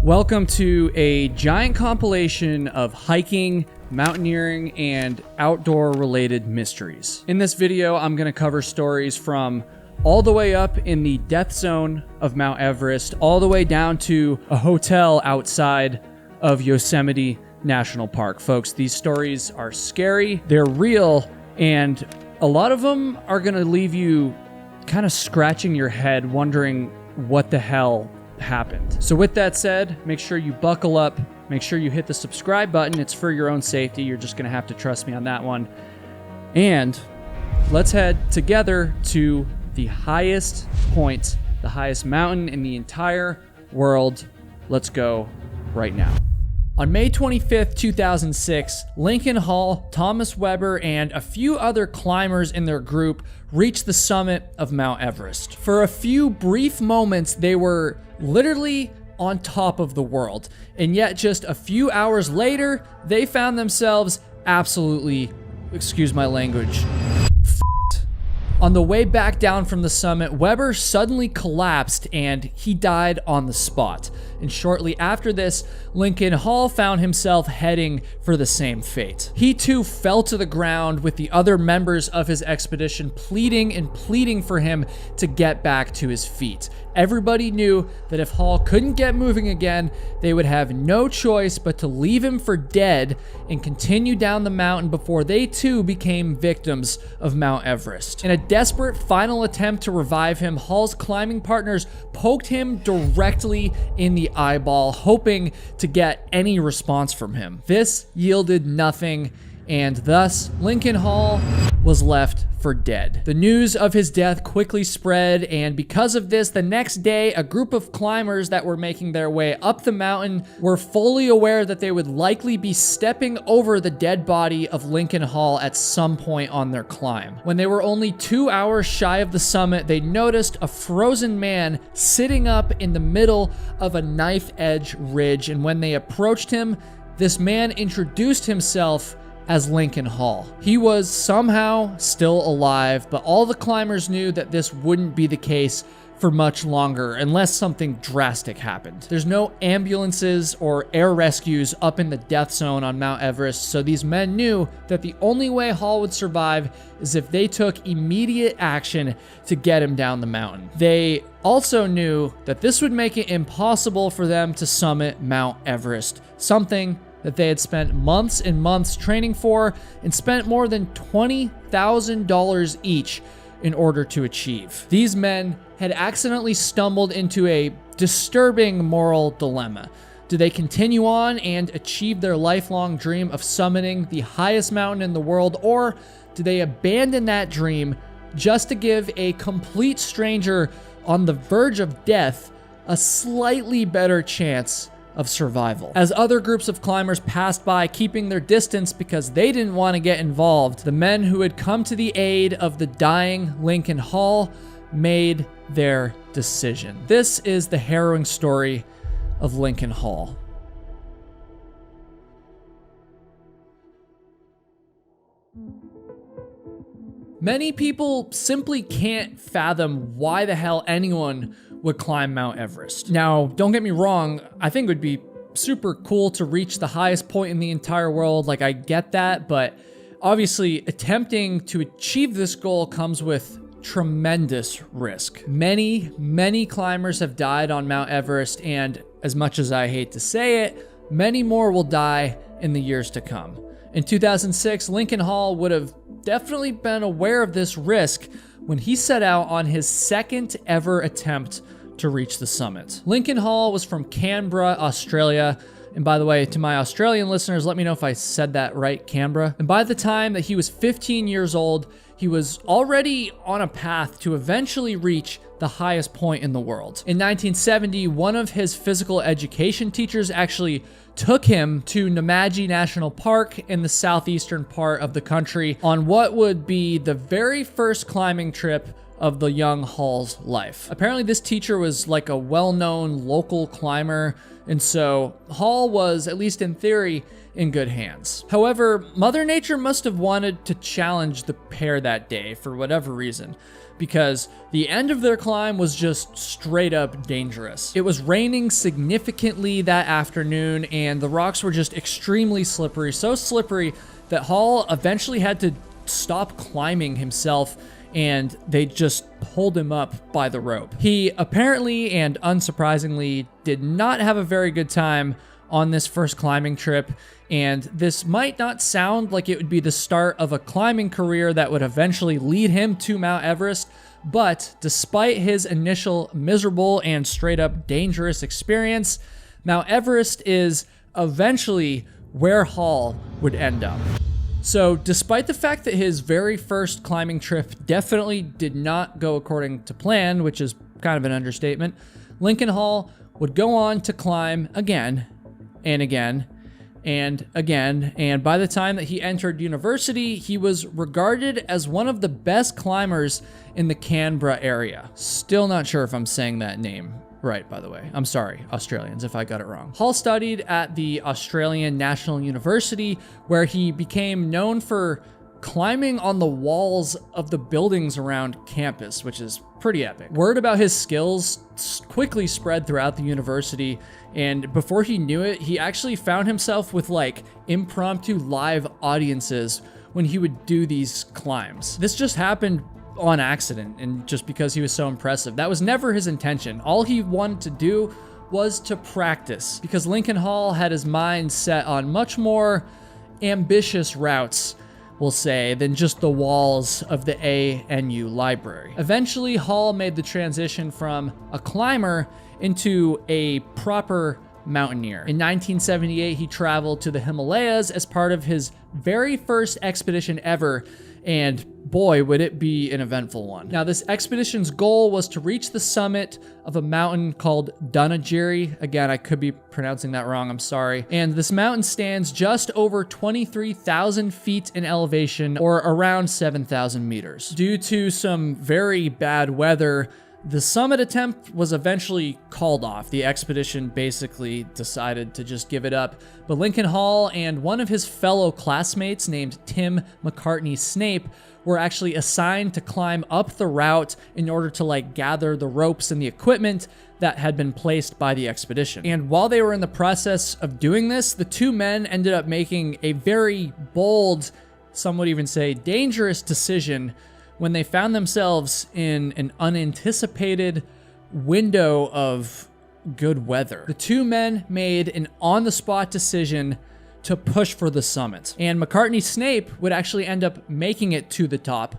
Welcome to a giant compilation of hiking, mountaineering, and outdoor-related mysteries. In this video, I'm going to cover stories from all the way up in the death zone of Mount Everest, all the way down to a hotel outside of Yosemite National Park. Folks, these stories are scary, they're real, and a lot of them are going to leave you kind of scratching your head, wondering what the hell happened. So with that said, make sure you buckle up, make sure you hit the subscribe button. It's for your own safety. You're just going to have to trust me on that one. And let's head together to the highest point, the highest mountain in the entire world. Let's go right now. On May 25th, 2006, Lincoln Hall, Thomas Weber, and a few other climbers in their group reached the summit of Mount Everest. For a few brief moments, they were literally on top of the world. And yet just a few hours later, they found themselves absolutely, excuse my language, on the way back down from the summit, Weber suddenly collapsed and he died on the spot. And shortly after this, Lincoln Hall found himself heading for the same fate. He too fell to the ground with the other members of his expedition pleading for him to get back to his feet. Everybody knew that if Hall couldn't get moving again, they would have no choice but to leave him for dead and continue down the mountain before they too became victims of Mount Everest. In a desperate final attempt to revive him, Hall's climbing partners poked him directly in the eyeball, hoping to get any response from him. This yielded nothing, and thus Lincoln Hall was left for dead. The news of his death quickly spread, and because of this, the next day, a group of climbers that were making their way up the mountain were fully aware that they would likely be stepping over the dead body of Lincoln Hall at some point on their climb. When they were only 2 hours shy of the summit, they noticed a frozen man sitting up in the middle of a knife-edge ridge, and when they approached him, this man introduced himself as Lincoln Hall. He was somehow still alive, but all the climbers knew that this wouldn't be the case for much longer unless something drastic happened. There's no ambulances or air rescues up in the death zone on Mount Everest, so these men knew that the only way Hall would survive is if they took immediate action to get him down the mountain. They also knew that this would make it impossible for them to summit Mount Everest, something that they had spent months and months training for and spent more than $20,000 each in order to achieve. These men had accidentally stumbled into a disturbing moral dilemma. Do they continue on and achieve their lifelong dream of summiting the highest mountain in the world, or do they abandon that dream just to give a complete stranger on the verge of death a slightly better chance of survival? As other groups of climbers passed by, keeping their distance because they didn't want to get involved, the men who had come to the aid of the dying Lincoln Hall made their decision. This is the harrowing story of Lincoln Hall. Many people simply can't fathom why the hell anyone would climb Mount Everest. Now, don't get me wrong, I think it would be super cool to reach the highest point in the entire world. Like, I get that, but obviously attempting to achieve this goal comes with tremendous risk. Many climbers have died on Mount Everest, and as much as I hate to say it, many more will die in the years to come. In 2006, Lincoln Hall would have definitely been aware of this risk when he set out on his second ever attempt to reach the summit. Lincoln Hall was from Canberra, Australia. And by the way, to my Australian listeners, let me know if I said that right, Canberra. And by the time that he was 15 years old, he was already on a path to eventually reach the highest point in the world. In 1970, one of his physical education teachers actually took him to Namadgi National Park in the southeastern part of the country on what would be the very first climbing trip of the young Hall's life. Apparently this teacher was like a well-known local climber And so Hall was, at least in theory, in good hands. However, Mother Nature must have wanted to challenge the pair that day for whatever reason, because the end of their climb was just straight up dangerous. It was raining significantly that afternoon, and the rocks were just extremely slippery, so slippery that Hall eventually had to stop climbing himself, and they just pulled him up by the rope. He apparently, and unsurprisingly, did not have a very good time on this first climbing trip, and this might not sound like it would be the start of a climbing career that would eventually lead him to Mount Everest, but despite his initial miserable and straight up dangerous experience, Mount Everest is eventually where Hall would end up. So despite the fact that his very first climbing trip definitely did not go according to plan, which is kind of an understatement, Lincoln Hall would go on to climb again and again and again, and by the time that he entered university, he was regarded as one of the best climbers in the Canberra area. Still not sure if I'm saying that name right, by the way. I'm sorry, Australians, if I got it wrong. Hall studied at the Australian National University, where he became known for climbing on the walls of the buildings around campus, which is pretty epic. Word about his skills quickly spread throughout the university, and before he knew it, he actually found himself with like impromptu live audiences when he would do these climbs. This just happened on accident and just because he was so impressive. That was never his intention. All he wanted to do was to practice, because Lincoln Hall had his mind set on much more ambitious routes, we'll say, than just the walls of the ANU library. Eventually, Hall made the transition from a climber into a proper mountaineer. In 1978, he traveled to the Himalayas as part of his very first expedition ever, and boy, would it be an eventful one. Now, this expedition's goal was to reach the summit of a mountain called Dunagiri. Again, I could be pronouncing that wrong, I'm sorry. And this mountain stands just over 23,000 feet in elevation, or around 7,000 meters. Due to some very bad weather, the summit attempt was eventually called off. The expedition basically decided to just give it up. But Lincoln Hall and one of his fellow classmates named Tim McCartney Snape were actually assigned to climb up the route in order to gather the ropes and the equipment that had been placed by the expedition. And while they were in the process of doing this, the two men ended up making a very bold, some would even say dangerous decision when they found themselves in an unanticipated window of good weather. The two men made an on-the-spot decision to push for the summit, and McCartney Snape would actually end up making it to the top,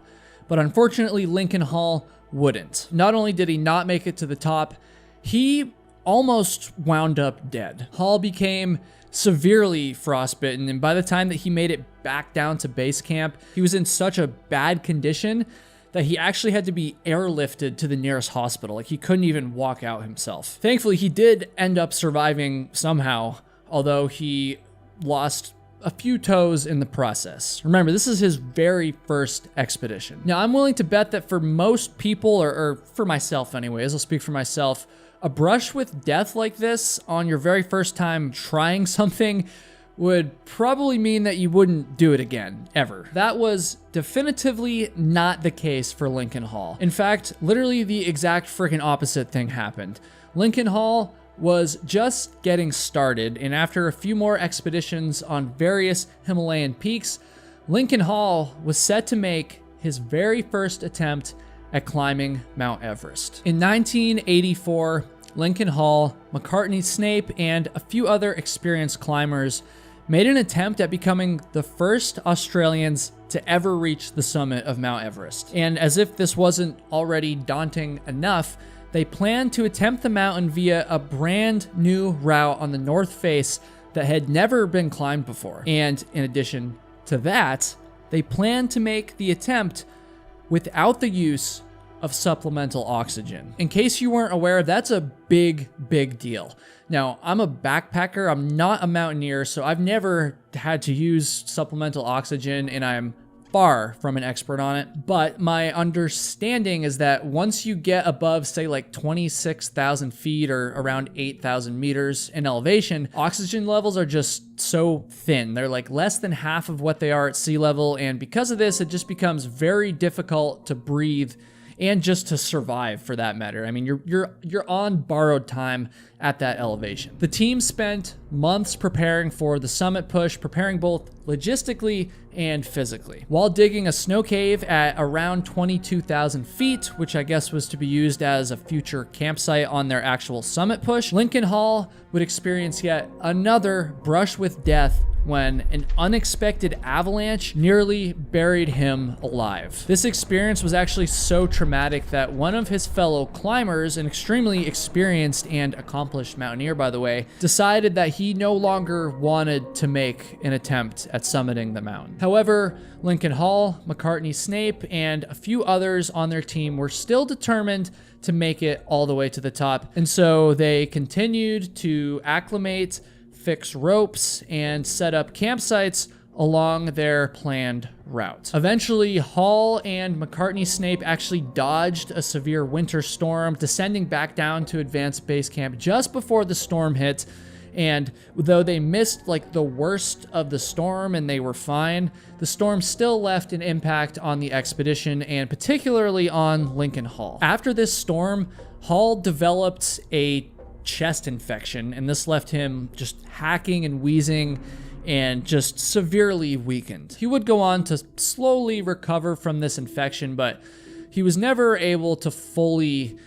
but unfortunately Lincoln Hall wouldn't. Not only did he not make it to the top, he almost wound up dead. Hall became severely frostbitten, and by the time that he made it back down to base camp, he was in such a bad condition that he actually had to be airlifted to the nearest hospital. He couldn't even walk out himself. Thankfully, he did end up surviving somehow, although he lost a few toes in the process. Remember, this is his very first expedition. Now, I'm willing to bet that for most people, or for myself anyways, I'll speak for myself, a brush with death like this on your very first time trying something would probably mean that you wouldn't do it again, ever. That was definitively not the case for Lincoln Hall. In fact, literally the exact freaking opposite thing happened. Lincoln Hall was just getting started, and after a few more expeditions on various Himalayan peaks, Lincoln Hall was set to make his very first attempt at climbing Mount Everest. In 1984, Lincoln Hall, McCartney Snape, and a few other experienced climbers made an attempt at becoming the first Australians to ever reach the summit of Mount Everest. And as if this wasn't already daunting enough, they planned to attempt the mountain via a brand new route on the north face that had never been climbed before. And in addition to that, they planned to make the attempt without the use of supplemental oxygen. In case you weren't aware, that's a big, big deal. Now, I'm a backpacker, I'm not a mountaineer, so I've never had to use supplemental oxygen, and I'm far from an expert on it, but my understanding is that once you get above, say, like 26,000 feet or around 8,000 meters in elevation, oxygen levels are just so thin. They're like less than half of what they are at sea level, and because of this, it just becomes very difficult to breathe and just to survive, for that matter. I mean, you're on borrowed time at that elevation. The team spent months preparing for the summit push, preparing both logistically and physically. While digging a snow cave at around 22,000 feet, which I guess was to be used as a future campsite on their actual summit push, Lincoln Hall would experience yet another brush with death when an unexpected avalanche nearly buried him alive. This experience was actually so traumatic that one of his fellow climbers, an extremely experienced and accomplished mountaineer, by the way, decided that he no longer wanted to make an attempt at summiting the mountain. However, Lincoln Hall, McCartney Snape, and a few others on their team were still determined to make it all the way to the top, and so they continued to acclimate, fix ropes, and set up campsites along their planned route. Eventually, Hall and McCartney Snape actually dodged a severe winter storm, descending back down to advanced base camp just before the storm hit. And though they missed like the worst of the storm and they were fine, the storm still left an impact on the expedition and particularly on Lincoln Hall. After this storm, Hall developed a chest infection, and this left him just hacking and wheezing and just severely weakened. He would go on to slowly recover from this infection, but he was never able to fully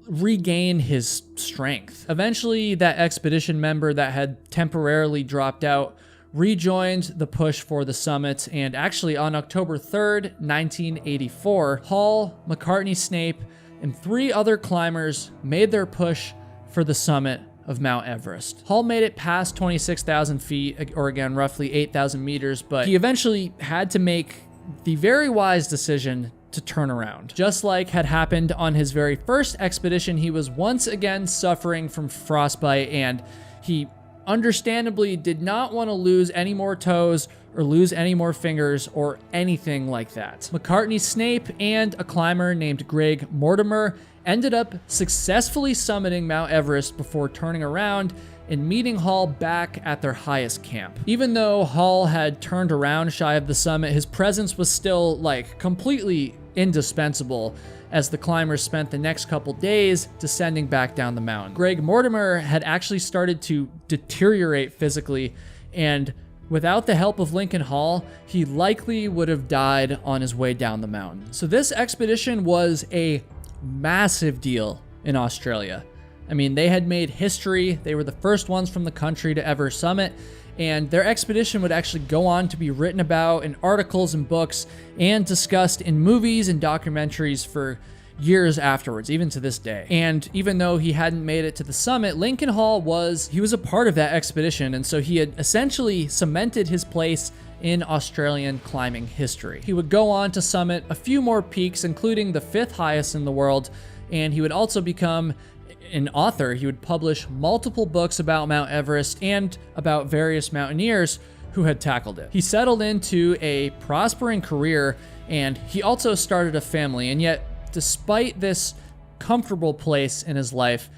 regain his strength. Eventually, that expedition member that had temporarily dropped out rejoined the push for the summit, and actually on October 3rd, 1984, Hall, McCartney Snape, and 3 other climbers made their push for the summit of Mount Everest. Hall made it past 26,000 feet, or again, roughly 8,000 meters, but he eventually had to make the very wise decision to turn around. Just like had happened on his very first expedition, he was once again suffering from frostbite, and he understandably did not want to lose any more toes or lose any more fingers or anything like that. McCartney Snape and a climber named Greg Mortimer ended up successfully summiting Mount Everest before turning around and meeting Hall back at their highest camp. Even though Hall had turned around shy of the summit, his presence was still like completely indispensable as the climbers spent the next couple days descending back down the mountain. Greg Mortimer had actually started to deteriorate physically, and without the help of Lincoln Hall, he likely would have died on his way down the mountain. So this expedition was a massive deal in Australia. I mean, they had made history. They were the first ones from the country to ever summit, and their expedition would actually go on to be written about in articles and books and discussed in movies and documentaries for years afterwards, even to this day. And even though he hadn't made it to the summit, Lincoln Hall was a part of that expedition, and so he had essentially cemented his place in Australian climbing history. He would go on to summit a few more peaks, including the 5th highest in the world, and he would also become an author. He would publish multiple books about Mount Everest and about various mountaineers who had tackled it. He settled into a prospering career, and he also started a family, and yet despite this comfortable place in his life,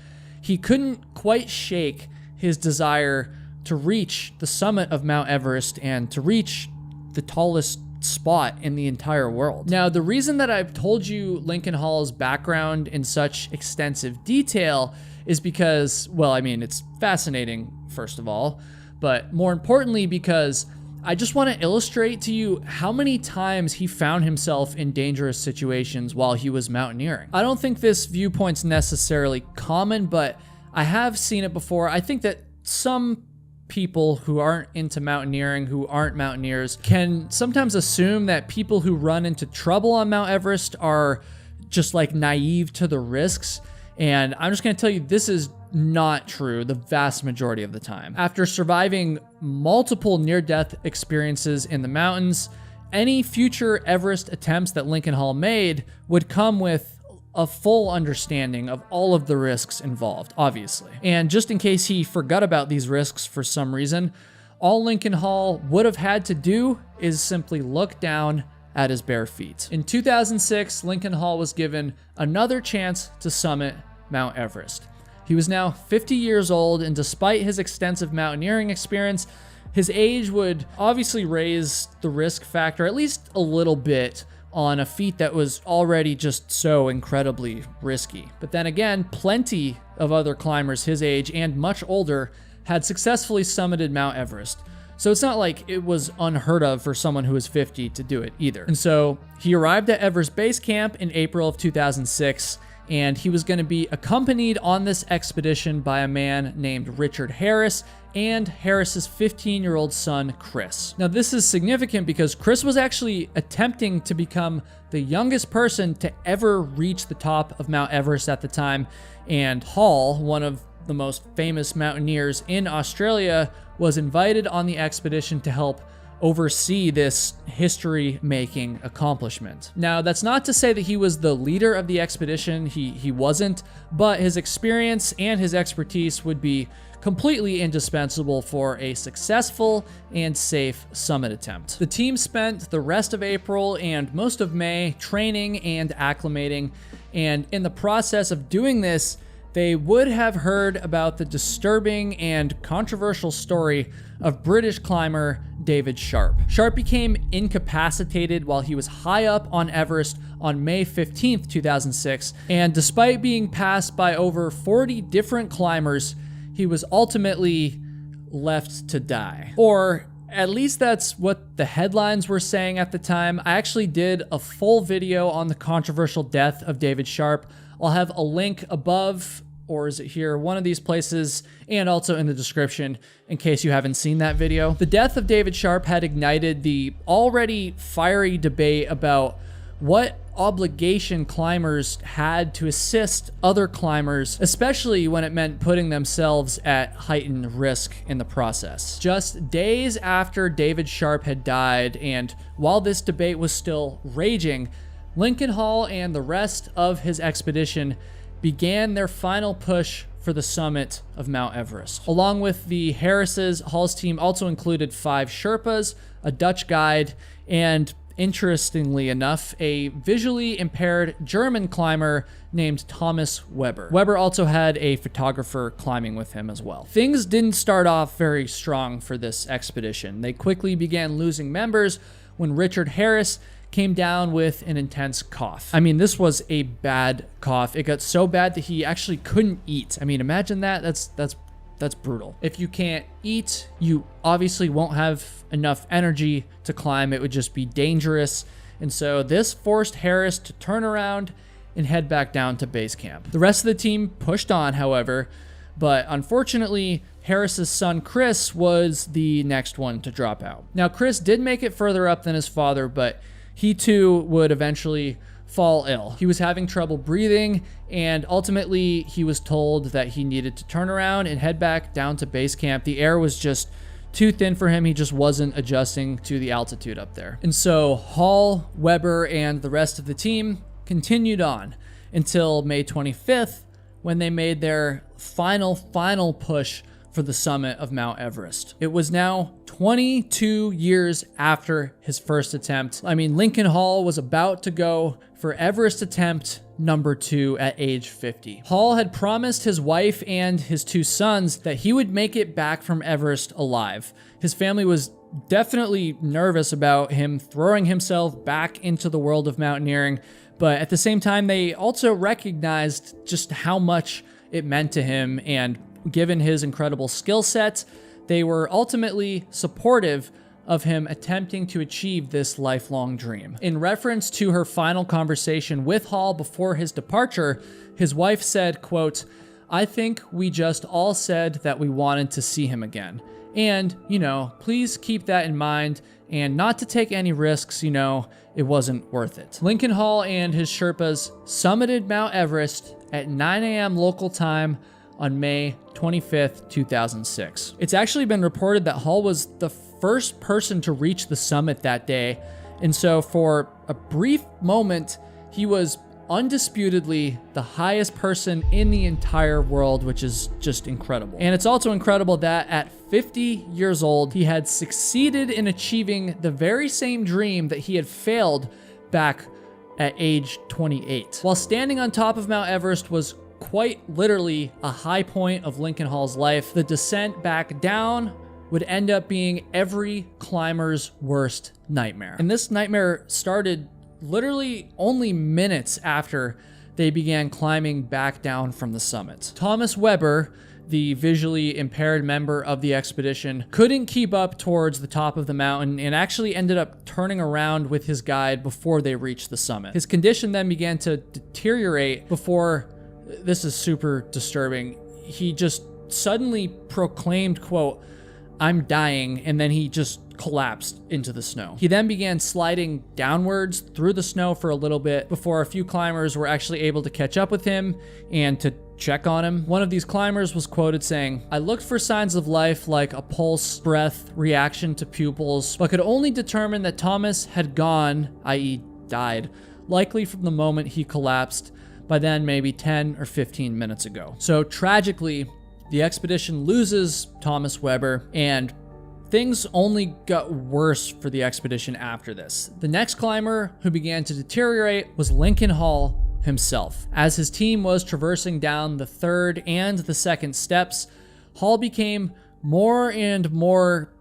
he couldn't quite shake his desire to reach the summit of Mount Everest and to reach the tallest spot in the entire world. Now, the reason that I've told you Lincoln Hall's background in such extensive detail is because, well, I mean, it's fascinating, first of all, but more importantly because I just want to illustrate to you how many times he found himself in dangerous situations while he was mountaineering. I don't think this viewpoint's necessarily common, but I have seen it before. I think that some people who aren't into mountaineering, who aren't mountaineers, can sometimes assume that people who run into trouble on Mount Everest are just like naive to the risks. And I'm just going to tell you, this is not true the vast majority of the time. After surviving multiple near-death experiences in the mountains, any future Everest attempts that Lincoln Hall made would come with a full understanding of all of the risks involved, obviously. And just in case he forgot about these risks for some reason, all Lincoln Hall would have had to do is simply look down at his bare feet. In 2006, Lincoln Hall was given another chance to summit Mount Everest. He was now 50 years old, and despite his extensive mountaineering experience, his age would obviously raise the risk factor at least a little bit on a feat that was already just so incredibly risky. But then again, plenty of other climbers his age and much older had successfully summited Mount Everest. So it's not like it was unheard of for someone who was 50 to do it either. And so he arrived at Everest Base Camp in April of 2006, and he was going to be accompanied on this expedition by a man named Richard Harris and Harris's 15-year-old son, Chris. Now, this is significant because Chris was actually attempting to become the youngest person to ever reach the top of Mount Everest at the time, and Hall, one of the most famous mountaineers in Australia, was invited on the expedition to help oversee this history-making accomplishment. Now, that's not to say that he was the leader of the expedition. He wasn't, but his experience and his expertise would be completely indispensable for a successful and safe summit attempt. The team spent the rest of April and most of May training and acclimating, and in the process of doing this, they would have heard about the disturbing and controversial story of British climber David Sharp. Sharp became incapacitated while he was high up on Everest on May 15th, 2006, and despite being passed by over 40 different climbers, he was ultimately left to die. Or at least that's what the headlines were saying at the time. I actually did a full video on the controversial death of David Sharp. I'll have a link above, or is it here? One of these places, and also in the description in case you haven't seen that video. The death of David Sharp had ignited the already fiery debate about what obligation climbers had to assist other climbers, especially when it meant putting themselves at heightened risk in the process. Just days after David Sharp had died, and while this debate was still raging, Lincoln Hall and the rest of his expedition began their final push for the summit of Mount Everest. Along with the Harrises, Hall's team also included 5 Sherpas, a Dutch guide, and interestingly enough, a visually impaired German climber named Thomas Weber. Weber also had a photographer climbing with him as well. Things didn't start off very strong for this expedition. They quickly began losing members when Richard Harris came down with an intense cough. I mean, this was a bad cough. It got so bad that he actually couldn't eat. I mean, imagine that. That's brutal. If you can't eat, you obviously won't have enough energy to climb. It would just be dangerous. And so this forced Harris to turn around and head back down to base camp. The rest of the team pushed on, however, but unfortunately, Harris's son Chris was the next one to drop out. Now, Chris did make it further up than his father, but he too would eventually fall ill. He was having trouble breathing, and ultimately he was told that he needed to turn around and head back down to base camp. The air was just too thin for him. He just wasn't adjusting to the altitude up there. And so Hall, Weber, and the rest of the team continued on until May 25th, when they made their final push for the summit of Mount Everest. It was now 22 years after his first attempt. I mean, Lincoln Hall was about to go for Everest attempt number 2 at age 50. Hall had promised his wife and his 2 sons that he would make it back from Everest alive. His family was definitely nervous about him throwing himself back into the world of mountaineering, but at the same time, they also recognized just how much it meant to him, and given his incredible skill set, they were ultimately supportive of him attempting to achieve this lifelong dream. In reference to her final conversation with Hall before his departure, his wife said, quote, "I think we just all said that we wanted to see him again. And, please keep that in mind, and not to take any risks, it wasn't worth it." Lincoln Hall and his Sherpas summited Mount Everest at 9 a.m. local time on May 25th, 2006. It's actually been reported that Hall was the first person to reach the summit that day, and so for a brief moment, he was undisputedly the highest person in the entire world, which is just incredible. And it's also incredible that at 50 years old, he had succeeded in achieving the very same dream that he had failed back at age 28. While standing on top of Mount Everest was quite literally a high point of Lincoln Hall's life, the descent back down would end up being every climber's worst nightmare. And this nightmare started literally only minutes after they began climbing back down from the summit. Thomas Weber, the visually impaired member of the expedition, couldn't keep up towards the top of the mountain and actually ended up turning around with his guide before they reached the summit. His condition then began to deteriorate before, this is super disturbing, he just suddenly proclaimed, quote, "I'm dying," and then he just collapsed into the snow. He then began sliding downwards through the snow for a little bit before a few climbers were actually able to catch up with him and to check on him. One of these climbers was quoted saying, "I looked for signs of life like a pulse, breath, reaction to pupils, but could only determine that Thomas had gone, i.e. died, likely from the moment he collapsed, by then maybe 10 or 15 minutes ago." So tragically, the expedition loses Thomas Weber, and things only got worse for the expedition after this. The next climber who began to deteriorate was Lincoln Hall himself. As his team was traversing down the third and the second steps, Hall became more and more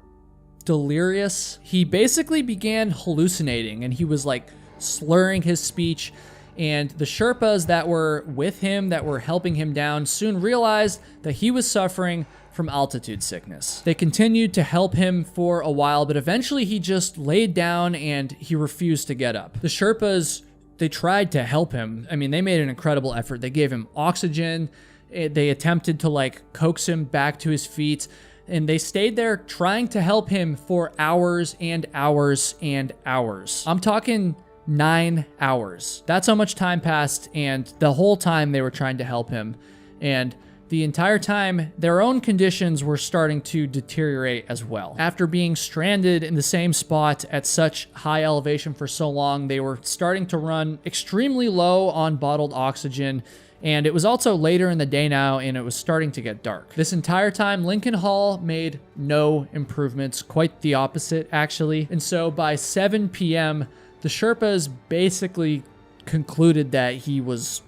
delirious. He basically began hallucinating, and he was like slurring his speech. And the Sherpas that were with him, that were helping him down, soon realized that he was suffering from altitude sickness. They continued to help him for a while, but eventually he just laid down and he refused to get up. The Sherpas, they tried to help him. I mean, they made an incredible effort. They gave him oxygen. They attempted to like coax him back to his feet, and they stayed there trying to help him for hours and hours and hours. I'm talking 9 hours. That's how much time passed, and the whole time they were trying to help him. And the entire time, their own conditions were starting to deteriorate as well. After being stranded in the same spot at such high elevation for so long, they were starting to run extremely low on bottled oxygen, and it was also later in the day now, and it was starting to get dark. This entire time, Lincoln Hall made no improvements, quite the opposite, actually. And so by 7 p.m., the Sherpas basically concluded that he was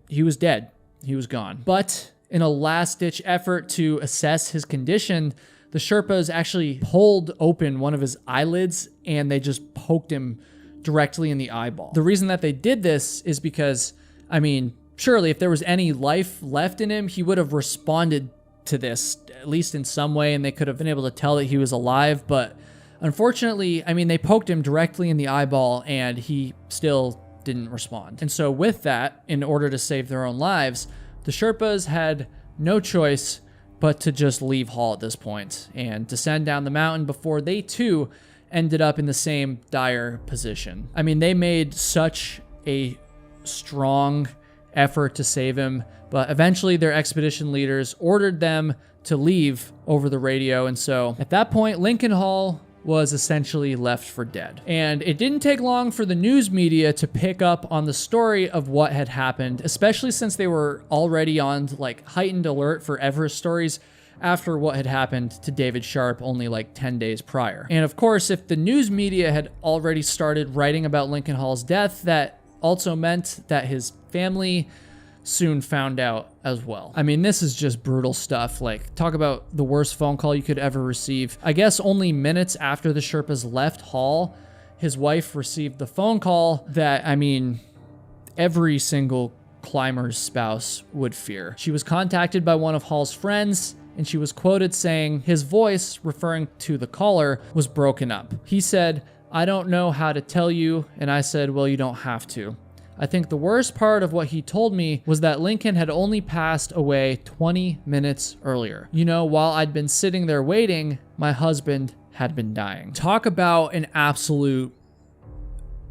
dead. He was gone. But in a last-ditch effort to assess his condition, the Sherpas actually pulled open one of his eyelids and they just poked him directly in the eyeball. The reason that they did this is because, I mean, surely if there was any life left in him, he would have responded to this, at least in some way, and they could have been able to tell that he was alive. But unfortunately, I mean, they poked him directly in the eyeball and he still didn't respond. And so with that, in order to save their own lives, the Sherpas had no choice but to just leave Hall at this point and descend down the mountain before they too ended up in the same dire position. I mean, they made such a strong effort to save him, but eventually their expedition leaders ordered them to leave over the radio. And so at that point, Lincoln Hall was essentially left for dead. And it didn't take long for the news media to pick up on the story of what had happened, especially since they were already on like heightened alert for Everest stories after what had happened to David Sharp only like 10 days prior. And of course, if the news media had already started writing about Lincoln Hall's death, that also meant that his family soon found out as well. I mean, this is just brutal stuff. Like, talk about the worst phone call you could ever receive. I guess only minutes after the Sherpas left Hall, his wife received the phone call that, I mean, every single climber's spouse would fear. She was contacted by one of Hall's friends, and she was quoted saying his voice, referring to the caller, was broken up. He said, "I don't know how to tell you," and I said, "Well, you don't have to. I think the worst part of what he told me was that Lincoln had only passed away 20 minutes earlier. You know, while I'd been sitting there waiting, my husband had been dying." Talk about an absolute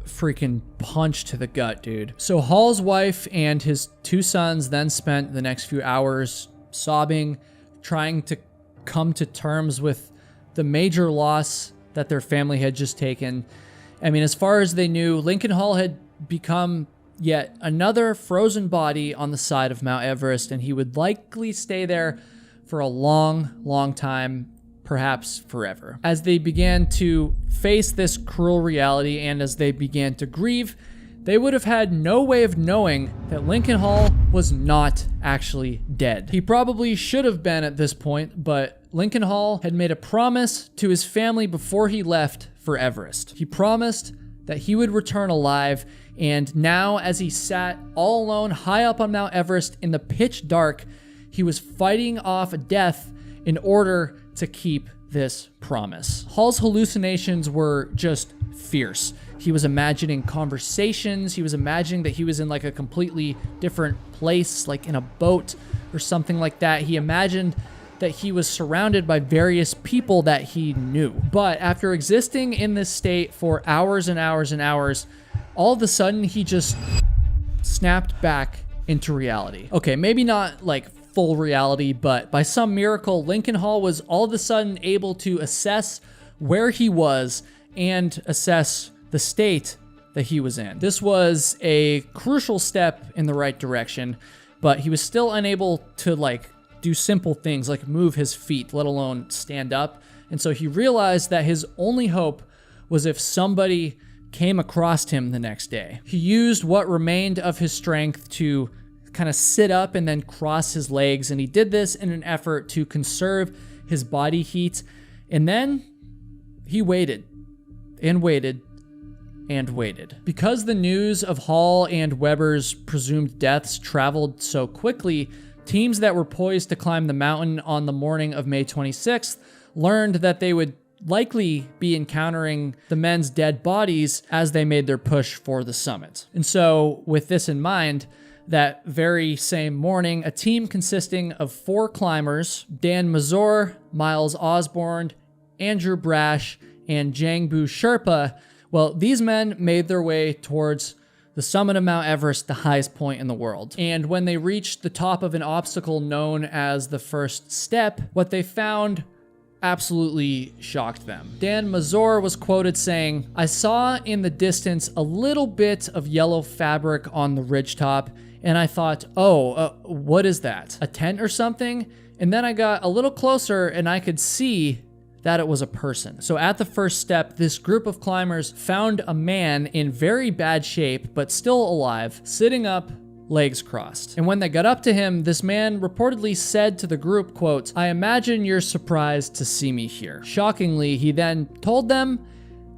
freaking punch to the gut, dude. So Hall's wife and his 2 sons then spent the next few hours sobbing, trying to come to terms with the major loss that their family had just taken. I mean, as far as they knew, Lincoln Hall had become yet another frozen body on the side of Mount Everest, and he would likely stay there for a long, long time, perhaps forever. As they began to face this cruel reality and as they began to grieve, they would have had no way of knowing that Lincoln Hall was not actually dead. He probably should have been at this point, but Lincoln Hall had made a promise to his family before he left for Everest. He promised that he would return alive, and now as he sat all alone high up on Mount Everest in the pitch dark, he was fighting off death in order to keep this promise. Hall's hallucinations were just fierce. He was imagining conversations. He was imagining that he was in like a completely different place, like in a boat or something like that. He imagined that he was surrounded by various people that he knew. But after existing in this state for hours and hours and hours, all of a sudden he just snapped back into reality. Okay, maybe not like full reality, but by some miracle, Lincoln Hall was all of a sudden able to assess where he was and assess the state that he was in. This was a crucial step in the right direction, but he was still unable to like do simple things like move his feet, let alone stand up. And so he realized that his only hope was if somebody came across him the next day. He used what remained of his strength to kind of sit up and then cross his legs, and he did this in an effort to conserve his body heat. And then he waited and waited and waited. Because the news of Hall and Weber's presumed deaths traveled so quickly, teams that were poised to climb the mountain on the morning of May 26th learned that they would likely be encountering the men's dead bodies as they made their push for the summit. And so, with this in mind, that very same morning, a team consisting of 4 climbers, Dan Mazur, Miles Osborne, Andrew Brash, and Jangbu Sherpa, well, these men made their way towards the summit of Mount Everest, the highest point in the world. And when they reached the top of an obstacle known as the first step, what they found absolutely shocked them. Dan Mazur was quoted saying, "I saw in the distance a little bit of yellow fabric on the ridgetop, and I thought, what is that? A tent or something? And then I got a little closer and I could see that it was a person." So at the first step, this group of climbers found a man in very bad shape, but still alive, sitting up, legs crossed. And when they got up to him, this man reportedly said to the group, quote, "I imagine you're surprised to see me here." Shockingly, he then told them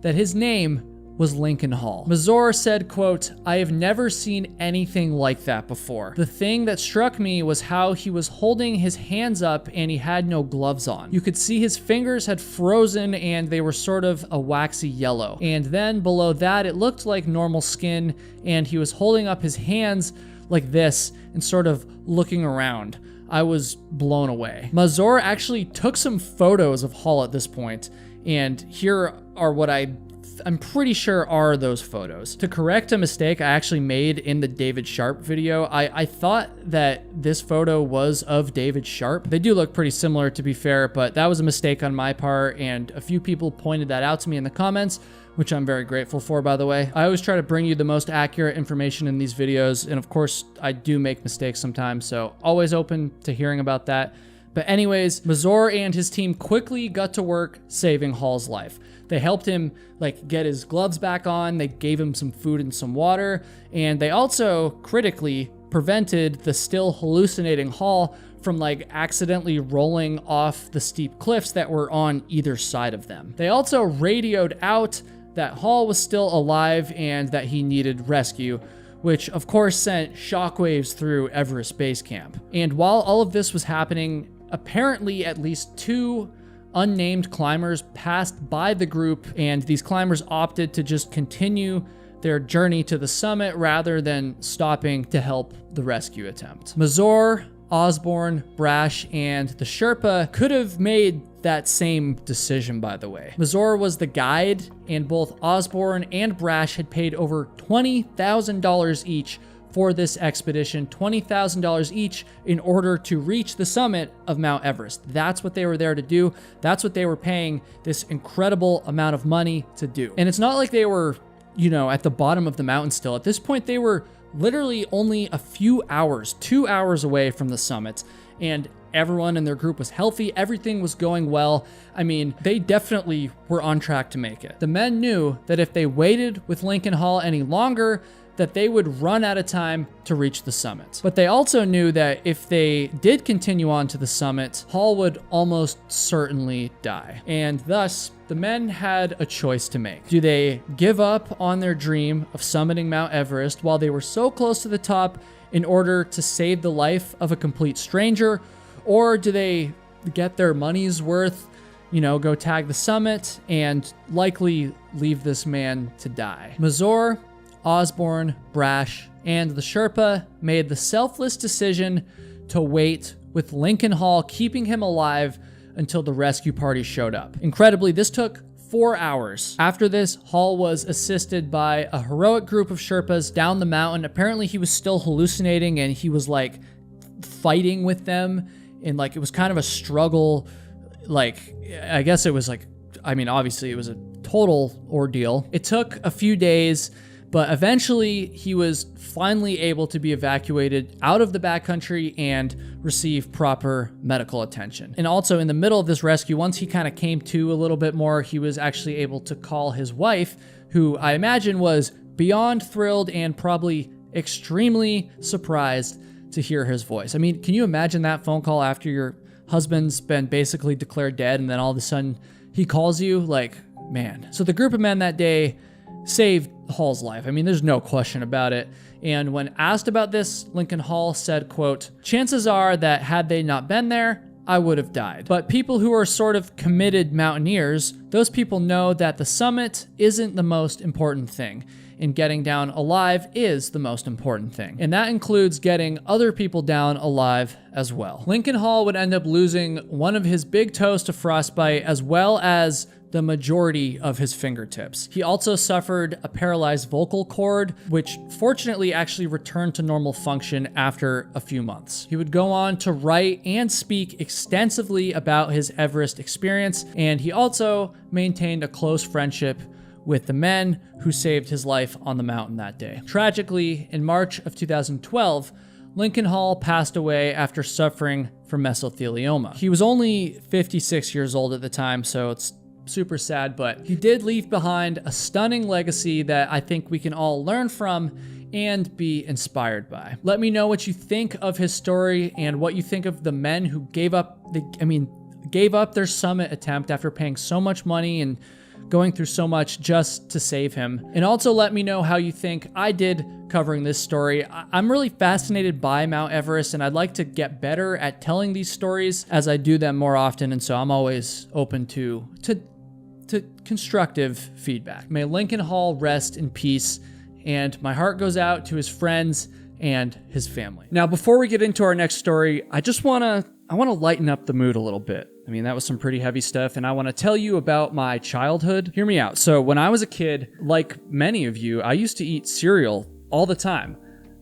that his name was Lincoln Hall. Mazur said, quote, "I have never seen anything like that before. The thing that struck me was how he was holding his hands up and he had no gloves on. You could see his fingers had frozen and they were sort of a waxy yellow. And then below that, it looked like normal skin, and he was holding up his hands like this and sort of looking around. I was blown away." Mazur actually took some photos of Hall at this point, and here are what I'm pretty sure are those photos. To correct a mistake I actually made in the David Sharp video, I thought that this photo was of David Sharp. They do look pretty similar, to be fair, but that was a mistake on my part, and a few people pointed that out to me in the comments, which I'm very grateful for, by the way. I always try to bring you the most accurate information in these videos, and of course, I do make mistakes sometimes, so always open to hearing about that. But anyways, Mazur and his team quickly got to work saving Hall's life. They helped him get his gloves back on, they gave him some food and some water, and they also critically prevented the still hallucinating Hall from accidentally rolling off the steep cliffs that were on either side of them. They also radioed out that Hall was still alive and that he needed rescue, which of course sent shockwaves through Everest Base Camp. And while all of this was happening, apparently at least 2 unnamed climbers passed by the group, and these climbers opted to just continue their journey to the summit rather than stopping to help the rescue attempt. Mazur, Osborne, Brash, and the Sherpa could have made that same decision, by the way. Mazur was the guide, and both Osborne and Brash had paid over $20,000 each for this expedition, $20,000 each in order to reach the summit of Mount Everest. That's what they were there to do. That's what they were paying this incredible amount of money to do. And it's not like they were, at the bottom of the mountain still. At this point, they were literally only a few hours, 2 hours away from the summit, and everyone in their group was healthy. Everything was going well. I mean, they definitely were on track to make it. The men knew that if they waited with Lincoln Hall any longer, that they would run out of time to reach the summit. But they also knew that if they did continue on to the summit, Hall would almost certainly die. And thus, the men had a choice to make. Do they give up on their dream of summiting Mount Everest while they were so close to the top in order to save the life of a complete stranger? Or do they get their money's worth, go tag the summit and likely leave this man to die? Mazur, Osborne, Brash, and the Sherpa made the selfless decision to wait, with Lincoln Hall keeping him alive until the rescue party showed up. Incredibly, this took 4 hours. After this, Hall was assisted by a heroic group of Sherpas down the mountain. Apparently, he was still hallucinating and he was fighting with them, and it was kind of a struggle. I guess it was obviously it was a total ordeal. It took a few days, but eventually he was finally able to be evacuated out of the backcountry and receive proper medical attention. And also in the middle of this rescue, once he kind of came to a little bit more, he was actually able to call his wife, who I imagine was beyond thrilled and probably extremely surprised to hear his voice. I mean, can you imagine that phone call after your husband's been basically declared dead and then all of a sudden he calls you? Man. So the group of men that day saved Hall's life. I mean, there's no question about it. And when asked about this, Lincoln Hall said, quote, "Chances are that had they not been there, I would have died. But people who are sort of committed mountaineers, those people know that the summit isn't the most important thing, and getting down alive is the most important thing. And that includes getting other people down alive as well." Lincoln Hall would end up losing one of his big toes to frostbite, as well as the majority of his fingertips. He also suffered a paralyzed vocal cord, which fortunately actually returned to normal function after a few months. He would go on to write and speak extensively about his Everest experience, and he also maintained a close friendship with the men who saved his life on the mountain that day. Tragically, in March of 2012, Lincoln Hall passed away after suffering from mesothelioma. He was only 56 years old at the time, so it's super sad, but he did leave behind a stunning legacy that I think we can all learn from and be inspired by. Let me know what you think of his story and what you think of the men who gave up their summit attempt after paying so much money and going through so much just to save him. And also let me know how you think I did covering this story. I'm really fascinated by Mount Everest, and I'd like to get better at telling these stories as I do them more often, and so I'm always open to constructive feedback. May Lincoln Hall rest in peace, and my heart goes out to his friends and his family. Now, before we get into our next story, I want to lighten up the mood a little bit. I mean, that was some pretty heavy stuff, and I want to tell you about my childhood. Hear me out. So when I was a kid, like many of you, I used to eat cereal all the time.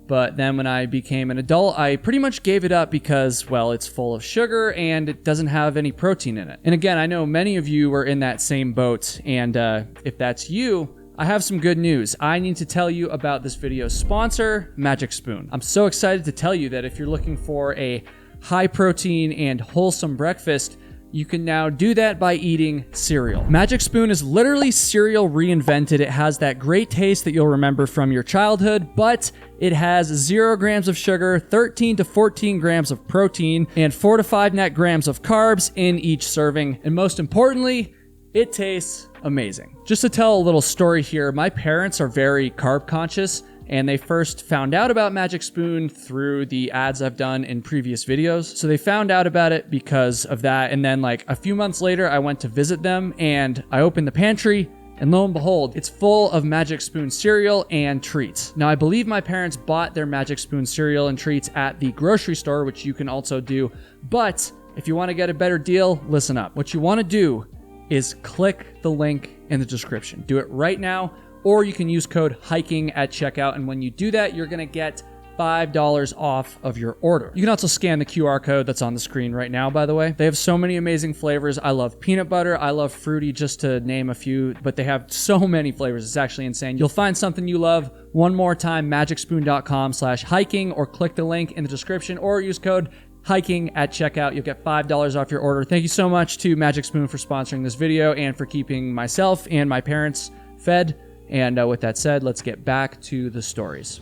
But then when I became an adult, I pretty much gave it up because, well, it's full of sugar and it doesn't have any protein in it. And again, I know many of you are in that same boat, and if that's you, I have some good news. I need to tell you about this video's sponsor, Magic Spoon. I'm so excited to tell you that if you're looking for a high protein and wholesome breakfast, you can now do that by eating cereal. Magic Spoon is literally cereal reinvented. It has that great taste that you'll remember from your childhood, but it has 0 grams of sugar, 13 to 14 grams of protein, and 4 to 5 net grams of carbs in each serving. And most importantly, it tastes amazing. Just to tell a little story here, my parents are very carb conscious, and they first found out about Magic Spoon through the ads I've done in previous videos. So they found out about it because of that. And then a few months later, I went to visit them and I opened the pantry, and lo and behold, it's full of Magic Spoon cereal and treats. Now, I believe my parents bought their Magic Spoon cereal and treats at the grocery store, which you can also do. But if you want to get a better deal, listen up. What you want to do is click the link in the description. Do it right now. Or you can use code HIKING at checkout, and when you do that, you're going to get $5 off of your order. You can also scan the QR code that's on the screen right now, by the way. They have so many amazing flavors. I love peanut butter. I love fruity, just to name a few, but they have so many flavors. It's actually insane. You'll find something you love. One more time, magicspoon.com/hiking, or click the link in the description, or use code hiking at checkout. You'll get $5 off your order. Thank you so much to Magic Spoon for sponsoring this video and for keeping myself and my parents fed. And with that said, let's get back to the stories.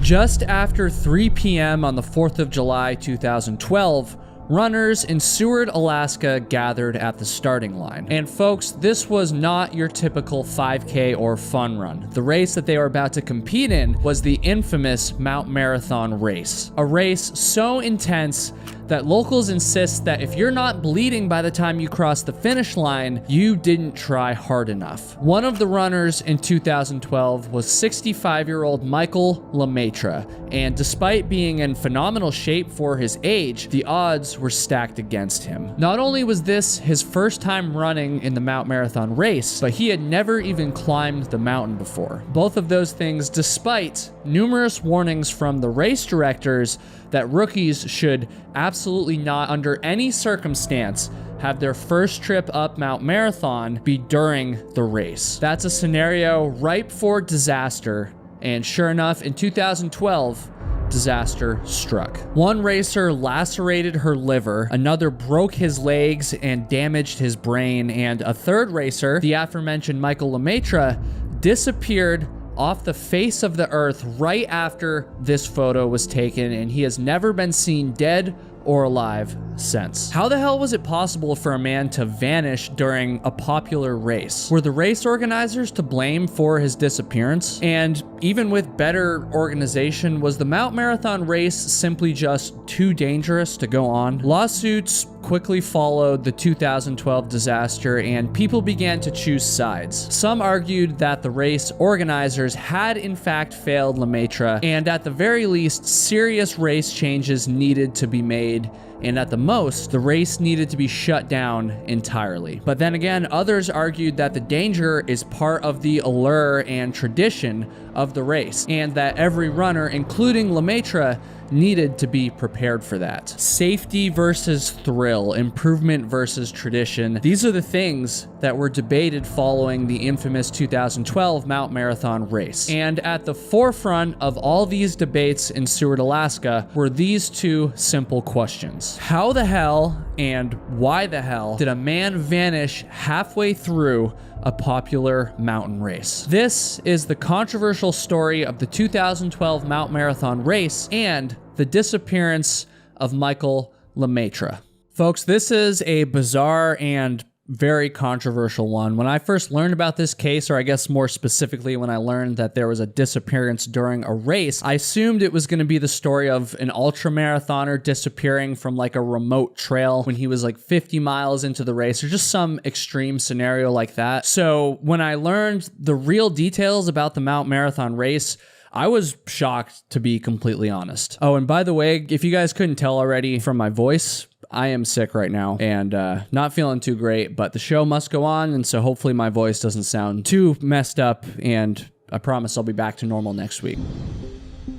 Just after 3 p.m. on the 4th of July, 2012, runners in Seward, Alaska gathered at the starting line. And folks, this was not your typical 5K or fun run. The race that they were about to compete in was the infamous Mount Marathon race. A race so intense that locals insist that if you're not bleeding by the time you cross the finish line, you didn't try hard enough. One of the runners in 2012 was 65-year-old Michael Lemaitre, and despite being in phenomenal shape for his age, the odds were stacked against him. Not only was this his first time running in the Mount Marathon race, but he had never even climbed the mountain before. Both of those things despite numerous warnings from the race directors that rookies should absolutely not, under any circumstance, have their first trip up Mount Marathon be during the race. That's a scenario ripe for disaster, and sure enough, in 2012, disaster struck. One racer lacerated her liver, another broke his legs and damaged his brain, and a third racer, the aforementioned Michael Lemaitre, disappeared off the face of the earth right after this photo was taken, and he has never been seen dead or alive since. How the hell was it possible for a man to vanish during a popular race? Were the race organizers to blame for his disappearance? And even with better organization, was the Mount Marathon race simply just too dangerous to go on? Lawsuits quickly followed the 2012 disaster, and people began to choose sides. Some argued that the race organizers had in fact failed Lemaitre, and at the very least, serious race changes needed to be made, and at the most, the race needed to be shut down entirely. But then again, others argued that the danger is part of the allure and tradition of the race, and that every runner, including Lemaitre, needed to be prepared for that. Safety versus thrill, improvement versus tradition. These are the things that were debated following the infamous 2012 Mount Marathon race. And at the forefront of all these debates in Seward, Alaska, were these two simple questions. How the hell and why the hell did a man vanish halfway through a popular mountain race? This is the controversial story of the 2012 Mount Marathon race and the disappearance of Michael Lemaitre. Folks, this is a bizarre and very controversial one. When I first learned about this case, or I guess more specifically when I learned that there was a disappearance during a race, I assumed it was going to be the story of an ultramarathoner disappearing from like a remote trail when he was like 50 miles into the race, or just some extreme scenario like that. So when I learned the real details about the Mount Marathon race, I was shocked, to be completely honest. Oh, and by the way, if you guys couldn't tell already from my voice, I am sick right now and not feeling too great, but the show must go on, and so hopefully my voice doesn't sound too messed up, and I promise I'll be back to normal next week.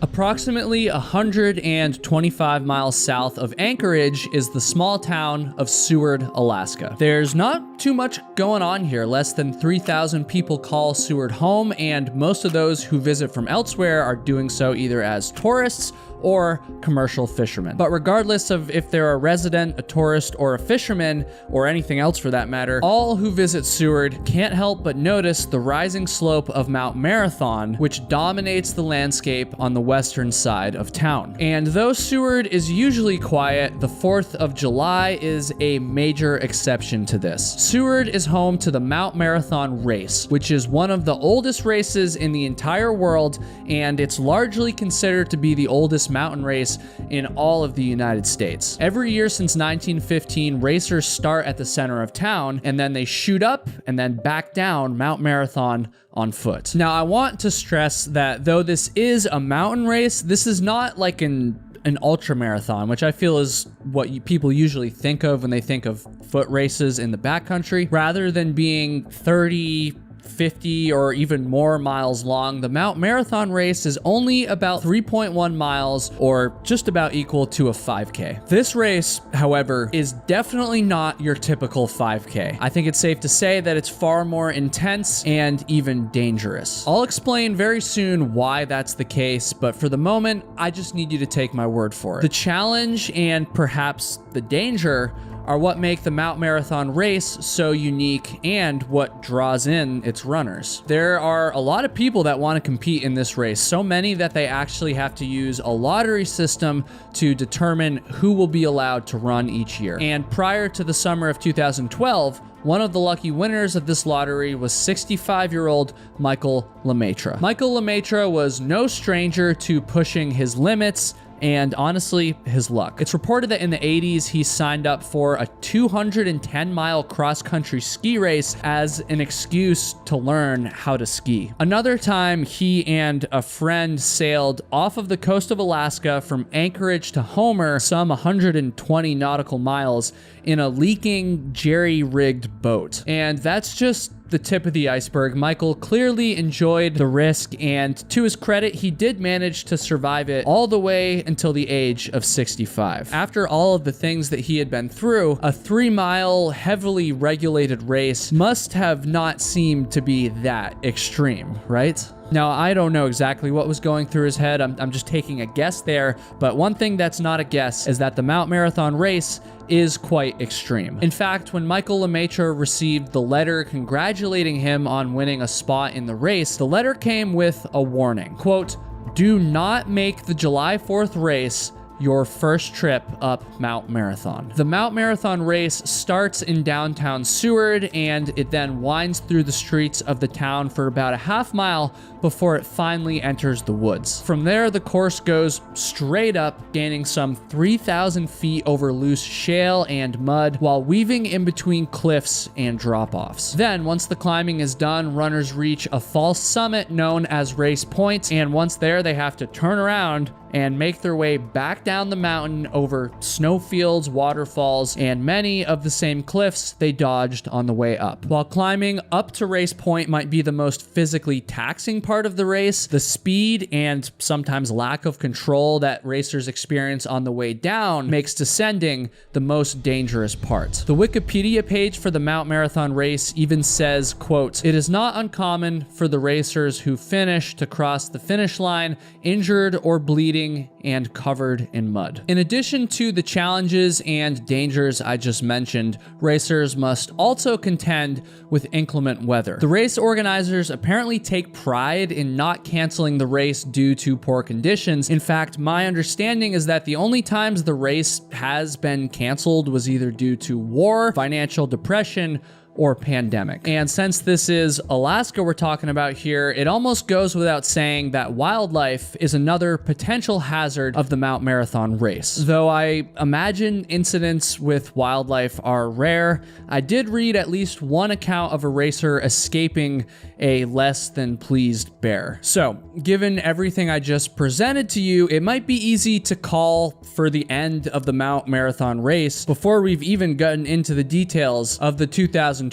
Approximately 125 miles south of Anchorage is the small town of Seward, Alaska. There's not too much going on here. Less than 3,000 people call Seward home, and most of those who visit from elsewhere are doing so either as tourists or commercial fishermen. But regardless of if they're a resident, a tourist, or a fisherman, or anything else for that matter, all who visit Seward can't help but notice the rising slope of Mount Marathon, which dominates the landscape on the western side of town. And though Seward is usually quiet, the 4th of July is a major exception to this. Seward is home to the Mount Marathon race, which is one of the oldest races in the entire world, and it's largely considered to be the oldest mountain race in all of the United States. Every year since 1915, racers start at the center of town, and then they shoot up and then back down Mount Marathon on foot. Now, I want to stress that though this is a mountain race, this is not like an ultra marathon, which I feel is what people usually think of when they think of foot races in the backcountry. Rather than being 30 50 or even more miles long, the Mount Marathon race is only about 3.1 miles, or just about equal to a 5K. This race, however, is definitely not your typical 5K. I think it's safe to say that it's far more intense and even dangerous. I'll explain very soon why that's the case, but for the moment, I just need you to take my word for it. The challenge and perhaps the danger are what make the Mount Marathon race so unique and what draws in its runners. There are a lot of people that want to compete in this race, so many that they actually have to use a lottery system to determine who will be allowed to run each year. And prior to the summer of 2012, one of the lucky winners of this lottery was 65-year-old Michael Lemaitre. Michael Lemaitre was no stranger to pushing his limits and honestly, his luck. It's reported that in the 80s, he signed up for a 210-mile cross-country ski race as an excuse to learn how to ski. Another time, he and a friend sailed off of the coast of Alaska from Anchorage to Homer, some 120 nautical miles, in a leaking, jerry-rigged boat. And that's just the tip of the iceberg. Michael clearly enjoyed the risk, and to his credit, he did manage to survive it all the way until the age of 65. After all of the things that he had been through, a 3-mile, heavily regulated race must have not seemed to be that extreme, right? Now, I don't know exactly what was going through his head. I'm just taking a guess there, but one thing that's not a guess is that the Mount Marathon race is quite extreme. In fact, when Michael Lemaitre received the letter congratulating him on winning a spot in the race, the letter came with a warning. Quote, "Do not make the July 4th race your first trip up Mount Marathon." The Mount Marathon race starts in downtown Seward, and it then winds through the streets of the town for about a half mile before it finally enters the woods. From there, the course goes straight up, gaining some 3,000 feet over loose shale and mud while weaving in between cliffs and drop-offs. Then, once the climbing is done, runners reach a false summit known as Race Point, and once there, they have to turn around and make their way back down the mountain over snowfields, waterfalls, and many of the same cliffs they dodged on the way up. While climbing up to Race Point might be the most physically taxing part of the race, the speed and sometimes lack of control that racers experience on the way down makes descending the most dangerous part. The Wikipedia page for the Mount Marathon race even says, quote, "It is not uncommon for the racers who finish to cross the finish line injured or bleeding and covered in mud." In addition to the challenges and dangers I just mentioned, racers must also contend with inclement weather. The race organizers apparently take pride in not canceling the race due to poor conditions. In fact, my understanding is that the only times the race has been canceled was either due to war, financial depression, or pandemic. And since this is Alaska we're talking about here, it almost goes without saying that wildlife is another potential hazard of the Mount Marathon race. Though I imagine incidents with wildlife are rare, I did read at least one account of a racer escaping a less than pleased bear. So, given everything I just presented to you, it might be easy to call for the end of the Mount Marathon race before we've even gotten into the details of the 2012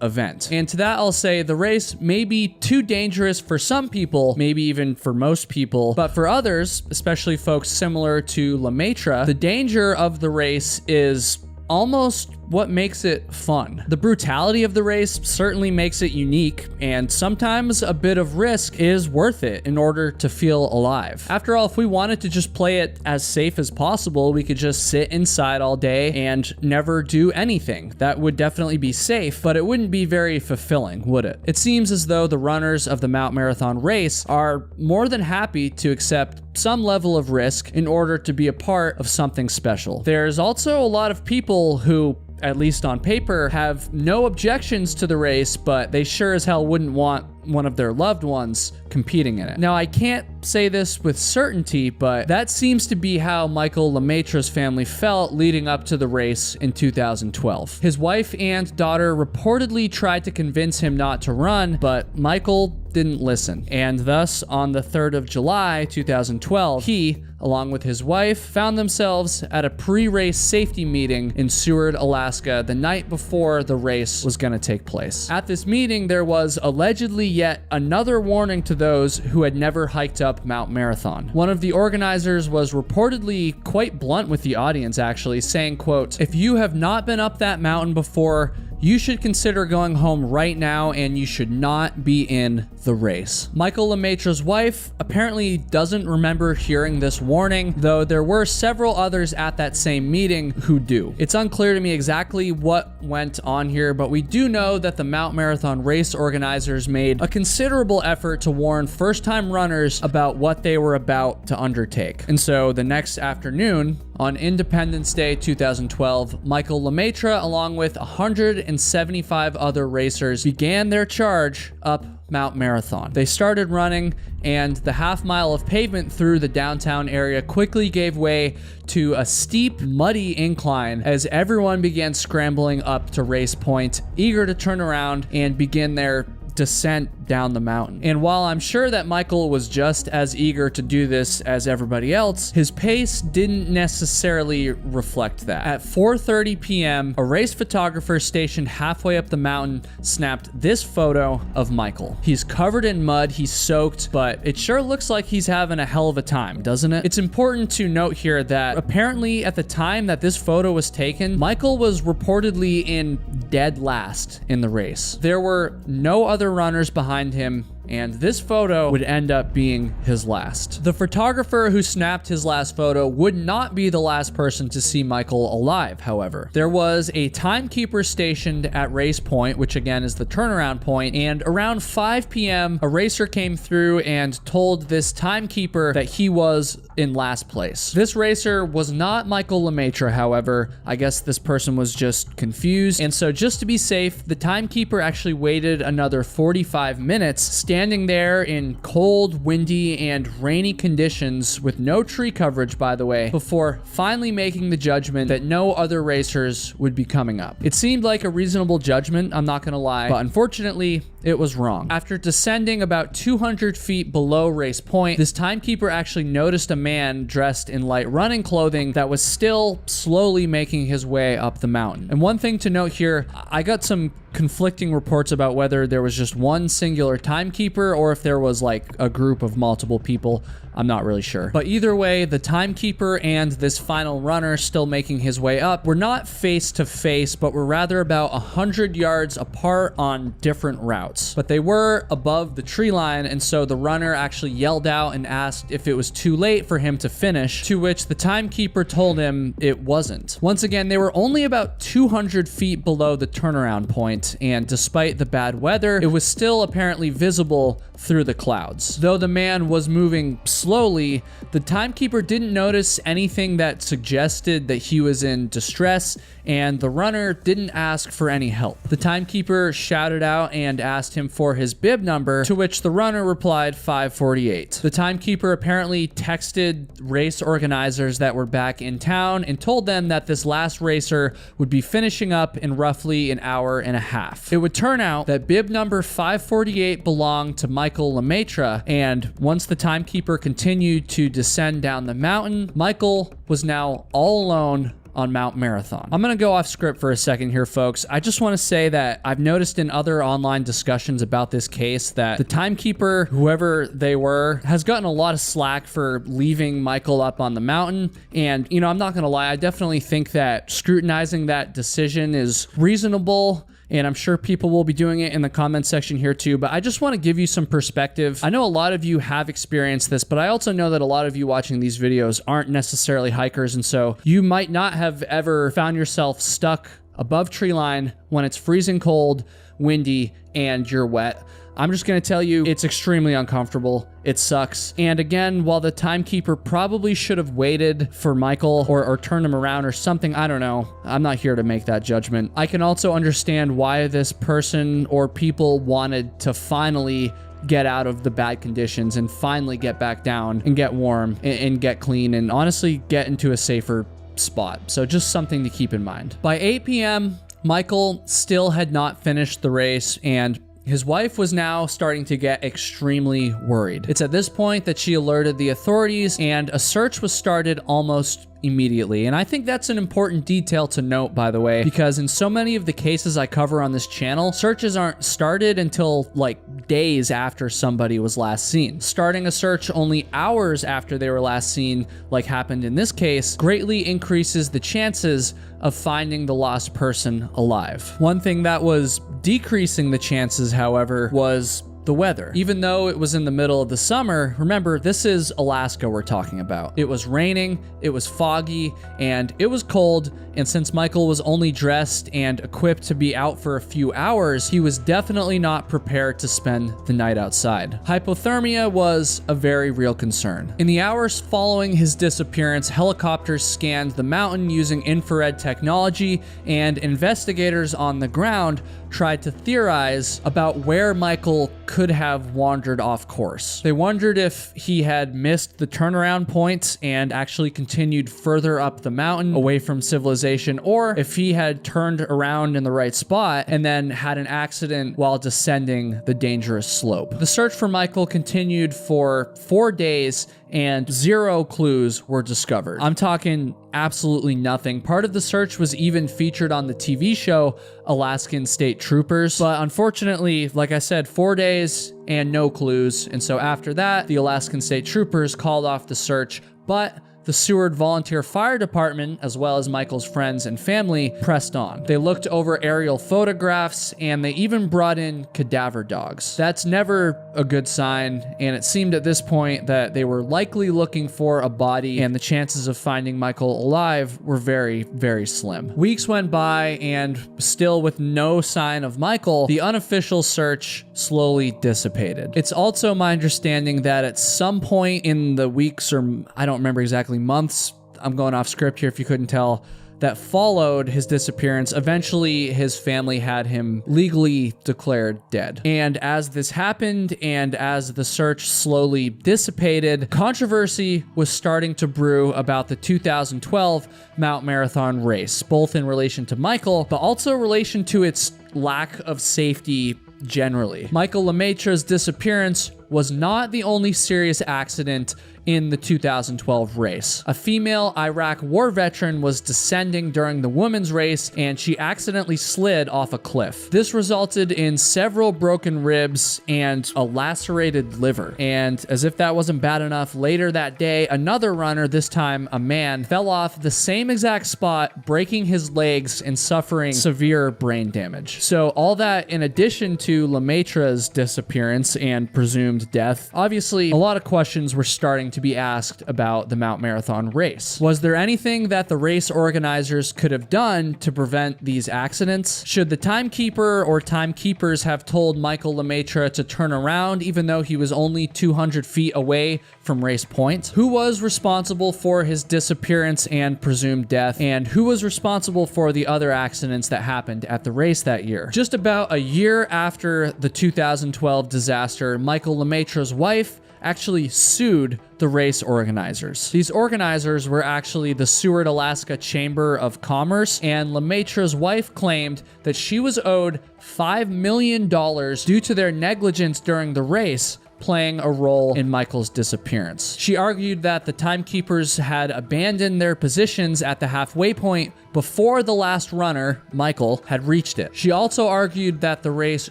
event. And to that I'll say the race may be too dangerous for some people, maybe even for most people, but for others, especially folks similar to Lemaitre, the danger of the race is almost what makes it fun. The brutality of the race certainly makes it unique, and sometimes a bit of risk is worth it in order to feel alive. After all, if we wanted to just play it as safe as possible, we could just sit inside all day and never do anything. That would definitely be safe, but it wouldn't be very fulfilling, would it? It seems as though the runners of the Mount Marathon race are more than happy to accept some level of risk in order to be a part of something special. There's also a lot of people who, at least on paper, have no objections to the race, but they sure as hell wouldn't want one of their loved ones competing in it. Now, I can't say this with certainty, but that seems to be how Michael Lemaitre's family felt leading up to the race in 2012. His wife and daughter reportedly tried to convince him not to run, but Michael didn't listen. And thus, on the 3rd of July, 2012, he, along with his wife, found themselves at a pre-race safety meeting in Seward, Alaska, the night before the race was going to take place. At this meeting, there was allegedly yet another warning to those who had never hiked up Mount Marathon. One of the organizers was reportedly quite blunt with the audience, actually, saying, quote, "If you have not been up that mountain before, you should consider going home right now, and you should not be in the race." Michael Lemaitre's wife apparently doesn't remember hearing this warning, though there were several others at that same meeting who do. It's unclear to me exactly what went on here, but we do know that the Mount Marathon race organizers made a considerable effort to warn first-time runners about what they were about to undertake. And so the next afternoon, on Independence Day 2012, Michael Lemaitre, along with 175 other racers, began their charge up Mount Marathon. They started running, and the half mile of pavement through the downtown area quickly gave way to a steep, muddy incline as everyone began scrambling up to race point, eager to turn around and begin their descent down the mountain. And while I'm sure that Michael was just as eager to do this as everybody else, his pace didn't necessarily reflect that. At 4:30 p.m., a race photographer stationed halfway up the mountain snapped this photo of Michael. He's covered in mud, he's soaked, but it sure looks like he's having a hell of a time, doesn't it? It's important to note here that apparently at the time that this photo was taken, Michael was reportedly in dead last in the race. There were no other runners behind him, and this photo would end up being his last. The photographer who snapped his last photo would not be the last person to see Michael alive, however. There was a timekeeper stationed at race point, which again is the turnaround point, and around 5 p.m., a racer came through and told this timekeeper that he was in last place. This racer was not Michael Lemaitre, however. I guess this person was just confused, and so just to be safe, the timekeeper actually waited another 45 minutes, standing there in cold, windy, and rainy conditions with no tree coverage, by the way, before finally making the judgment that no other racers would be coming up. It seemed like a reasonable judgment, I'm not gonna lie, but unfortunately, it was wrong. After descending about 200 feet below race point, this timekeeper actually noticed a man dressed in light running clothing that was still slowly making his way up the mountain. And one thing to note here, I got some conflicting reports about whether there was just one singular timekeeper or if there was like a group of multiple people. I'm not really sure. But either way, the timekeeper and this final runner still making his way up were not face to face, but were rather about 100 yards apart on different routes. But they were above the tree line, and so the runner actually yelled out and asked if it was too late for him to finish, to which the timekeeper told him it wasn't. Once again, they were only about 200 feet below the turnaround point, and despite the bad weather, it was still apparently visible through the clouds. Though the man was moving slowly, the timekeeper didn't notice anything that suggested that he was in distress, and the runner didn't ask for any help. The timekeeper shouted out and asked him for his bib number, to which the runner replied 548. The timekeeper apparently texted race organizers that were back in town and told them that this last racer would be finishing up in roughly an hour and a half. It would turn out that bib number 548 belonged to Michael Lemaitre, and once the timekeeper continued to descend down the mountain, Michael was now all alone on Mount Marathon. I'm gonna go off script for a second here, folks. I just want to say that I've noticed in other online discussions about this case that the timekeeper, whoever they were, has gotten a lot of slack for leaving Michael up on the mountain. And, you know, I'm not gonna lie, I definitely think that scrutinizing that decision is reasonable, and I'm sure people will be doing it in the comment section here too, but I just want to give you some perspective. I know a lot of you have experienced this, but I also know that a lot of you watching these videos aren't necessarily hikers, and so you might not have ever found yourself stuck above tree line when it's freezing cold, windy, and you're wet. I'm just going to tell you, it's extremely uncomfortable. It sucks. And again, while the timekeeper probably should have waited for Michael or turned him around or something, I don't know. I'm not here to make that judgment. I can also understand why this person or people wanted to finally get out of the bad conditions and finally get back down and get warm and get clean and honestly get into a safer spot. So just something to keep in mind. By 8 p.m., Michael still had not finished the race, and His wife was now starting to get extremely worried. It's at this point that she alerted the authorities, and a search was started almost immediately. And I think that's an important detail to note, by the way, because in so many of the cases I cover on this channel, searches aren't started until like days after somebody was last seen. Starting a search only hours after they were last seen, like happened in this case, greatly increases the chances of finding the lost person alive. One thing that was decreasing the chances, however, was the weather. Even though it was in the middle of the summer, remember, this is Alaska we're talking about. It was raining, it was foggy, and it was cold, and since Michael was only dressed and equipped to be out for a few hours, he was definitely not prepared to spend the night outside. Hypothermia was a very real concern. In the hours following his disappearance, helicopters scanned the mountain using infrared technology, and investigators on the ground tried to theorize about where Michael could have wandered off course. They wondered if he had missed the turnaround points and actually continued further up the mountain away from civilization, or if he had turned around in the right spot and then had an accident while descending the dangerous slope. The search for Michael continued for 4 days, and 0 clues were discovered. I'm talking absolutely nothing. Part of the search was even featured on the TV show Alaskan State Troopers, but unfortunately, like I said, 4 days and no clues. And so after that, the Alaskan State Troopers called off the search, but the Seward Volunteer Fire Department, as well as Michael's friends and family, pressed on. They looked over aerial photographs, and they even brought in cadaver dogs. That's never a good sign, and it seemed at this point that they were likely looking for a body, and the chances of finding Michael alive were very, very slim. Weeks went by, and still with no sign of Michael, the unofficial search slowly dissipated. It's also my understanding that at some point in the weeks, or I don't remember exactly, months, I'm going off script here if you couldn't tell, that followed his disappearance, eventually his family had him legally declared dead. And as this happened, and as the search slowly dissipated, controversy was starting to brew about the 2012 Mount Marathon race, both in relation to Michael, but also in relation to its lack of safety generally. Michael Lemaitre's disappearance was not the only serious accident in the 2012 race. A female Iraq war veteran was descending during the women's race, and she accidentally slid off a cliff. This resulted in several broken ribs and a lacerated liver. And as if that wasn't bad enough, later that day, another runner, this time a man, fell off the same exact spot, breaking his legs and suffering severe brain damage. So all that in addition to Lemaitre's disappearance and presumed death, obviously a lot of questions were starting to be asked about the Mount Marathon race. Was there anything that the race organizers could have done to prevent these accidents? Should the timekeeper or timekeepers have told Michael Lemaitre to turn around even though he was only 200 feet away from race point? Who was responsible for his disappearance and presumed death? And who was responsible for the other accidents that happened at the race that year? Just about a year after the 2012 disaster, Michael Lemaitre's wife actually sued the race organizers. These organizers were actually the Seward, Alaska Chamber of Commerce, and Lemaitre's wife claimed that she was owed $5 million due to their negligence during the race, playing a role in Michael's disappearance. She argued that the timekeepers had abandoned their positions at the halfway point before the last runner, Michael, had reached it. She also argued that the race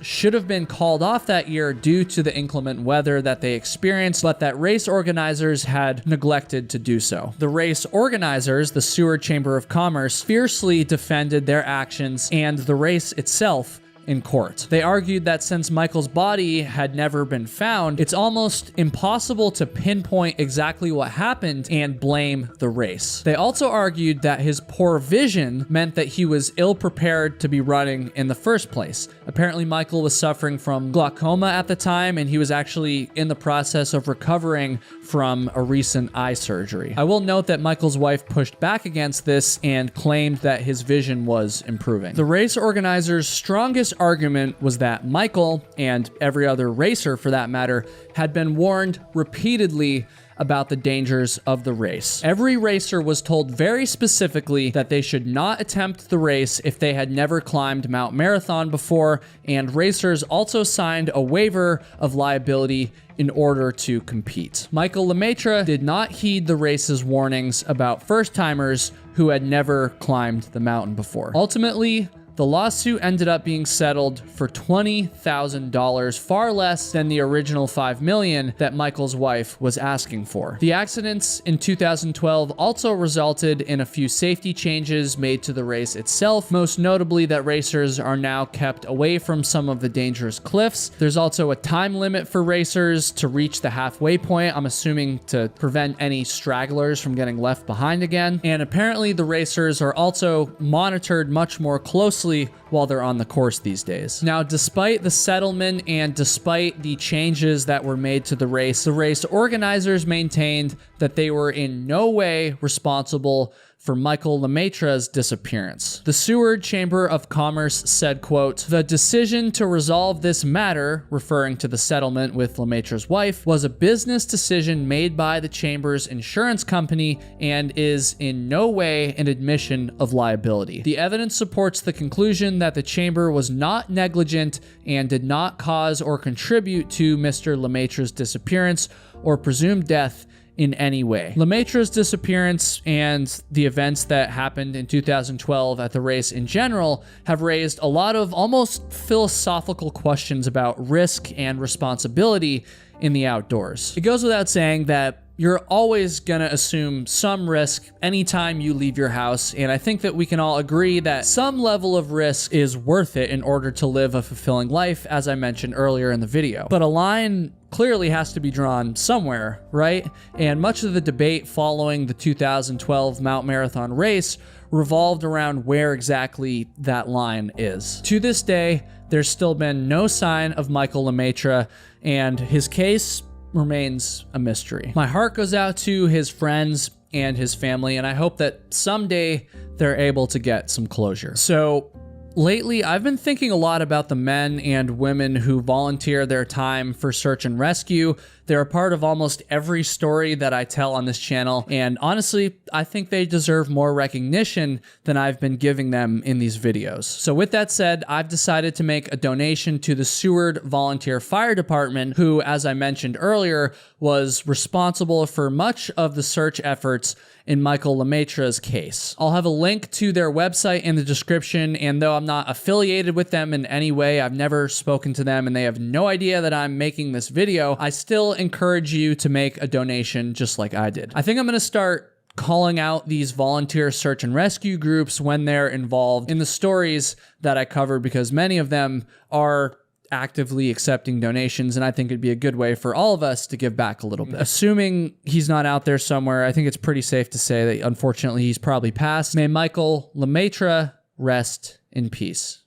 should have been called off that year due to the inclement weather that they experienced, but that race organizers had neglected to do so. The race organizers, the Seward Chamber of Commerce, fiercely defended their actions and the race itself in court. They argued that since Michael's body had never been found, it's almost impossible to pinpoint exactly what happened and blame the race. They also argued that his poor vision meant that he was ill-prepared to be running in the first place. Apparently, Michael was suffering from glaucoma at the time, and he was actually in the process of recovering from a recent eye surgery. I will note that Michael's wife pushed back against this and claimed that his vision was improving. The race organizers' strongest argument was that Michael, and every other racer for that matter, had been warned repeatedly about the dangers of the race. Every racer was told very specifically that they should not attempt the race if they had never climbed Mount Marathon before, and racers also signed a waiver of liability in order to compete. Michael Lemaitre did not heed the race's warnings about first-timers who had never climbed the mountain before. Ultimately, the lawsuit ended up being settled for $20,000, far less than the original $5 million that Michael's wife was asking for. The accidents in 2012 also resulted in a few safety changes made to the race itself, most notably that racers are now kept away from some of the dangerous cliffs. There's also a time limit for racers to reach the halfway point, I'm assuming to prevent any stragglers from getting left behind again. And apparently the racers are also monitored much more closely while they're on the course these days. Now, despite the settlement and despite the changes that were made to the race organizers maintained that they were in no way responsible for Michael Lemaitre's disappearance. The Seward Chamber of Commerce said, quote, "The decision to resolve this matter," referring to the settlement with Lemaitre's wife, "was a business decision made by the Chamber's insurance company and is in no way an admission of liability. The evidence supports the conclusion that the Chamber was not negligent and did not cause or contribute to Mr. Lemaitre's disappearance or presumed death in any way." Lemaitre's disappearance and the events that happened in 2012 at the race in general have raised a lot of almost philosophical questions about risk and responsibility in the outdoors. It goes without saying that you're always gonna assume some risk anytime you leave your house, and I think that we can all agree that some level of risk is worth it in order to live a fulfilling life, as I mentioned earlier in the video. But a line clearly has to be drawn somewhere, right? And much of the debate following the 2012 Mount Marathon race revolved around where exactly that line is. To this day, there's still been no sign of Michael Lemaitre, and his case remains a mystery. My heart goes out to his friends and his family, and I hope that someday they're able to get some closure. So lately, I've been thinking a lot about the men and women who volunteer their time for search and rescue. They're a part of almost every story that I tell on this channel, and honestly, I think they deserve more recognition than I've been giving them in these videos. So with that said, I've decided to make a donation to the Seward Volunteer Fire Department, who, as I mentioned earlier, was responsible for much of the search efforts in Michael Lemaitre's case. I'll have a link to their website in the description, and though I'm not affiliated with them in any way, I've never spoken to them and they have no idea that I'm making this video, I still encourage you to make a donation just like I did. I think I'm gonna start calling out these volunteer search and rescue groups when they're involved in the stories that I covered, because many of them are actively accepting donations, and I think it'd be a good way for all of us to give back a little bit. Assuming he's not out there somewhere, I think it's pretty safe to say that unfortunately he's probably passed. May Michael Lemaitre rest in peace.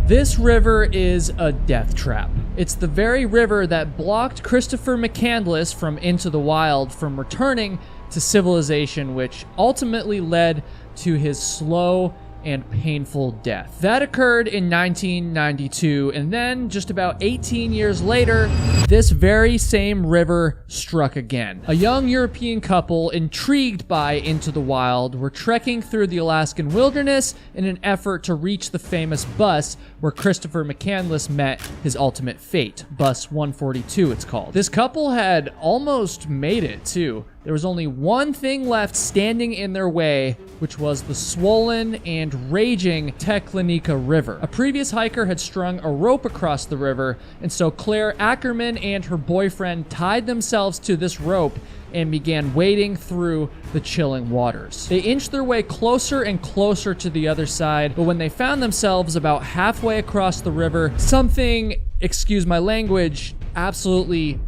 This river is a death trap. It's the very river that blocked Christopher McCandless from Into the Wild from returning to civilization, which ultimately led to his slow and painful death. That occurred in 1992, and then just about 18 years later, this very same river struck again. A young European couple, intrigued by Into the Wild, were trekking through the Alaskan wilderness in an effort to reach the famous bus where Christopher McCandless met his ultimate fate. Bus 142, it's called. This couple had almost made it, too. There was only one thing left standing in their way, which was the swollen and raging Teklenika River. A previous hiker had strung a rope across the river, and so Claire Ackerman and her boyfriend tied themselves to this rope and began wading through the chilling waters. They inched their way closer and closer to the other side, but when they found themselves about halfway across the river, something, excuse my language, absolutely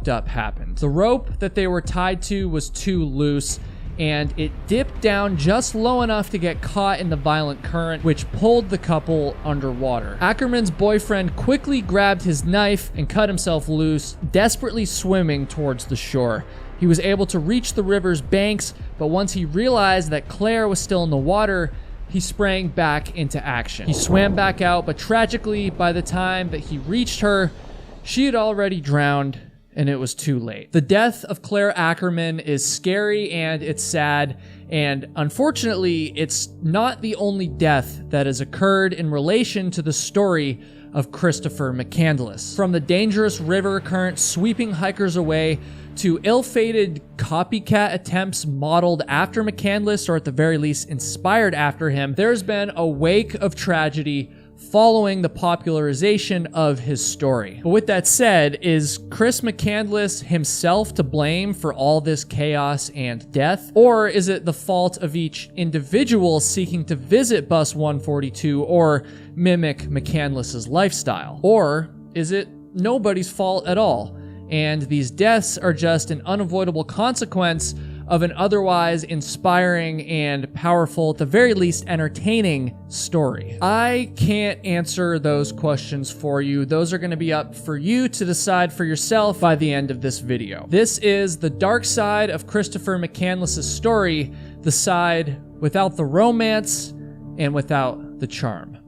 up happened. The rope that they were tied to was too loose, and it dipped down just low enough to get caught in the violent current, which pulled the couple underwater. Ackerman's boyfriend quickly grabbed his knife and cut himself loose, desperately swimming towards the shore. He was able to reach the river's banks, but once he realized that Claire was still in the water, he sprang back into action. He swam back out, but tragically, by the time that he reached her, she had already drowned and it was too late. The death of Claire Ackerman is scary and it's sad, and unfortunately, it's not the only death that has occurred in relation to the story of Christopher McCandless. From the dangerous river current sweeping hikers away to ill-fated copycat attempts modeled after McCandless, or at the very least inspired after him, there's been a wake of tragedy following the popularization of his story. But with that said, is Chris McCandless himself to blame for all this chaos and death? Or is it the fault of each individual seeking to visit Bus 142 or mimic McCandless's lifestyle? Or is it nobody's fault at all, and these deaths are just an unavoidable consequence of an otherwise inspiring and powerful, at the very least entertaining, story? I can't answer those questions for you. Those are going to be up for you to decide for yourself by the end of this video. This is the dark side of Christopher McCandless' story, the side without the romance and without the charm.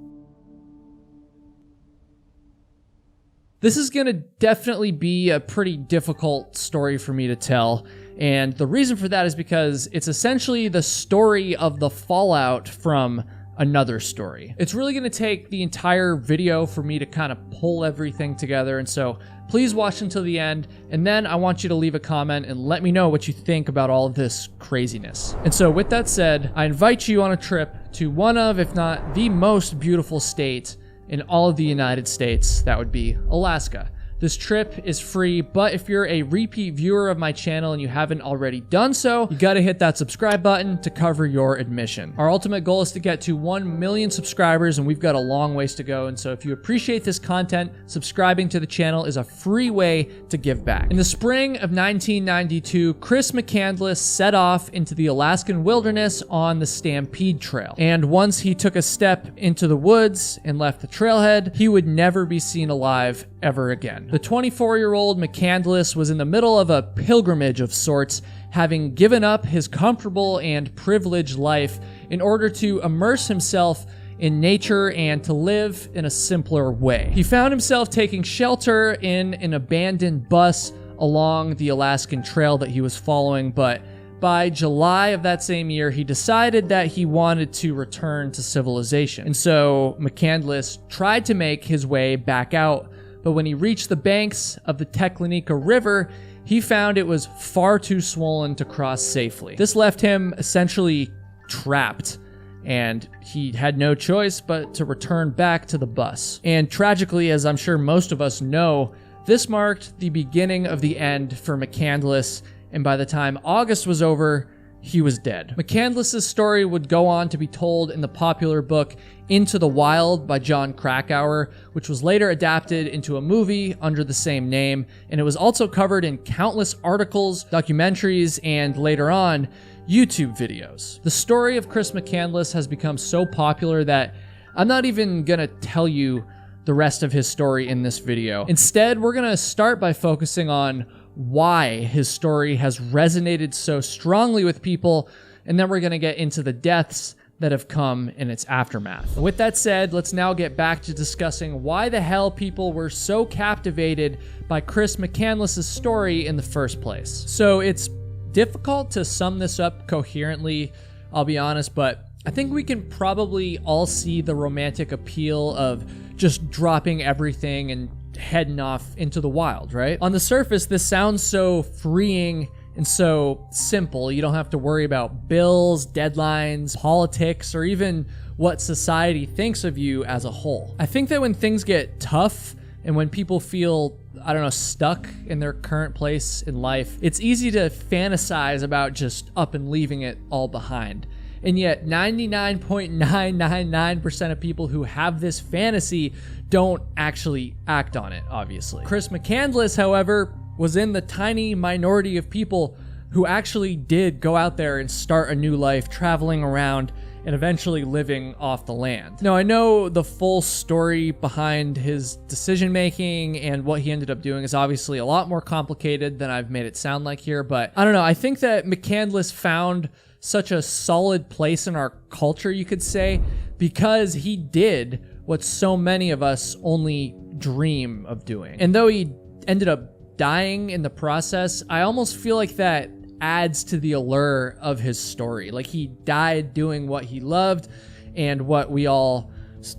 This is going to definitely be a pretty difficult story for me to tell, and the reason for that is because it's essentially the story of the fallout from another story. It's really going to take the entire video for me to kind of pull everything together, and so please watch until the end, and then I want you to leave a comment and let me know what you think about all of this craziness. And so with that said, I invite you on a trip to one of, if not the most beautiful state in all of the United States. That would be Alaska. This trip is free, but if you're a repeat viewer of my channel and you haven't already done so, you gotta hit that subscribe button to cover your admission. Our ultimate goal is to get to 1 million subscribers, and we've got a long ways to go, and so if you appreciate this content, subscribing to the channel is a free way to give back. In the spring of 1992, Chris McCandless set off into the Alaskan wilderness on the Stampede Trail, and once he took a step into the woods and left the trailhead, he would never be seen alive ever again. The 24-year-old McCandless was in the middle of a pilgrimage of sorts, having given up his comfortable and privileged life in order to immerse himself in nature and to live in a simpler way. He found himself taking shelter in an abandoned bus along the Alaskan Trail that he was following, but by July of that same year, he decided that he wanted to return to civilization. And so McCandless tried to make his way back out, but when he reached the banks of the Teklenika River, he found it was far too swollen to cross safely. This left him essentially trapped, and he had no choice but to return back to the bus. And tragically, as I'm sure most of us know, this marked the beginning of the end for McCandless, and by the time August was over, he was dead. McCandless' story would go on to be told in the popular book Into the Wild by John Krakauer, which was later adapted into a movie under the same name, and it was also covered in countless articles, documentaries, and later on, YouTube videos. The story of Chris McCandless has become so popular that I'm not even gonna tell you the rest of his story in this video. Instead, we're gonna start by focusing on why his story has resonated so strongly with people, and then we're going to get into the deaths that have come in its aftermath. With that said, let's now get back to discussing why the hell people were so captivated by Chris McCandless' story in the first place. So it's difficult to sum this up coherently, I'll be honest, but I think we can probably all see the romantic appeal of just dropping everything and heading off into the wild, right? On the surface, this sounds so freeing and so simple. You don't have to worry about bills, deadlines, politics, or even what society thinks of you as a whole. I think that when things get tough and when people feel, I don't know, stuck in their current place in life, it's easy to fantasize about just up and leaving it all behind. And yet 99.999% of people who have this fantasy don't actually act on it, obviously. Chris McCandless, however, was in the tiny minority of people who actually did go out there and start a new life, traveling around and eventually living off the land. Now, I know the full story behind his decision-making and what he ended up doing is obviously a lot more complicated than I've made it sound like here, but I don't know, I think that McCandless found such a solid place in our culture, you could say, because he did what so many of us only dream of doing. And though he ended up dying in the process, I almost feel like that adds to the allure of his story. Like, he died doing what he loved and what we all,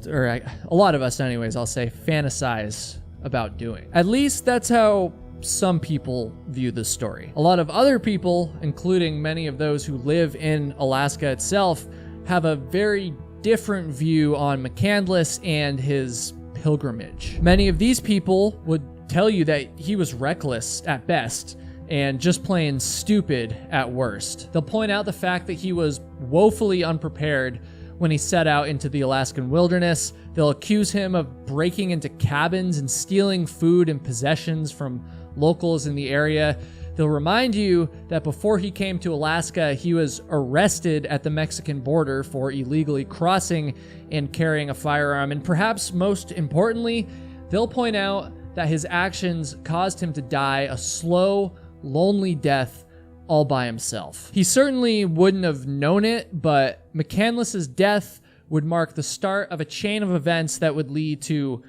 or a lot of us anyways, I'll say, fantasize about doing. At least that's how some people view this story. A lot of other people, including many of those who live in Alaska itself, have a very different view on McCandless and his pilgrimage. Many of these people would tell you that he was reckless at best and just plain stupid at worst. They'll point out the fact that he was woefully unprepared when he set out into the Alaskan wilderness. They'll accuse him of breaking into cabins and stealing food and possessions from locals in the area. They'll remind you that before he came to Alaska, he was arrested at the Mexican border for illegally crossing and carrying a firearm. And perhaps most importantly, they'll point out that his actions caused him to die a slow, lonely death all by himself. He certainly wouldn't have known it, but McCandless's death would mark the start of a chain of events that would lead to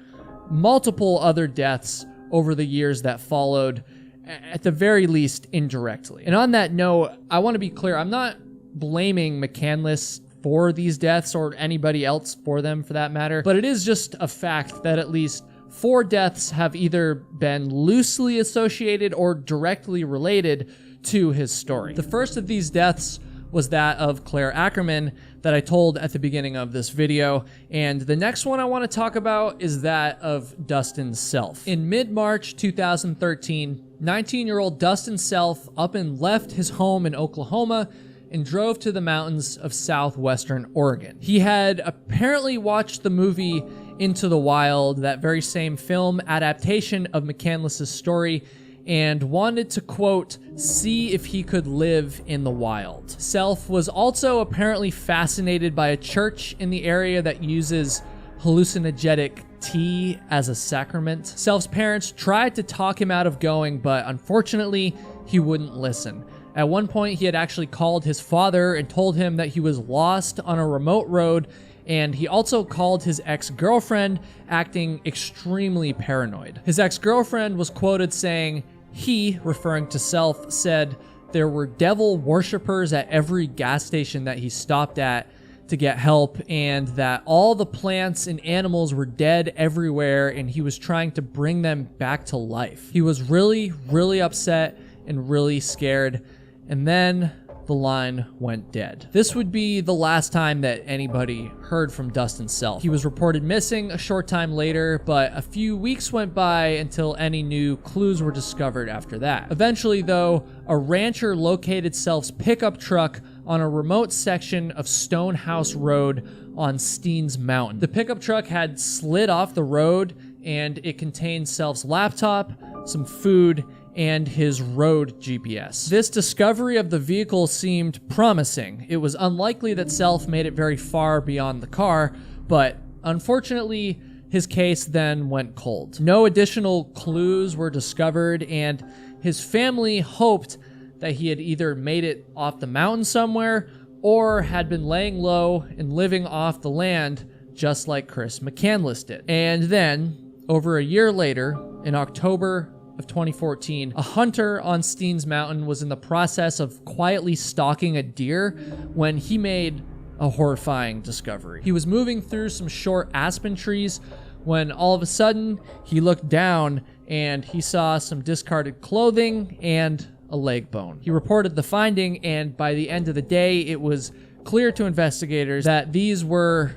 multiple other deaths over the years that followed, at the very least indirectly. And on that note, I want to be clear, I'm not blaming McCandless for these deaths or anybody else for them for that matter, but it is just a fact that at least 4 deaths have either been loosely associated or directly related to his story. The first of these deaths was that of Claire Ackerman that I told at the beginning of this video, and the next one I want to talk about is that of Dustin Self. In mid-March 2013, 19-year-old Dustin Self up and left his home in Oklahoma and drove to the mountains of southwestern Oregon. He had apparently watched the movie Into the Wild, that very same film adaptation of McCandless's story, and wanted to, quote, see if he could live in the wild. Self was also apparently fascinated by a church in the area that uses hallucinogenic tea as a sacrament. Self's parents tried to talk him out of going, but unfortunately, he wouldn't listen. At one point, he had actually called his father and told him that he was lost on a remote road, and he also called his ex-girlfriend, acting extremely paranoid. His ex-girlfriend was quoted saying, he, referring to Self, said there were devil worshippers at every gas station that he stopped at to get help, and that all the plants and animals were dead everywhere, and he was trying to bring them back to life. He was really, really upset and really scared, and then the line went dead. This would be the last time that anybody heard from Dustin Self. He was reported missing a short time later, but a few weeks went by until any new clues were discovered after that. Eventually, though, a rancher located Self's pickup truck on a remote section of Stonehouse Road on Steens Mountain. The pickup truck had slid off the road, and it contained Self's laptop, some food, and his road GPS. This discovery of the vehicle seemed promising. It was unlikely that Self made it very far beyond the car, but unfortunately, his case then went cold. No additional clues were discovered, and his family hoped that he had either made it off the mountain somewhere or had been laying low and living off the land just like Chris McCandless did. And then, over a year later, in October of 2014, a hunter on Steens Mountain was in the process of quietly stalking a deer when he made a horrifying discovery. He was moving through some short aspen trees when all of a sudden he looked down and he saw some discarded clothing and a leg bone. He reported the finding, and by the end of the day, it was clear to investigators that these were,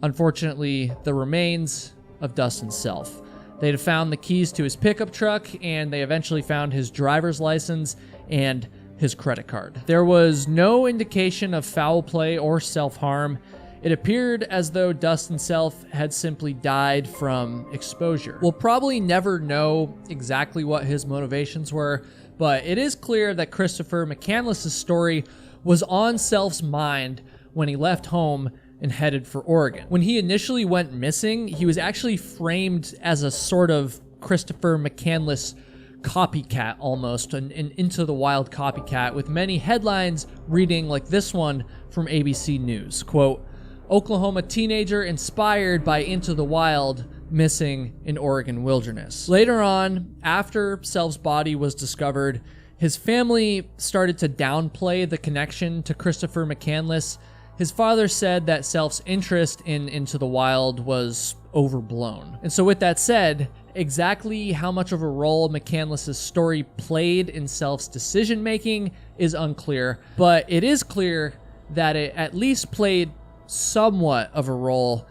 unfortunately, the remains of Dustin Self. They'd have found the keys to his pickup truck, and they eventually found his driver's license and his credit card. There was no indication of foul play or self-harm. It appeared as though Dustin Self had simply died from exposure. We'll probably never know exactly what his motivations were, but it is clear that Christopher McCandless's story was on Self's mind when he left home and headed for Oregon. When he initially went missing, he was actually framed as a sort of Christopher McCandless copycat almost, an Into the Wild copycat, with many headlines reading like this one from ABC News. Quote, Oklahoma teenager inspired by Into the Wild missing in Oregon wilderness. Later on, after Self's body was discovered, his family started to downplay the connection to Christopher McCandless. His father said that Self's interest in Into the Wild was overblown. And so with that said, exactly how much of a role McCandless's story played in Self's decision-making is unclear, but it is clear that it at least played somewhat of a role,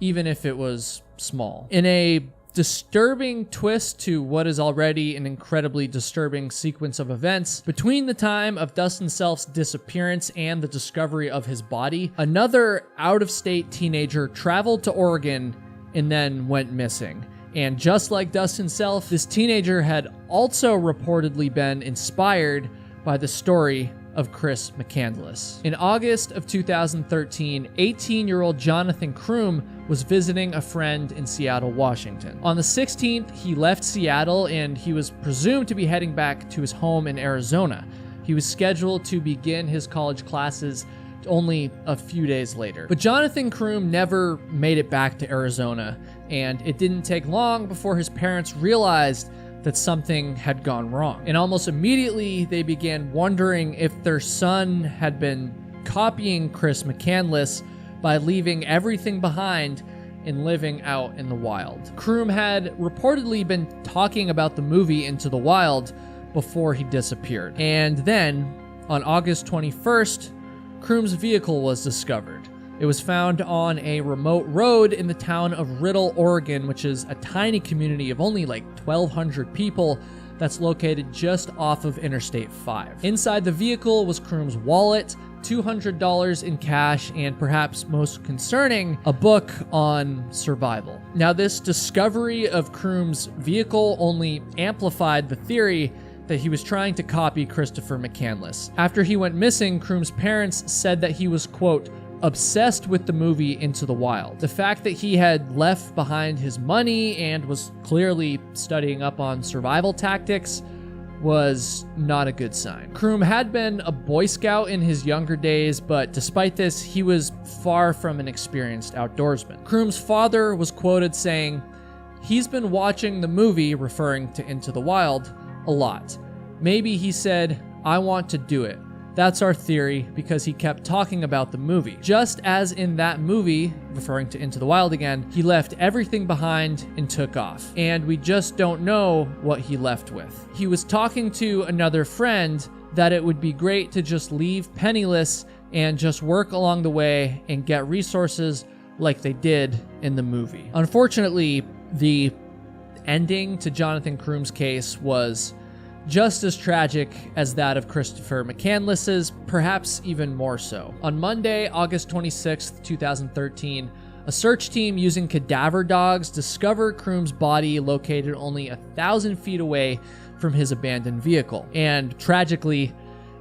even if it was small. In a disturbing twist to what is already an incredibly disturbing sequence of events, between the time of Dustin Self's disappearance and the discovery of his body, another out-of-state teenager traveled to Oregon and then went missing. And just like Dustin Self, this teenager had also reportedly been inspired by the story of Chris McCandless. In August of 2013, 18-year-old Jonathan Kroom was visiting a friend in Seattle, Washington. On the 16th, he left Seattle and he was presumed to be heading back to his home in Arizona. He was scheduled to begin his college classes only a few days later. But Jonathan Kroom never made it back to Arizona, and it didn't take long before his parents realized that something had gone wrong. And almost immediately, they began wondering if their son had been copying Chris McCandless by leaving everything behind and living out in the wild. Kroom had reportedly been talking about the movie Into the Wild before he disappeared. And then, on August 21st, Kroom's vehicle was discovered. It was found on a remote road in the town of Riddle, Oregon, which is a tiny community of only like 1,200 people that's located just off of Interstate 5. Inside the vehicle was Kroom's wallet, $200 in cash, and perhaps most concerning, a book on survival. Now, this discovery of Kroom's vehicle only amplified the theory that he was trying to copy Christopher McCandless. After he went missing, Kroom's parents said that he was, quote, obsessed with the movie Into the Wild. The fact that he had left behind his money and was clearly studying up on survival tactics was not a good sign. Kroom had been a Boy Scout in his younger days, but despite this, he was far from an experienced outdoorsman. Kroom's father was quoted saying, "He's been watching the movie," referring to Into the Wild, "a lot. Maybe he said, 'I want to do it.' That's our theory, because he kept talking about the movie. Just as in that movie," referring to Into the Wild again, "he left everything behind and took off. And we just don't know what he left with. He was talking to another friend that it would be great to just leave penniless and just work along the way and get resources like they did in the movie." Unfortunately, the ending to Jonathan Kroom's case was just as tragic as that of Christopher McCandless's, perhaps even more so. On Monday, August 26th, 2013, a search team using cadaver dogs discovered Kroom's body located only 1,000 feet away from his abandoned vehicle. And tragically,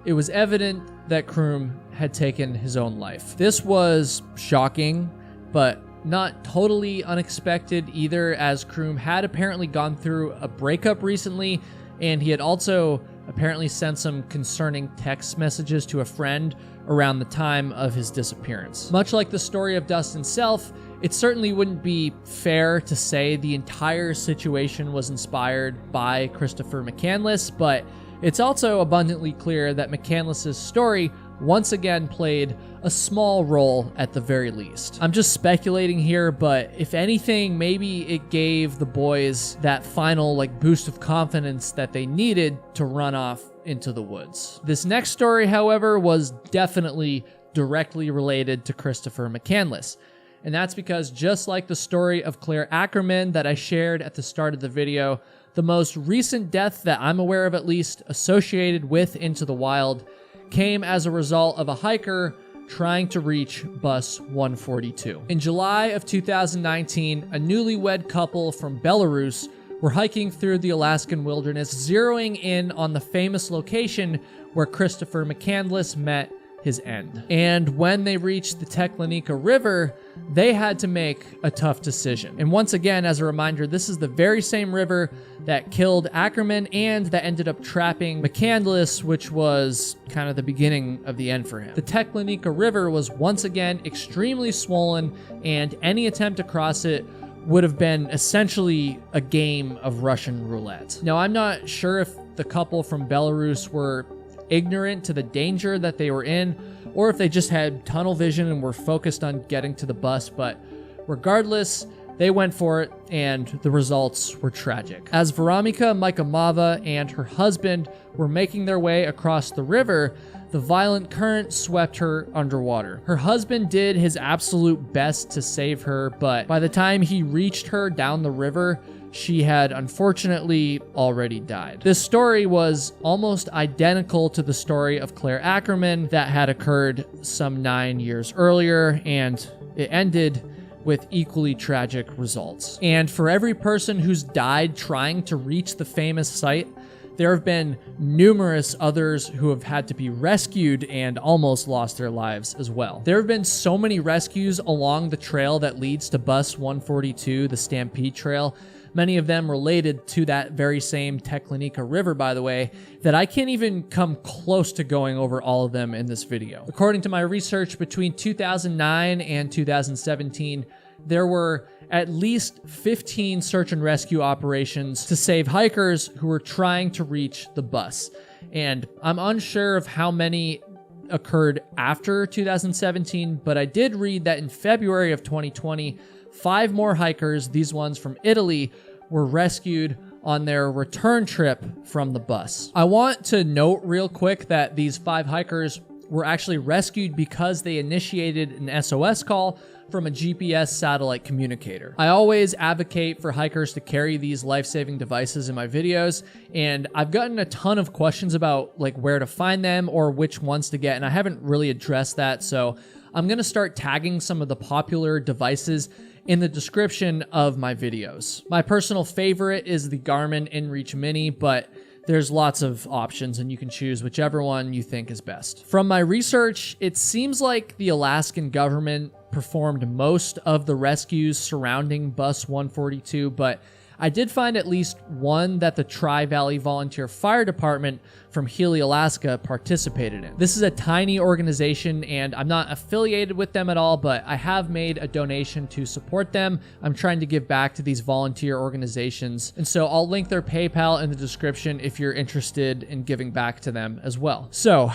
it was evident that Kroom had taken his own life. This was shocking, but not totally unexpected either, as Kroom had apparently gone through a breakup recently, and he had also apparently sent some concerning text messages to a friend around the time of his disappearance. Much like the story of Dustin Self, it certainly wouldn't be fair to say the entire situation was inspired by Christopher McCandless, but it's also abundantly clear that McCandless's story once again played a small role at the very least. I'm just speculating here, but if anything, maybe it gave the boys that final boost of confidence that they needed to run off into the woods. This next story, however, was definitely directly related to Christopher McCandless. And that's because just like the story of Claire Ackerman that I shared at the start of the video, the most recent death that I'm aware of, at least associated with Into the Wild, came as a result of a hiker trying to reach bus 142. In July of 2019, a newlywed couple from Belarus were hiking through the Alaskan wilderness, zeroing in on the famous location where Christopher McCandless met his end. And when they reached the Teklanika River, they had to make a tough decision. And once again, as a reminder, this is the very same river that killed Ackerman and that ended up trapping McCandless, which was kind of the beginning of the end for him. The Teklanika River was once again extremely swollen, and any attempt to cross it would have been essentially a game of Russian roulette. Now, I'm not sure if the couple from Belarus were ignorant to the danger that they were in, or if they just had tunnel vision and were focused on getting to the bus, but regardless, they went for it, and the results were tragic. As Veronika Mikamova and her husband were making their way across the river, the violent current swept her underwater. Her husband did his absolute best to save her, but by the time he reached her down the river, she had unfortunately already died. This story was almost identical to the story of Claire Ackerman that had occurred some 9 years earlier, and it ended with equally tragic results. And for every person who's died trying to reach the famous site, there have been numerous others who have had to be rescued and almost lost their lives as well. There have been so many rescues along the trail that leads to Bus 142, the Stampede Trail, many of them related to that very same Teklenika River, by the way, that I can't even come close to going over all of them in this video. According to my research, between 2009 and 2017, there were at least 15 search and rescue operations to save hikers who were trying to reach the bus. And I'm unsure of how many occurred after 2017, but I did read that in February of 2020, 5 more hikers, these ones from Italy, were rescued on their return trip from the bus. I want to note real quick that these 5 hikers were actually rescued because they initiated an SOS call from a GPS satellite communicator. I always advocate for hikers to carry these life-saving devices in my videos, and I've gotten a ton of questions about like where to find them or which ones to get, and I haven't really addressed that, so I'm gonna start tagging some of the popular devices in the description of my videos. My personal favorite is the Garmin InReach Mini, but there's lots of options and you can choose whichever one you think is best. From my research, it seems like the Alaskan government performed most of the rescues surrounding Bus 142, but I did find at least one that the Tri-Valley Volunteer Fire Department from Healy, Alaska participated in. This is a tiny organization and I'm not affiliated with them at all, but I have made a donation to support them. I'm trying to give back to these volunteer organizations, and so I'll link their PayPal in the description if you're interested in giving back to them as well. So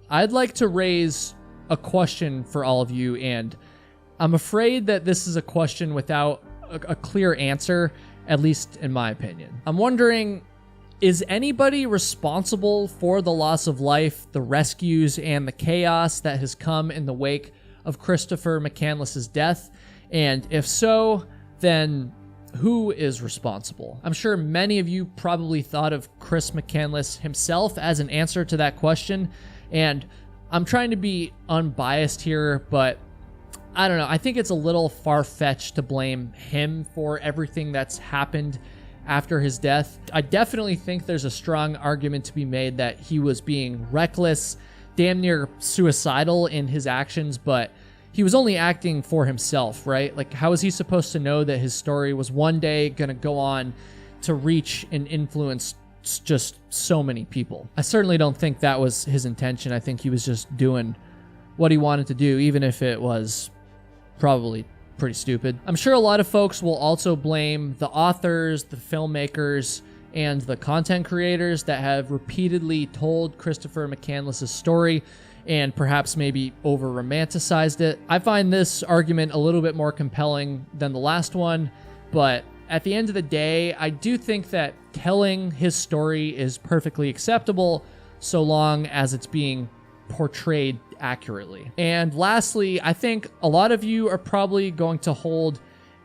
I'd like to raise a question for all of you, and I'm afraid that this is a question without a clear answer, at least in my opinion. I'm wondering, is anybody responsible for the loss of life, the rescues, and the chaos that has come in the wake of Christopher McCandless's death? And if so, then who is responsible? I'm sure many of you probably thought of Chris McCandless himself as an answer to that question, and I'm trying to be unbiased here, but I don't know. I think it's a little far-fetched to blame him for everything that's happened after his death. I definitely think there's a strong argument to be made that he was being reckless, damn near suicidal in his actions, but he was only acting for himself, right? Like, how is he supposed to know that his story was one day going to go on to reach and influence just so many people? I certainly don't think that was his intention. I think he was just doing what he wanted to do, even if it was probably pretty stupid. I'm sure a lot of folks will also blame the authors, the filmmakers, and the content creators that have repeatedly told Christopher McCandless's story and perhaps maybe over-romanticized it. I find this argument a little bit more compelling than the last one, but at the end of the day, I do think that telling his story is perfectly acceptable so long as it's being portrayed accurately. And lastly, I think a lot of you are probably going to hold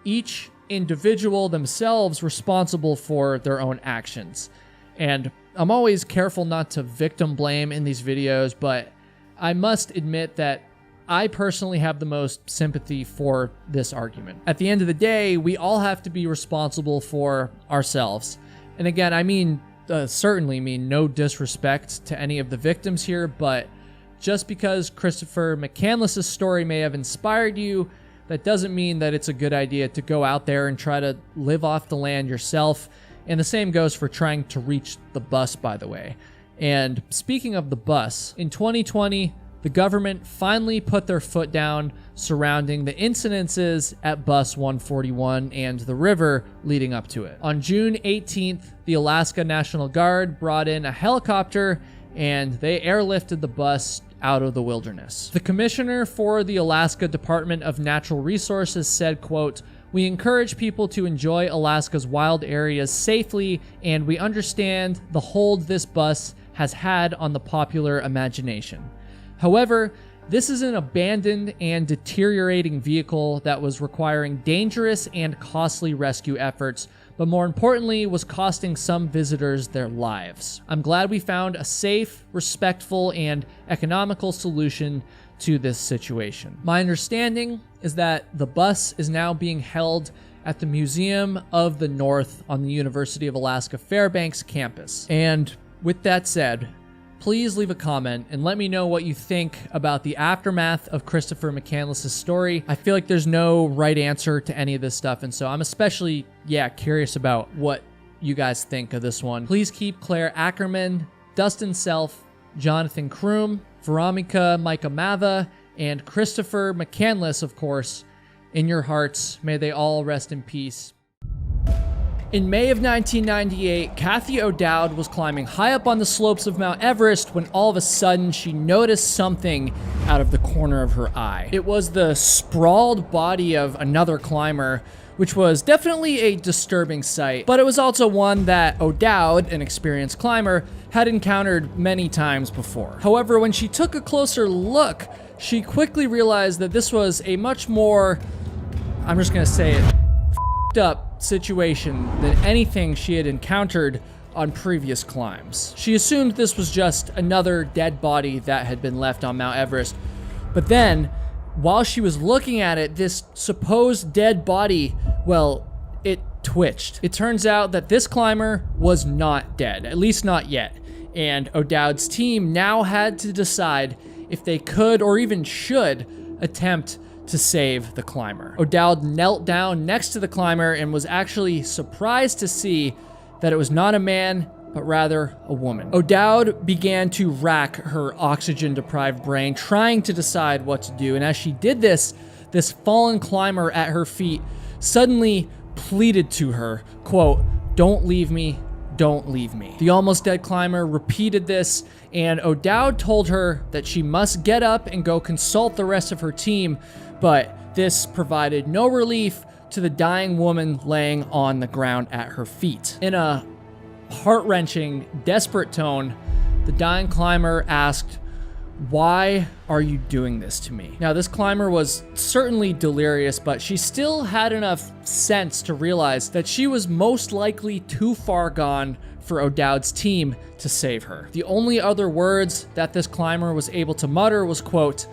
each individual themselves responsible for their own actions. And I'm always careful not to victim blame in these videos, but I must admit that I personally have the most sympathy for this argument. At the end of the day, we all have to be responsible for ourselves. And again, I mean, certainly mean no disrespect to any of the victims here, but just because Christopher McCandless's story may have inspired you, that doesn't mean that it's a good idea to go out there and try to live off the land yourself. And the same goes for trying to reach the bus, by the way. And speaking of the bus, in 2020, the government finally put their foot down surrounding the incidences at Bus 141 and the river leading up to it. On June 18th, the Alaska National Guard brought in a helicopter and they airlifted the bus out of the wilderness. The commissioner for the Alaska Department of Natural Resources said, quote, "We encourage people to enjoy Alaska's wild areas safely, and we understand the hold this bus has had on the popular imagination. However, this is an abandoned and deteriorating vehicle that was requiring dangerous and costly rescue efforts, but more importantly was costing some visitors their lives. I'm glad we found a safe, respectful, and economical solution to this situation." My understanding is that the bus is now being held at the Museum of the North on the University of Alaska Fairbanks campus. And with that said, please leave a comment and let me know what you think about the aftermath of Christopher McCandless' story. I feel like there's no right answer to any of this stuff, and so I'm especially, curious about what you guys think of this one. Please keep Claire Ackerman, Dustin Self, Jonathan Kroom, Veronica Micah Mava, and Christopher McCandless, of course, in your hearts. May they all rest in peace. In May of 1998, Kathy O'Dowd was climbing high up on the slopes of Mount Everest when all of a sudden she noticed something out of the corner of her eye. It was the sprawled body of another climber, which was definitely a disturbing sight, but it was also one that O'Dowd, an experienced climber, had encountered many times before. However, when she took a closer look, she quickly realized that this was a much more, I'm just gonna say it, up situation than anything she had encountered on previous climbs. She assumed this was just another dead body that had been left on Mount Everest, but then while she was looking at it, this supposed dead body, well, it twitched. It turns out that this climber was not dead, at least not yet, and O'Dowd's team now had to decide if they could or even should attempt to save the climber. O'Dowd knelt down next to the climber and was actually surprised to see that it was not a man, but rather a woman. O'Dowd began to rack her oxygen-deprived brain, trying to decide what to do, and as she did this, this fallen climber at her feet suddenly pleaded to her, quote, "Don't leave me, don't leave me." The almost dead climber repeated this, and O'Dowd told her that she must get up and go consult the rest of her team, but this provided no relief to the dying woman laying on the ground at her feet. In a heart-wrenching, desperate tone, the dying climber asked, "Why are you doing this to me?" Now, this climber was certainly delirious, but she still had enough sense to realize that she was most likely too far gone for O'Dowd's team to save her. The only other words that this climber was able to mutter was, quote,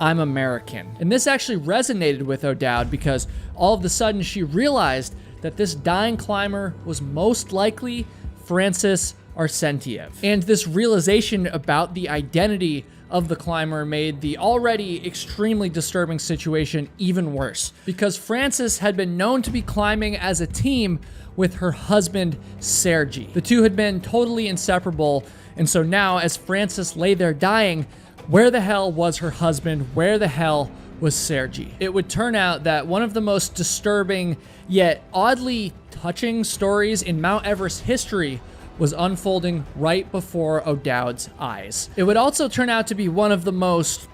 "I'm American." And this actually resonated with O'Dowd because all of a sudden she realized that this dying climber was most likely Francis Arsentiev. And this realization about the identity of the climber made the already extremely disturbing situation even worse, because Francis had been known to be climbing as a team with her husband, Sergei. The two had been totally inseparable, and so now as Francis lay there dying, where the hell was her husband? Where the hell was Sergei? It would turn out that one of the most disturbing yet oddly touching stories in Mount Everest history was unfolding right before O'Dowd's eyes. It would also turn out to be one of the most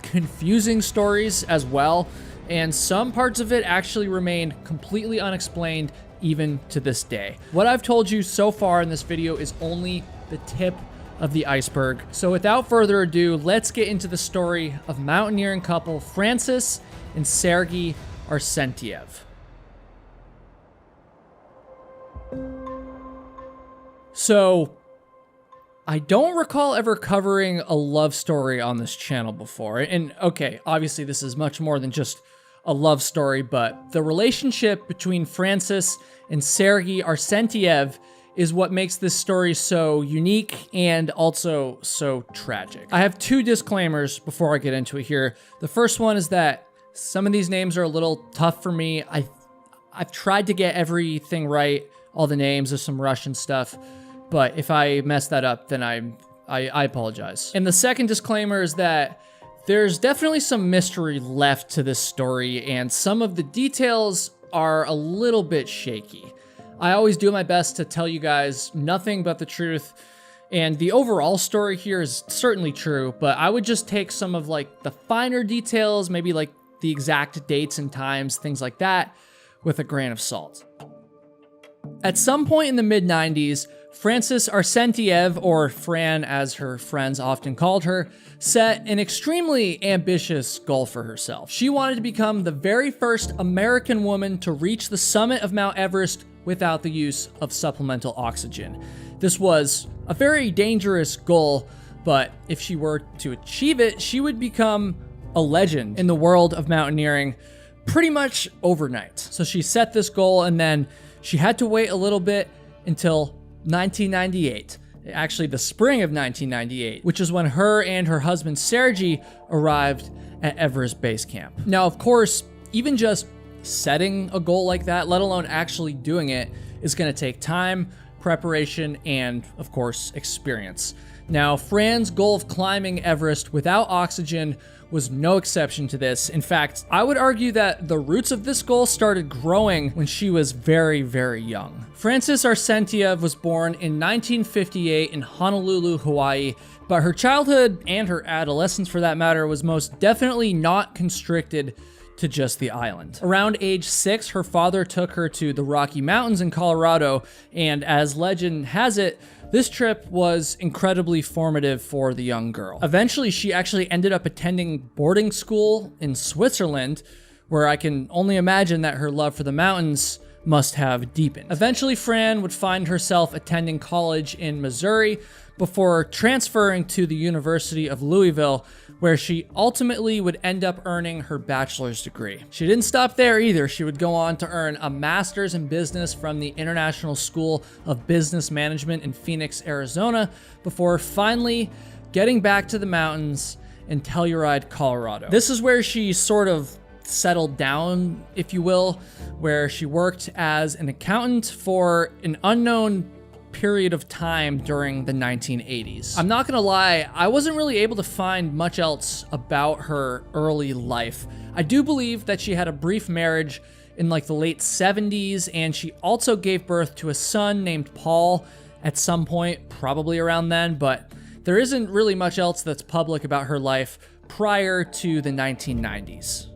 confusing stories as well, and some parts of it actually remain completely unexplained even to this day. What I've told you so far in this video is only the tip of the iceberg. So without further ado, let's get into the story of mountaineering couple Francis and Sergei Arsentiev. So, I don't recall ever covering a love story on this channel before. And okay, obviously this is much more than just a love story, but the relationship between Francis and Sergei Arsentiev is what makes this story so unique and also so tragic. I have two disclaimers before I get into it here. The first one is that some of these names are a little tough for me. I've tried to get everything right, all the names, there's some Russian stuff, but if I mess that up, then I'm I apologize. And the second disclaimer is that there's definitely some mystery left to this story, and some of the details are a little bit shaky. I always do my best to tell you guys nothing but the truth, and the overall story here is certainly true, but I would just take some of like the finer details, maybe like the exact dates and times, things like that, with a grain of salt. At some point in the mid-90s, Frances Arsenyev, or Fran as her friends often called her, set an extremely ambitious goal for herself. She wanted to become the very first American woman to reach the summit of Mount Everest without the use of supplemental oxygen. This was a very dangerous goal, but if she were to achieve it, she would become a legend in the world of mountaineering pretty much overnight. So she set this goal, and then she had to wait a little bit until 1998. Actually, the spring of 1998, which is when her and her husband Sergey arrived at Everest Base Camp. Now, of course, even just setting a goal like that, let alone actually doing it, is going to take time, preparation, and, of course, experience. Now, Fran's goal of climbing Everest without oxygen was no exception to this. In fact, I would argue that the roots of this goal started growing when she was very, very young. Frances Arsenyev was born in 1958 in Honolulu, Hawaii, but her childhood, and her adolescence for that matter, was most definitely not constricted to just the island. Around age 6, her father took her to the Rocky Mountains in Colorado, and as legend has it, this trip was incredibly formative for the young girl. Eventually, she actually ended up attending boarding school in Switzerland, where I can only imagine that her love for the mountains must have deepened. Eventually, Fran would find herself attending college in Missouri before transferring to the University of Louisville, where she ultimately would end up earning her bachelor's degree. She didn't stop there either. She would go on to earn a master's in business from the International School of Business Management in Phoenix, Arizona, before finally getting back to the mountains in Telluride, Colorado. This is where she sort of settled down, if you will, where she worked as an accountant for an unknown period of time during the 1980s. I'm not gonna lie, I wasn't really able to find much else about her early life. I do believe that she had a brief marriage in like the late 70s, and she also gave birth to a son named Paul at some point, probably around then, but there isn't really much else that's public about her life prior to the 1990s.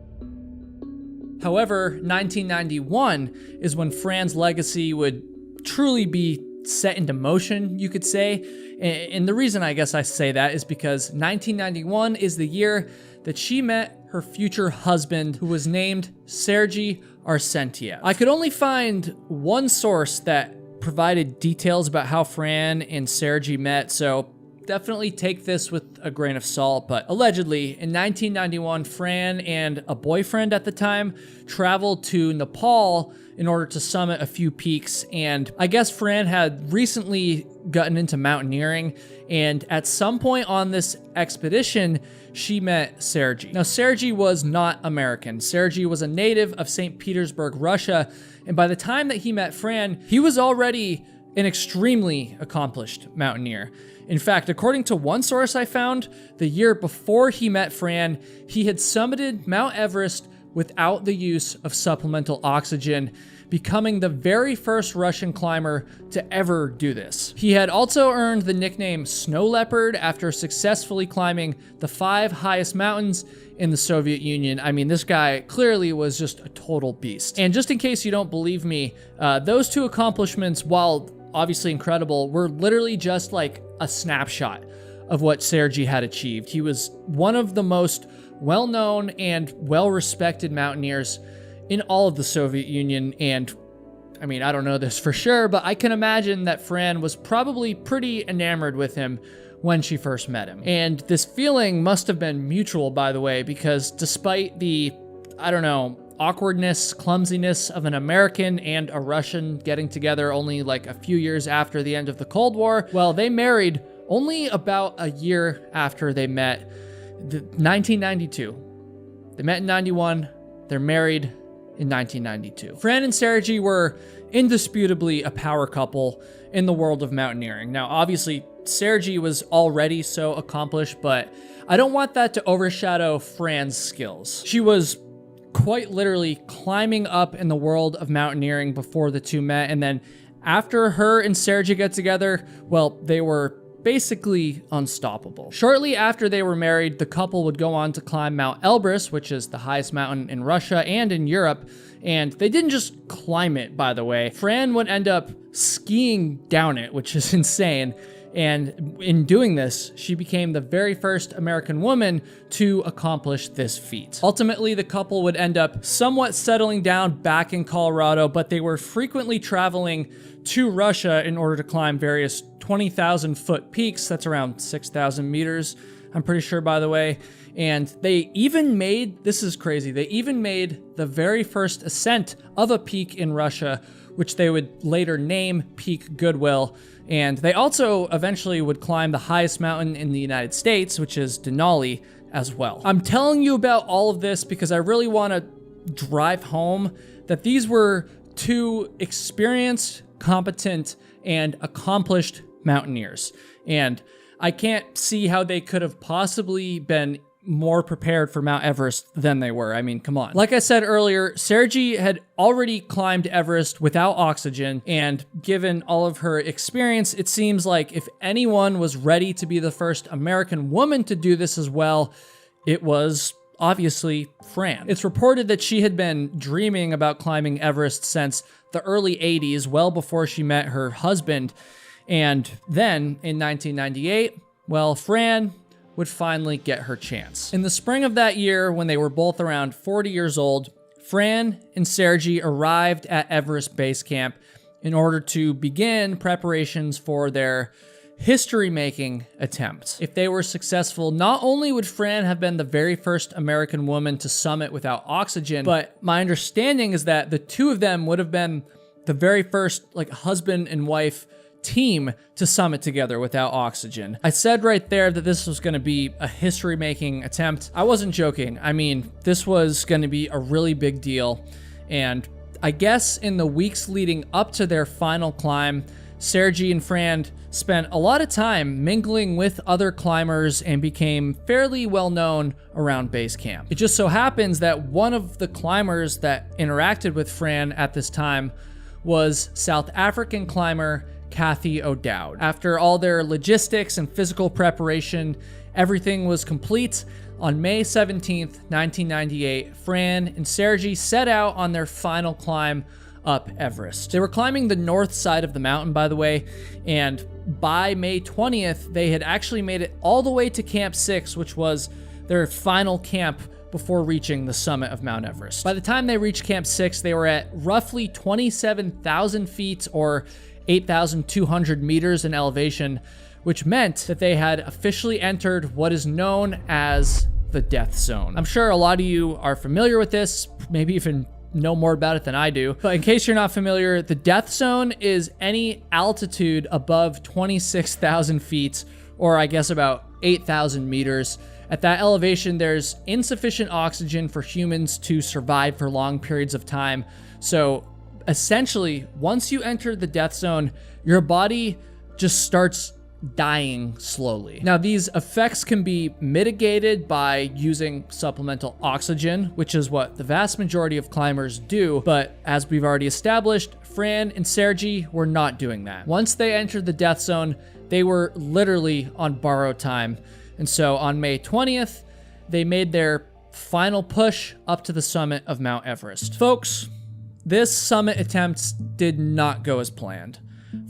However, 1991 is when Fran's legacy would truly be set into motion, you could say. And the reason I guess I say that is because 1991 is the year that she met her future husband, who was named Sergey Arsenyev. I could only find one source that provided details about how Fran and Sergey met, so definitely take this with a grain of salt, but allegedly, in 1991, Fran and a boyfriend at the time traveled to Nepal in order to summit a few peaks, and I guess Fran had recently gotten into mountaineering, and at some point on this expedition, she met Sergey. Now, Sergey was not American. Sergey was a native of St. Petersburg, Russia, and by the time that he met Fran, he was already an extremely accomplished mountaineer. In fact, according to one source I found, the year before he met Fran, he had summited Mount Everest without the use of supplemental oxygen, becoming the very first Russian climber to ever do this. He had also earned the nickname Snow Leopard after successfully climbing the 5 highest mountains in the Soviet Union. I mean, this guy clearly was just a total beast. And just in case you don't believe me, those two accomplishments, while obviously incredible, were literally just like a snapshot of what Sergey had achieved. He was one of the most well-known and well-respected mountaineers in all of the Soviet Union, and I mean, I don't know this for sure, but I can imagine that Fran was probably pretty enamored with him when she first met him. And this feeling must have been mutual, by the way, because despite the, I don't know, awkwardness, clumsiness of an American and a Russian getting together only like a few years after the end of the Cold War, well, they married only about a year after they met, 1992. They met in 91, they're married in 1992. Fran and Sergey were indisputably a power couple in the world of mountaineering. Now, obviously, Sergey was already so accomplished, but I don't want that to overshadow Fran's skills. She was quite literally climbing up in the world of mountaineering before the two met, and then after her and Sergey got together, well, they were basically unstoppable. Shortly after they were married, the couple would go on to climb Mount Elbrus, which is the highest mountain in Russia and in Europe, and they didn't just climb it, by the way. Fran would end up skiing down it, which is insane. And in doing this, she became the very first American woman to accomplish this feat. Ultimately, the couple would end up somewhat settling down back in Colorado, but they were frequently traveling to Russia in order to climb various 20,000 foot peaks. That's around 6,000 meters, I'm pretty sure, by the way. And they even made, this is crazy, they even made the very first ascent of a peak in Russia, which they would later name Peak Goodwill. And they also eventually would climb the highest mountain in the United States, which is Denali, as well. I'm telling you about all of this because I really want to drive home that these were two experienced, competent, and accomplished mountaineers. And I can't see how they could have possibly been more prepared for Mount Everest than they were. I mean, come on. Like I said earlier, Sergey had already climbed Everest without oxygen, and given all of her experience, it seems like if anyone was ready to be the first American woman to do this as well, it was obviously Fran. It's reported that she had been dreaming about climbing Everest since the early 80s, well before she met her husband. And then in 1998, well, Fran would finally get her chance. In the spring of that year, when they were both around 40 years old, Fran and Sergey arrived at Everest Base Camp in order to begin preparations for their history-making attempt. If they were successful, not only would Fran have been the very first American woman to summit without oxygen, but my understanding is that the two of them would have been the very first husband and wife team to summit together without oxygen. I said right there that this was going to be a history-making attempt. I wasn't joking. I mean, this was going to be a really big deal. And I guess in the weeks leading up to their final climb, Sergey and Fran spent a lot of time mingling with other climbers and became fairly well known around base camp. It just so happens that one of the climbers that interacted with Fran at this time was South African climber Kathy O'Dowd. After all their logistics and physical preparation, everything was complete. On May 17th, 1998, Fran and Sergey set out on their final climb up Everest. They were climbing the north side of the mountain, by the way, and by May 20th, they had actually made it all the way to Camp 6, which was their final camp before reaching the summit of Mount Everest. By the time they reached Camp 6, they were at roughly 27,000 feet or 8,200 meters in elevation, which meant that they had officially entered what is known as the death zone. I'm sure a lot of you are familiar with this, maybe even know more about it than I do. But in case you're not familiar, the death zone is any altitude above 26,000 feet, or I guess about 8,000 meters. At that elevation, there's insufficient oxygen for humans to survive for long periods of time. So essentially, once you enter the death zone, your body just starts dying slowly. Now, these effects can be mitigated by using supplemental oxygen, which is what the vast majority of climbers do. But as we've already established, Fran and Sergey were not doing that. Once they entered the death zone, they were literally on borrowed time. And so on May 20th, they made their final push up to the summit of Mount Everest. Folks, this summit attempt did not go as planned.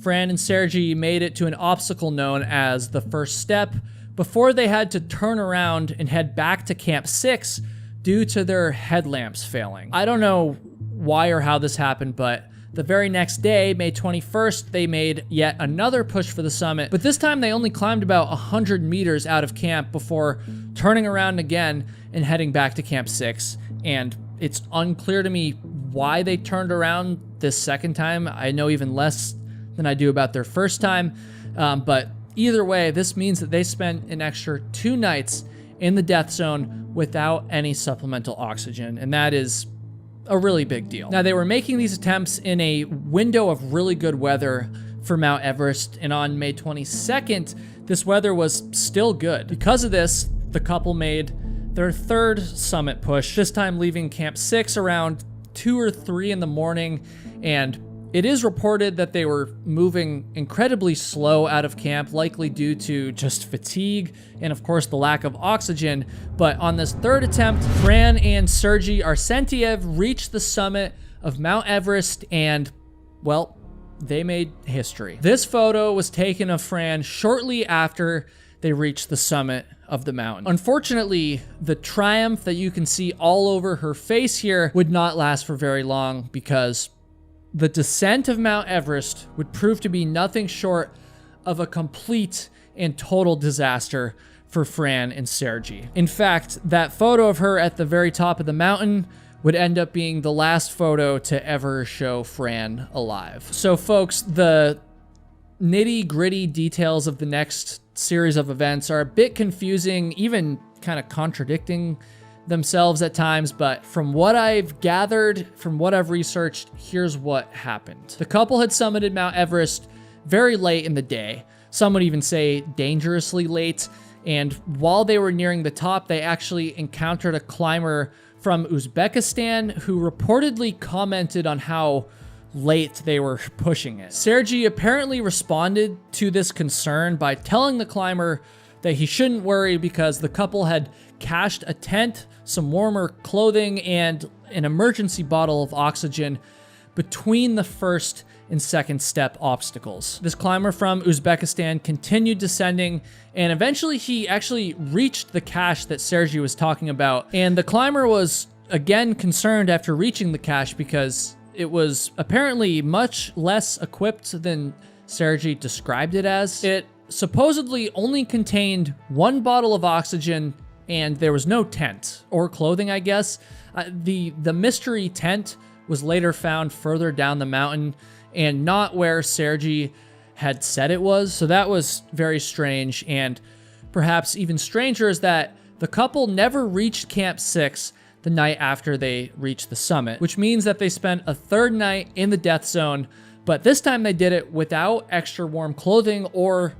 Fran and Sergey made it to an obstacle known as the first step before they had to turn around and head back to Camp 6 due to their headlamps failing. I don't know why or how this happened, but the very next day, May 21st, they made yet another push for the summit, but this time they only climbed about 100 meters out of camp before turning around again and heading back to Camp 6. And it's unclear to me why they turned around this second time. I know even less than I do about their first time, but either way, this means that they spent an extra 2 nights in the death zone without any supplemental oxygen, and that is a really big deal. Now, they were making these attempts in a window of really good weather for Mount Everest, and on May 22nd, this weather was still good. Because of this, the couple made their third summit push, this time leaving Camp 6 around 2 or 3 in the morning, and it is reported that they were moving incredibly slow out of camp, likely due to just fatigue and of course the lack of oxygen. But on this third attempt, Fran and Sergei Arsentiev reached the summit of Mount Everest and, well, they made history. This photo was taken of Fran shortly after they reached the summit of the mountain. Unfortunately, the triumph that you can see all over her face here would not last for very long, because the descent of Mount Everest would prove to be nothing short of a complete and total disaster for Fran and Sergei. In fact, that photo of her at the very top of the mountain would end up being the last photo to ever show Fran alive. So folks, the nitty-gritty details of the next series of events are a bit confusing, even kind of contradicting themselves at times, but from what I've gathered, from what I've researched, here's what happened. The couple had summited Mount Everest very late in the day. Some would even say dangerously late. And while they were nearing the top, they actually encountered a climber from Uzbekistan who reportedly commented on how late they were pushing it. Sergei apparently responded to this concern by telling the climber that he shouldn't worry because the couple had cached a tent, some warmer clothing, and an emergency bottle of oxygen between the first and second step obstacles. This climber from Uzbekistan continued descending, and eventually he actually reached the cache that Sergei was talking about. And the climber was again concerned after reaching the cache because it was apparently much less equipped than Sergei described it as. It supposedly only contained one bottle of oxygen, and there was no tent or clothing, I guess. The mystery tent was later found further down the mountain and not where Sergei had said it was. So that was very strange. And perhaps even stranger is that the couple never reached Camp 6 the night after they reached the summit, which means that they spent a third night in the death zone, but this time they did it without extra warm clothing or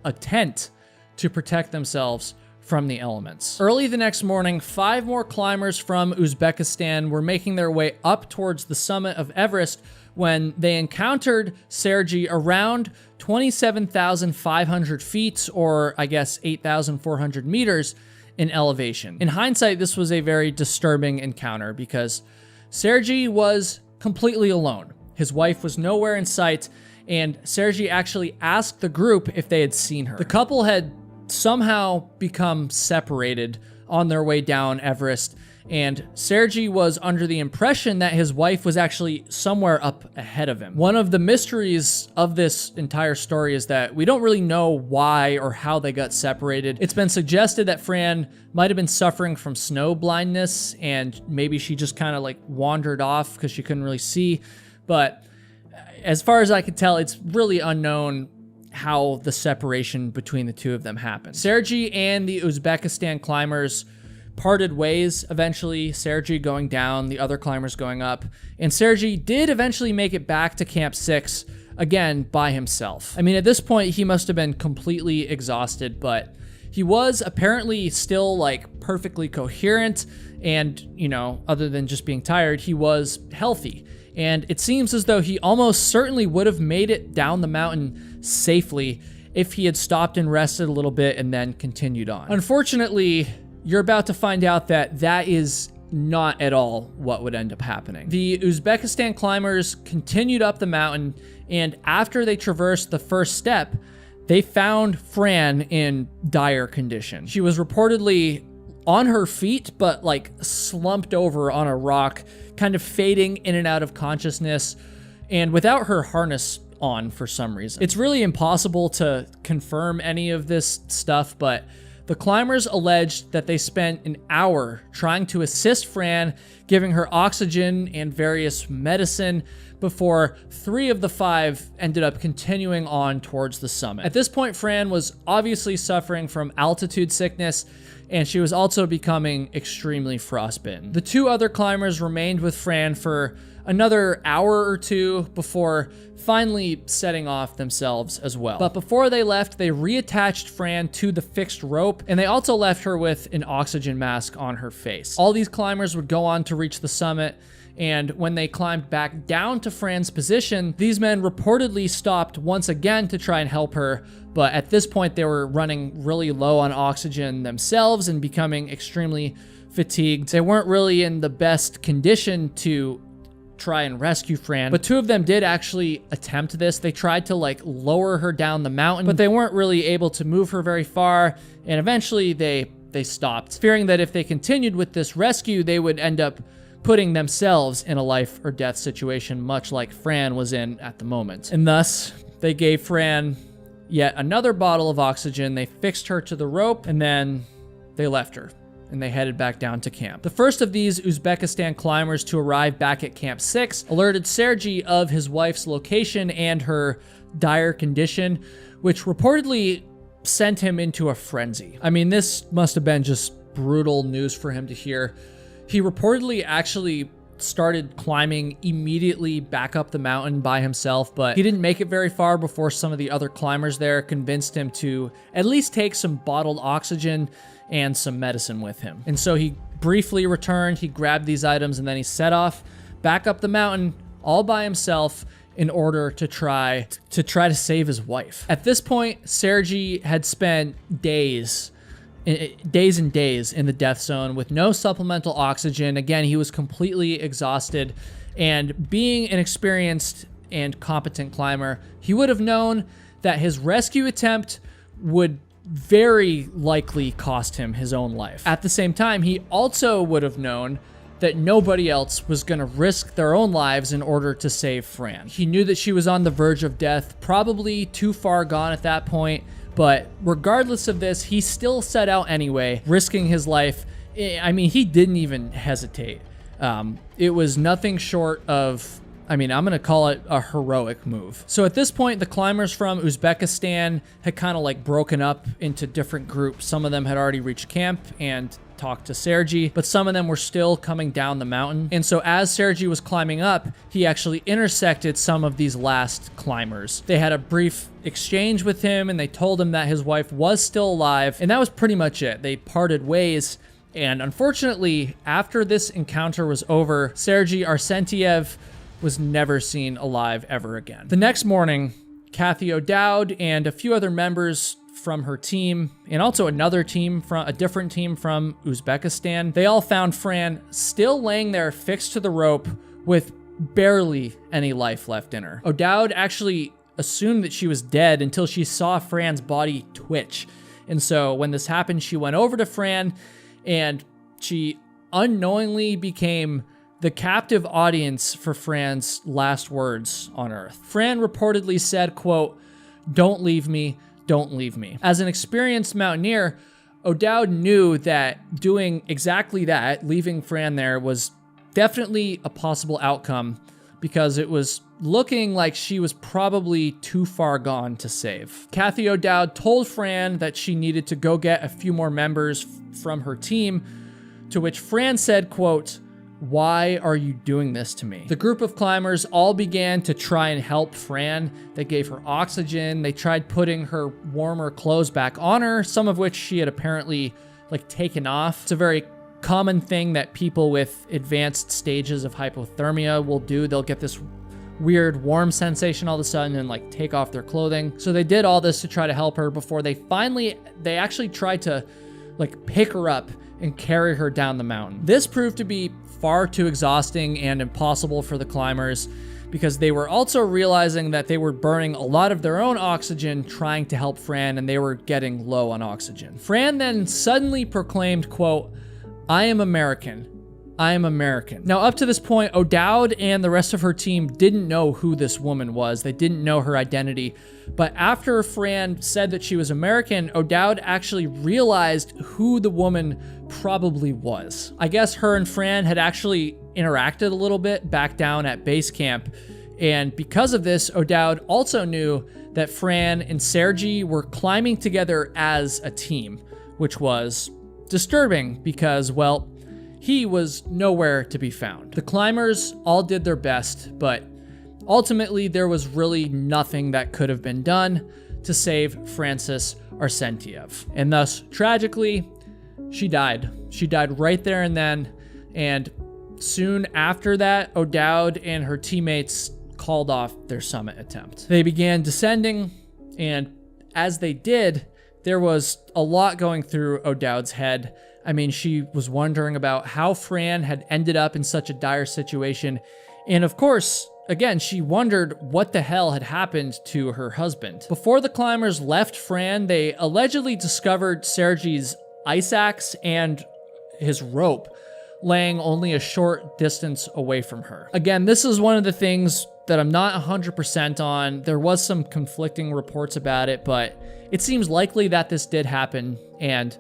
a tent to protect themselves from the elements. Early the next morning, 5 more climbers from Uzbekistan were making their way up towards the summit of Everest when they encountered Sergei around 27,500 feet, or I guess 8,400 meters in elevation. In hindsight, this was a very disturbing encounter because Sergei was completely alone. His wife was nowhere in sight, and Sergei actually asked the group if they had seen her. The couple had somehow become separated on their way down Everest, and Sergei was under the impression that his wife was actually somewhere up ahead of him. One of the mysteries of this entire story is that we don't really know why or how they got separated. It's been suggested that Fran might have been suffering from snow blindness, and maybe she just kind of like wandered off because she couldn't really see. But as far as I could tell, it's really unknown how the separation between the two of them happened. Sergei and the Uzbekistan climbers parted ways eventually, Sergei going down, the other climbers going up, and Sergei did eventually make it back to Camp 6, again, by himself. I mean, at this point, he must have been completely exhausted, but he was apparently still, like, perfectly coherent, and, you know, other than just being tired, he was healthy. And it seems as though he almost certainly would have made it down the mountain safely if he had stopped and rested a little bit and then continued on. Unfortunately, you're about to find out that that is not at all what would end up happening. The Uzbekistan climbers continued up the mountain, and after they traversed the first step, they found Fran in dire condition. She was reportedly on her feet, but like slumped over on a rock, kind of fading in and out of consciousness, and without her harness on for some reason. It's really impossible to confirm any of this stuff, but the climbers alleged that they spent an hour trying to assist Fran, giving her oxygen and various medicine, before 3 of the 5 ended up continuing on towards the summit. At this point, Fran was obviously suffering from altitude sickness, and she was also becoming extremely frostbitten. The 2 other climbers remained with Fran for another hour or two before finally setting off themselves as well. But before they left, they reattached Fran to the fixed rope, and they also left her with an oxygen mask on her face. All these climbers would go on to reach the summit, and when they climbed back down to Fran's position, these men reportedly stopped once again to try and help her, but at this point they were running really low on oxygen themselves and becoming extremely fatigued. They weren't really in the best condition to try and rescue Fran, but two of them did actually attempt this. They tried to like lower her down the mountain, but they weren't really able to move her very far, and eventually they stopped, fearing that if they continued with this rescue, they would end up putting themselves in a life or death situation, much like Fran was in at the moment. And thus, they gave Fran yet another bottle of oxygen, they fixed her to the rope, and then they left her, and they headed back down to camp. The first of these Uzbekistan climbers to arrive back at Camp 6 alerted Sergei of his wife's location and her dire condition, which reportedly sent him into a frenzy. I mean, this must have been just brutal news for him to hear. He reportedly actually started climbing immediately back up the mountain by himself, but he didn't make it very far before some of the other climbers there convinced him to at least take some bottled oxygen and some medicine with him. And so he briefly returned, he grabbed these items, and then he set off back up the mountain all by himself in order to try to save his wife. At this point, Sergei had spent days and days in the death zone with no supplemental oxygen. Again, he was completely exhausted, and being an experienced and competent climber, he would have known that his rescue attempt would very likely cost him his own life. At the same time, he also would have known that nobody else was going to risk their own lives in order to save Fran. He knew that she was on the verge of death, probably too far gone at that point, but regardless of this, he still set out anyway, risking his life. I mean, he didn't even hesitate. It was nothing short of, I'm going to call it a heroic move. So at this point, the climbers from Uzbekistan had kind of like broken up into different groups. Some of them had already reached camp and talked to Sergei, but some of them were still coming down the mountain. And so as Sergei was climbing up, he actually intersected some of these last climbers. They had a brief exchange with him, and they told him that his wife was still alive, and that was pretty much it. They parted ways. And unfortunately, after this encounter was over, Sergei Arsentiev was never seen alive ever again. The next morning, Kathy O'Dowd and a few other members from her team, and also another team from a different team from Uzbekistan, they all found Fran still laying there fixed to the rope with barely any life left in her. O'Dowd actually assumed that she was dead until she saw Fran's body twitch. And so when this happened, she went over to Fran, and she unknowingly became the captive audience for Fran's last words on Earth. Fran reportedly said, quote, "Don't leave me, don't leave me." As an experienced mountaineer, O'Dowd knew that doing exactly that, leaving Fran there, was definitely a possible outcome because it was looking like she was probably too far gone to save. Kathy O'Dowd told Fran that she needed to go get a few more members from her team, to which Fran said, quote, "Why are you doing this to me?" The group of climbers all began to try and help Fran. They gave her oxygen. They tried putting her warmer clothes back on her, some of which she had apparently taken off. It's a very common thing that people with advanced stages of hypothermia will do. They'll get this weird warm sensation all of a sudden and take off their clothing. So they did all this to try to help her before they actually tried to pick her up and carry her down the mountain. This proved to be far too exhausting and impossible for the climbers because they were also realizing that they were burning a lot of their own oxygen trying to help Fran, and they were getting low on oxygen. Fran then suddenly proclaimed, quote, "I am American. I am American." Now, up to this point, O'Dowd and the rest of her team didn't know who this woman was. They didn't know her identity. But after Fran said that she was American, O'Dowd actually realized who the woman probably was. I guess her and Fran had actually interacted a little bit back down at base camp. And because of this, O'Dowd also knew that Fran and Sergei were climbing together as a team, which was disturbing because, well, he was nowhere to be found. The climbers all did their best, but ultimately there was really nothing that could have been done to save Frances Arsentiev. And thus, tragically, she died. She died right there and then, and soon after that, O'Dowd and her teammates called off their summit attempt. They began descending, and as they did, there was a lot going through O'Dowd's head. I mean, she was wondering about how Fran had ended up in such a dire situation. And of course, again, she wondered what the hell had happened to her husband. Before the climbers left Fran, they allegedly discovered Sergei's ice axe and his rope laying only a short distance away from her. Again, this is one of the things that I'm not 100% on. There was some conflicting reports about it, but it seems likely that this did happen, and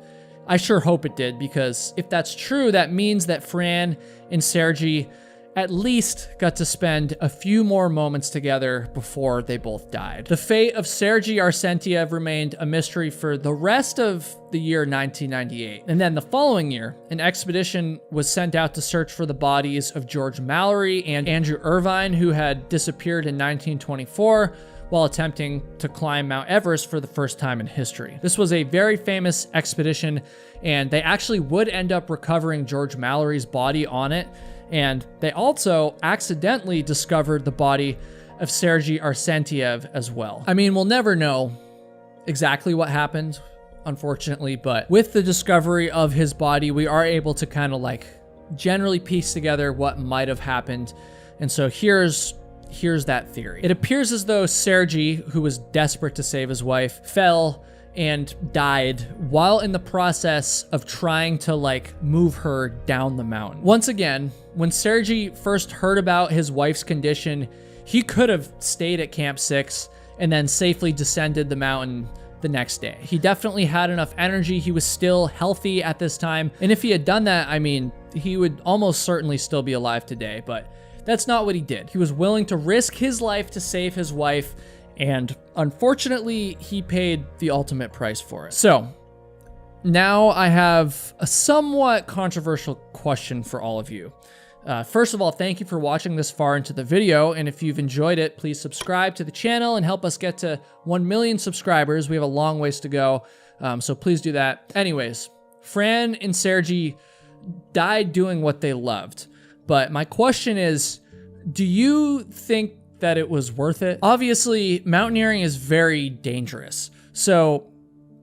I sure hope it did, because if that's true, that means that Fran and Sergei at least got to spend a few more moments together before they both died. The fate of Sergei Arsentiev remained a mystery for the rest of the year 1998. And then the following year, an expedition was sent out to search for the bodies of George Mallory and Andrew Irvine, who had disappeared in 1924 while attempting to climb Mount Everest for the first time in history. This was a very famous expedition, and they actually would end up recovering George Mallory's body on it. And they also accidentally discovered the body of Sergei Arsentiev as well. I mean, we'll never know exactly what happened, unfortunately, but with the discovery of his body, we are able to kind of like generally piece together what might have happened. And so here's that theory. It appears as though Sergei, who was desperate to save his wife, fell and died while in the process of trying to like move her down the mountain. Once again, when Sergei first heard about his wife's condition, he could have stayed at Camp 6 and then safely descended the mountain the next day. He definitely had enough energy. He was still healthy at this time. And if he had done that, I mean, he would almost certainly still be alive today, but that's not what he did. He was willing to risk his life to save his wife, and unfortunately, he paid the ultimate price for it. So, now I have a somewhat controversial question for all of you. First of all, thank you for watching this far into the video, and if you've enjoyed it, please subscribe to the channel and help us get to 1 million subscribers. We have a long ways to go, so please do that. Anyways, Fran and Sergei died doing what they loved, but my question is, do you think that it was worth it? Obviously, mountaineering is very dangerous. So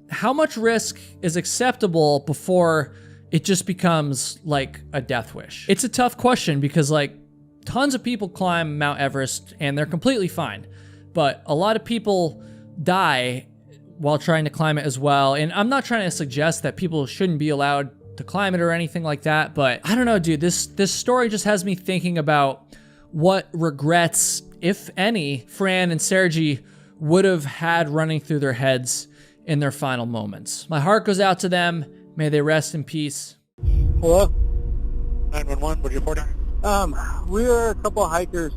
how much risk is acceptable before it just becomes like a death wish? It's a tough question because like tons of people climb Mount Everest and they're completely fine, but a lot of people die while trying to climb it as well. And I'm not trying to suggest that people shouldn't be allowed to climb it or anything like that, but I don't know, dude, this story just has me thinking about what regrets, if any, Fran and Sergei would have had running through their heads in their final moments. My heart goes out to them. May they rest in peace. Hello? 911, what are you reporting? We were a couple of hikers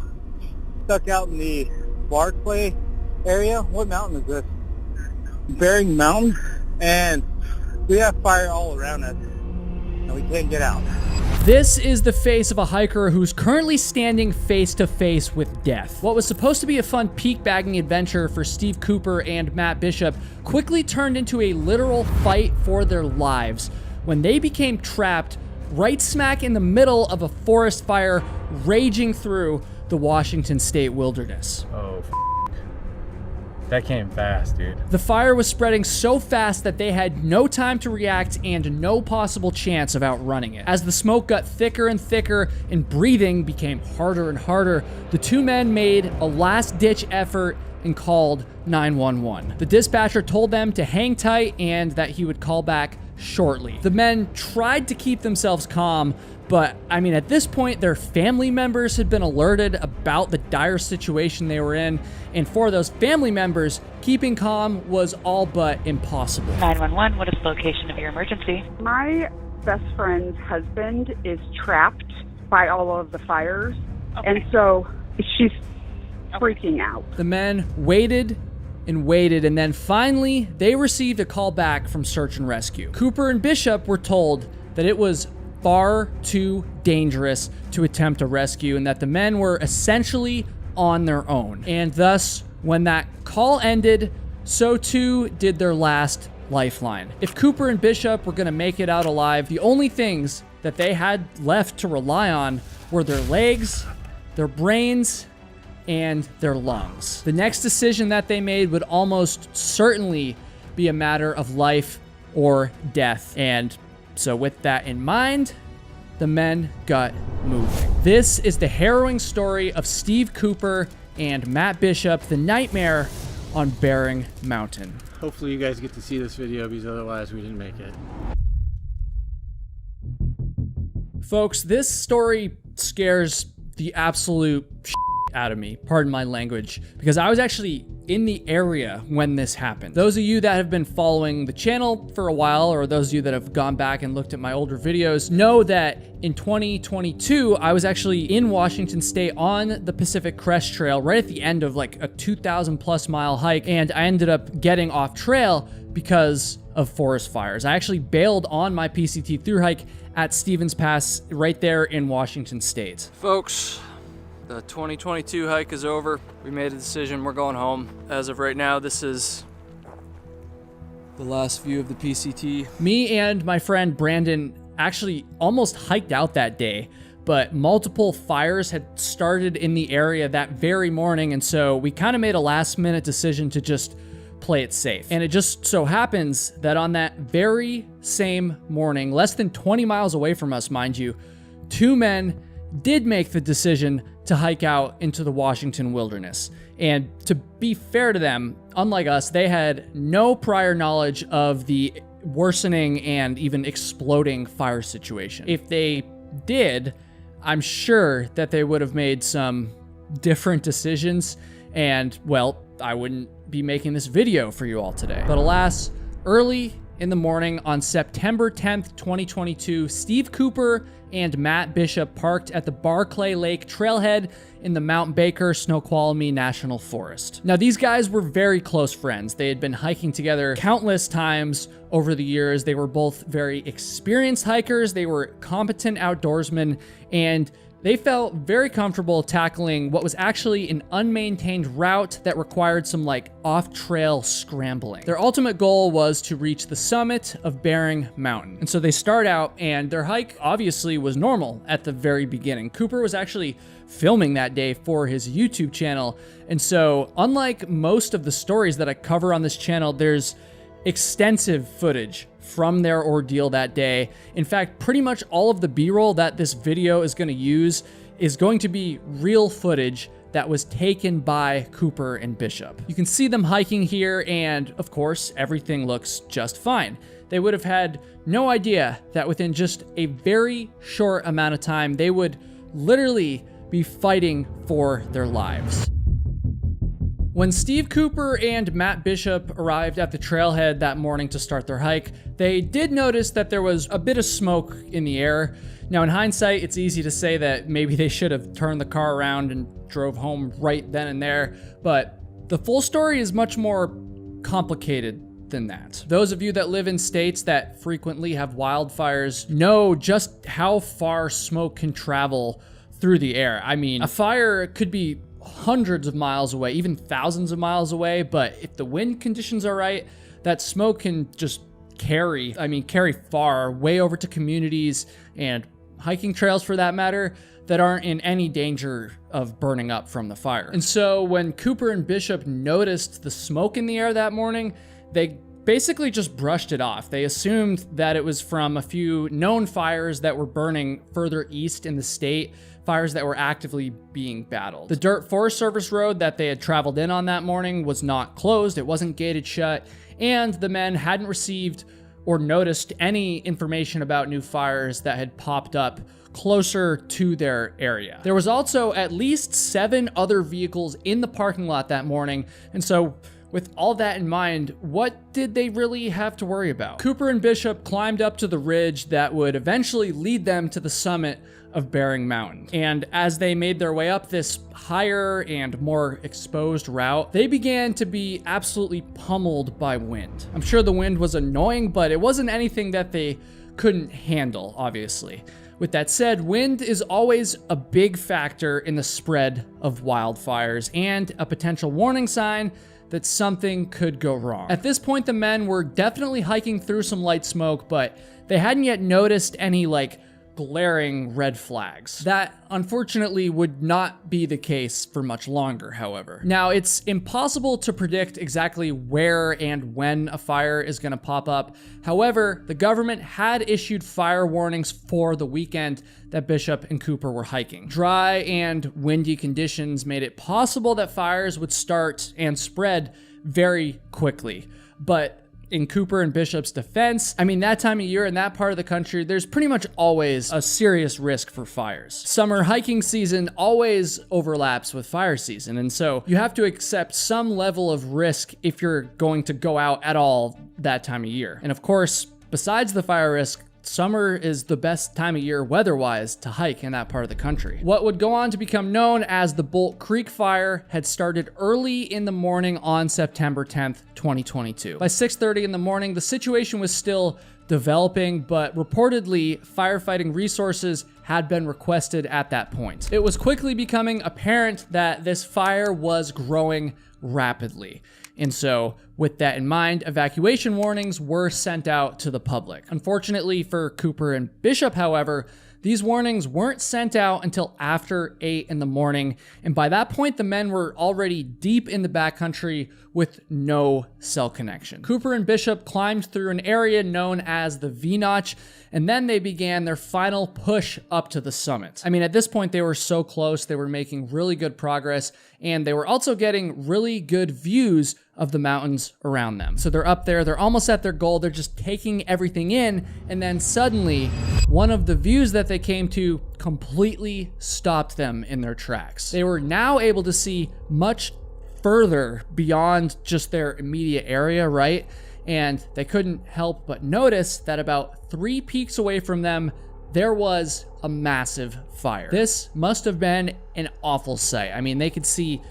stuck out in the Barclay area. What mountain is this? Bering Mountain. And we have fire all around us, and we can't get out. This is the face of a hiker who's currently standing face to face with death. What was supposed to be a fun peak bagging adventure for Steve Cooper and Matt Bishop quickly turned into a literal fight for their lives when they became trapped right smack in the middle of a forest fire raging through the Washington state wilderness. Oh, that came fast, dude. The fire was spreading so fast that they had no time to react and no possible chance of outrunning it. As the smoke got thicker and thicker and breathing became harder and harder, the two men made a last-ditch effort and called 911. The dispatcher told them to hang tight and that he would call back shortly. The men tried to keep themselves calm, but I mean, at this point, their family members had been alerted about the dire situation they were in, and for those family members, keeping calm was all but impossible. 911, what is the location of your emergency? My best friend's husband is trapped by all of the fires, and so she's freaking out. The men waited and waited, and then finally, they received a call back from search and rescue. Cooper and Bishop were told that it was far too dangerous to attempt a rescue and that the men were essentially on their own. And thus, when that call ended, so too did their last lifeline. If Cooper and Bishop were gonna make it out alive, the only things that they had left to rely on were their legs, their brains, and their lungs. The next decision that they made would almost certainly be a matter of life or death. And so with that in mind, the men got moving. This is the harrowing story of Steve Cooper and Matt Bishop, the nightmare on Bering Mountain. Hopefully you guys get to see this video because otherwise we didn't make it. Folks, this story scares the absolute shit out of me, pardon my language, because I was actually in the area when this happened. Those of you that have been following the channel for a while, or those of you that have gone back and looked at my older videos, know that in 2022, I was actually in Washington State on the Pacific Crest Trail, right at the end of like a 2,000+ mile hike, and I ended up getting off trail because of forest fires. I actually bailed on my PCT through hike at Stevens Pass right there in Washington State. Folks, the 2022 hike is over. We made a decision, we're going home. As of right now, this is the last view of the PCT. Me and my friend Brandon actually almost hiked out that day, but multiple fires had started in the area that very morning, and so we kind of made a last-minute decision to just play it safe. And it just so happens that on that very same morning, less than 20 miles away from us, mind you, two men did make the decision to hike out into the Washington wilderness. And to be fair to them, unlike us, they had no prior knowledge of the worsening and even exploding fire situation. If they did, I'm sure that they would have made some different decisions, and well, I wouldn't be making this video for you all today. But alas, early in the morning on September 10th, 2022, Steve Cooper and Matt Bishop parked at the Barclay Lake trailhead in the Mount Baker Snoqualmie National Forest. Now, these guys were very close friends. They had been hiking together countless times over the years. They were both very experienced hikers. They were competent outdoorsmen, and they felt very comfortable tackling what was actually an unmaintained route that required some like off-trail scrambling. Their ultimate goal was to reach the summit of Bering Mountain. And so they start out, and their hike obviously was normal at the very beginning. Cooper was actually filming that day for his YouTube channel. And so unlike most of the stories that I cover on this channel, there's extensive footage from their ordeal that day. In fact, pretty much all of the B-roll that this video is going to use is going to be real footage that was taken by Cooper and Bishop. You can see them hiking here, and of course, everything looks just fine. They would have had no idea that within just a very short amount of time, they would literally be fighting for their lives. When Steve Cooper and Matt Bishop arrived at the trailhead that morning to start their hike, they did notice that there was a bit of smoke in the air. Now, in hindsight, it's easy to say that maybe they should have turned the car around and drove home right then and there, but the full story is much more complicated than that. Those of you that live in states that frequently have wildfires know just how far smoke can travel through the air. I mean, a fire could be hundreds of miles away, even thousands of miles away, but if the wind conditions are right, that smoke can just carry far, way over to communities and hiking trails for that matter, that aren't in any danger of burning up from the fire. And so when Cooper and Bishop noticed the smoke in the air that morning, they basically just brushed it off. They assumed that it was from a few known fires that were burning further east in the state, fires that were actively being battled. The dirt Forest Service road that they had traveled in on that morning was not closed, it wasn't gated shut, and the men hadn't received or noticed any information about new fires that had popped up closer to their area. There was also at least 7 other vehicles in the parking lot that morning, and so with all that in mind, what did they really have to worry about? Cooper and Bishop climbed up to the ridge that would eventually lead them to the summit of Bering Mountain. And as they made their way up this higher and more exposed route, they began to be absolutely pummeled by wind. I'm sure the wind was annoying, but it wasn't anything that they couldn't handle, obviously. With that said, wind is always a big factor in the spread of wildfires and a potential warning sign that something could go wrong. At this point, the men were definitely hiking through some light smoke, but they hadn't yet noticed any glaring red flags. That unfortunately would not be the case for much longer, however. Now, it's impossible to predict exactly where and when a fire is going to pop up. However, the government had issued fire warnings for the weekend that Bishop and Cooper were hiking. Dry and windy conditions made it possible that fires would start and spread very quickly. But in Cooper and Bishop's defense, I mean, that time of year in that part of the country, there's pretty much always a serious risk for fires. Summer hiking season always overlaps with fire season, and so you have to accept some level of risk if you're going to go out at all that time of year. And of course, besides the fire risk, summer is the best time of year weather-wise to hike in that part of the country. What would go on to become known as the Bolt Creek Fire had started early in the morning on September 10th, 2022. By 6:30 in the morning, the situation was still developing, but reportedly, firefighting resources had been requested at that point. It was quickly becoming apparent that this fire was growing rapidly. And so, with that in mind, evacuation warnings were sent out to the public. Unfortunately for Cooper and Bishop, however, these warnings weren't sent out until after 8 in the morning, and by that point, the men were already deep in the backcountry with no cell connection. Cooper and Bishop climbed through an area known as the V-Notch, and then they began their final push up to the summit. I mean, at this point, they were so close, they were making really good progress, and they were also getting really good views of the mountains around them. So they're up there, they're almost at their goal, they're just taking everything in, and then suddenly, one of the views that they came to completely stopped them in their tracks. They were now able to see much further beyond just their immediate area, right? And they couldn't help but notice that about 3 peaks away from them, there was a massive fire. This must have been an awful sight. I mean, they could see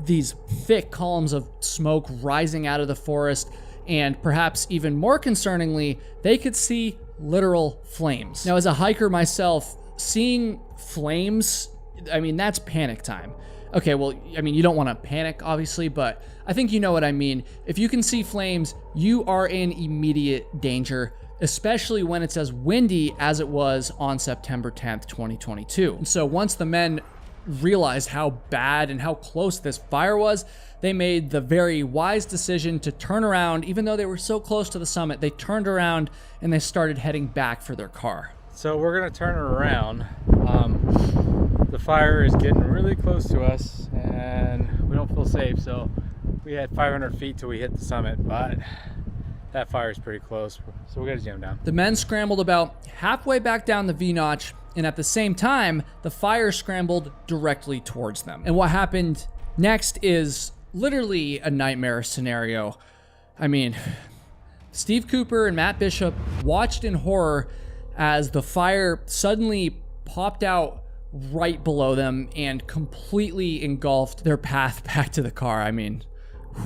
these thick columns of smoke rising out of the forest, and perhaps even more concerningly, they could see literal flames. Now, as a hiker myself, seeing flames, I mean, that's panic time. Okay, well, I mean, you don't want to panic, obviously, but I think you know what I mean. If you can see flames, you are in immediate danger, especially when it's as windy as it was on September 10th, 2022. And so once the men realized how bad and how close this fire was, they made the very wise decision to turn around. Even though they were so close to the summit, they turned around and they started heading back for their car. So we're gonna turn it around. The fire is getting really close to us and we don't feel safe, so we had 500 feet till we hit the summit, but that fire is pretty close, so we gotta jam down. The men scrambled about halfway back down the V-Notch, and at the same time, the fire scrambled directly towards them. And what happened next is literally a nightmare scenario. I mean, Steve Cooper and Matt Bishop watched in horror as the fire suddenly popped out right below them and completely engulfed their path back to the car. I mean,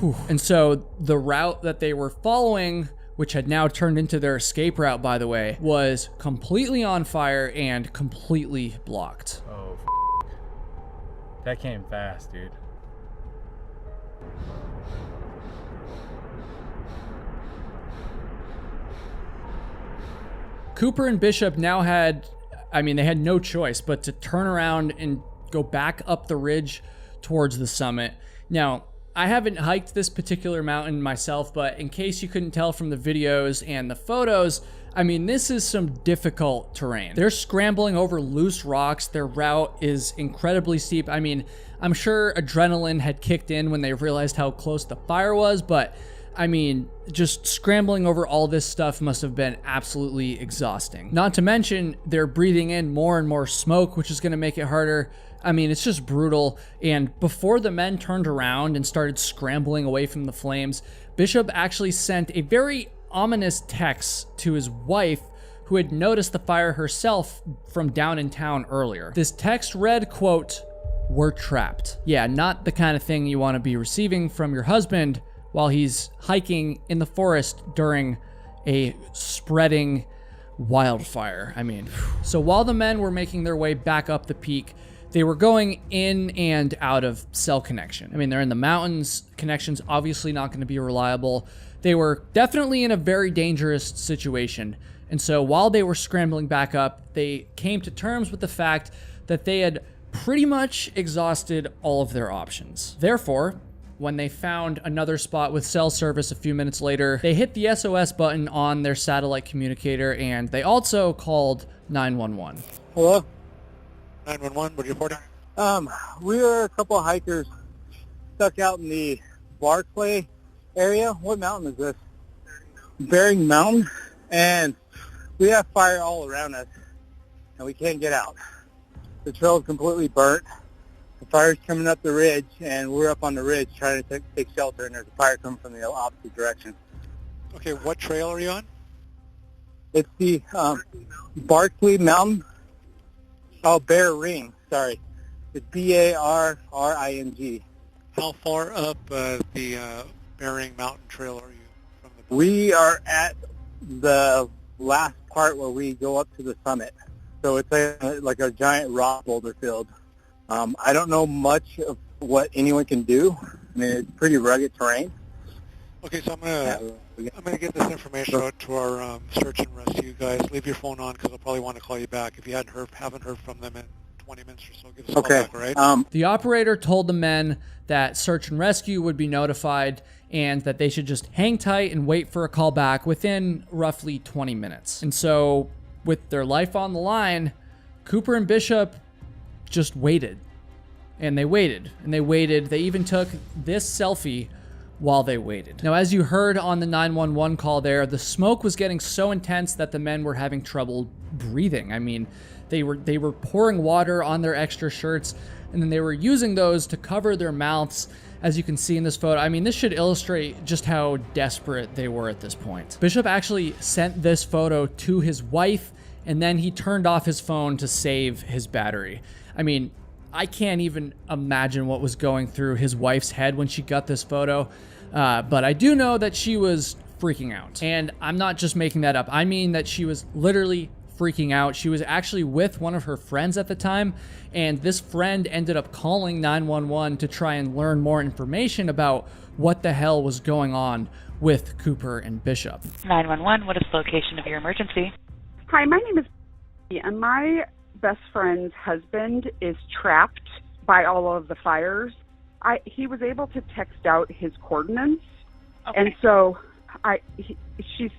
whew. And so the route that they were following, which had now turned into their escape route, by the way, was completely on fire and completely blocked. Oh, that came fast, dude. Cooper and Bishop now had, I mean, they had no choice but to turn around and go back up the ridge towards the summit. Now, I haven't hiked this particular mountain myself, but in case you couldn't tell from the videos and the photos, I mean, this is some difficult terrain. They're scrambling over loose rocks. Their route is incredibly steep. I mean, I'm sure adrenaline had kicked in when they realized how close the fire was, but I mean, just scrambling over all this stuff must have been absolutely exhausting. Not to mention, they're breathing in more and more smoke, which is going to make it harder. I mean, it's just brutal. And before the men turned around and started scrambling away from the flames, Bishop actually sent a very ominous text to his wife, who had noticed the fire herself from down in town earlier. This text read, quote, "We're trapped." Yeah, not the kind of thing you want to be receiving from your husband while he's hiking in the forest during a spreading wildfire. I mean, so while the men were making their way back up the peak, they were going in and out of cell connection. I mean, they're in the mountains. Connection's obviously not going to be reliable. They were definitely in a very dangerous situation. And so while they were scrambling back up, they came to terms with the fact that they had pretty much exhausted all of their options. Therefore, when they found another spot with cell service a few minutes later, they hit the SOS button on their satellite communicator, and they also called 911. Hello? 911, what are you reporting? We were a couple of hikers stuck out in the Barclay area. What mountain is this? Bering Mountain. And we have fire all around us, and we can't get out. The trail is completely burnt. The fire's coming up the ridge, and we're up on the ridge trying to take shelter, and there's a fire coming from the opposite direction. Okay, what trail are you on? It's the Barclay Mountain. Oh, Bering, sorry. It's Barring. How far up the Bering Mountain Trail are you from the? We are at the last part where we go up to the summit. So it's like a giant rock boulder field. I don't know much of what anyone can do. I mean, it's pretty rugged terrain. Okay, so I'm gonna get this information out to our search and rescue guys. Leave your phone on because they'll probably want to call you back if you haven't heard from them in 20 minutes or so. Give us a call back, all right? The operator told the men that search and rescue would be notified and that they should just hang tight and wait for a call back within roughly 20 minutes. And so, with their life on the line, Cooper and Bishop just waited. And they waited, and they waited. They even took this selfie while they waited. Now, as you heard on the 911 call there, the smoke was getting so intense that the men were having trouble breathing. I mean, they were pouring water on their extra shirts, and then they were using those to cover their mouths, as you can see in this photo. I mean, this should illustrate just how desperate they were at this point. Bishop actually sent this photo to his wife, and then he turned off his phone to save his battery. I mean, I can't even imagine what was going through his wife's head when she got this photo, but I do know that she was freaking out. And I'm not just making that up. I mean that she was literally freaking out. She was actually with one of her friends at the time, and this friend ended up calling 911 to try and learn more information about what the hell was going on with Cooper and Bishop. 911, what is the location of your emergency? Hi, my name is and my best friend's husband is trapped by all of the fires. He was able to text out his coordinates, and so she's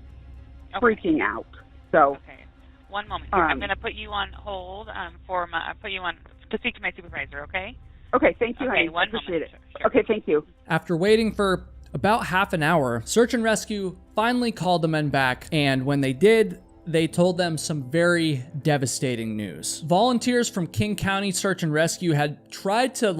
freaking out. So, okay, one moment here. I'm going to put you on hold to speak to my supervisor. Okay. Okay. Thank you, honey. One Appreciate moment. it. Sure. Okay. Thank you. After waiting for about half an hour, search and rescue finally called the men back, and when they did, they told them some very devastating news. Volunteers from King County Search and Rescue had tried to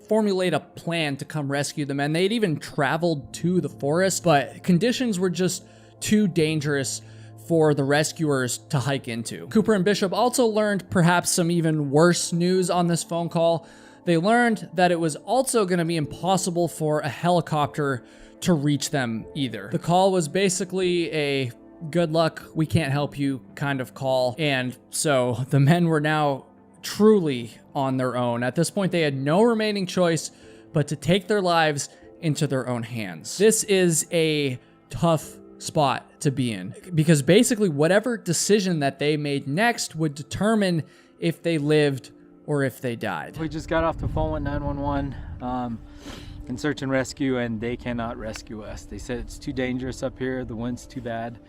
formulate a plan to come rescue the men. They'd even traveled to the forest, but conditions were just too dangerous for the rescuers to hike into. Cooper and Bishop also learned perhaps some even worse news on this phone call. They learned that it was also going to be impossible for a helicopter to reach them either. The call was basically a good luck, we can't help you kind of call. And so the men were now truly on their own. At this point, they had no remaining choice but to take their lives into their own hands. This is a tough spot to be in because basically whatever decision that they made next would determine if they lived or if they died. We just got off the phone with 911 in search and rescue, and they cannot rescue us. They said it's too dangerous up here, the wind's too bad.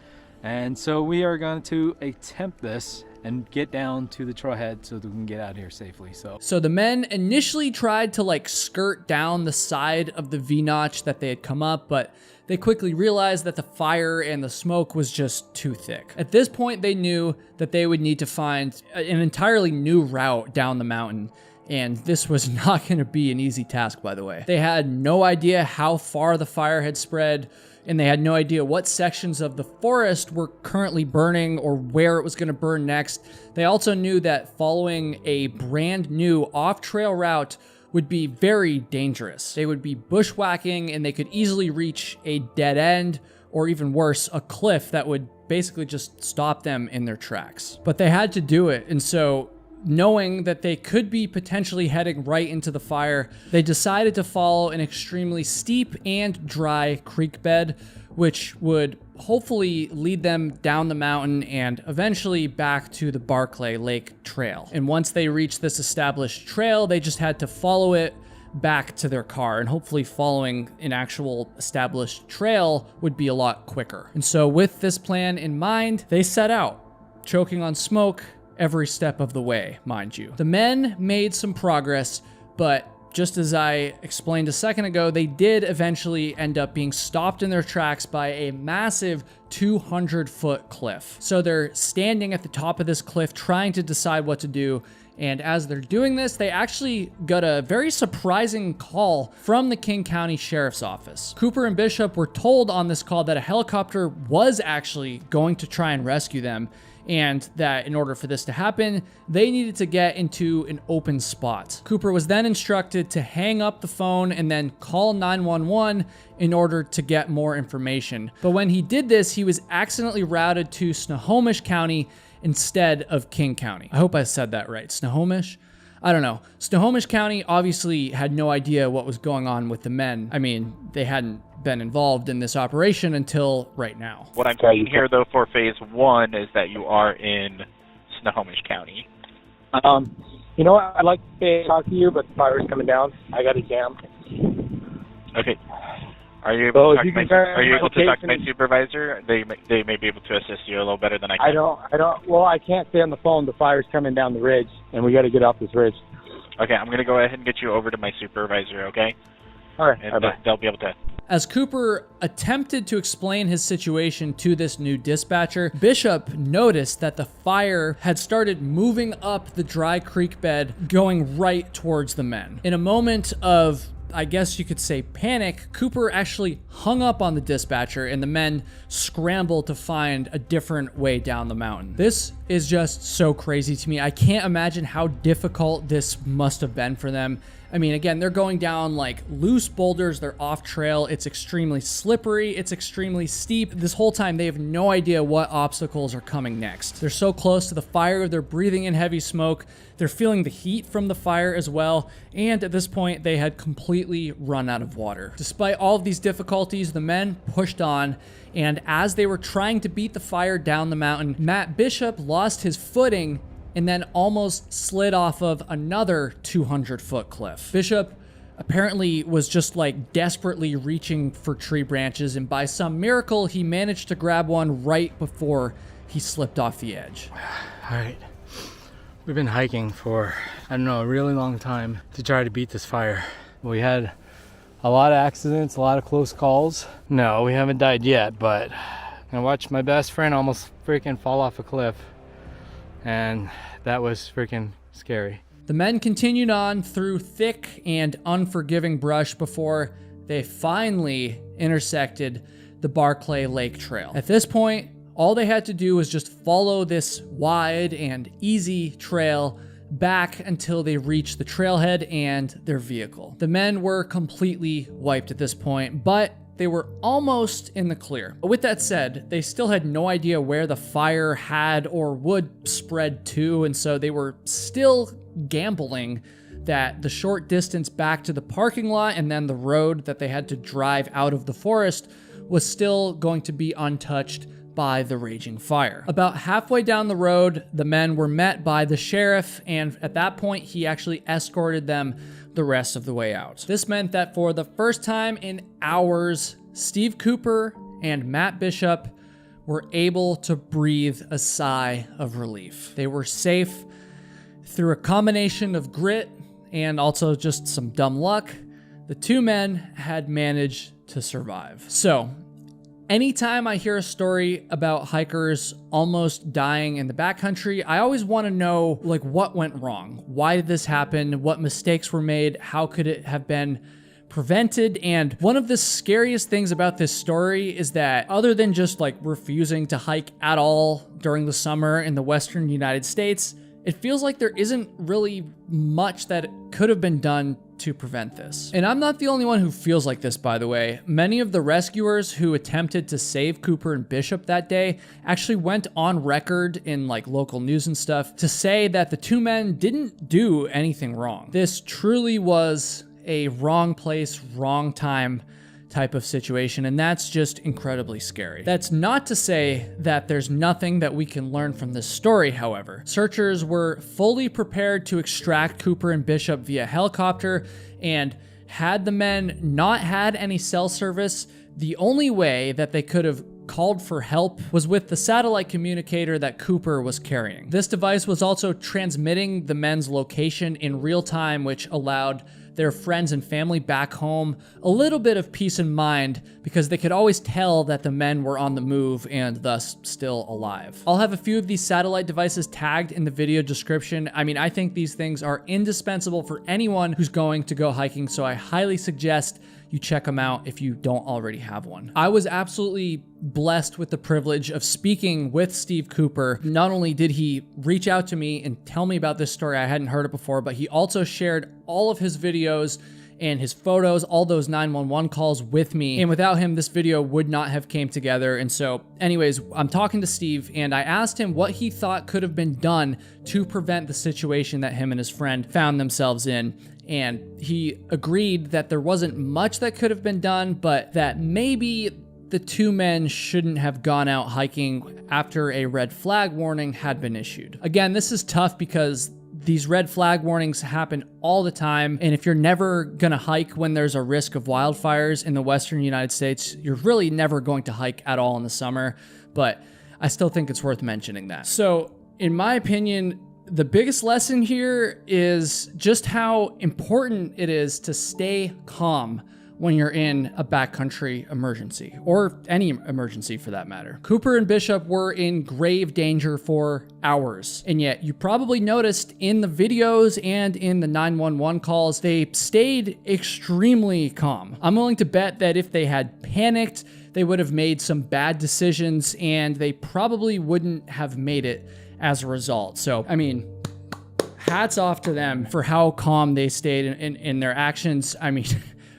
And so we are going to attempt this and get down to the trailhead so that we can get out of here safely. So the men initially tried to skirt down the side of the V-notch that they had come up, but they quickly realized that the fire and the smoke was just too thick. At this point, they knew that they would need to find an entirely new route down the mountain. And this was not going to be an easy task, by the way. They had no idea how far the fire had spread, and they had no idea what sections of the forest were currently burning or where it was going to burn next. They also knew that following a brand new off-trail route would be very dangerous. They would be bushwhacking, and they could easily reach a dead end or even worse, a cliff that would basically just stop them in their tracks. But they had to do it, and so knowing that they could be potentially heading right into the fire, they decided to follow an extremely steep and dry creek bed, which would hopefully lead them down the mountain and eventually back to the Barclay Lake Trail. And once they reached this established trail, they just had to follow it back to their car, and hopefully following an actual established trail would be a lot quicker. And so with this plan in mind, they set out, choking on smoke every step of the way, mind you. The men made some progress, but just as I explained a second ago, they did eventually end up being stopped in their tracks by a massive 200-foot cliff. So they're standing at the top of this cliff trying to decide what to do. And as they're doing this, they actually got a very surprising call from the King County Sheriff's Office. Cooper and Bishop were told on this call that a helicopter was actually going to try and rescue them, and that in order for this to happen, they needed to get into an open spot. Cooper was then instructed to hang up the phone and then call 911 in order to get more information. But when he did this, he was accidentally routed to Snohomish County instead of King County. I hope I said that right. Snohomish? I don't know. Snohomish County obviously had no idea what was going on with the men. I mean, they hadn't been involved in this operation until right now. What I'm seeing here, though, for phase 1 is that you are in Snohomish County. You know what? I'd like to talk to you, but the fire's coming down. I got a jam. Okay. Are you able to talk to my supervisor? They may be able to assist you a little better than I can. Well, I can't stay on the phone. The fire's coming down the ridge, and we got to get off this ridge. Okay, I'm going to go ahead and get you over to my supervisor, okay? All right. And they'll be able to... As Cooper attempted to explain his situation to this new dispatcher, Bishop noticed that the fire had started moving up the dry creek bed, going right towards the men. In a moment of, I guess you could say, panic, Cooper actually hung up on the dispatcher, and the men scrambled to find a different way down the mountain. This is just so crazy to me. I can't imagine how difficult this must have been for them. I mean, again, they're going down like loose boulders. They're off trail. It's extremely slippery. It's extremely steep. This whole time, they have no idea what obstacles are coming next. They're so close to the fire. They're breathing in heavy smoke. They're feeling the heat from the fire as well. And at this point, they had completely run out of water. Despite all of these difficulties, the men pushed on. And as they were trying to beat the fire down the mountain, Matt Bishop lost his footing and then almost slid off of another 200-foot cliff. Bishop apparently was just like desperately reaching for tree branches, and by some miracle, he managed to grab one right before he slipped off the edge. All right. We've been hiking for, I don't know, a really long time to try to beat this fire. We had a lot of accidents, a lot of close calls. No, we haven't died yet, but I watched my best friend almost freaking fall off a cliff. And that was freaking scary. The men continued on through thick and unforgiving brush before they finally intersected the Barclay Lake Trail. At this point, all they had to do was just follow this wide and easy trail back until they reached the trailhead and their vehicle. The men were completely wiped at this point, but they were almost in the clear. With that said, they still had no idea where the fire had or would spread to, and so they were still gambling that the short distance back to the parking lot and then the road that they had to drive out of the forest was still going to be untouched by the raging fire. About halfway down the road, the men were met by the sheriff, and at that point, he actually escorted them the rest of the way out. This meant that for the first time in hours, Steve Cooper and Matt Bishop were able to breathe a sigh of relief. They were safe through a combination of grit and also just some dumb luck. The two men had managed to survive. So, anytime I hear a story about hikers almost dying in the backcountry, I always want to know, like, what went wrong? Why did this happen? What mistakes were made? How could it have been prevented? And one of the scariest things about this story is that other than just like refusing to hike at all during the summer in the Western United States, it feels like there isn't really much that could have been done to prevent this. And I'm not the only one who feels like this, by the way. Many of the rescuers who attempted to save Cooper and Bishop that day actually went on record in like local news and stuff to say that the two men didn't do anything wrong. This truly was a wrong place, wrong time type of situation, and that's just incredibly scary. That's not to say that there's nothing that we can learn from this story, however. Searchers were fully prepared to extract Cooper and Bishop via helicopter, and had the men not had any cell service, the only way that they could have called for help was with the satellite communicator that Cooper was carrying. This device was also transmitting the men's location in real time, which allowed their friends and family back home a little bit of peace of mind because they could always tell that the men were on the move and thus still alive. I'll have a few of these satellite devices tagged in the video description. I mean, I think these things are indispensable for anyone who's going to go hiking, so I highly suggest you check them out if you don't already have one. I was absolutely blessed with the privilege of speaking with Steve Cooper. Not only did he reach out to me and tell me about this story, I hadn't heard it before, but he also shared all of his videos and his photos, all those 911 calls with me. And without him, this video would not have came together. And so anyways, I'm talking to Steve and I asked him what he thought could have been done to prevent the situation that him and his friend found themselves in. And he agreed that there wasn't much that could have been done, but that maybe the two men shouldn't have gone out hiking after a red flag warning had been issued. Again, this is tough because these red flag warnings happen all the time, and if you're never gonna hike when there's a risk of wildfires in the western United States, you're really never going to hike at all in the summer, but I still think it's worth mentioning that. So, in my opinion, the biggest lesson here is just how important it is to stay calm when you're in a backcountry emergency, or any emergency for that matter. Cooper and Bishop were in grave danger for hours, and yet you probably noticed in the videos and in the 911 calls, they stayed extremely calm. I'm willing to bet that if they had panicked, they would have made some bad decisions, and they probably wouldn't have made it as a result. So, I mean, hats off to them for how calm they stayed in their actions. I mean,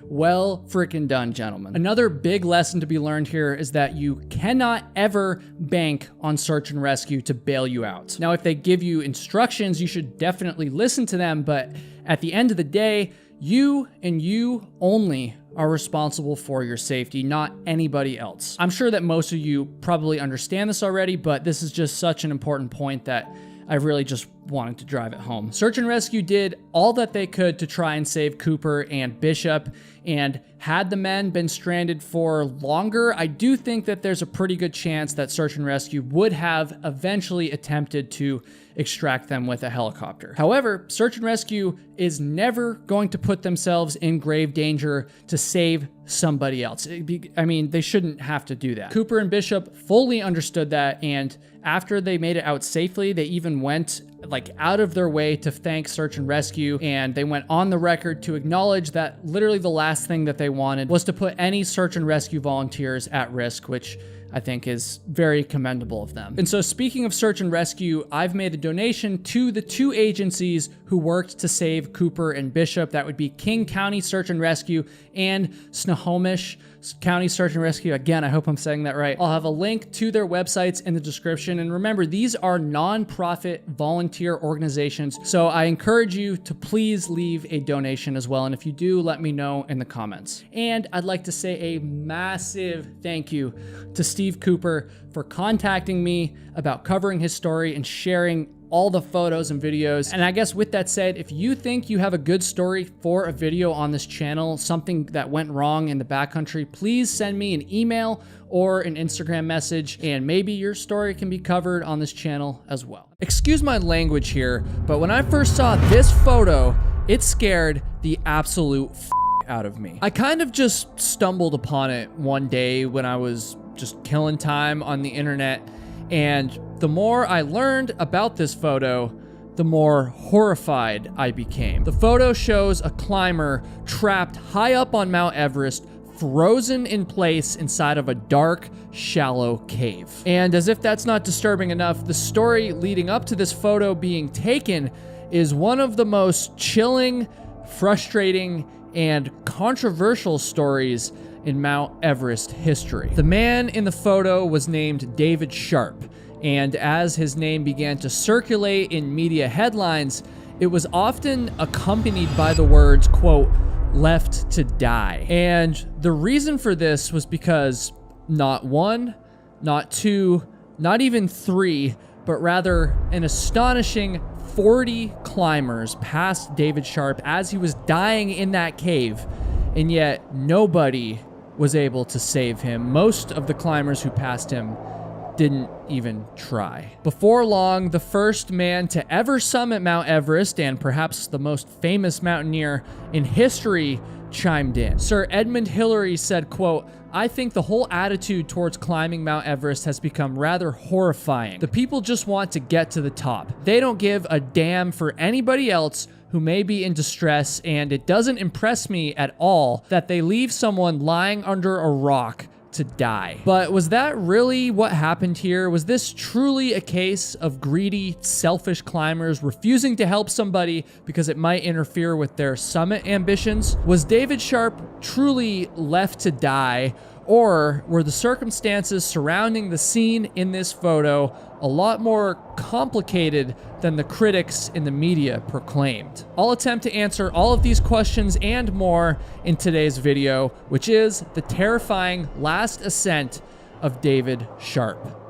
well freaking done, gentlemen. Another big lesson to be learned here is that you cannot ever bank on search and rescue to bail you out. Now, if they give you instructions, you should definitely listen to them, but at the end of the day, you and you only are responsible for your safety, not anybody else. I'm sure that most of you probably understand this already, but this is just such an important point that I really just wanted to drive it home. Search and rescue did all that they could to try and save Cooper and Bishop, and had the men been stranded for longer, I do think that there's a pretty good chance that search and rescue would have eventually attempted to extract them with a helicopter. However, search and rescue is never going to put themselves in grave danger to save somebody else. I mean, they shouldn't have to do that. Cooper and Bishop fully understood that, and after they made it out safely, they even went like out of their way to thank search and rescue, and they went on the record to acknowledge that literally the last thing that they wanted was to put any search and rescue volunteers at risk, which I think is very commendable of them. And so, speaking of search and rescue, I've made a donation to the two agencies who worked to save Cooper and Bishop. That would be King County Search and Rescue and Snohomish County Search and Rescue. Again, I hope I'm saying that right. I'll have a link to their websites in the description. And remember, these are non-profit volunteer organizations, so I encourage you to please leave a donation as well. And if you do, let me know in the comments. And I'd like to say a massive thank you to Steve Cooper for contacting me about covering his story and sharing all the photos and videos. And I guess with that said, if you think you have a good story for a video on this channel, something that went wrong in the backcountry, please send me an email or an Instagram message, and maybe your story can be covered on this channel as well. Excuse my language here, but when I first saw this photo, it scared the absolute out of me. I kind of just stumbled upon it one day when I was just killing time on the internet, and the more I learned about this photo, the more horrified I became. The photo shows a climber trapped high up on Mount Everest, frozen in place inside of a dark, shallow cave. And as if that's not disturbing enough, the story leading up to this photo being taken is one of the most chilling, frustrating, and controversial stories in Mount Everest history. The man in the photo was named David Sharp, and as his name began to circulate in media headlines, it was often accompanied by the words, quote, "left to die." And the reason for this was because not one, not two, not even three, but rather an astonishing 40 climbers passed David Sharp as he was dying in that cave, and yet nobody was able to save him. Most of the climbers who passed him didn't even try. Before long, the first man to ever summit Mount Everest, and perhaps the most famous mountaineer in history, chimed in. Sir Edmund Hillary said, quote, "I think the whole attitude towards climbing Mount Everest has become rather horrifying. The people just want to get to the top. They don't give a damn for anybody else who may be in distress, and it doesn't impress me at all that they leave someone lying under a rock to die." But was that really what happened here? Was this truly a case of greedy, selfish climbers refusing to help somebody because it might interfere with their summit ambitions? Was David Sharp truly left to die, or were the circumstances surrounding the scene in this photo a lot more complicated than the critics in the media proclaimed? I'll attempt to answer all of these questions and more in today's video, which is the terrifying last ascent of David Sharp.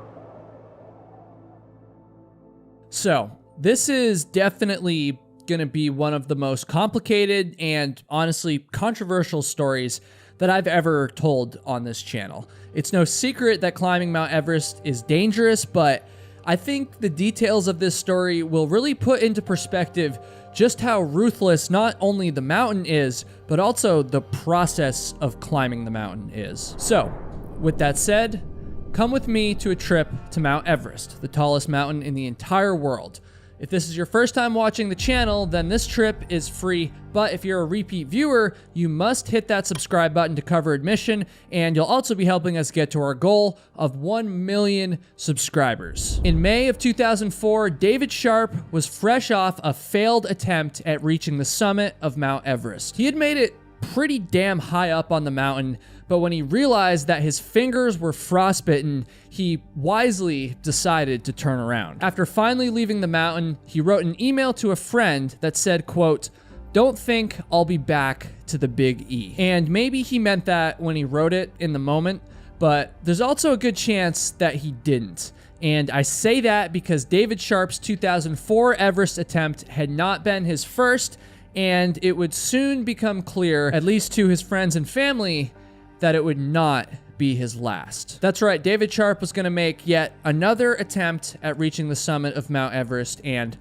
So, this is definitely going to be one of the most complicated and honestly controversial stories that I've ever told on this channel. It's no secret that climbing Mount Everest is dangerous, but I think the details of this story will really put into perspective just how ruthless not only the mountain is, but also the process of climbing the mountain is. So, with that said, come with me to a trip to Mount Everest, the tallest mountain in the entire world. If this is your first time watching the channel, then this trip is free, but if you're a repeat viewer, you must hit that subscribe button to cover admission, and you'll also be helping us get to our goal of 1 million subscribers. In May of 2004, David Sharp was fresh off a failed attempt at reaching the summit of Mount Everest. He had made it pretty damn high up on the mountain, but when he realized that his fingers were frostbitten, he wisely decided to turn around. After finally leaving the mountain, he wrote an email to a friend that said, quote, "Don't think I'll be back to the Big E." And maybe he meant that when he wrote it in the moment, but there's also a good chance that he didn't. And I say that because David Sharp's 2004 Everest attempt had not been his first, and it would soon become clear, at least to his friends and family, that it would not be his last. That's right, David Sharp was going to make yet another attempt at reaching the summit of Mount Everest, and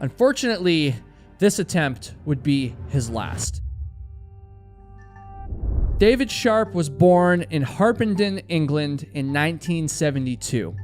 unfortunately, this attempt would be his last. David Sharp was born in Harpenden, England in 1972.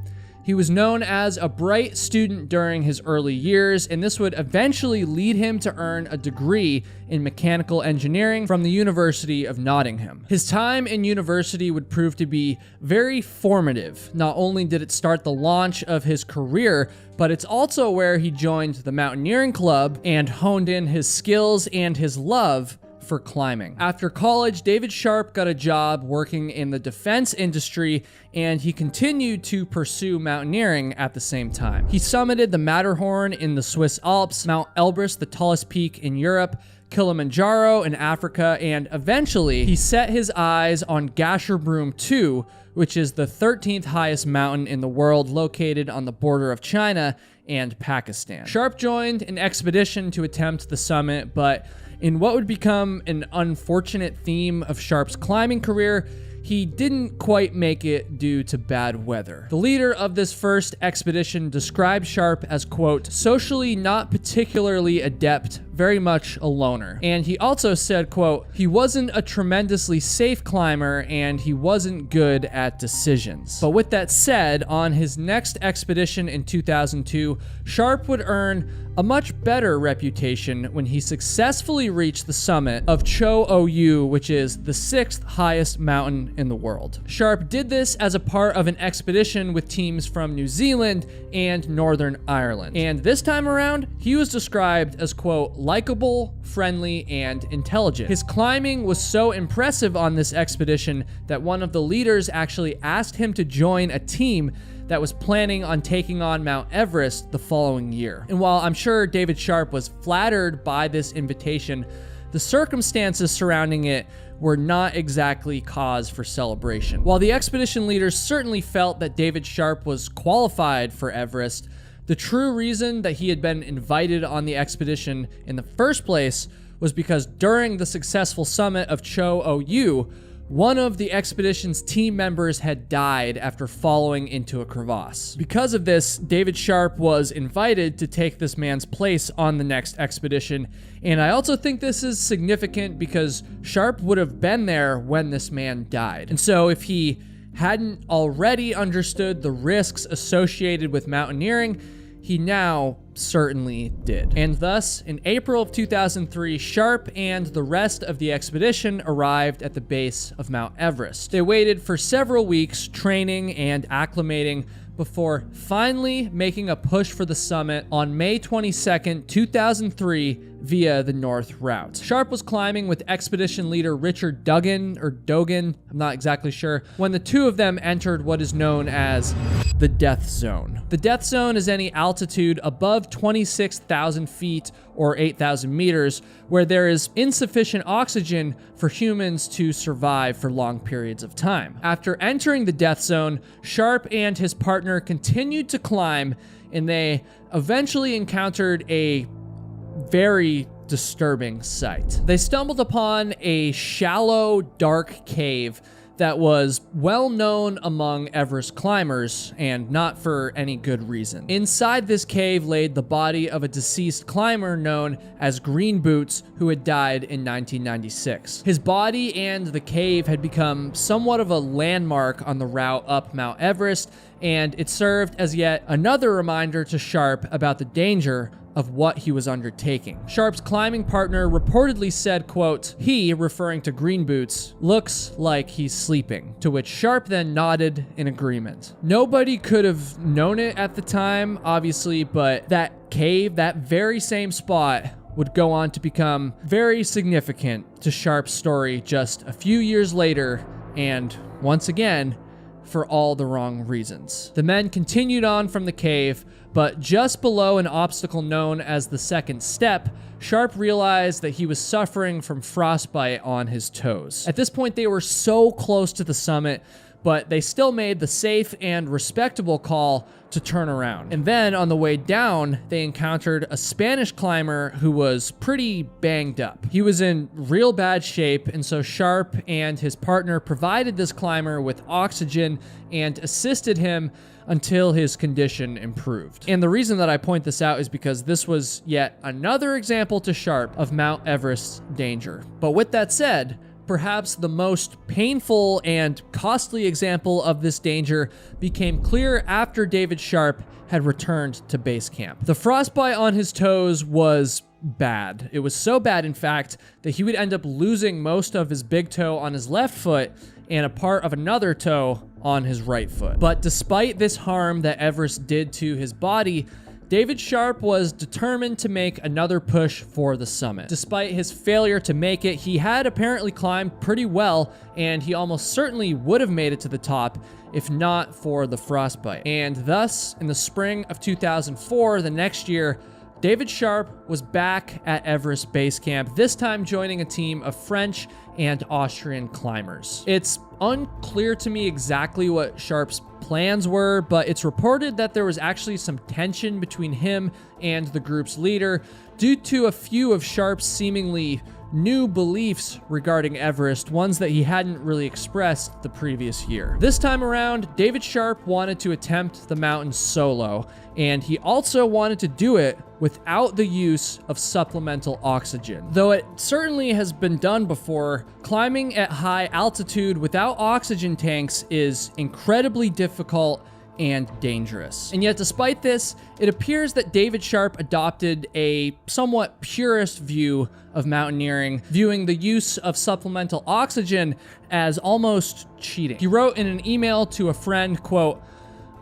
He was known as a bright student during his early years, and this would eventually lead him to earn a degree in mechanical engineering from the University of Nottingham. His time in university would prove to be very formative. Not only did it start the launch of his career, but it's also where he joined the mountaineering club and honed in his skills and his love for climbing. After college, David Sharp got a job working in the defense industry, and he continued to pursue mountaineering at the same time. He summited the Matterhorn in the Swiss Alps, Mount Elbrus, the tallest peak in Europe, Kilimanjaro in Africa, and eventually he set his eyes on Gasherbrum II, which is the 13th highest mountain in the world, located on the border of China and Pakistan. Sharp joined an expedition to attempt the summit, but in what would become an unfortunate theme of Sharp's climbing career, he didn't quite make it due to bad weather. The leader of this first expedition described Sharp as, quote, "socially not particularly adept, very much a loner." And he also said, quote, "he wasn't a tremendously safe climber and he wasn't good at decisions." But with that said, on his next expedition in 2002, Sharp would earn a much better reputation when he successfully reached the summit of Cho Oyu, which is the 6th highest mountain in the world. Sharp did this as a part of an expedition with teams from New Zealand and Northern Ireland. And this time around, he was described as, quote, likable, friendly, and intelligent. His climbing was so impressive on this expedition that one of the leaders actually asked him to join a team that was planning on taking on Mount Everest the following year. And while I'm sure David Sharp was flattered by this invitation, the circumstances surrounding it were not exactly cause for celebration. While the expedition leaders certainly felt that David Sharp was qualified for Everest, the true reason that he had been invited on the expedition in the first place was because during the successful summit of Cho-O-U, one of the expedition's team members had died after falling into a crevasse. Because of this, David Sharp was invited to take this man's place on the next expedition, and I also think this is significant because Sharp would have been there when this man died. And so if he hadn't already understood the risks associated with mountaineering, he now certainly did. And thus, in April of 2003, Sharp and the rest of the expedition arrived at the base of Mount Everest. They waited for several weeks, training and acclimating, before finally making a push for the summit on May 22nd, 2003, via the North Route. Sharp was climbing with expedition leader Richard Dogan, I'm not exactly sure, when the two of them entered what is known as the Death Zone. The Death Zone is any altitude above 26,000 feet or 8,000 meters, where there is insufficient oxygen for humans to survive for long periods of time. After entering the Death Zone, Sharp and his partner continued to climb, and they eventually encountered a very disturbing sight. They stumbled upon a shallow, dark cave that was well known among Everest climbers, and not for any good reason. Inside this cave laid the body of a deceased climber known as Green Boots, who had died in 1996. His body and the cave had become somewhat of a landmark on the route up Mount Everest, and it served as yet another reminder to Sharp about the danger of what he was undertaking. Sharp's climbing partner reportedly said, quote, "He," referring to Green Boots, "looks like he's sleeping," to which Sharp then nodded in agreement. Nobody could have known it at the time, obviously, but that cave, that very same spot, would go on to become very significant to Sharp's story just a few years later, and once again, for all the wrong reasons. The men continued on from the cave, but just below an obstacle known as the second step, Sharp realized that he was suffering from frostbite on his toes. At this point, they were so close to the summit, but they still made the safe and respectable call to turn around. And then on the way down, they encountered a Spanish climber who was pretty banged up. He was in real bad shape, and so Sharp and his partner provided this climber with oxygen and assisted him until his condition improved. And the reason that I point this out is because this was yet another example to Sharp of Mount Everest's danger. But with that said, perhaps the most painful and costly example of this danger became clear after David Sharp had returned to base camp. The frostbite on his toes was bad. It was so bad, in fact, that he would end up losing most of his big toe on his left foot and a part of another toe on his right foot. But despite this harm that Everest did to his body, David Sharp was determined to make another push for the summit. Despite his failure to make it, he had apparently climbed pretty well, and he almost certainly would have made it to the top if not for the frostbite. And thus, in the spring of 2004, the next year, David Sharp was back at Everest Base Camp, this time joining a team of French and Austrian climbers. It's unclear to me exactly what Sharp's plans were, but it's reported that there was actually some tension between him and the group's leader due to a few of Sharp's seemingly new beliefs regarding Everest, ones that he hadn't really expressed the previous year. This time around, David Sharp wanted to attempt the mountain solo, and he also wanted to do it without the use of supplemental oxygen. Though it certainly has been done before, climbing at high altitude without oxygen tanks is incredibly difficult and dangerous. And yet, despite this, it appears that David Sharp adopted a somewhat purist view of mountaineering, viewing the use of supplemental oxygen as almost cheating. He wrote in an email to a friend, quote,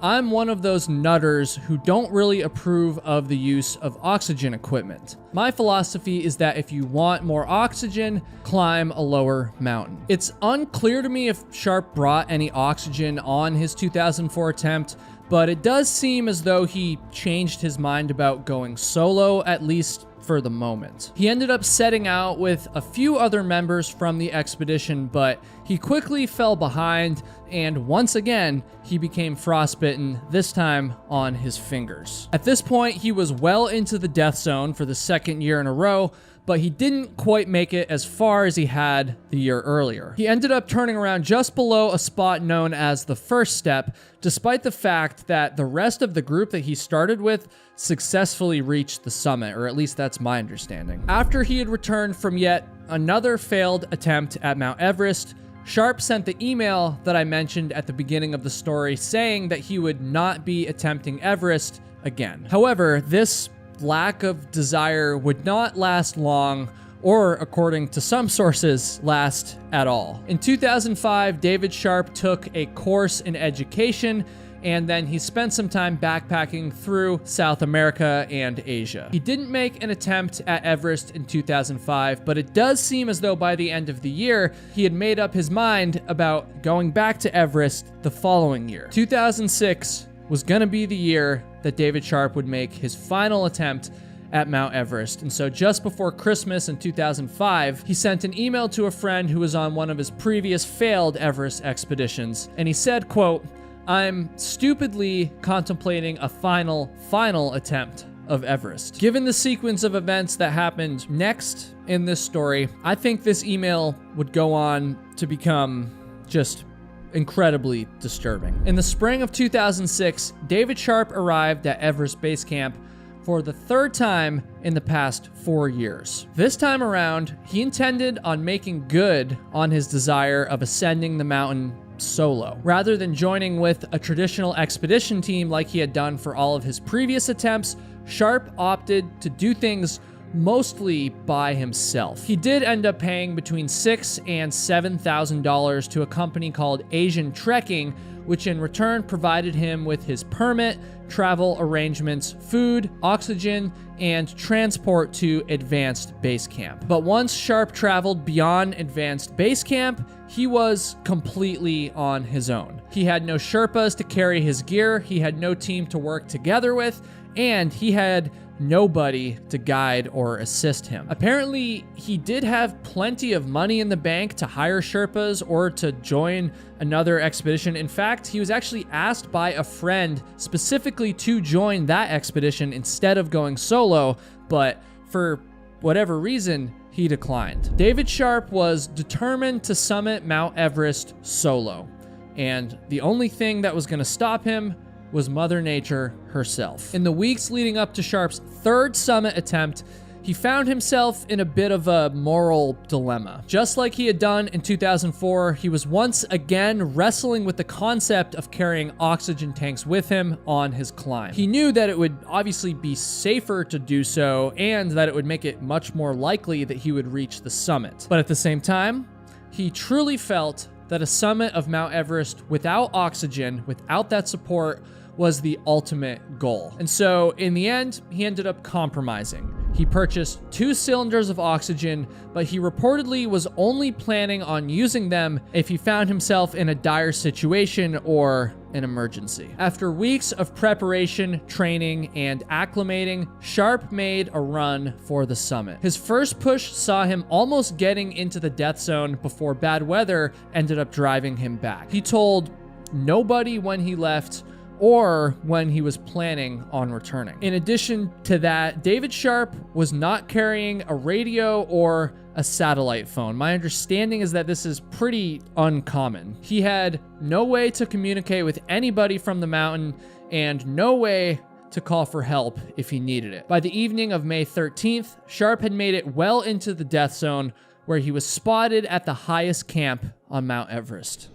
I'm one of those nutters who don't really approve of the use of oxygen equipment. My philosophy is that if you want more oxygen, climb a lower mountain. It's unclear to me if Sharp brought any oxygen on his 2004 attempt, but it does seem as though he changed his mind about going solo, at least for the moment. He ended up setting out with a few other members from the expedition, but he quickly fell behind, and once again, he became frostbitten, this time on his fingers. At this point, he was well into the death zone for the second year in a row, but he didn't quite make it as far as he had the year earlier. He ended up turning around just below a spot known as the first step, despite the fact that the rest of the group that he started with successfully reached the summit, or at least that's my understanding. After he had returned from yet another failed attempt at Mount Everest, Sharp sent the email that I mentioned at the beginning of the story saying that he would not be attempting Everest again. However, this lack of desire would not last long, or according to some sources, last at all. In 2005, David Sharp took a course in education, and then he spent some time backpacking through South America and Asia. He didn't make an attempt at Everest in 2005, but it does seem as though by the end of the year, he had made up his mind about going back to Everest the following year. 2006 was gonna be the year that David Sharp would make his final attempt at Mount Everest. And so just before Christmas in 2005, he sent an email to a friend who was on one of his previous failed Everest expeditions. And he said, quote, "I'm stupidly contemplating a final attempt of Everest." Given the sequence of events that happened next in this story, I think this email would go on to become just incredibly disturbing. In the spring of 2006, David Sharp arrived at Everest Base Camp for the third time in the past 4 years. This time around, he intended on making good on his desire of ascending the mountain solo. Rather than joining with a traditional expedition team like he had done for all of his previous attempts, Sharp opted to do things mostly by himself. He did end up paying between $6,000 and $7,000 to a company called Asian Trekking, which in return provided him with his permit, travel arrangements, food, oxygen, and transport to Advanced Base Camp. But once Sharp traveled beyond Advanced Base Camp, he was completely on his own. He had no Sherpas to carry his gear, he had no team to work together with, and he had nobody to guide or assist him. Apparently, he did have plenty of money in the bank to hire Sherpas or to join another expedition. In fact, he was actually asked by a friend specifically to join that expedition instead of going solo, but for whatever reason, he declined. David Sharp was determined to summit Mount Everest solo, and the only thing that was going to stop him was Mother Nature herself. In the weeks leading up to Sharp's third summit attempt, he found himself in a bit of a moral dilemma. Just like he had done in 2004, he was once again wrestling with the concept of carrying oxygen tanks with him on his climb. He knew that it would obviously be safer to do so, and that it would make it much more likely that he would reach the summit. But at the same time, he truly felt that a summit of Mount Everest without oxygen, without that support, was the ultimate goal. And so in the end, he ended up compromising. He purchased 2 cylinders of oxygen, but he reportedly was only planning on using them if he found himself in a dire situation or an emergency. After weeks of preparation, training, and acclimating, Sharp made a run for the summit. His first push saw him almost getting into the death zone before bad weather ended up driving him back. He told nobody when he left or when he was planning on returning. In addition to that, David Sharp was not carrying a radio or a satellite phone. My understanding is that this is pretty uncommon. He had no way to communicate with anybody from the mountain and no way to call for help if he needed it. By the evening of May 13th, Sharp had made it well into the death zone, where he was spotted at the highest camp on Mount Everest.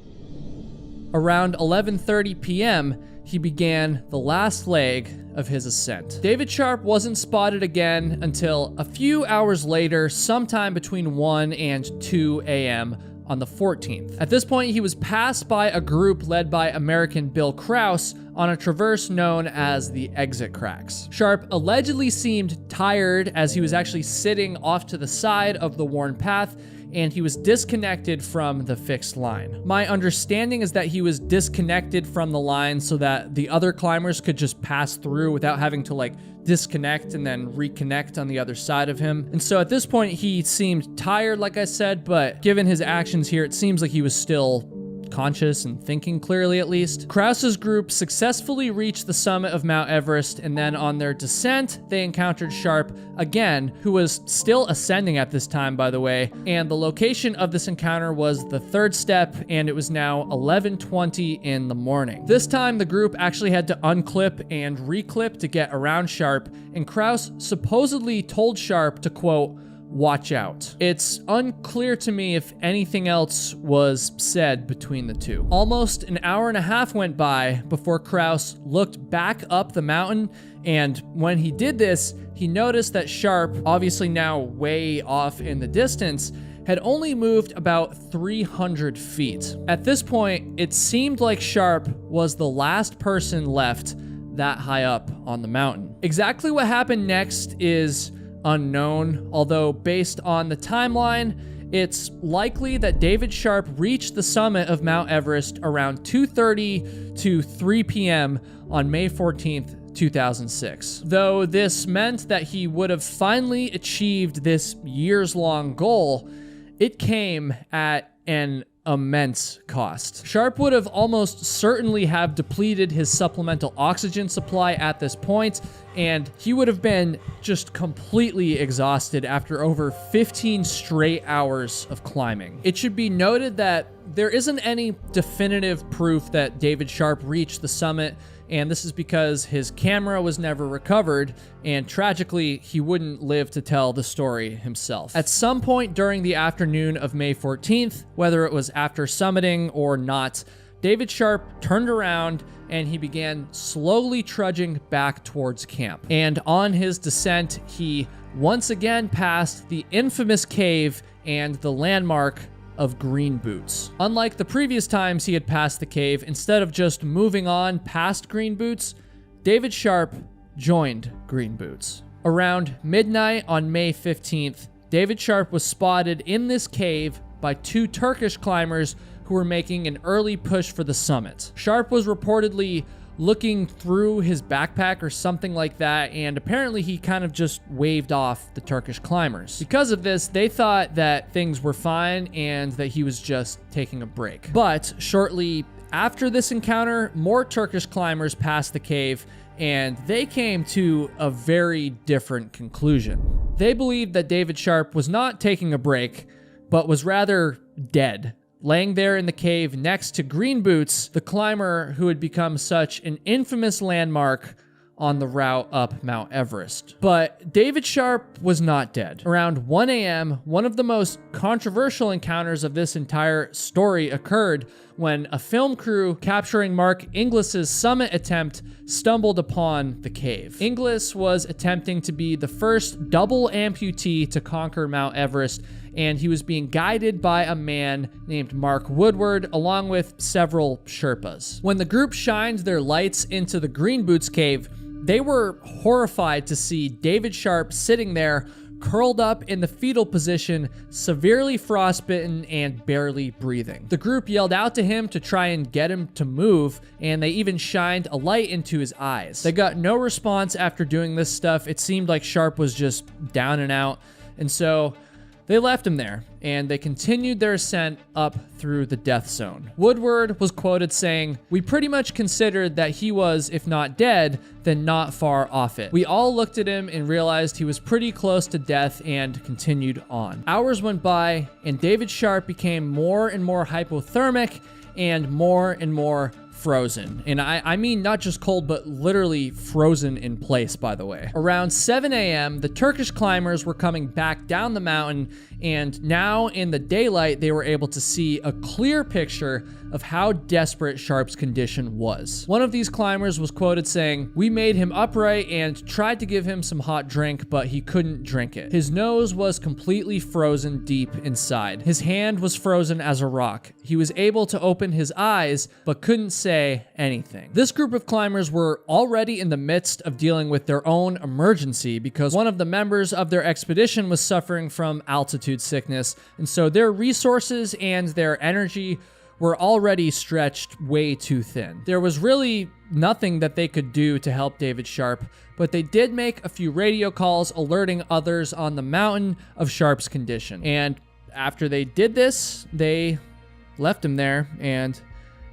Around 11:30 p.m., he began the last leg of his ascent. David Sharp wasn't spotted again until a few hours later, sometime between 1 and 2 a.m. on the 14th. At this point, he was passed by a group led by American Bill Krause on a traverse known as the exit cracks. Sharp allegedly seemed tired as he was actually sitting off to the side of the worn path, and he was disconnected from the fixed line. My understanding is that he was disconnected from the line so that the other climbers could just pass through without having to like disconnect and then reconnect on the other side of him. And so at this point, he seemed tired, like I said, but given his actions here, it seems like he was still conscious and thinking clearly at least. Krause's group successfully reached the summit of Mount Everest, and then on their descent, they encountered Sharp again, who was still ascending at this time, by the way, and the location of this encounter was the third step, and it was now 11:20 in the morning. This time, the group actually had to unclip and reclip to get around Sharp, and Krause supposedly told Sharp to, quote, "Watch out." It's unclear to me if anything else was said between the two. Almost an hour and a half went by before Krause looked back up the mountain, and when he did this, he noticed that Sharp, obviously now way off in the distance, had only moved about 300 feet. At this point, it seemed like Sharp was the last person left that high up on the mountain. Exactly what happened next is unknown, although based on the timeline, it's likely that David Sharp reached the summit of Mount Everest around 2:30 to 3 p.m. on May 14th, 2006. Though this meant that he would have finally achieved this years-long goal, it came at an immense cost. Sharp would have almost certainly have depleted his supplemental oxygen supply at this point, and he would have been just completely exhausted after over 15 straight hours of climbing. It should be noted that there isn't any definitive proof that David Sharp reached the summit, and this is because his camera was never recovered, and tragically, he wouldn't live to tell the story himself. At some point during the afternoon of May 14th, whether it was after summiting or not, David Sharp turned around and he began slowly trudging back towards camp. And on his descent, he once again passed the infamous cave and the landmark of Green Boots. Unlike the previous times he had passed the cave, instead of just moving on past Green Boots, David Sharp joined Green Boots. Around midnight on May 15th, David Sharp was spotted in this cave by two Turkish climbers who were making an early push for the summit. Sharp was reportedly looking through his backpack or something like that, and apparently he kind of just waved off the Turkish climbers. Because of this, they thought that things were fine and that he was just taking a break. But shortly after this encounter, more Turkish climbers passed the cave, and they came to a very different conclusion. They believed that David Sharp was not taking a break, but was rather dead, laying there in the cave next to Green Boots, the climber who had become such an infamous landmark on the route up Mount Everest. But David Sharp was not dead. Around 1 a.m., one of the most controversial encounters of this entire story occurred when a film crew capturing Mark Inglis's summit attempt stumbled upon the cave. Inglis was attempting to be the first double amputee to conquer Mount Everest, and he was being guided by a man named Mark Woodward, along with several Sherpas. When the group shined their lights into the Green Boots cave, they were horrified to see David Sharp sitting there, curled up in the fetal position, severely frostbitten and barely breathing. The group yelled out to him to try and get him to move, and they even shined a light into his eyes. They got no response after doing this stuff. It seemed like Sharp was just down and out, and so they left him there, and they continued their ascent up through the death zone. Woodward was quoted saying, "We pretty much considered that he was, if not dead, then not far off it. We all looked at him and realized he was pretty close to death and continued on." Hours went by, and David Sharp became more and more hypothermic and more frozen. And I mean not just cold, but literally frozen in place, by the way. Around 7 a.m., the Turkish climbers were coming back down the mountain, and now in the daylight, they were able to see a clear picture of how desperate Sharp's condition was. One of these climbers was quoted saying, "We made him upright and tried to give him some hot drink, but he couldn't drink it. His nose was completely frozen deep inside. His hand was frozen as a rock. He was able to open his eyes, but couldn't say anything." This group of climbers were already in the midst of dealing with their own emergency because one of the members of their expedition was suffering from altitude sickness, and so their resources and their energy were already stretched way too thin. There was really nothing that they could do to help David Sharp, but they did make a few radio calls alerting others on the mountain of Sharp's condition. And after they did this, they left him there and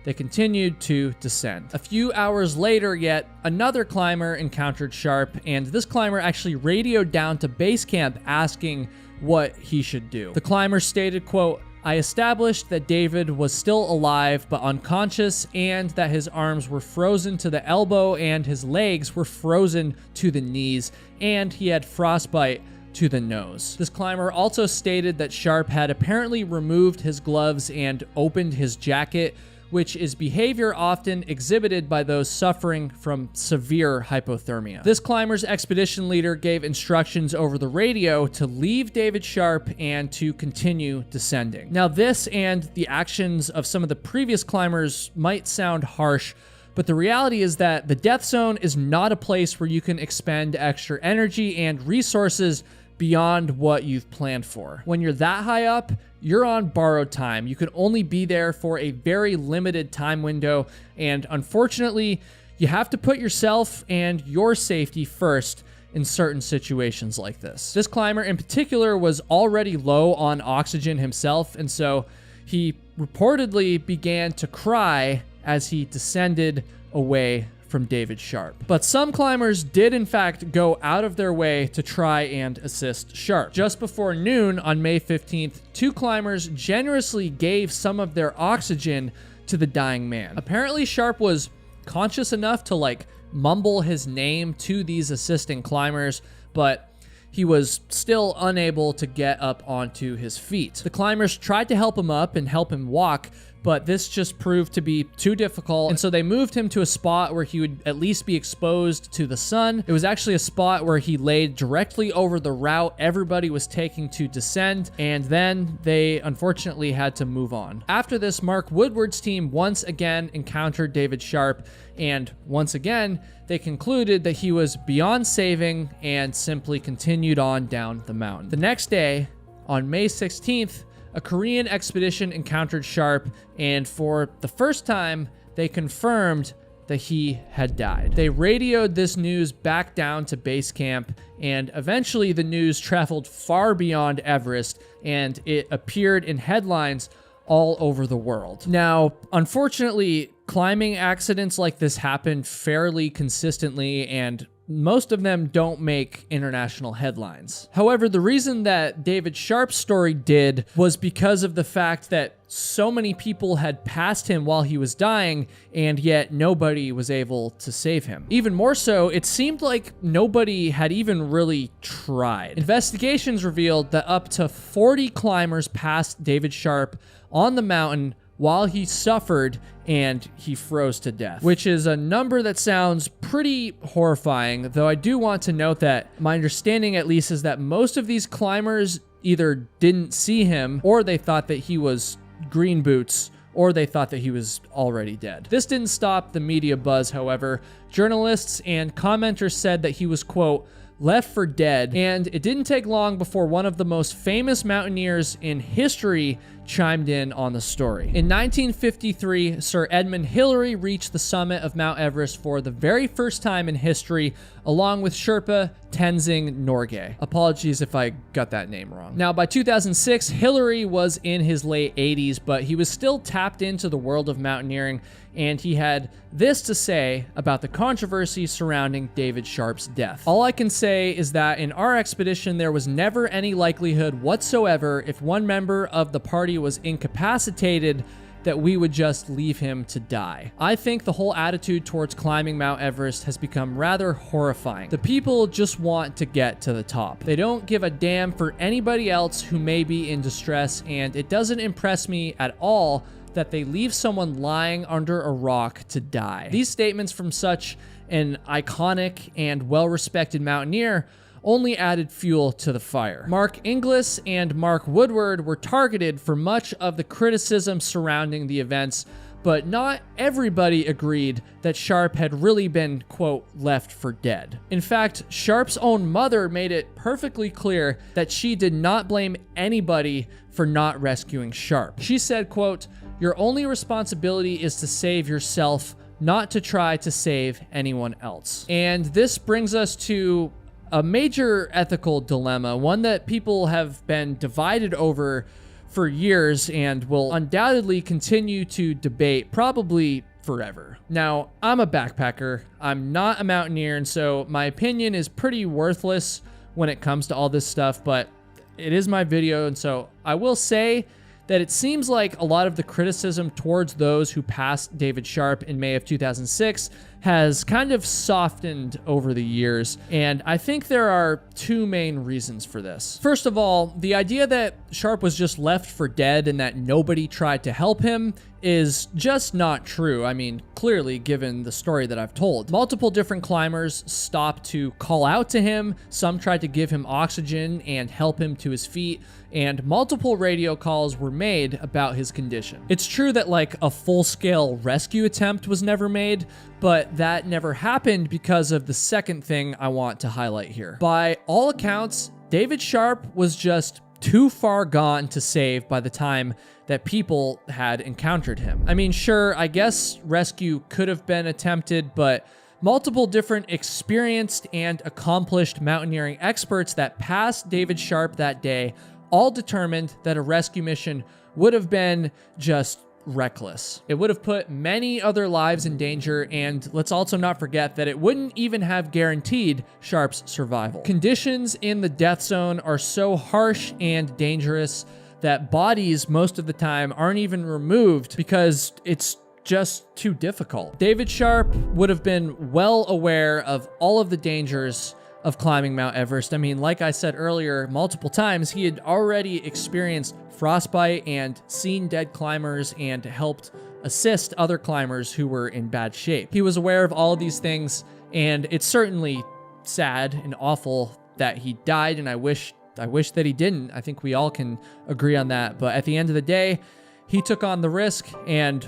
they continued to descend. A few hours later, yet another climber encountered Sharp, and this climber actually radioed down to base camp asking what he should do. The climber stated, quote, "I established that David was still alive but unconscious, and that his arms were frozen to the elbow and his legs were frozen to the knees, and he had frostbite to the nose." This climber also stated that Sharp had apparently removed his gloves and opened his jacket, which is behavior often exhibited by those suffering from severe hypothermia. This climber's expedition leader gave instructions over the radio to leave David Sharp and to continue descending. Now, this and the actions of some of the previous climbers might sound harsh, but the reality is that the death zone is not a place where you can expend extra energy and resources beyond what you've planned for. When you're that high up, you're on borrowed time. You can only be there for a very limited time window, and unfortunately, you have to put yourself and your safety first in certain situations like this. This climber in particular was already low on oxygen himself, and so he reportedly began to cry as he descended away from David Sharp. But some climbers did in fact go out of their way to try and assist Sharp. Just before noon on May 15th, two climbers generously gave some of their oxygen to the dying man. Apparently Sharp was conscious enough to mumble his name to these assisting climbers, but he was still unable to get up onto his feet. The climbers tried to help him up and help him walk, but this just proved to be too difficult, and so they moved him to a spot where he would at least be exposed to the sun. It was actually a spot where he laid directly over the route everybody was taking to descend, and then they unfortunately had to move on. After this, Mark Woodward's team once again encountered David Sharp, and once again, they concluded that he was beyond saving and simply continued on down the mountain. The next day, on May 16th, a Korean expedition encountered Sharp, and for the first time, they confirmed that he had died. They radioed this news back down to base camp, and eventually the news traveled far beyond Everest, and it appeared in headlines all over the world. Now, unfortunately, climbing accidents like this happen fairly consistently, and most of them don't make international headlines. However, the reason that David Sharp's story did was because of the fact that so many people had passed him while he was dying, and yet nobody was able to save him. Even more so, it seemed like nobody had even really tried. Investigations revealed that up to 40 climbers passed David Sharp on the mountain while he suffered and he froze to death, which is a number that sounds pretty horrifying, though I do want to note that my understanding at least is that most of these climbers either didn't see him, or they thought that he was green boots, or they thought that he was already dead. This didn't stop the media buzz, however. Journalists and commenters said that he was, quote, left for dead, and it didn't take long before one of the most famous mountaineers in history chimed in on the story. In 1953, Sir Edmund Hillary reached the summit of Mount Everest for the very first time in history, along with Sherpa Tenzing Norgay. Apologies if I got that name wrong. Now, by 2006, Hillary was in his late 80s, but he was still tapped into the world of mountaineering, and he had this to say about the controversy surrounding David Sharp's death. All I can say is that in our expedition, there was never any likelihood whatsoever, if one member of the party was incapacitated, that we would just leave him to die. I think the whole attitude towards climbing Mount Everest has become rather horrifying. The people just want to get to the top. They don't give a damn for anybody else who may be in distress, and it doesn't impress me at all that they leave someone lying under a rock to die. These statements from such an iconic and well-respected mountaineer only added fuel to the fire. Mark Inglis and Mark Woodward were targeted for much of the criticism surrounding the events, but not everybody agreed that Sharp had really been, quote, left for dead. In fact, Sharp's own mother made it perfectly clear that she did not blame anybody for not rescuing Sharp. She said, quote, "Your only responsibility is to save yourself, not to try to save anyone else." And this brings us to a major ethical dilemma, one that people have been divided over for years and will undoubtedly continue to debate probably forever. Now, I'm a backpacker. I'm not a mountaineer, and so my opinion is pretty worthless when it comes to all this stuff, but it is my video, and so I will say that it seems like a lot of the criticism towards those who passed David Sharp in May of 2006 has kind of softened over the years, and I think there are two main reasons for this. First of all, the idea that Sharp was just left for dead and that nobody tried to help him is just not true. I mean, clearly, given the story that I've told. Multiple different climbers stopped to call out to him, some tried to give him oxygen and help him to his feet, and multiple radio calls were made about his condition. It's true that like a full-scale rescue attempt was never made, but that never happened because of the second thing I want to highlight here. By all accounts, David Sharp was just too far gone to save by the time that people had encountered him. I mean, sure, I guess rescue could have been attempted, but multiple different experienced and accomplished mountaineering experts that passed David Sharp that day all determined that a rescue mission would have been just reckless. It would have put many other lives in danger, and let's also not forget that it wouldn't even have guaranteed Sharp's survival. Conditions in the death zone are so harsh and dangerous that bodies most of the time aren't even removed because it's just too difficult. David Sharp would have been well aware of all of the dangers of climbing Mount Everest. I mean, like I said earlier, multiple times, he had already experienced frostbite and seen dead climbers and helped assist other climbers who were in bad shape. He was aware of all of these things, and it's certainly sad and awful that he died, and I wish that he didn't. I think we all can agree on that. But at the end of the day, he took on the risk, and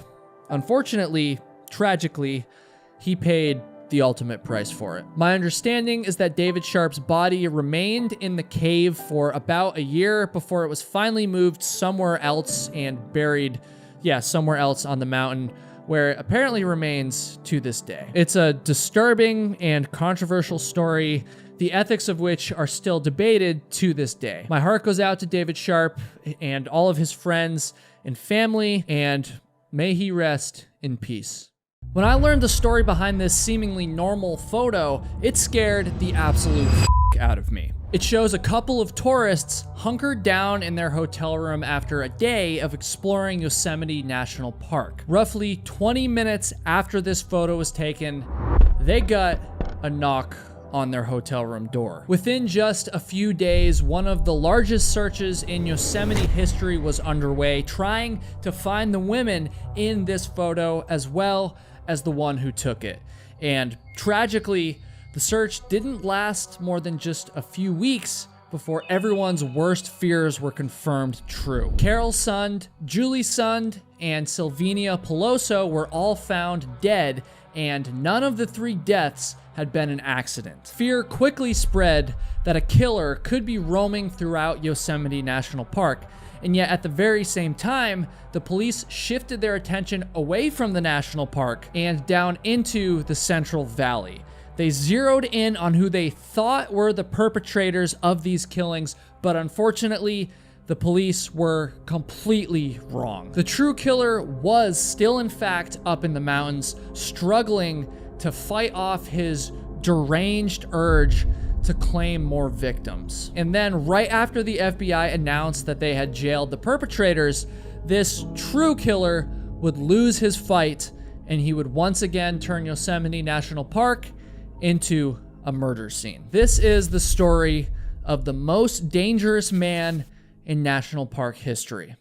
unfortunately, tragically, he paid the ultimate price for it. My understanding is that David Sharp's body remained in the cave for about a year before it was finally moved somewhere else and buried, somewhere else on the mountain, where it apparently remains to this day. It's a disturbing and controversial story, the ethics of which are still debated to this day. My heart goes out to David Sharp and all of his friends and family, and may he rest in peace. When I learned the story behind this seemingly normal photo, it scared the absolute out of me. It shows a couple of tourists hunkered down in their hotel room after a day of exploring Yosemite National Park. Roughly 20 minutes after this photo was taken, they got a knock on their hotel room door. Within just a few days, one of the largest searches in Yosemite history was underway, trying to find the women in this photo as well as the one who took it. And tragically, the search didn't last more than just a few weeks before everyone's worst fears were confirmed true. Carol Sund, Julie Sund, and Sylvania Peloso were all found dead, and none of the three deaths had been an accident. Fear quickly spread that a killer could be roaming throughout Yosemite National Park, and yet at the very same time, the police shifted their attention away from the national park and down into the Central Valley. They zeroed in on who they thought were the perpetrators of these killings, but unfortunately, the police were completely wrong. The true killer was still, in fact, up in the mountains, struggling to fight off his deranged urge to claim more victims. And then right after the FBI announced that they had jailed the perpetrators, this true killer would lose his fight, and he would once again turn Yosemite National Park into a murder scene. This is the story of the most dangerous man in national park history.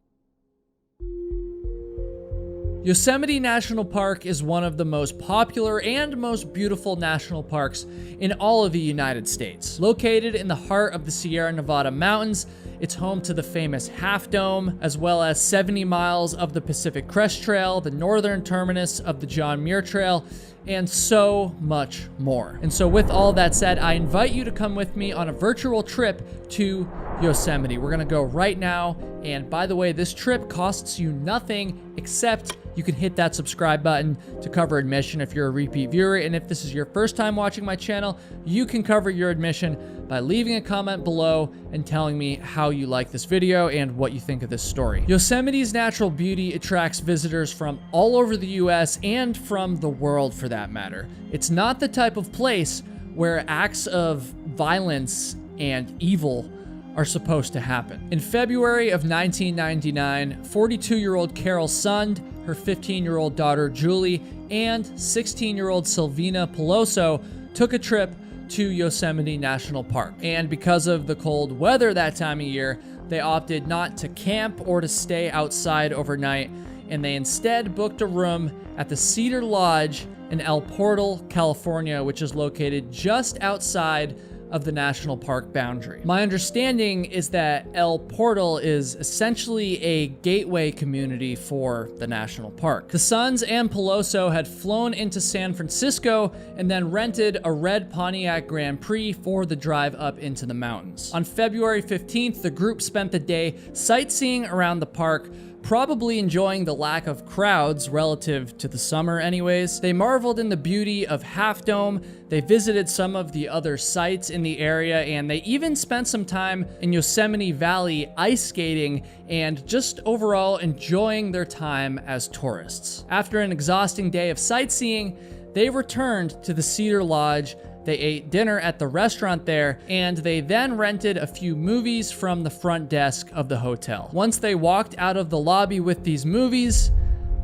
Yosemite National Park is one of the most popular and most beautiful national parks in all of the United States. Located in the heart of the Sierra Nevada mountains, it's home to the famous Half Dome, as well as 70 miles of the Pacific Crest Trail, the northern terminus of the John Muir Trail, and so much more. And so with all that said, I invite you to come with me on a virtual trip to Yosemite. We're gonna go right now, and by the way, this trip costs you nothing except you can hit that subscribe button to cover admission if you're a repeat viewer, and if this is your first time watching my channel, you can cover your admission by leaving a comment below and telling me how you like this video and what you think of this story. Yosemite's natural beauty attracts visitors from all over the US and from the world for that matter. It's not the type of place where acts of violence and evil are supposed to happen. In February of 1999, 42-year-old Carol Sund, her 15-year-old daughter Julie, and 16-year-old Silvina Peloso took a trip to Yosemite National Park. And because of the cold weather that time of year, they opted not to camp or to stay outside overnight, and they instead booked a room at the Cedar Lodge in El Portal, California, which is located just outside of the national park boundary. My understanding is that El Portal is essentially a gateway community for the national park. The Suns and Peloso had flown into San Francisco and then rented a red Pontiac Grand Prix for the drive up into the mountains. On February 15th, the group spent the day sightseeing around the park, probably enjoying the lack of crowds relative to the summer anyways. They marveled in the beauty of Half Dome, they visited some of the other sites in the area, and they even spent some time in Yosemite Valley ice skating and just overall enjoying their time as tourists. After an exhausting day of sightseeing, they returned to the Cedar Lodge. They ate dinner at the restaurant there, and they then rented a few movies from the front desk of the hotel. Once they walked out of the lobby with these movies,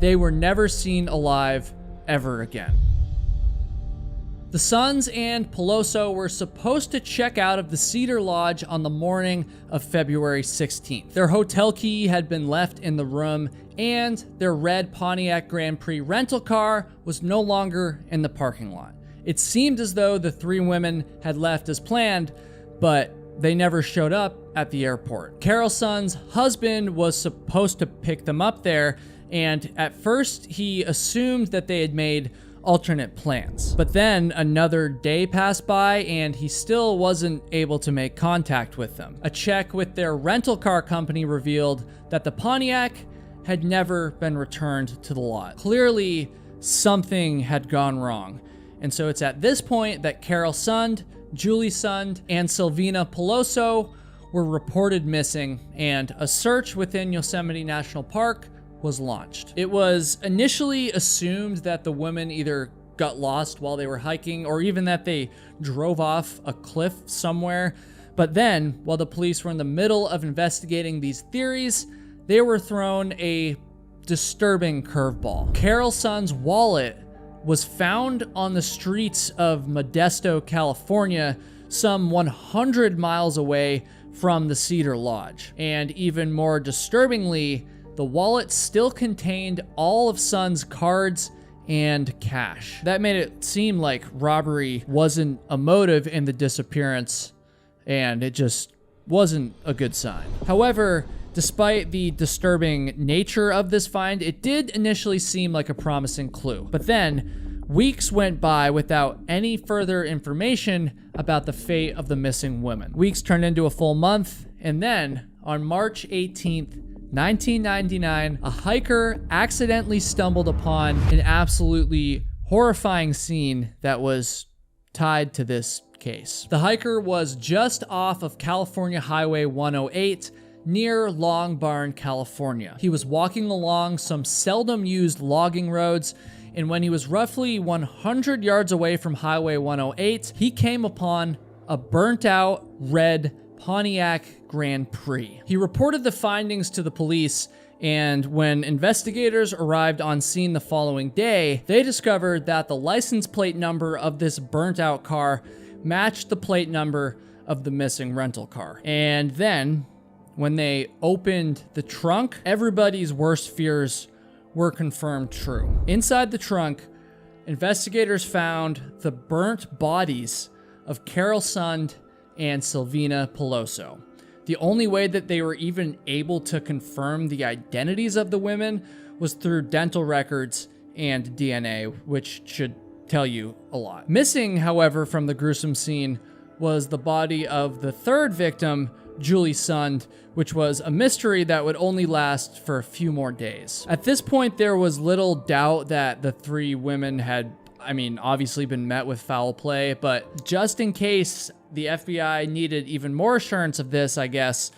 they were never seen alive ever again. The Suns and Peloso were supposed to check out of the Cedar Lodge on the morning of February 16th. Their hotel key had been left in the room, and their red Pontiac Grand Prix rental car was no longer in the parking lot. It seemed as though the three women had left as planned, but they never showed up at the airport. Carol Sund's husband was supposed to pick them up there, and at first he assumed that they had made alternate plans. But then another day passed by and he still wasn't able to make contact with them. A check with their rental car company revealed that the Pontiac had never been returned to the lot. Clearly, something had gone wrong. And so it's at this point that Carol Sund, Julie Sund, and Silvina Peloso were reported missing, and a search within Yosemite National Park was launched. It was initially assumed that the women either got lost while they were hiking or even that they drove off a cliff somewhere. But then, while the police were in the middle of investigating these theories, they were thrown a disturbing curveball. Carol Sund's wallet was found on the streets of Modesto, California, some 100 miles away from the Cedar Lodge. And even more disturbingly, the wallet still contained all of Sund's cards and cash. That made it seem like robbery wasn't a motive in the disappearance, and it just wasn't a good sign. However, despite the disturbing nature of this find, it did initially seem like a promising clue. But then, weeks went by without any further information about the fate of the missing women. Weeks turned into a full month, and then, on March 18th, 1999, a hiker accidentally stumbled upon an absolutely horrifying scene that was tied to this case. The hiker was just off of California Highway 108 near Long Barn, California. He was walking along some seldom used logging roads, and when he was roughly 100 yards away from Highway 108, he came upon a burnt out red Pontiac Grand Prix. He reported the findings to the police, And when investigators arrived on scene the following day, they discovered that the license plate number of this burnt out car matched the plate number of the missing rental car. And then, when they opened the trunk, everybody's worst fears were confirmed true. Inside the trunk, investigators found the burnt bodies of Carol Sund and Silvina Peloso. The only way that they were even able to confirm the identities of the women was through dental records and DNA, which should tell you a lot. Missing, however, from the gruesome scene was the body of the third victim, Julie Sund, which was a mystery that would only last for a few more days. At this point, there was little doubt that the three women had, obviously been met with foul play, but just in case the FBI needed even more assurance of this, I guess,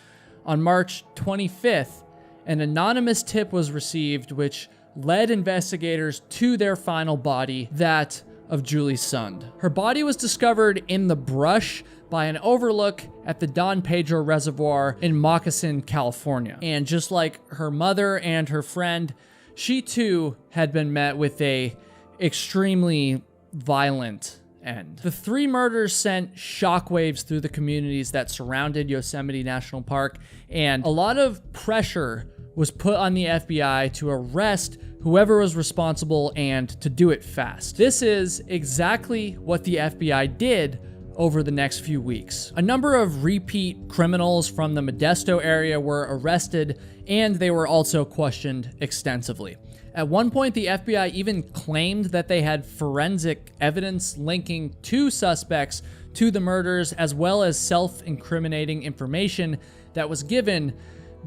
on March 25th, an anonymous tip was received which led investigators to their final body, that of Julie Sund. Her body was discovered in the brush by an overlook at the Don Pedro Reservoir in Moccasin, California. And just like her mother and her friend, she too had been met with a extremely violent end. The three murders sent shockwaves through the communities that surrounded Yosemite National Park, and a lot of pressure was put on the FBI to arrest whoever was responsible and to do it fast. This is exactly what the FBI did over the next few weeks. A number of repeat criminals from the Modesto area were arrested, and they were also questioned extensively. At one point, the FBI even claimed that they had forensic evidence linking two suspects to the murders, as well as self-incriminating information that was given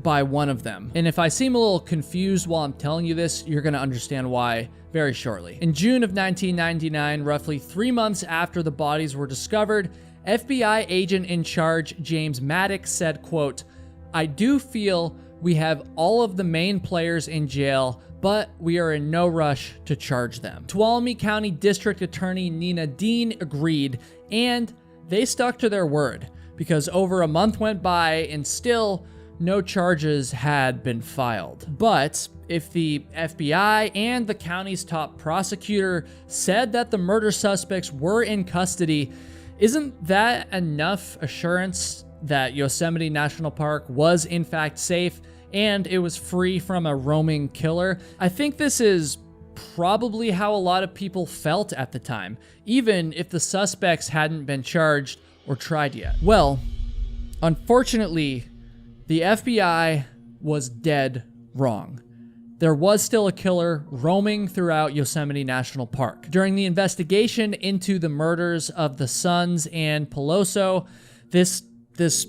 by one of them. And if I seem a little confused while I'm telling you this, you're going to understand why very shortly. In June of 1999, roughly 3 months after the bodies were discovered, FBI agent in charge James Maddox said, quote, "I do feel we have all of the main players in jail, but we are in no rush to charge them." Tuolumne County District Attorney Nina Dean agreed, and they stuck to their word, because over a month went by and still no charges had been filed. But if the FBI and the county's top prosecutor said that the murder suspects were in custody, isn't that enough assurance that Yosemite National Park was in fact safe and it was free from a roaming killer? I think this is probably how a lot of people felt at the time, even if the suspects hadn't been charged or tried yet. Well, unfortunately, the FBI was dead wrong. There was still a killer roaming throughout Yosemite National Park. During the investigation into the murders of the Sunds and Peloso, this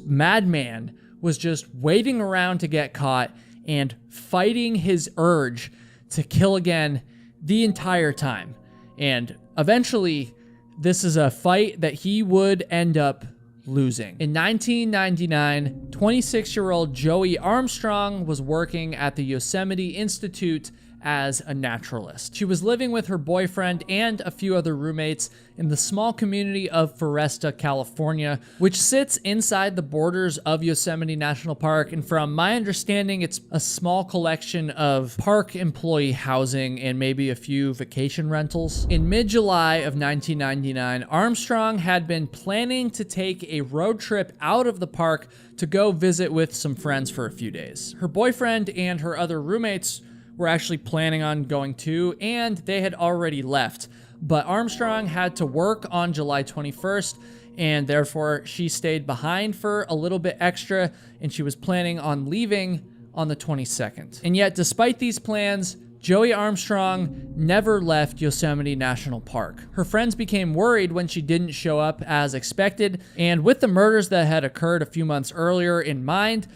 madman was just waiting around to get caught and fighting his urge to kill again the entire time. And eventually, this is a fight that he would end up losing. In 1999, 26-year-old Joey Armstrong was working at the Yosemite Institute as a naturalist. She was living with her boyfriend and a few other roommates in the small community of Foresta, California, which sits inside the borders of Yosemite National Park. And from my understanding, it's a small collection of park employee housing and maybe a few vacation rentals. In mid-July of 1999, Armstrong had been planning to take a road trip out of the park to go visit with some friends for a few days. Her boyfriend and her other roommates were actually planning on going too, and they had already left. But Armstrong had to work on July 21st, and therefore she stayed behind for a little bit extra, and she was planning on leaving on the 22nd. And yet, despite these plans, Joey Armstrong never left Yosemite National Park. Her friends became worried when she didn't show up as expected, and with the murders that had occurred a few months earlier in mind,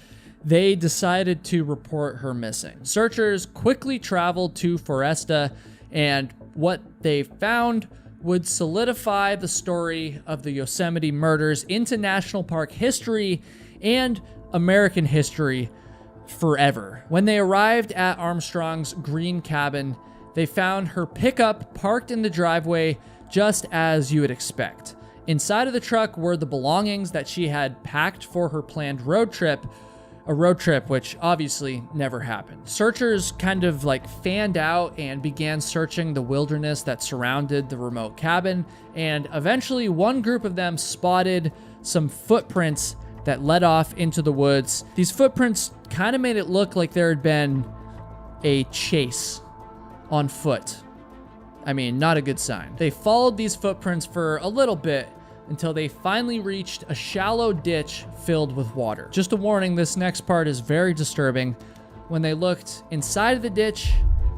they decided to report her missing. Searchers quickly traveled to Foresta, and what they found would solidify the story of the Yosemite murders into national park history and American history forever. When they arrived at Armstrong's green cabin, they found her pickup parked in the driveway just as you would expect. Inside of the truck were the belongings that she had packed for her planned road trip, a road trip, which obviously never happened. Searchers kind of like fanned out and began searching the wilderness that surrounded the remote cabin, and eventually one group of them spotted some footprints that led off into the woods. These footprints kind of made it look like there had been a chase on foot. I mean, not a good sign. They followed these footprints for a little bit until they finally reached a shallow ditch filled with water. Just a warning, this next part is very disturbing. When they looked inside of the ditch,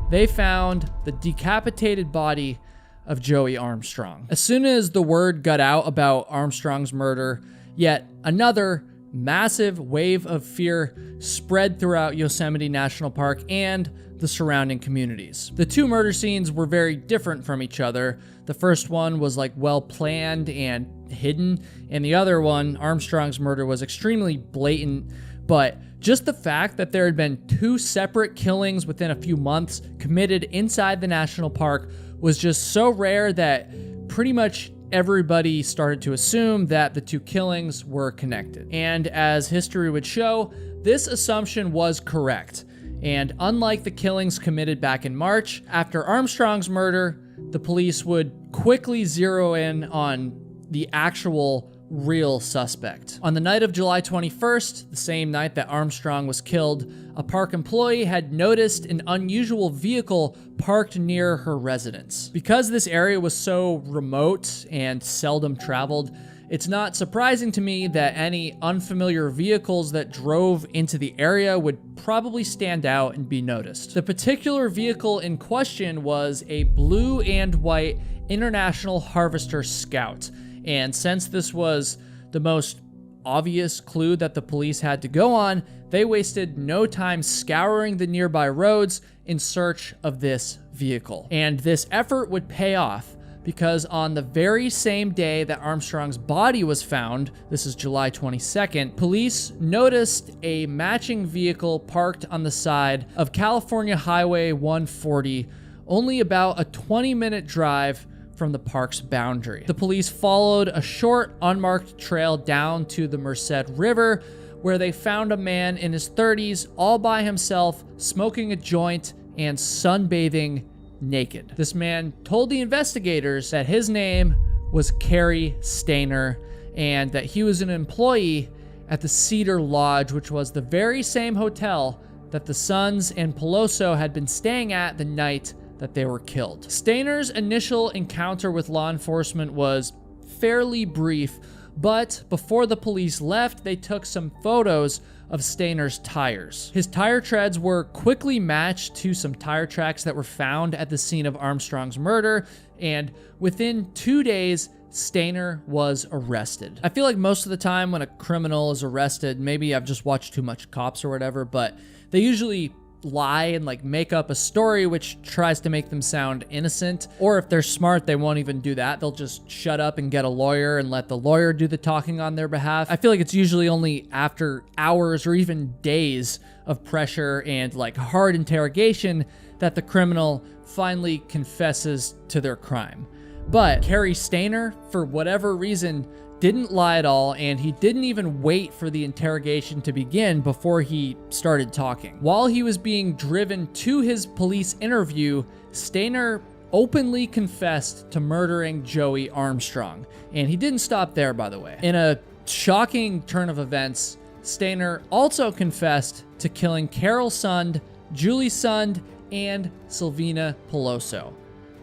they found the decapitated body of Joey Armstrong. As soon as the word got out about Armstrong's murder, yet another massive wave of fear spread throughout Yosemite National Park and the surrounding communities. The two murder scenes were very different from each other. The first one was like well planned and hidden, and the other one, Armstrong's murder, was extremely blatant. But just the fact that there had been two separate killings within a few months committed inside the national park was just so rare that pretty much everybody started to assume that the two killings were connected. And as history would show, this assumption was correct. And unlike the killings committed back in March, after Armstrong's murder, the police would quickly zero in on the actual real suspect. On the night of July 21st, the same night that Armstrong was killed, a park employee had noticed an unusual vehicle parked near her residence. Because this area was so remote and seldom traveled, it's not surprising to me that any unfamiliar vehicles that drove into the area would probably stand out and be noticed. The particular vehicle in question was a blue and white International Harvester Scout. And since this was the most obvious clue that the police had to go on, they wasted no time scouring the nearby roads in search of this vehicle. And this effort would pay off, because on the very same day that Armstrong's body was found, this is July 22nd, police noticed a matching vehicle parked on the side of California Highway 140, only about a 20-minute drive from the park's boundary. The police followed a short, unmarked trail down to the Merced River, where they found a man in his 30s all by himself, smoking a joint and sunbathing naked. This man told the investigators that his name was Cary Stainer and that he was an employee at the Cedar Lodge, which was the very same hotel that the Sons and Peloso had been staying at the night that they were killed. Stainer's initial encounter with law enforcement was fairly brief, but before the police left, they took some photos of Stainer's tires. His tire treads were quickly matched to some tire tracks that were found at the scene of Armstrong's murder, and within 2 days, Stainer was arrested. I feel like most of the time when a criminal is arrested, maybe I've just watched too much Cops or whatever, but they usually lie and like make up a story which tries to make them sound innocent. Or if they're smart, they won't even do that. They'll just shut up and get a lawyer and let the lawyer do the talking on their behalf. I feel like it's usually only after hours or even days of pressure and like hard interrogation that the criminal finally confesses to their crime. But Cary Stainer, for whatever reason, didn't lie at all, and he didn't even wait for the interrogation to begin before he started talking. While he was being driven to his police interview, Stainer openly confessed to murdering Joey Armstrong. And he didn't stop there, by the way. In a shocking turn of events, Stainer also confessed to killing Carol Sund, Julie Sund, and Sylvina Peloso.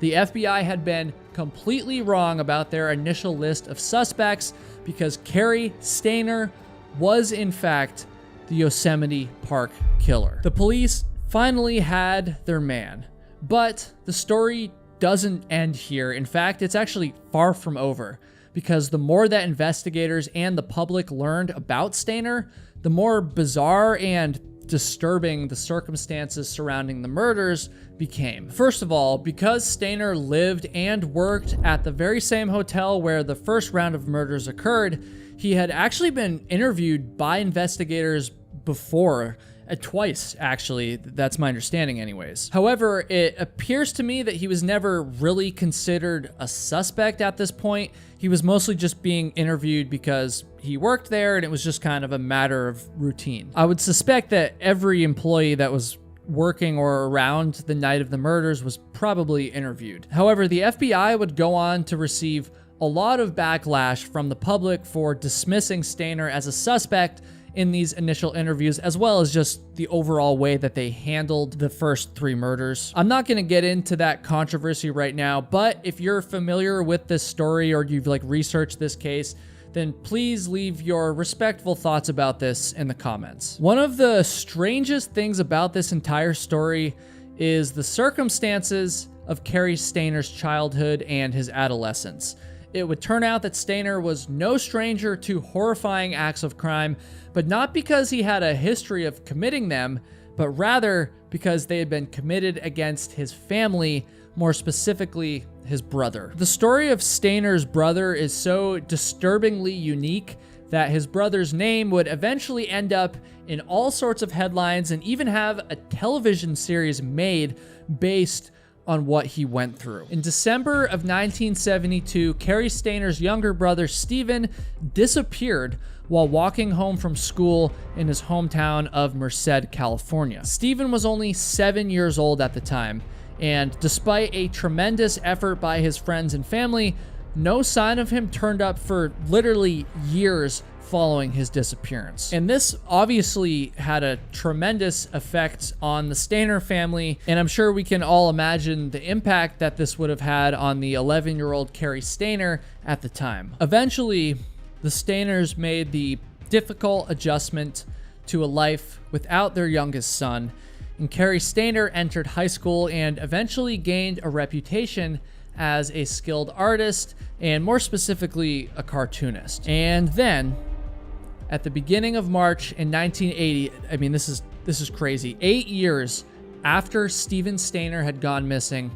The FBI had been completely wrong about their initial list of suspects because Cary Stainer was in fact the Yosemite Park killer. The police finally had their man, but the story doesn't end here. In fact, it's actually far from over, because the more that investigators and the public learned about Stainer, the more bizarre and disturbing the circumstances surrounding the murders became. First of all, because Stainer lived and worked at the very same hotel where the first round of murders occurred, he had actually been interviewed by investigators before, Twice, actually. That's my understanding anyways. However, it appears to me that he was never really considered a suspect at this point. He was mostly just being interviewed because he worked there and it was just kind of a matter of routine. I would suspect that every employee that was working or around the night of the murders was probably interviewed. However, the FBI would go on to receive a lot of backlash from the public for dismissing Stainer as a suspect in these initial interviews, as well as just the overall way that they handled the first 3 murders. I'm not going to get into that controversy right now, but if you're familiar with this story or you've researched this case, then please leave your respectful thoughts about this in the comments. One of the strangest things about this entire story is the circumstances of Cary Stainer's childhood and his adolescence. It would turn out that Stainer was no stranger to horrifying acts of crime, but not because he had a history of committing them, but rather because they had been committed against his family, more specifically his brother. The story of Stainer's brother is so disturbingly unique that his brother's name would eventually end up in all sorts of headlines and even have a television series made based on what he went through. In December of 1972, Cary Stainer's younger brother, Stephen, disappeared while walking home from school in his hometown of Merced, California. Stephen was only 7 years old at the time, and despite a tremendous effort by his friends and family, no sign of him turned up for literally years following his disappearance. And this obviously had a tremendous effect on the Stainer family, and I'm sure we can all imagine the impact that this would have had on the 11-year-old Cary Stainer at the time. Eventually, the Stainers made the difficult adjustment to a life without their youngest son, and Cary Stainer entered high school and eventually gained a reputation as a skilled artist, and more specifically, a cartoonist. And then, at the beginning of March in 1980, I mean, this is crazy. 8 years after Stephen Stainer had gone missing,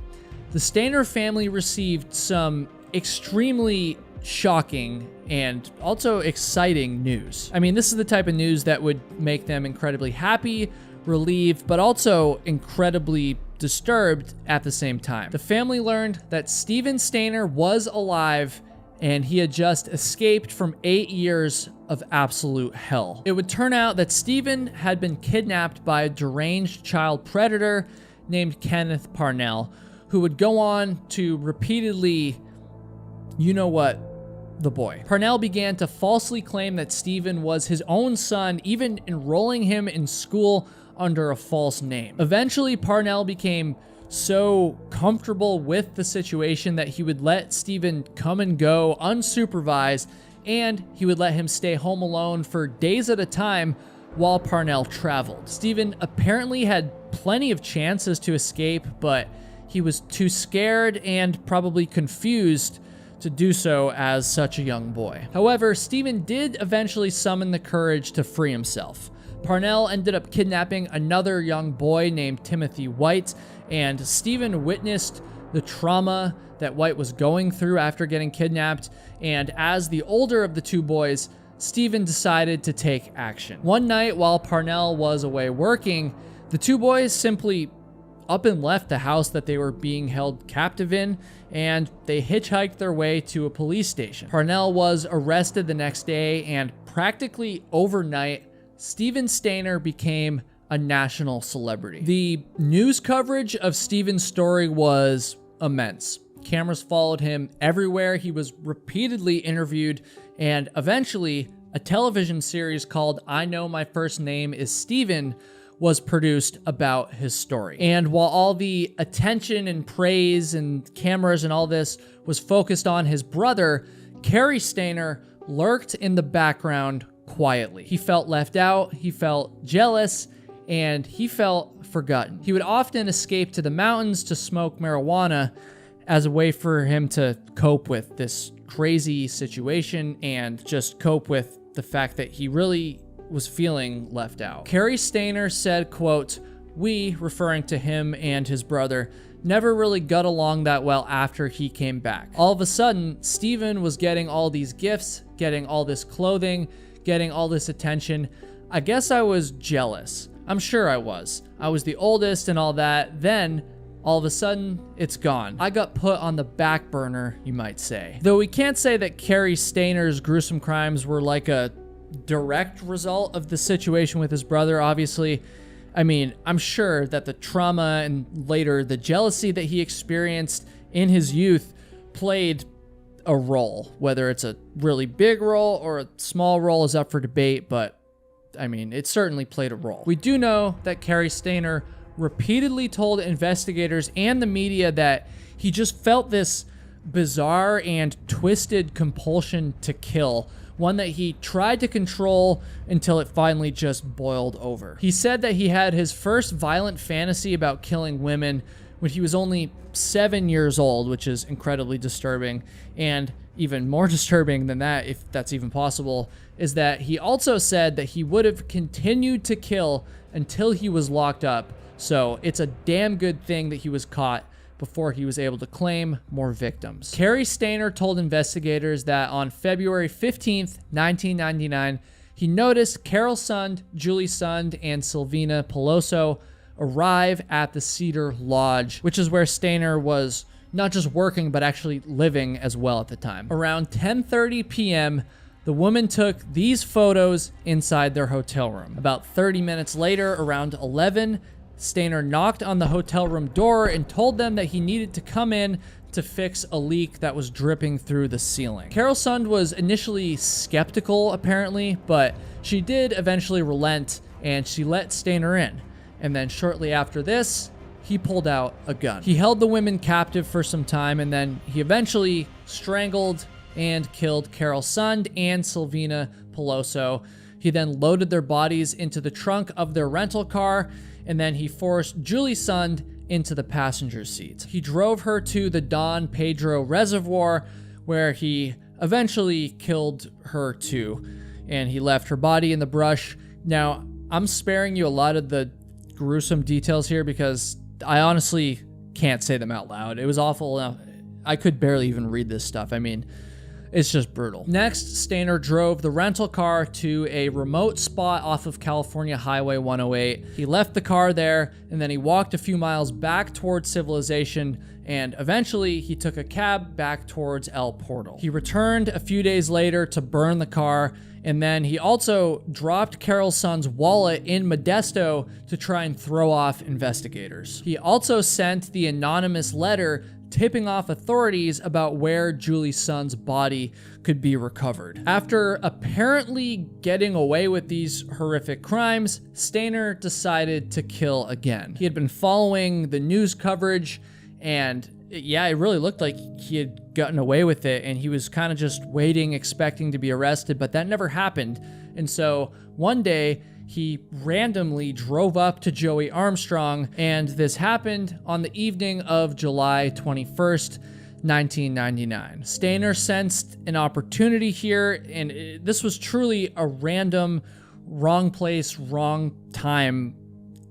the Stainer family received some extremely shocking and also exciting news. I mean, this is the type of news that would make them incredibly happy, relieved, but also incredibly disturbed at the same time. The family learned that Stephen Stainer was alive and he had just escaped from 8 years of absolute hell. It would turn out that Stephen had been kidnapped by a deranged child predator named Kenneth Parnell, who would go on to repeatedly, the boy. Parnell began to falsely claim that Stephen was his own son, even enrolling him in school under a false name. Eventually, Parnell became so comfortable with the situation that he would let Stephen come and go unsupervised, and he would let him stay home alone for days at a time while Parnell traveled. Stephen apparently had plenty of chances to escape, but he was too scared and probably confused to do so as such a young boy. However, Stephen did eventually summon the courage to free himself. Parnell ended up kidnapping another young boy named Timothy White, and Stephen witnessed the trauma that White was going through after getting kidnapped, and as the older of the two boys, Stephen decided to take action. One night while Parnell was away working, the two boys simply up and left the house that they were being held captive in, and they hitchhiked their way to a police station. Parnell was arrested the next day, and practically overnight, Stephen Stainer became a national celebrity. The news coverage of Stephen's story was immense. Cameras followed him everywhere. He was repeatedly interviewed, and eventually a television series called I Know My First Name is Stephen was produced about his story. And while all the attention and praise and cameras and all this was focused on his brother, Cary Stainer lurked in the background quietly. He felt left out, he felt jealous, and he felt forgotten. He would often escape to the mountains to smoke marijuana as a way for him to cope with this crazy situation and just cope with the fact that he really was feeling left out. Cary Stainer said, quote, "We," referring to him and his brother, "never really got along that well after he came back. All of a sudden, Stephen was getting all these gifts, getting all this clothing, getting all this attention. I guess I was jealous. I'm sure I was. I was the oldest and all that. Then, all of a sudden, it's gone. I got put on the back burner, you might say. Though we can't say that Cary Stayner's gruesome crimes were like a direct result of the situation with his brother, obviously. I mean, I'm sure that the trauma and later the jealousy that he experienced in his youth played a role. Whether it's a really big role or a small role is up for debate, but I mean, it certainly played a role. We do know that Cary Stayner repeatedly told investigators and the media that he just felt this bizarre and twisted compulsion to kill, one that he tried to control until it finally just boiled over. He said that he had his first violent fantasy about killing women when he was only 7 years old, which is incredibly disturbing. And even more disturbing than that, if that's even possible, is that he also said that he would have continued to kill until he was locked up. So it's a damn good thing that he was caught before he was able to claim more victims. Cary Stayner told investigators that on February 15th, 1999, he noticed Carol Sund, Julie Sund, and Silvina Peloso arrive at the Cedar Lodge, which is where Stayner was not just working, but actually living as well at the time. Around 10:30 p.m., the woman took these photos inside their hotel room. About 30 minutes later, around 11, Stayner knocked on the hotel room door and told them that he needed to come in to fix a leak that was dripping through the ceiling. Carol Sund was initially skeptical, apparently, but she did eventually relent and she let Stayner in. And then shortly after this, he pulled out a gun. He held the women captive for some time, and then he eventually strangled and killed Carol Sund and Silvina Peloso. He then loaded their bodies into the trunk of their rental car, and then he forced Julie Sund into the passenger seat. He drove her to the Don Pedro Reservoir, where he eventually killed her too, and he left her body in the brush. Now, I'm sparing you a lot of the gruesome details here because I honestly can't say them out loud. It was awful. I could barely even read this stuff. I mean, it's just brutal. Next, Stayner drove the rental car to a remote spot off of California Highway 108. He left the car there, and then he walked a few miles back towards civilization, and eventually he took a cab back towards El Portal. He returned a few days later to burn the car, and then he also dropped Carol Sund's wallet in Modesto to try and throw off investigators. He also sent the anonymous letter tipping off authorities about where Julie Sund's body could be recovered. After apparently getting away with these horrific crimes, Stayner decided to kill again. He had been following the news coverage, and yeah, it really looked like he had gotten away with it, and he was kind of just waiting, expecting to be arrested, but that never happened. And so one day, he randomly drove up to Joey Armstrong, and this happened on the evening of July 21st, 1999. Stayner sensed an opportunity here, and this was truly a random, wrong place, wrong time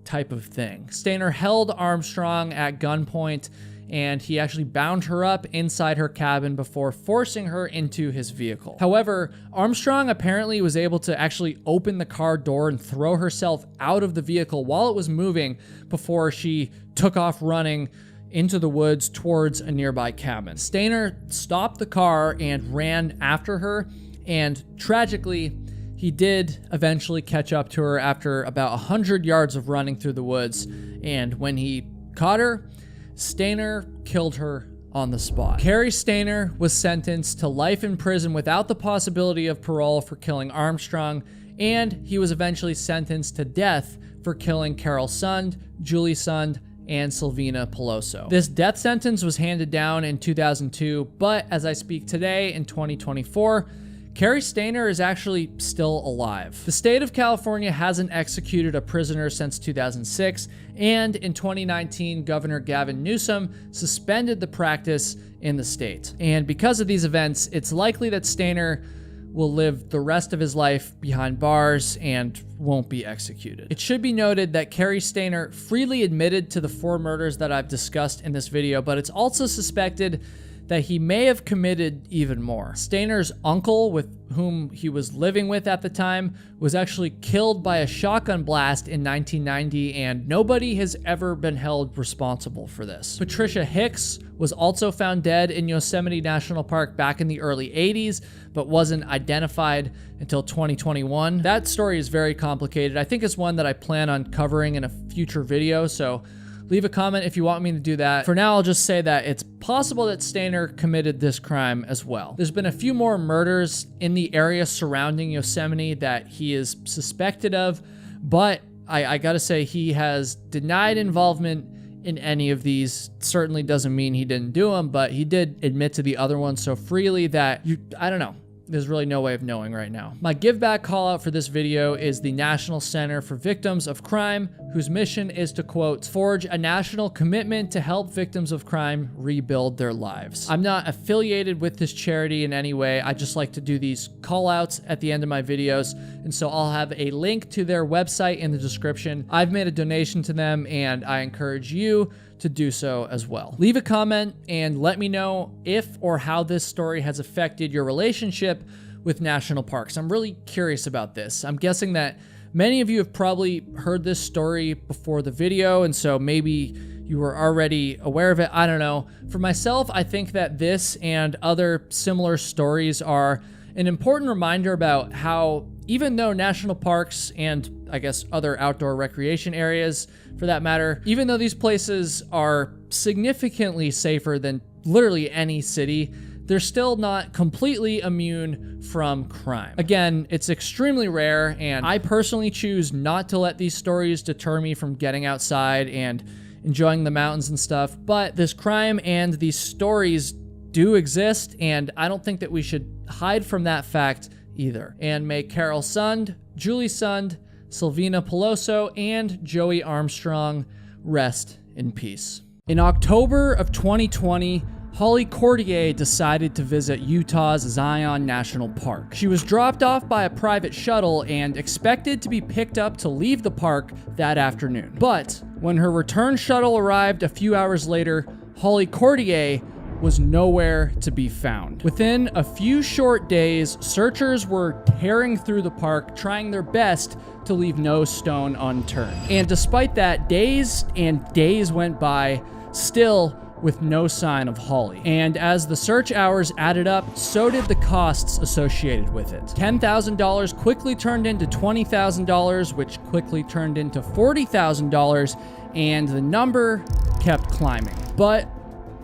type of thing. Stayner held Armstrong at gunpoint, and he actually bound her up inside her cabin before forcing her into his vehicle. However, Armstrong apparently was able to actually open the car door and throw herself out of the vehicle while it was moving before she took off running into the woods towards a nearby cabin. Stayner stopped the car and ran after her, and tragically, he did eventually catch up to her after about 100 yards of running through the woods, and when he caught her, Stayner killed her on the spot. Cary Stayner was sentenced to life in prison without the possibility of parole for killing Armstrong, and he was eventually sentenced to death for killing Carol Sund, Julie Sund, and Silvina Peloso. This death sentence was handed down in 2002, but as I speak today in 2024, Cary Stayner is actually still alive. The state of California hasn't executed a prisoner since 2006, and in 2019, Governor Gavin Newsom suspended the practice in the state. And because of these events, it's likely that Stayner will live the rest of his life behind bars and won't be executed. It should be noted that Cary Stayner freely admitted to the 4 murders that I've discussed in this video, but it's also suspected that he may have committed even more. Stayner's uncle, with whom he was living with at the time, was actually killed by a shotgun blast in 1990, and nobody has ever been held responsible for this. Patricia Hicks was also found dead in Yosemite National Park back in the early 80s, but wasn't identified until 2021. That story is very complicated. I think it's one that I plan on covering in a future video, so leave a comment if you want me to do that. For now, I'll just say that it's possible that Stayner committed this crime as well. There's been a few more murders in the area surrounding Yosemite that he is suspected of, but I gotta say he has denied involvement in any of these. Certainly doesn't mean he didn't do them, but he did admit to the other one so freely that I don't know. There's really no way of knowing right now. My give back call out for this video is the National Center for Victims of Crime, whose mission is to, quote, forge a national commitment to help victims of crime rebuild their lives. I'm not affiliated with this charity in any way. I just like to do these call outs at the end of my videos. And so I'll have a link to their website in the description. I've made a donation to them and I encourage you to do so as well. Leave a comment and let me know if or how this story has affected your relationship with national parks. I'm really curious about this. I'm guessing that many of you have probably heard this story before the video, and so maybe you were already aware of it. I don't know. For myself, I think that this and other similar stories are an important reminder about how, even though national parks and I guess other outdoor recreation areas for that matter, even though these places are significantly safer than literally any city, they're still not completely immune from crime. Again, it's extremely rare, and I personally choose not to let these stories deter me from getting outside and enjoying the mountains and stuff, but this crime and these stories do exist, and I don't think that we should hide from that fact either. And may Carol Sund, Julie Sund, Silvina Peloso, and Joey Armstrong rest in peace. In October of 2020, Holly Cordier decided to visit Utah's Zion National Park. She was dropped off by a private shuttle and expected to be picked up to leave the park that afternoon. But when her return shuttle arrived a few hours later, Holly Cordier was nowhere to be found. Within a few short days, searchers were tearing through the park, trying their best to leave no stone unturned. And despite that, days and days went by, still with no sign of Holly. And as the search hours added up, so did the costs associated with it. $10,000 quickly turned into $20,000, which quickly turned into $40,000, and the number kept climbing. But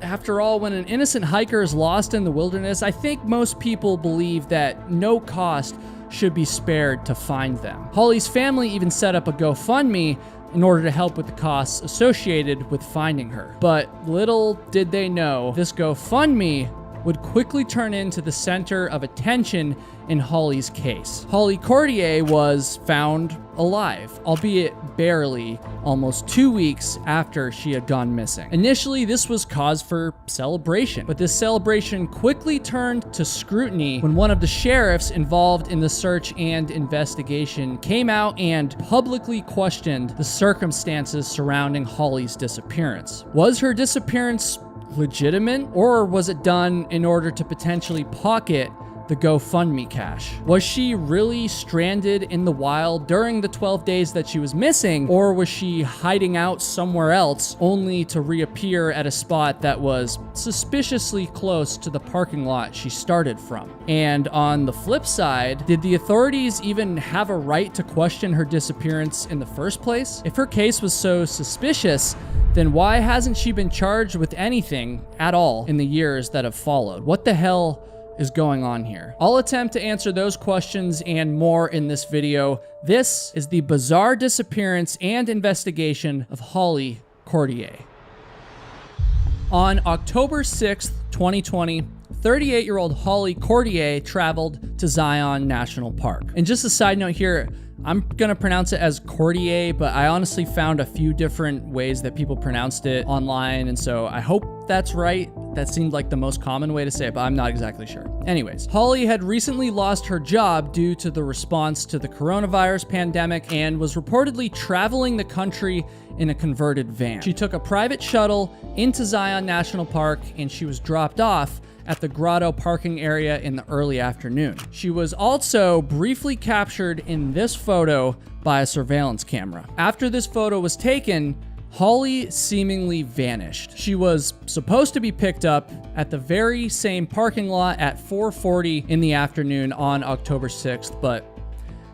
after all, when an innocent hiker is lost in the wilderness, I think most people believe that no cost should be spared to find them. Holly's family even set up a GoFundMe in order to help with the costs associated with finding her. But little did they know, this GoFundMe would quickly turn into the center of attention in Holly's case. Holly Cordier was found alive, albeit barely, almost 2 weeks after she had gone missing. Initially, this was cause for celebration, but this celebration quickly turned to scrutiny when one of the sheriffs involved in the search and investigation came out and publicly questioned the circumstances surrounding Holly's disappearance. Was her disappearance legitimate, or was it done in order to potentially pocket the GoFundMe cash? Was she really stranded in the wild during the 12 days that she was missing, or was she hiding out somewhere else only to reappear at a spot that was suspiciously close to the parking lot she started from? And on the flip side, did the authorities even have a right to question her disappearance in the first place? If her case was so suspicious, then why hasn't she been charged with anything at all in the years that have followed? What the hell is going on here? I'll attempt to answer those questions and more in this video. This is the bizarre disappearance and investigation of Holly Cordier. On October 6th, 2020, 38-year-old Holly Cordier traveled to Zion National Park. And just a side note here, I'm gonna pronounce it as Cordier, but I honestly found a few different ways that people pronounced it online, and so I hope that's right. That seemed like the most common way to say it, but I'm not exactly sure. Anyways, Holly had recently lost her job due to the response to the coronavirus pandemic and was reportedly traveling the country in a converted van. She took a private shuttle into Zion National Park and she was dropped off at the grotto parking area in the early afternoon. She was also briefly captured in this photo by a surveillance camera. After this photo was taken, Holly seemingly vanished. She was supposed to be picked up at the very same parking lot at 4:40 in the afternoon on October 6th, but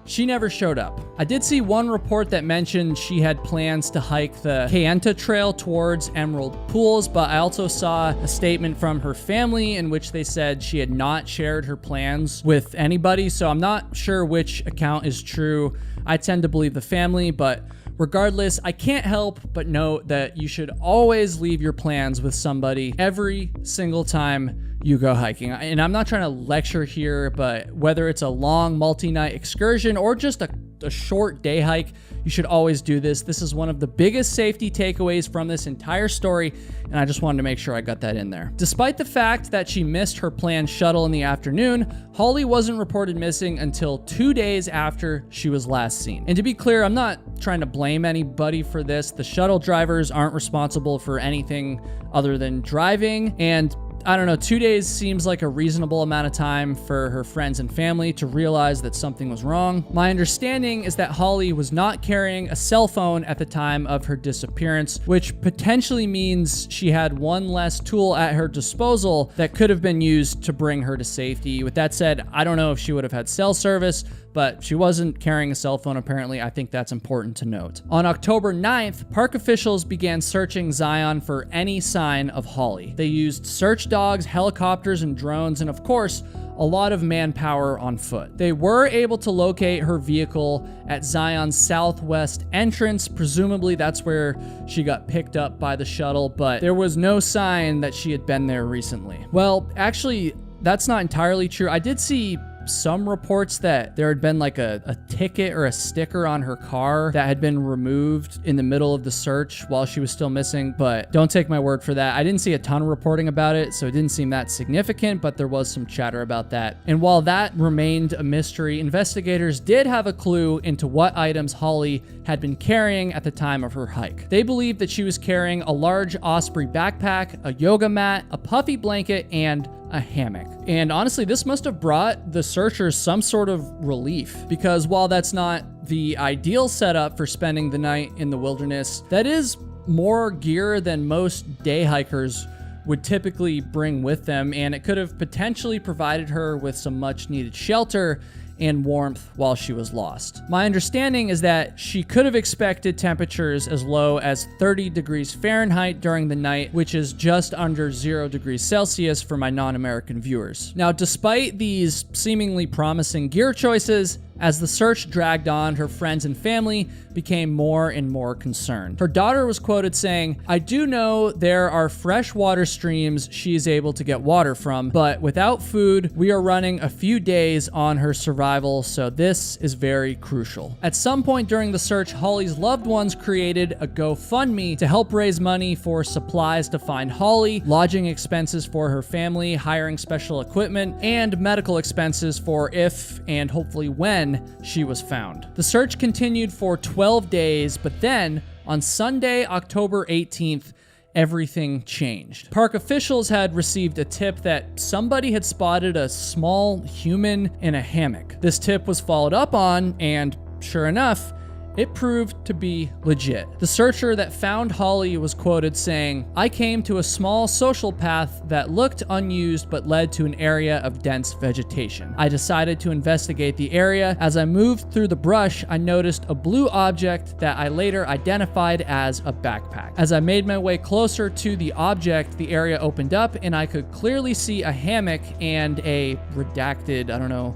she never showed up. I did see one report that mentioned she had plans to hike the Kayenta Trail towards Emerald Pools, but I also saw a statement from her family in which they said she had not shared her plans with anybody, so I'm not sure which account is true. I tend to believe the family, but regardless, I can't help but note that you should always leave your plans with somebody every single time you go hiking. And I'm not trying to lecture here, but whether it's a long multi-night excursion or just a short day hike, you should always do this. This is one of the biggest safety takeaways from this entire story, and I just wanted to make sure I got that in there. Despite the fact that she missed her planned shuttle in the afternoon, Holly wasn't reported missing until 2 days after she was last seen. And to be clear, I'm not trying to blame anybody for this. The shuttle drivers aren't responsible for anything other than driving, and I don't know, 2 days seems like a reasonable amount of time for her friends and family to realize that something was wrong. My understanding is that Holly was not carrying a cell phone at the time of her disappearance, which potentially means she had one less tool at her disposal that could have been used to bring her to safety. With that said, I don't know if she would have had cell service, but she wasn't carrying a cell phone apparently. I think that's important to note. On October 9th, park officials began searching Zion for any sign of Holly. They used search dogs, helicopters, and drones, and of course, a lot of manpower on foot. They were able to locate her vehicle at Zion's southwest entrance. Presumably that's where she got picked up by the shuttle, but there was no sign that she had been there recently. Well, actually, that's not entirely true. I did see some reports that there had been like a ticket or a sticker on her car that had been removed in the middle of the search while she was still missing, but don't take my word for that. I didn't see a ton of reporting about it, so it didn't seem that significant, but there was some chatter about that. And while that remained a mystery, investigators did have a clue into what items Holly had been carrying at the time of her hike. They believed that she was carrying a large Osprey backpack, a yoga mat, a puffy blanket, and a hammock. And honestly, this must have brought the searchers some sort of relief, because while that's not the ideal setup for spending the night in the wilderness, that is more gear than most day hikers would typically bring with them, and it could have potentially provided her with some much needed shelter and warmth while she was lost. My understanding is that she could have expected temperatures as low as 30 degrees Fahrenheit during the night, which is just under 0 degrees Celsius for my non-American viewers. Now, despite these seemingly promising gear choices, as the search dragged on, her friends and family became more and more concerned. Her daughter was quoted saying, "I do know there are fresh water streams she is able to get water from, but without food, we are running a few days on her survival, so this is very crucial." At some point during the search, Holly's loved ones created a GoFundMe to help raise money for supplies to find Holly, lodging expenses for her family, hiring special equipment, and medical expenses for if and hopefully when she was found. The search continued for 12 days, but then on Sunday, October 18th, everything changed. Park officials had received a tip that somebody had spotted a small human in a hammock. This tip was followed up on, and sure enough, it proved to be legit. The searcher that found Holly was quoted saying, "I came to a small social path that looked unused but led to an area of dense vegetation. I decided to investigate the area. As I moved through the brush, I noticed a blue object that I later identified as a backpack. As I made my way closer to the object, the area opened up and I could clearly see a hammock and a redacted,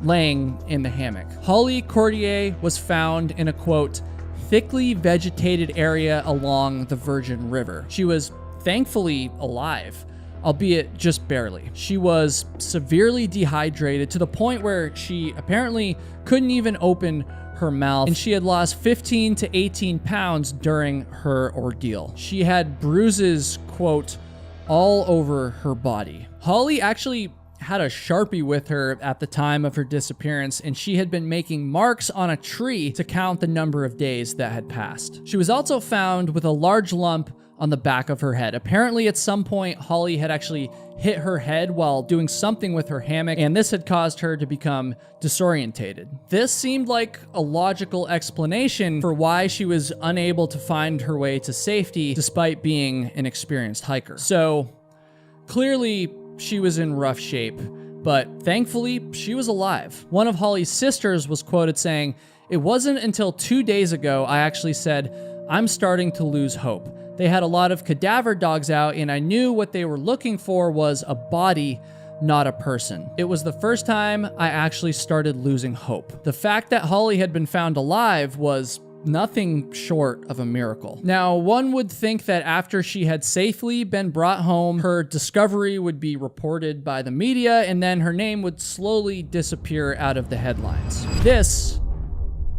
laying in the hammock. Holly Cordier was found in a, quote, thickly vegetated area along the Virgin River. She was thankfully alive, albeit just barely. She was severely dehydrated to the point where she apparently couldn't even open her mouth, and she had lost 15 to 18 pounds during her ordeal. She had bruises, quote, all over her body. Holly actually had a Sharpie with her at the time of her disappearance, and she had been making marks on a tree to count the number of days that had passed. She was also found with a large lump on the back of her head. Apparently, at some point, Holly had actually hit her head while doing something with her hammock, and this had caused her to become disorientated. This seemed like a logical explanation for why she was unable to find her way to safety despite being an experienced hiker. So, clearly, she was in rough shape, but thankfully, she was alive. One of Holly's sisters was quoted saying, "It wasn't until 2 days ago I actually said, I'm starting to lose hope. They had a lot of cadaver dogs out, and I knew what they were looking for was a body, not a person. It was the first time I actually started losing hope." The fact that Holly had been found alive was nothing short of a miracle. Now, one would think that after she had safely been brought home, her discovery would be reported by the media, and then her name would slowly disappear out of the headlines. This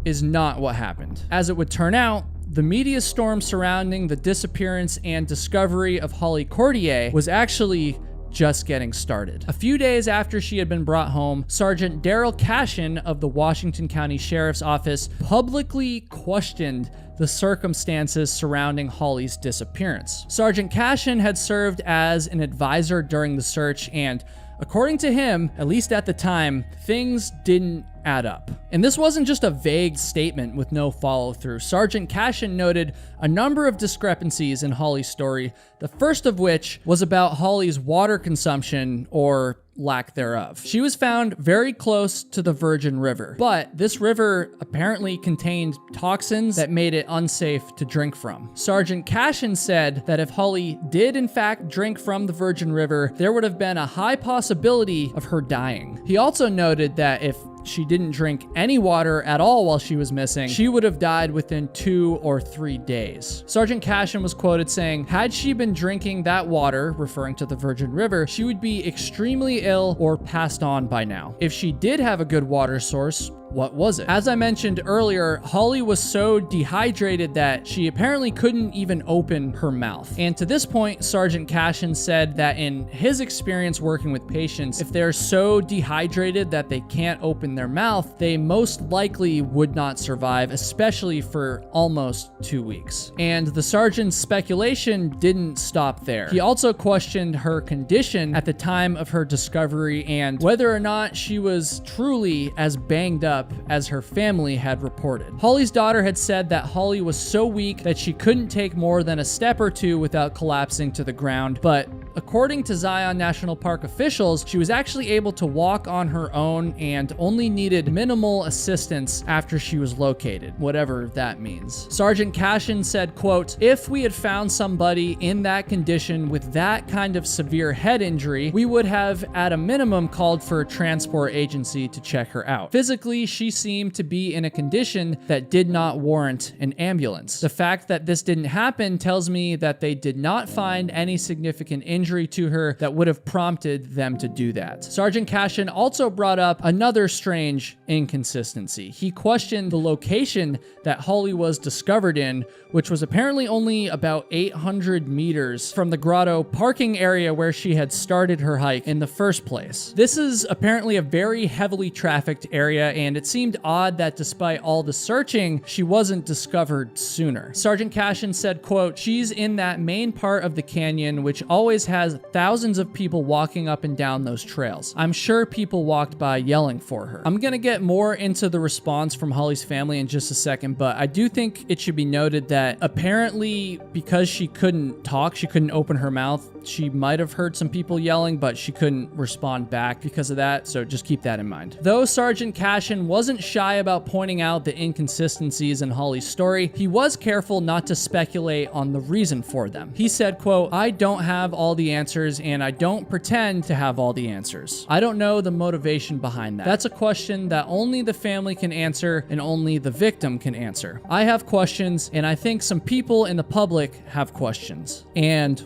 is not what happened. As it would turn out, the media storm surrounding the disappearance and discovery of Holly Cordier was actually just getting started. A few days after she had been brought home, Sergeant Daryl Cashin of the Washington County Sheriff's Office publicly questioned the circumstances surrounding Holly's disappearance. Sergeant Cashin had served as an advisor during the search, and according to him, at least at the time, things didn't add up. And this wasn't just a vague statement with no follow-through. Sergeant Cashin noted a number of discrepancies in Holly's story, the first of which was about Holly's water consumption, or lack thereof. She was found very close to the Virgin River, but this river apparently contained toxins that made it unsafe to drink from. Sergeant Cashin said that if Holly did in fact drink from the Virgin River, there would have been a high possibility of her dying. He also noted that if she didn't drink any water at all while she was missing, she would have died within 2 or 3 days. Sergeant Cashin was quoted saying, "Had she been drinking that water," referring to the Virgin River, "she would be extremely ill or passed on by now. If she did have a good water source, what was it?" As I mentioned earlier, Holly was so dehydrated that she apparently couldn't even open her mouth. And to this point, Sergeant Cashin said that in his experience working with patients, if they're so dehydrated that they can't open their mouth, they most likely would not survive, especially for almost 2 weeks. And the sergeant's speculation didn't stop there. He also questioned her condition at the time of her discovery and whether or not she was truly as banged up as her family had reported. Holly's daughter had said that Holly was so weak that she couldn't take more than a step or two without collapsing to the ground, but according to Zion National Park officials, she was actually able to walk on her own and only needed minimal assistance after she was located, whatever that means. Sergeant Cashin said, quote, "If we had found somebody in that condition with that kind of severe head injury, we would have at a minimum called for a transport agency to check her out. Physically, she seemed to be in a condition that did not warrant an ambulance. The fact that this didn't happen tells me that they did not find any significant injury to her that would have prompted them to do that." Sergeant Cashin also brought up another strange inconsistency. He questioned the location that Holly was discovered in, which was apparently only about 800 meters from the grotto parking area where she had started her hike in the first place. This is apparently a very heavily trafficked area, and it seemed odd that despite all the searching, she wasn't discovered sooner. Sergeant Cashin said, quote, "She's in that main part of the canyon, which always has thousands of people walking up and down those trails. I'm sure people walked by yelling for her." I'm gonna get more into the response from Holly's family in just a second, but I do think it should be noted that apparently because she couldn't talk, she couldn't open her mouth, she might have heard some people yelling, but she couldn't respond back because of that, so just keep that in mind. Though Sergeant Cashin wasn't shy about pointing out the inconsistencies in Holly's story, he was careful not to speculate on the reason for them. He said, quote, "I don't have all the answers, and I don't pretend to have all the answers. I don't know the motivation behind that. That's a question that only the family can answer and only the victim can answer. I have questions, and I think some people in the public have questions." And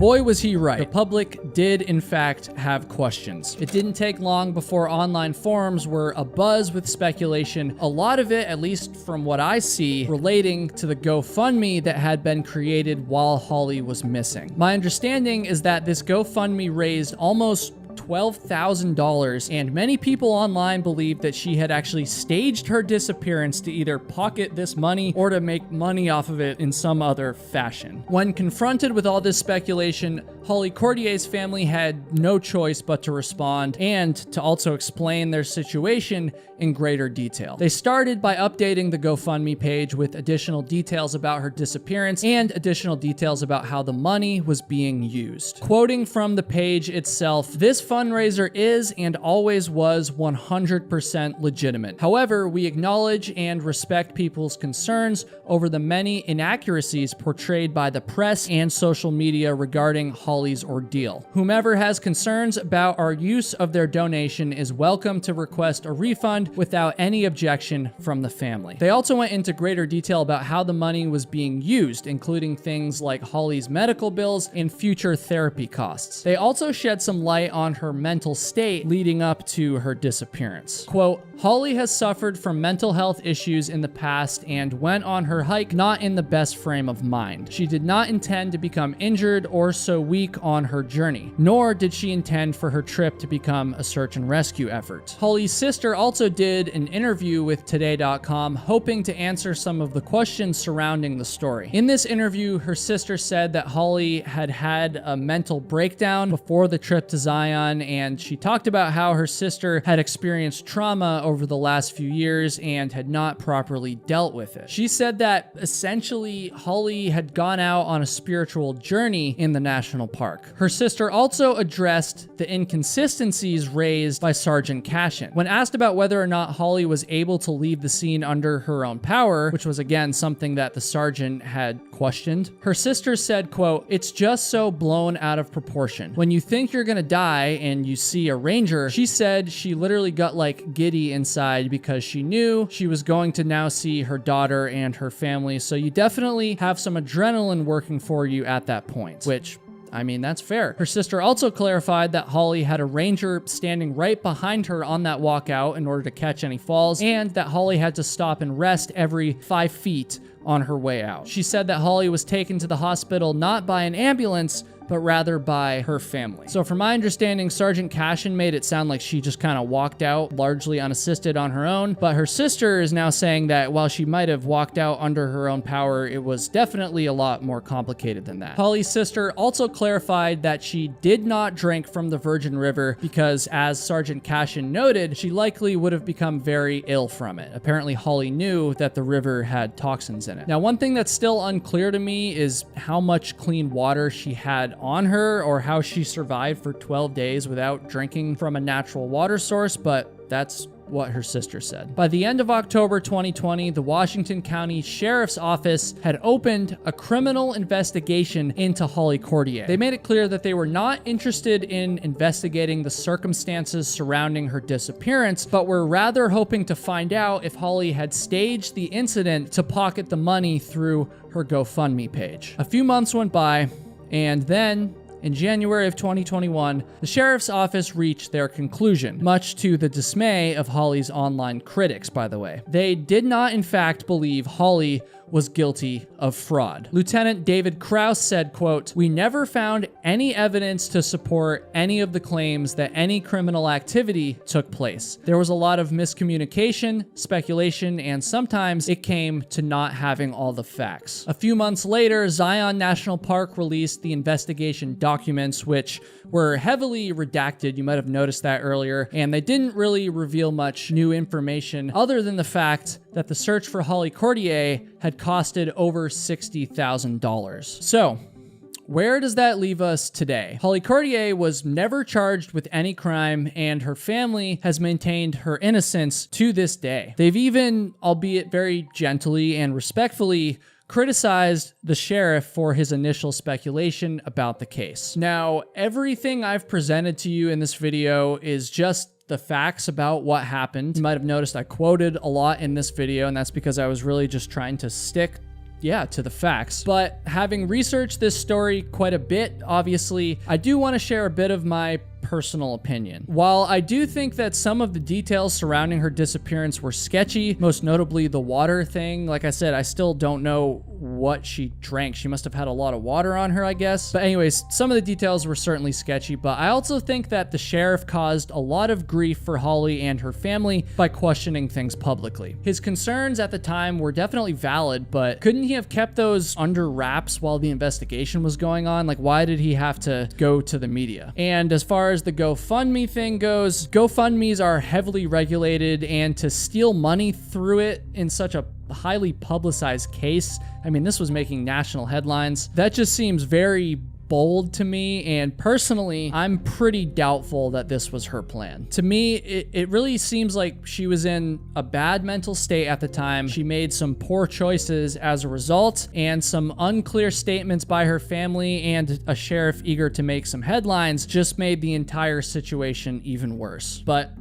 boy was he right. The public did in fact have questions. It didn't take long before online forums were abuzz with speculation, a lot of it, at least from what I see, relating to the GoFundMe that had been created while Holly was missing. My understanding is that this GoFundMe raised almost $12,000, and many people online believe that she had actually staged her disappearance to either pocket this money or to make money off of it in some other fashion. When confronted with all this speculation, Holly Cordier's family had no choice but to respond and to also explain their situation in greater detail. They started by updating the GoFundMe page with additional details about her disappearance and additional details about how the money was being used. Quoting from the page itself, "This fundraiser is and always was 100% legitimate. However, we acknowledge and respect people's concerns over the many inaccuracies portrayed by the press and social media regarding Holly's ordeal. Whomever has concerns about our use of their donation is welcome to request a refund without any objection from the family." They also went into greater detail about how the money was being used, including things like Holly's medical bills and future therapy costs. They also shed some light on her mental state leading up to her disappearance. Quote, "Holly has suffered from mental health issues in the past and went on her hike not in the best frame of mind. She did not intend to become injured or so weak on her journey, nor did she intend for her trip to become a search and rescue effort." Holly's sister also did an interview with Today.com, hoping to answer some of the questions surrounding the story. In this interview, her sister said that Holly had had a mental breakdown before the trip to Zion, and she talked about how her sister had experienced trauma over the last few years and had not properly dealt with it. She said that essentially Holly had gone out on a spiritual journey in the national park. Her sister also addressed the inconsistencies raised by Sergeant Cashin. When asked about whether or not Holly was able to leave the scene under her own power, which was again something that the sergeant had questioned, her sister said, quote, "It's just so blown out of proportion. When you think you're gonna die and you see a ranger," she said she literally got like giddy inside because she knew she was going to now see her daughter and her family. So you definitely have some adrenaline working for you at that point, which, I mean, that's fair. Her sister also clarified that Holly had a ranger standing right behind her on that walkout in order to catch any falls, and that Holly had to stop and rest every 5 feet on her way out. She said that Holly was taken to the hospital not by an ambulance, but rather by her family. So from my understanding, Sergeant Cashin made it sound like she just kind of walked out largely unassisted on her own, but her sister is now saying that while she might have walked out under her own power, it was definitely a lot more complicated than that. Holly's sister also clarified that she did not drink from the Virgin River because, as Sergeant Cashin noted, she likely would have become very ill from it. Apparently, Holly knew that the river had toxins in it. Now, one thing that's still unclear to me is how much clean water she had on her, or how she survived for 12 days without drinking from a natural water source, but that's what her sister said. By the end of October 2020, the Washington County Sheriff's Office had opened a criminal investigation into Holly Cordier. They made it clear that they were not interested in investigating the circumstances surrounding her disappearance, but were rather hoping to find out if Holly had staged the incident to pocket the money through her GoFundMe page. A few months went by, and then, in January of 2021, the sheriff's office reached their conclusion, much to the dismay of Holly's online critics, by the way. They did not, in fact, believe Holly was guilty of fraud. Lieutenant David Krause said, quote, "We never found any evidence to support any of the claims that any criminal activity took place. There was a lot of miscommunication, speculation, and sometimes it came to not having all the facts." A few months later, Zion National Park released the investigation documents, which were heavily redacted. You might have noticed that earlier, and they didn't really reveal much new information other than the fact that the search for Holly Cordier had costed over $60,000. So, where does that leave us today? Holly Cordier was never charged with any crime, and her family has maintained her innocence to this day. They've even, albeit very gently and respectfully, criticized the sheriff for his initial speculation about the case. Now, everything I've presented to you in this video is just the facts about what happened. You might have noticed I quoted a lot in this video, and that's because I was really just trying to stick yeah, to the facts. But having researched this story quite a bit, obviously, I do want to share a bit of my personal opinion. While I do think that some of the details surrounding her disappearance were sketchy, most notably the water thing, like I said, I still don't know what she drank. She must have had a lot of water on her, I guess. But anyways, some of the details were certainly sketchy, but I also think that the sheriff caused a lot of grief for Holly and her family by questioning things publicly. His concerns at the time were definitely valid, but couldn't he have kept those under wraps while the investigation was going on? Like, why did he have to go to the media? And as far as the GoFundMe thing goes, GoFundMes are heavily regulated, and to steal money through it in such a highly publicized case, I mean, this was making national headlines. That just seems very bold to me, and personally, I'm pretty doubtful that this was her plan. To me, it really seems like she was in a bad mental state at the time. She made some poor choices as a result, and some unclear statements by her family and a sheriff eager to make some headlines just made the entire situation even worse. But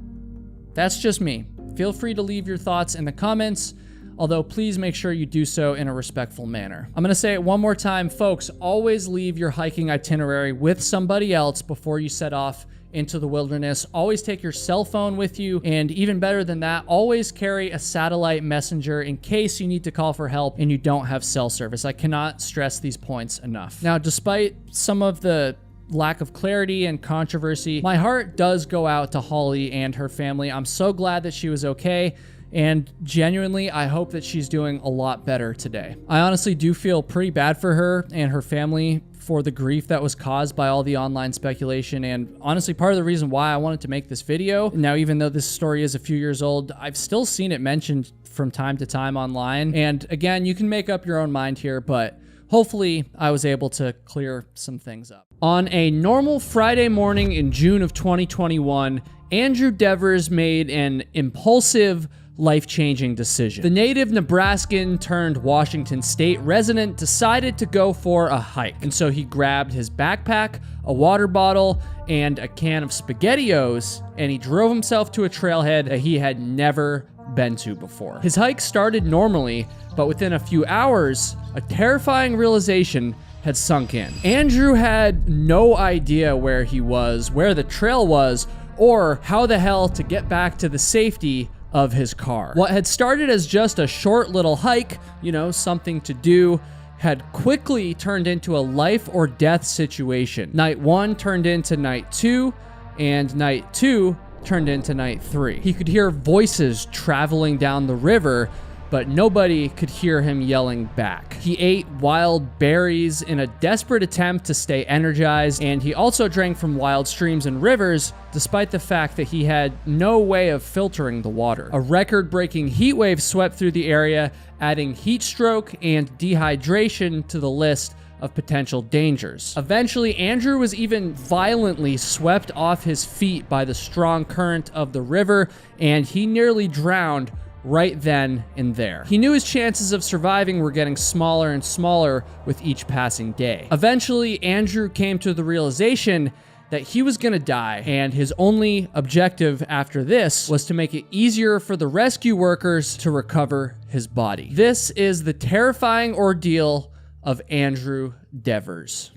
that's just me. Feel free to leave your thoughts in the comments, although please make sure you do so in a respectful manner. I'm gonna say it one more time, folks, always leave your hiking itinerary with somebody else before you set off into the wilderness. Always take your cell phone with you, and even better than that, always carry a satellite messenger in case you need to call for help and you don't have cell service. I cannot stress these points enough. Now, despite some of the lack of clarity and controversy, my heart does go out to Holly and her family. I'm so glad that she was okay, and genuinely, I hope that she's doing a lot better today. I honestly do feel pretty bad for her and her family for the grief that was caused by all the online speculation, and honestly, part of the reason why I wanted to make this video. Now, even though this story is a few years old, I've still seen it mentioned from time to time online, and again, you can make up your own mind here, but hopefully, I was able to clear some things up. On a normal Friday morning in June of 2021, Andrew Devers made an impulsive, life-changing decision. The native Nebraskan turned Washington State resident decided to go for a hike, and so he grabbed his backpack, a water bottle, and a can of SpaghettiOs, and he drove himself to a trailhead that he had never been to before. His hike started normally, but within a few hours, a terrifying realization had sunk in. Andrew had no idea where he was, where the trail was, or how the hell to get back to the safety of his car. What had started as just a short little hike, you know, something to do, had quickly turned into a life or death situation. Night 1 turned into night 2, and night 2 turned into night 3. He could hear voices traveling down the river, but nobody could hear him yelling back. He ate wild berries in a desperate attempt to stay energized, and he also drank from wild streams and rivers, despite the fact that he had no way of filtering the water. A record-breaking heat wave swept through the area, adding heat stroke and dehydration to the list of potential dangers. Eventually, Andrew was even violently swept off his feet by the strong current of the river, and he nearly drowned right then and there. He knew his chances of surviving were getting smaller and smaller with each passing day. Eventually, Andrew came to the realization that he was gonna die, and his only objective after this was to make it easier for the rescue workers to recover his body. This is the terrifying ordeal of Andrew Devers.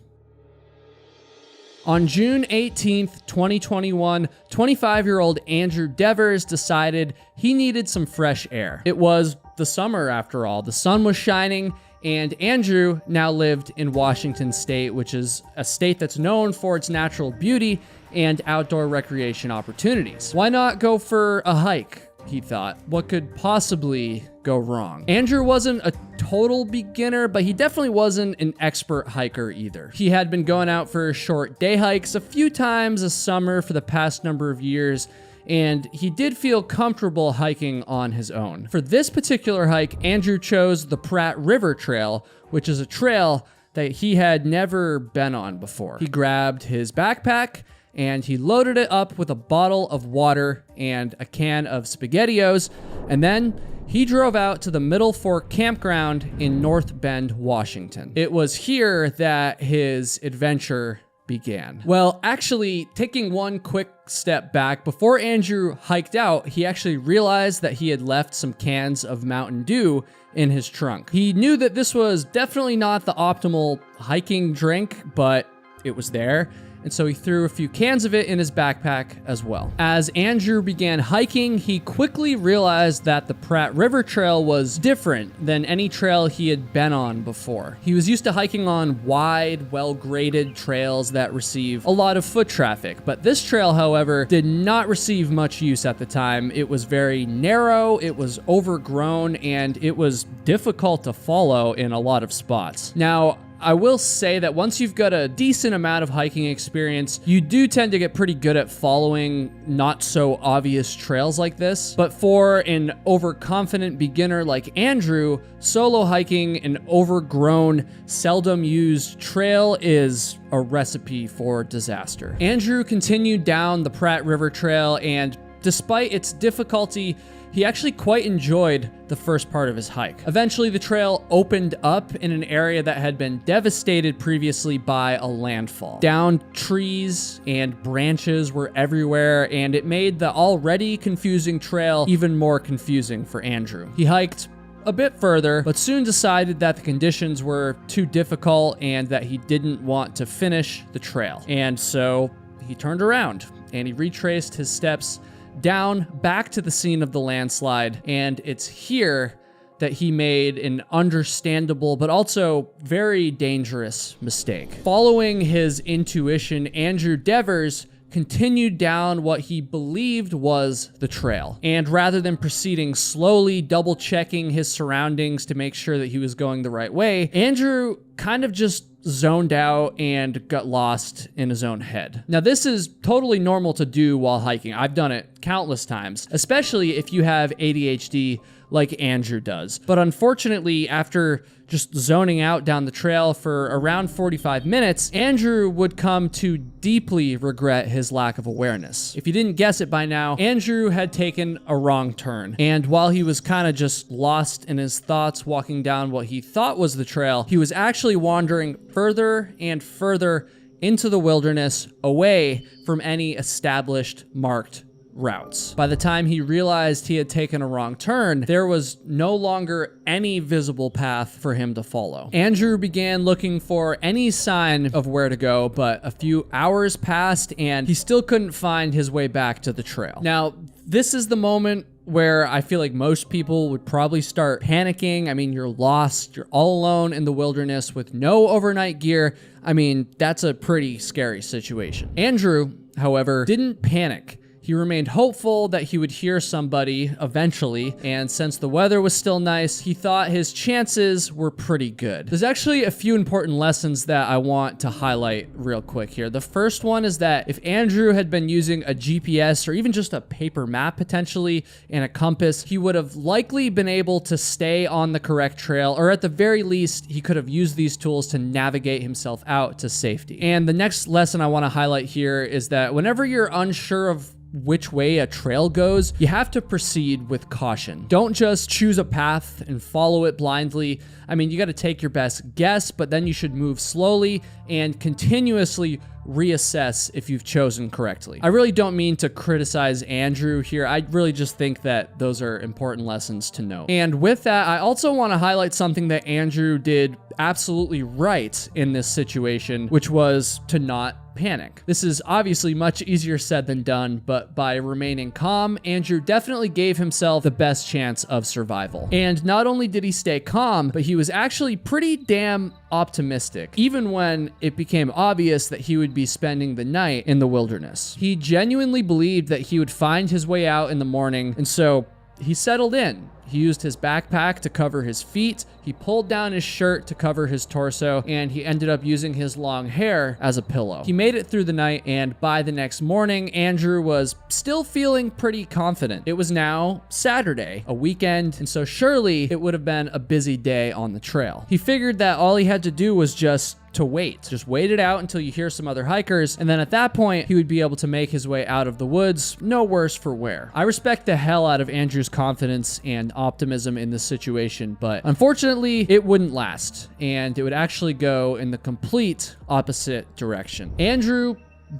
On June 18th, 2021, 25-year-old Andrew Devers decided he needed some fresh air. It was the summer after all. The sun was shining, and Andrew now lived in Washington State, which is a state that's known for its natural beauty and outdoor recreation opportunities. Why not go for a hike? He thought. What could possibly go wrong? Andrew wasn't a total beginner, but he definitely wasn't an expert hiker either. He had been going out for short day hikes a few times a summer for the past number of years, and he did feel comfortable hiking on his own. For this particular hike, Andrew chose the Pratt River Trail, which is a trail that he had never been on before. He grabbed his backpack and he loaded it up with a bottle of water and a can of SpaghettiOs, and then he drove out to the Middle Fork Campground in North Bend, Washington. It was here that his adventure began. Well, actually, taking one quick step back, before Andrew hiked out, he actually realized that he had left some cans of Mountain Dew in his trunk. He knew that this was definitely not the optimal hiking drink, but it was there, and so he threw a few cans of it in his backpack as well. As Andrew began hiking, he quickly realized that the Pratt River Trail was different than any trail he had been on before. He was used to hiking on wide, well-graded trails that receive a lot of foot traffic, but this trail, however, did not receive much use at the time. It was very narrow, it was overgrown, and it was difficult to follow in a lot of spots. Now, I will say that once you've got a decent amount of hiking experience, you do tend to get pretty good at following not so obvious trails like this. But for an overconfident beginner like Andrew, solo hiking an overgrown, seldom used trail is a recipe for disaster. Andrew continued down the Pratt River Trail, and despite its difficulty, he actually quite enjoyed the first part of his hike. Eventually, the trail opened up in an area that had been devastated previously by a landfall. Downed trees and branches were everywhere, and it made the already confusing trail even more confusing for Andrew. He hiked a bit further, but soon decided that the conditions were too difficult and that he didn't want to finish the trail. And so he turned around and he retraced his steps down back to the scene of the landslide, and it's here that he made an understandable but also very dangerous mistake. Following his intuition, Andrew Devers continued down what he believed was the trail. And rather than proceeding slowly, double checking his surroundings to make sure that he was going the right way, Andrew kind of just zoned out and got lost in his own head. Now, this is totally normal to do while hiking. I've done it countless times, especially if you have ADHD like Andrew does. But unfortunately, after just zoning out down the trail for around 45 minutes, Andrew would come to deeply regret his lack of awareness. If you didn't guess it by now, Andrew had taken a wrong turn. And while he was kind of just lost in his thoughts walking down what he thought was the trail, he was actually wandering further and further into the wilderness, away from any established marked routes. By the time he realized he had taken a wrong turn, there was no longer any visible path for him to follow. Andrew began looking for any sign of where to go, but a few hours passed and he still couldn't find his way back to the trail. Now, this is the moment where I feel like most people would probably start panicking. I mean, you're lost, you're all alone in the wilderness with no overnight gear. I mean, that's a pretty scary situation. Andrew, however, didn't panic. He remained hopeful that he would hear somebody eventually, and since the weather was still nice, he thought his chances were pretty good. There's actually a few important lessons that I want to highlight real quick here. The first one is that if Andrew had been using a GPS or even just a paper map potentially and a compass, he would have likely been able to stay on the correct trail, or at the very least, he could have used these tools to navigate himself out to safety. And the next lesson I want to highlight here is that whenever you're unsure of which way a trail goes, you have to proceed with caution. Don't just choose a path and follow it blindly. I mean, you got to take your best guess, but then you should move slowly and continuously reassess if you've chosen correctly. I really don't mean to criticize Andrew here. I really just think that those are important lessons to know. And with that, I also want to highlight something that Andrew did absolutely right in this situation, which was to not panic. This is obviously much easier said than done, but by remaining calm, Andrew definitely gave himself the best chance of survival. And not only did he stay calm, but he was actually pretty damn optimistic, even when it became obvious that he would be spending the night in the wilderness. He genuinely believed that he would find his way out in the morning, and so he settled in. He used his backpack to cover his feet, he pulled down his shirt to cover his torso, and he ended up using his long hair as a pillow. He made it through the night, and by the next morning, Andrew was still feeling pretty confident. It was now Saturday, a weekend, and so surely it would have been a busy day on the trail. He figured that all he had to do was just wait it out until you hear some other hikers, and then at that point, he would be able to make his way out of the woods, no worse for wear. I respect the hell out of Andrew's confidence, and optimism in this situation, but unfortunately, it wouldn't last, and it would actually go in the complete opposite direction. Andrew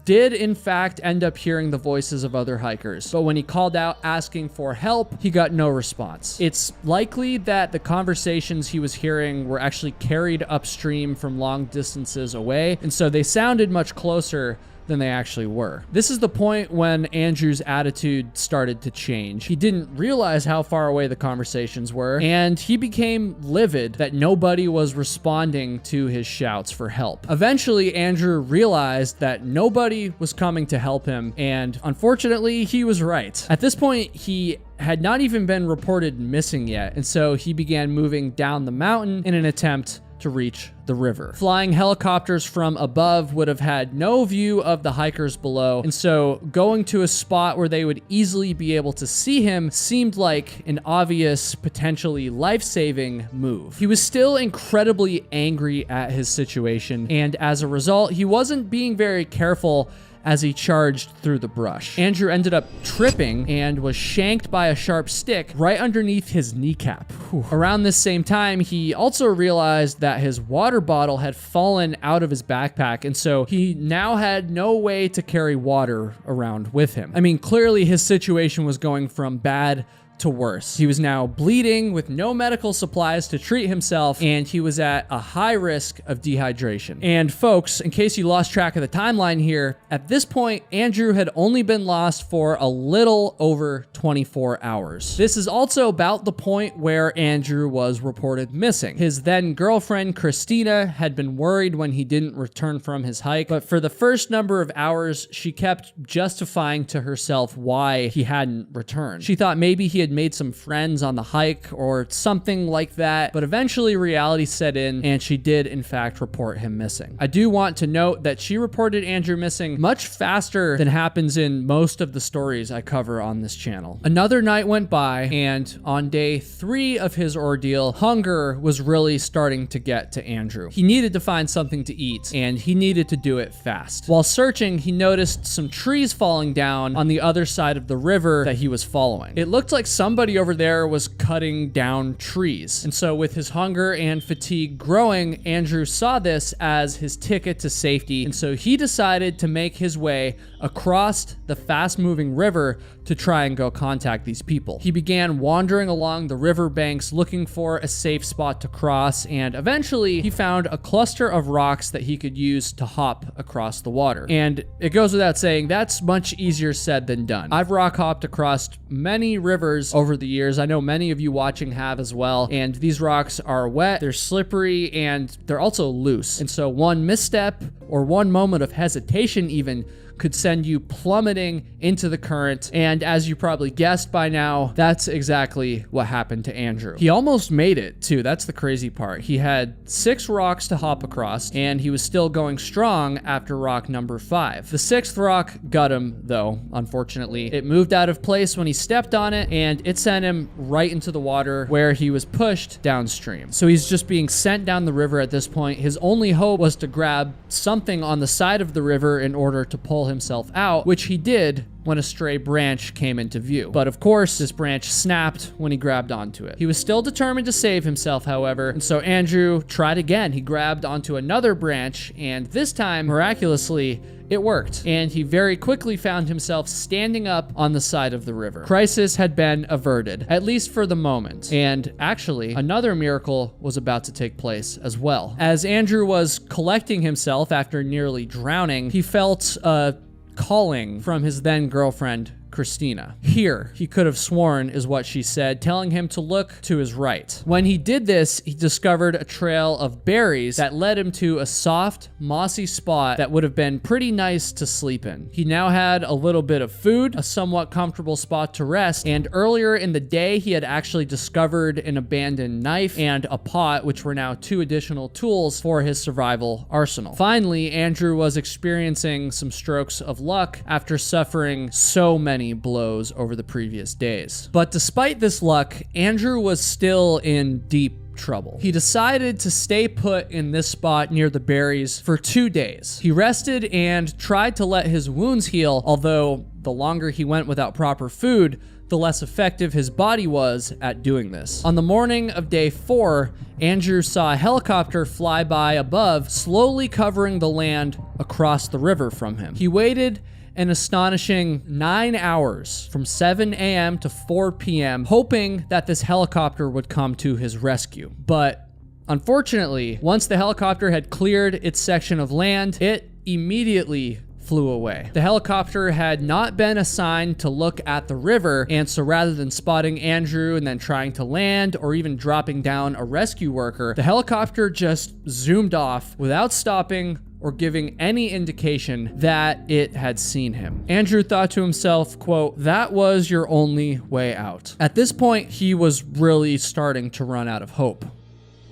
did in fact end up hearing the voices of other hikers, but when he called out asking for help, he got no response. It's likely that the conversations he was hearing were actually carried upstream from long distances away, and so they sounded much closer than they actually were. This is the point when Andrew's attitude started to change. He didn't realize how far away the conversations were, and he became livid that nobody was responding to his shouts for help. Eventually, Andrew realized that nobody was coming to help him, and unfortunately, he was right. At this point, he had not even been reported missing yet, and so he began moving down the mountain in an attempt to reach the river. Flying helicopters from above would have had no view of the hikers below, and so going to a spot where they would easily be able to see him seemed like an obvious, potentially life-saving move. He was still incredibly angry at his situation, and as a result, he wasn't being very careful as he charged through the brush. Andrew ended up tripping and was shanked by a sharp stick right underneath his kneecap. Whew. Around this same time, he also realized that his water bottle had fallen out of his backpack, and so he now had no way to carry water around with him. I mean, clearly his situation was going from bad to worse. He was now bleeding with no medical supplies to treat himself, and he was at a high risk of dehydration. And folks, in case you lost track of the timeline here, at this point, Andrew had only been lost for a little over 24 hours. This is also about the point where Andrew was reported missing. His then girlfriend, Christina, had been worried when he didn't return from his hike, but for the first number of hours, she kept justifying to herself why he hadn't returned. She thought maybe he had made some friends on the hike or something like that, but eventually reality set in and she did in fact report him missing. I do want to note that she reported Andrew missing much faster than happens in most of the stories I cover on this channel. Another night went by, and on day 3 of his ordeal, hunger was really starting to get to Andrew. He needed to find something to eat, and he needed to do it fast. While searching, he noticed some trees falling down on the other side of the river that he was following. It looked like somebody over there was cutting down trees. And so with his hunger and fatigue growing, Andrew saw this as his ticket to safety. And so he decided to make his way across the fast-moving river to try and go contact these people. He began wandering along the river banks looking for a safe spot to cross, and eventually he found a cluster of rocks that he could use to hop across the water. And it goes without saying, that's much easier said than done. I've rock hopped across many rivers over the years. I know many of you watching have as well, and these rocks are wet, they're slippery, and they're also loose. And so one misstep or one moment of hesitation even could send you plummeting into the current. And as you probably guessed by now, that's exactly what happened to Andrew. He almost made it too. That's the crazy part. He had 6 rocks to hop across, and he was still going strong after rock number 5. The 6th rock got him though, unfortunately. It moved out of place when he stepped on it, and it sent him right into the water where he was pushed downstream. So he's just being sent down the river at this point. His only hope was to grab something on the side of the river in order to pull himself out, which he did when a stray branch came into view. But of course, this branch snapped when he grabbed onto it. He was still determined to save himself, however, and so Andrew tried again. He grabbed onto another branch, and this time, miraculously, it worked, and he very quickly found himself standing up on the side of the river. Crisis had been averted, at least for the moment, and actually, another miracle was about to take place as well. As Andrew was collecting himself after nearly drowning, he felt a calling from his then girlfriend, Christina. Here, he could have sworn, is what she said, telling him to look to his right. When he did this, he discovered a trail of berries that led him to a soft, mossy spot that would have been pretty nice to sleep in. He now had a little bit of food, a somewhat comfortable spot to rest, and earlier in the day, he had actually discovered an abandoned knife and a pot, which were now 2 additional tools for his survival arsenal. Finally, Andrew was experiencing some strokes of luck after suffering so many blows over the previous days. But despite this luck, Andrew was still in deep trouble. He decided to stay put in this spot near the berries for 2 days. He rested and tried to let his wounds heal, although the longer he went without proper food, the less effective his body was at doing this. On the morning of day 4, Andrew saw a helicopter fly by above, slowly covering the land across the river from him. He waited an astonishing 9 hours from 7 a.m. to 4 p.m., hoping that this helicopter would come to his rescue. But unfortunately, once the helicopter had cleared its section of land, it immediately flew away. The helicopter had not been assigned to look at the river, and so rather than spotting Andrew and then trying to land or even dropping down a rescue worker, the helicopter just zoomed off without stopping or giving any indication that it had seen him. Andrew thought to himself, quote, "That was your only way out." At this point, he was really starting to run out of hope.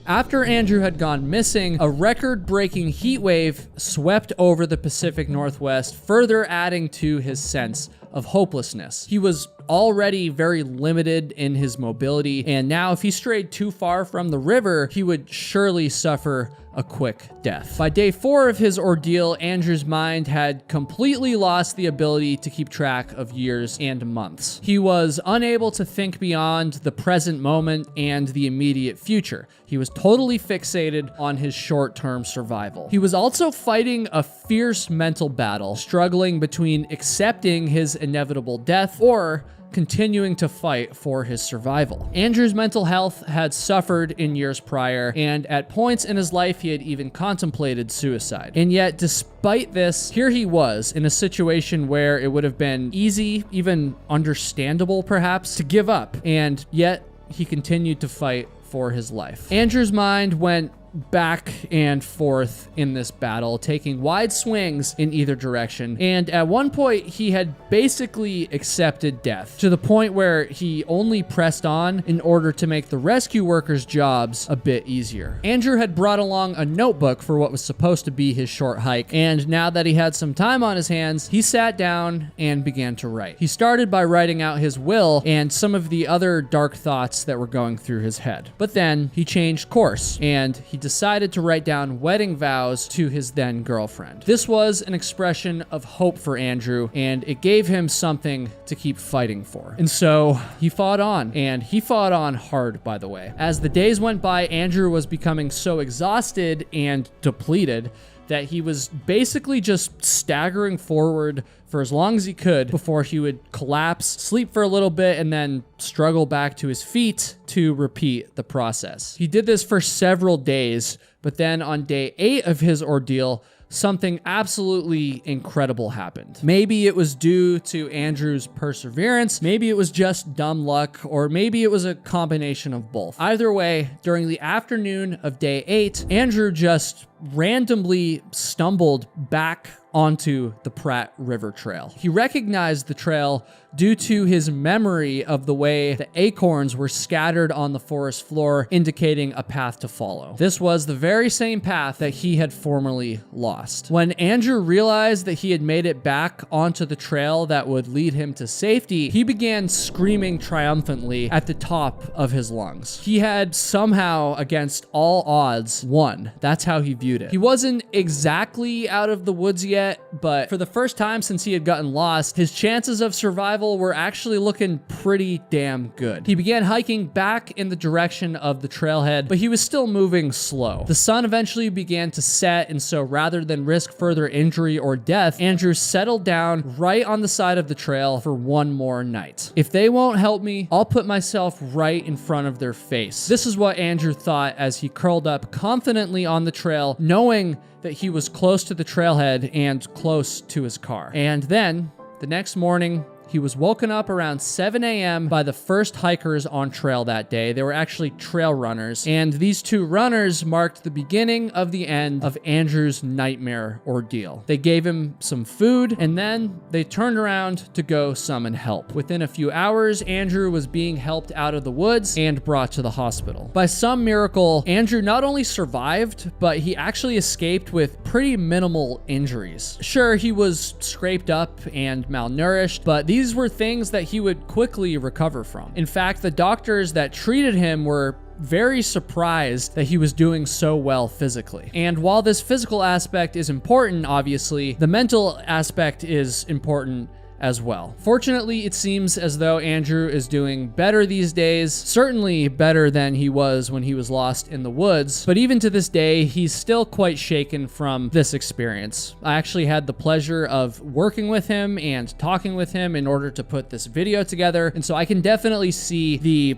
After Andrew had gone missing, a record-breaking heat wave swept over the Pacific Northwest, further adding to his sense of hopelessness. He was already very limited in his mobility, and now if he strayed too far from the river, he would surely suffer a quick death. By day 4 of his ordeal, Andrew's mind had completely lost the ability to keep track of years and months. He was unable to think beyond the present moment and the immediate future. He was totally fixated on his short-term survival. He was also fighting a fierce mental battle, struggling between accepting his inevitable death or continuing to fight for his survival. Andrew's mental health had suffered in years prior, and at points in his life he had even contemplated suicide. And yet, despite this, here he was in a situation where it would have been easy, even understandable perhaps, to give up, and yet he continued to fight for his life. Andrew's mind went back and forth in this battle, taking wide swings in either direction, and at one point he had basically accepted death, to the point where he only pressed on in order to make the rescue workers' jobs a bit easier. Andrew had brought along a notebook for what was supposed to be his short hike, and now that he had some time on his hands, he sat down and began to write. He started by writing out his will and some of the other dark thoughts that were going through his head. But then he changed course, and he decided to write down wedding vows to his then girlfriend. This was an expression of hope for Andrew, and it gave him something to keep fighting for. And so he fought on, and he fought on hard, by the way. As the days went by, Andrew was becoming so exhausted and depleted that he was basically just staggering forward for as long as he could before he would collapse, sleep for a little bit, and then struggle back to his feet to repeat the process. He did this for several days, but then on day 8 of his ordeal, something absolutely incredible happened. Maybe it was due to Andrew's perseverance, maybe it was just dumb luck, or maybe it was a combination of both. Either way, during the afternoon of day 8, Andrew just randomly stumbled back onto the Pratt River Trail. He recognized the trail due to his memory of the way the acorns were scattered on the forest floor, indicating a path to follow. This was the very same path that he had formerly lost. When Andrew realized that he had made it back onto the trail that would lead him to safety, he began screaming triumphantly at the top of his lungs. He had somehow, against all odds, won. That's how he viewed it. He wasn't exactly out of the woods yet, but for the first time since he had gotten lost, his chances of survival were actually looking pretty damn good. He began hiking back in the direction of the trailhead, but he was still moving slow. The sun eventually began to set, and so rather than risk further injury or death, Andrew settled down right on the side of the trail for one more night. If they won't help me, I'll put myself right in front of their face. This is what Andrew thought as he curled up confidently on the trail, knowing that he was close to the trailhead and close to his car. And then, the next morning, he was woken up around 7 a.m. by the first hikers on trail that day. They were actually trail runners, and these two runners marked the beginning of the end of Andrew's nightmare ordeal. They gave him some food, and then they turned around to go summon help. Within a few hours, Andrew was being helped out of the woods and brought to the hospital. By some miracle, Andrew not only survived, but he actually escaped with pretty minimal injuries. Sure, he was scraped up and malnourished, but these were things that he would quickly recover from. In fact, the doctors that treated him were very surprised that he was doing so well physically. And while this physical aspect is important, obviously, the mental aspect is important as well. Fortunately, it seems as though Andrew is doing better these days, certainly better than he was when he was lost in the woods, but even to this day, he's still quite shaken from this experience. I actually had the pleasure of working with him and talking with him in order to put this video together, and so I can definitely see the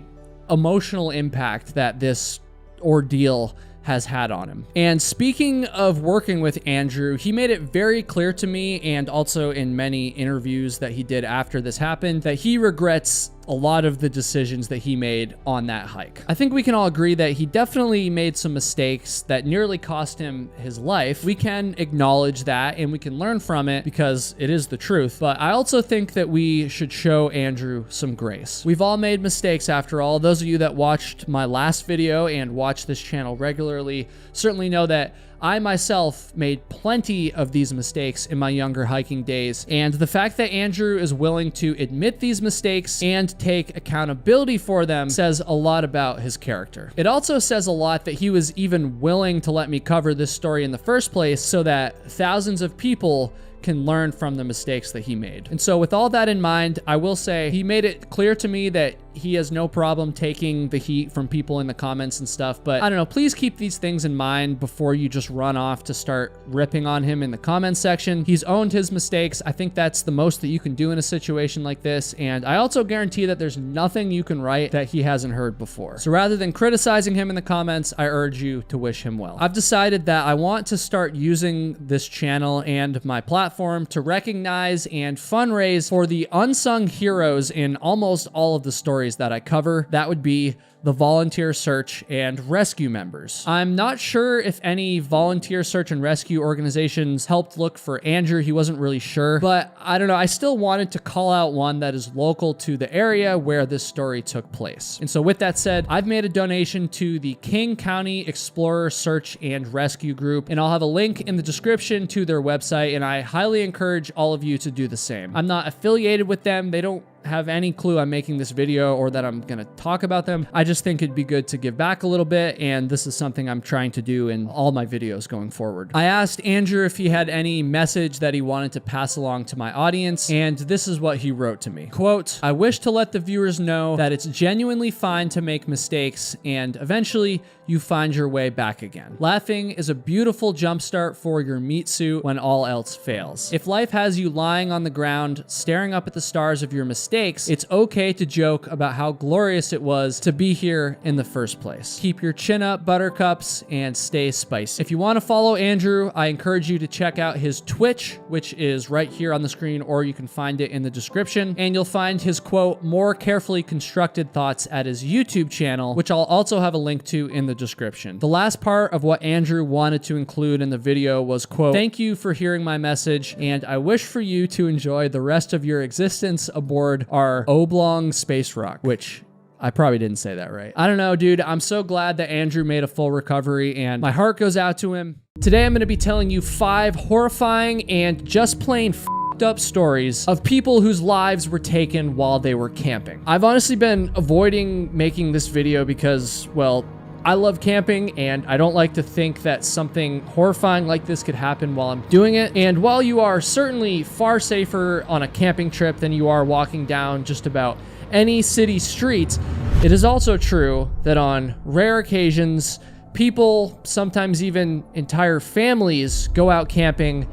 emotional impact that this ordeal has had on him. And speaking of working with Andrew, he made it very clear to me, and also in many interviews that he did after this happened, that he regrets a lot of the decisions that he made on that hike. I think we can all agree that he definitely made some mistakes that nearly cost him his life. We can acknowledge that and we can learn from it because it is the truth. But I also think that we should show Andrew some grace. We've all made mistakes after all. Those of you that watched my last video and watch this channel regularly certainly know that I myself made plenty of these mistakes in my younger hiking days, and the fact that Andrew is willing to admit these mistakes and take accountability for them says a lot about his character. It also says a lot that he was even willing to let me cover this story in the first place so that thousands of people can learn from the mistakes that he made. And so with all that in mind, I will say he made it clear to me that he has no problem taking the heat from people in the comments and stuff, but I don't know, please keep these things in mind before you just run off to start ripping on him in the comments section. He's owned his mistakes. I think that's the most that you can do in a situation like this, and I also guarantee that there's nothing you can write that he hasn't heard before. So rather than criticizing him in the comments, I urge you to wish him well. I've decided that I want to start using this channel and my platform to recognize and fundraise for the unsung heroes in almost all of the stories that I cover. That would be the volunteer search and rescue members. I'm not sure if any volunteer search and rescue organizations helped look for Andrew. He wasn't really sure, but I don't know. I still wanted to call out one that is local to the area where this story took place. And so with that said, I've made a donation to the King County Explorer Search and Rescue Group, and I'll have a link in the description to their website, and I highly encourage all of you to do the same. I'm not affiliated with them. They don't have any clue I'm making this video or that I'm gonna talk about them. I just think it'd be good to give back a little bit, and this is something I'm trying to do in all my videos going forward. I asked Andrew if he had any message that he wanted to pass along to my audience, and this is what he wrote to me. Quote, "I wish to let the viewers know that it's genuinely fine to make mistakes, and eventually you find your way back again. Laughing is a beautiful jumpstart for your meat suit when all else fails. If life has you lying on the ground, staring up at the stars of your mistakes, it's okay to joke about how glorious it was to be here in the first place. Keep your chin up, buttercups, and stay spicy." If you want to follow Andrew, I encourage you to check out his Twitch, which is right here on the screen, or you can find it in the description, and you'll find his, quote, more carefully constructed thoughts at his YouTube channel, which I'll also have a link to in the description. The last part of what Andrew wanted to include in the video was, quote, "Thank you for hearing my message, and I wish for you to enjoy the rest of your existence aboard our oblong space rock," which I probably didn't say that right. I don't know, dude. I'm so glad that Andrew made a full recovery, and my heart goes out to him. Today, I'm going to be telling you 5 horrifying and just plain up stories of people whose lives were taken while they were camping. I've honestly been avoiding making this video because, well, I love camping, and I don't like to think that something horrifying like this could happen while I'm doing it. And while you are certainly far safer on a camping trip than you are walking down just about any city streets, it is also true that on rare occasions, people, sometimes even entire families, go out camping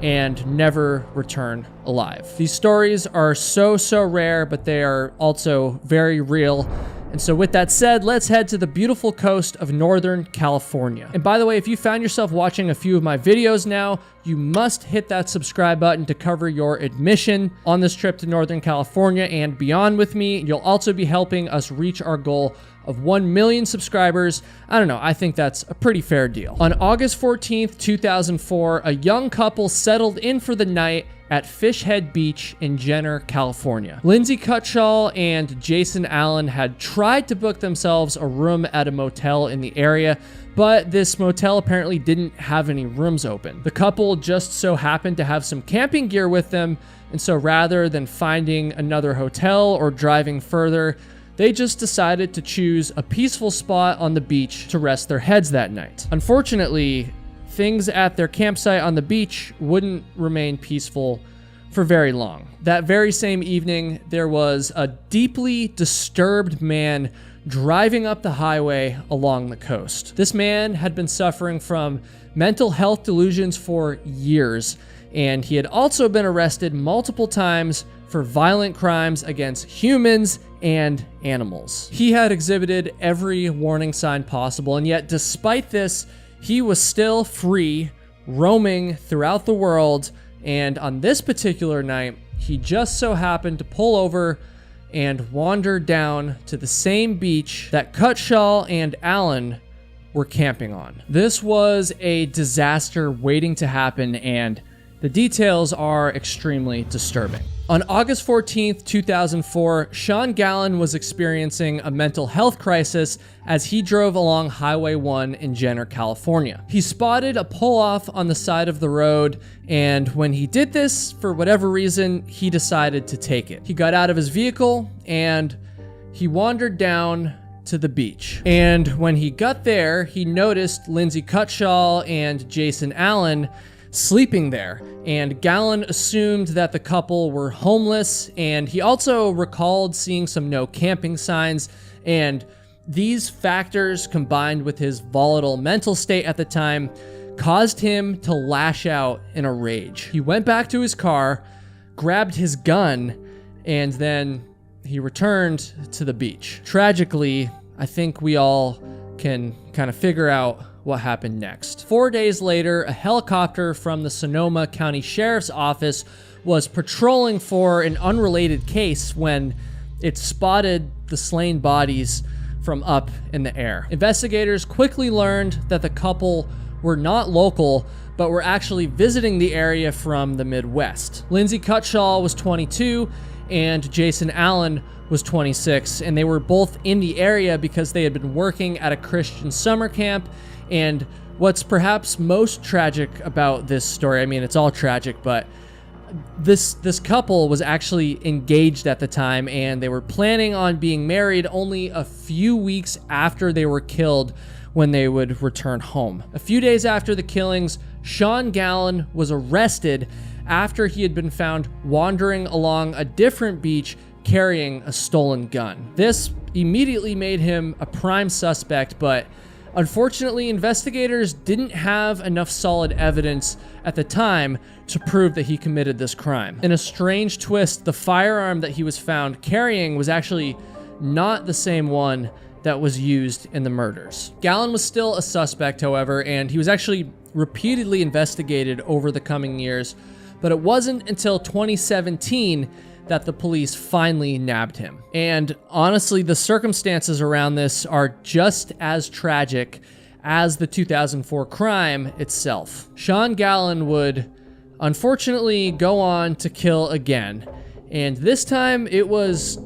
and never return alive. These stories are so rare, but they are also very real. And so with that said, let's head to the beautiful coast of Northern California. And by the way, if you found yourself watching a few of my videos now, you must hit that subscribe button to cover your admission on this trip to Northern California and beyond with me. You'll also be helping us reach our goal of 1 million subscribers. I don't know, I think that's a pretty fair deal. On August 14th, 2004, a young couple settled in for the night at Fish Head Beach in Jenner, California. Lindsay Cutshall and Jason Allen had tried to book themselves a room at a motel in the area, but this motel apparently didn't have any rooms open. The couple just so happened to have some camping gear with them, and so rather than finding another hotel or driving further, they just decided to choose a peaceful spot on the beach to rest their heads that night. Unfortunately, things at their campsite on the beach wouldn't remain peaceful for very long. That very same evening, there was a deeply disturbed man driving up the highway along the coast. This man had been suffering from mental health delusions for years, and he had also been arrested multiple times for violent crimes against humans and animals. He had exhibited every warning sign possible, and yet despite this, he was still free, roaming throughout the world, and on this particular night, he just so happened to pull over and wander down to the same beach that Cutshaw and Allen were camping on. This was a disaster waiting to happen, and the details are extremely disturbing. On August 14th, 2004, Sean Gallen was experiencing a mental health crisis as he drove along Highway 1 in Jenner, California. He spotted a pull-off on the side of the road, and when he did this, for whatever reason, he decided to take it. He got out of his vehicle, and he wandered down to the beach. And when he got there, he noticed Lindsay Cutshaw and Jason Allen sleeping there, and Gallen assumed that the couple were homeless, and he also recalled seeing some no camping signs, and these factors combined with his volatile mental state at the time caused him to lash out in a rage. He went back to his car, grabbed his gun, and then he returned to the beach. Tragically, I think we all can kind of figure out what happened next. 4 days later, a helicopter from the Sonoma County Sheriff's Office was patrolling for an unrelated case when it spotted the slain bodies from up in the air. Investigators quickly learned that the couple were not local, but were actually visiting the area from the Midwest. Lindsay Cutshaw was 22 and Jason Allen was 26, and they were both in the area because they had been working at a Christian summer camp. And what's perhaps most tragic about this story, I mean, it's all tragic, but this couple was actually engaged at the time, and they were planning on being married only a few weeks after they were killed when they would return home. A few days after the killings, Sean Gallen was arrested after he had been found wandering along a different beach carrying a stolen gun. This immediately made him a prime suspect, but unfortunately, investigators didn't have enough solid evidence at the time to prove that he committed this crime. In a strange twist, the firearm that he was found carrying was actually not the same one that was used in the murders. Gallen was still a suspect, however, and he was actually repeatedly investigated over the coming years, but it wasn't until 2017 that the police finally nabbed him. And honestly, the circumstances around this are just as tragic as the 2004 crime itself. Sean Gallen would unfortunately go on to kill again, and this time it was,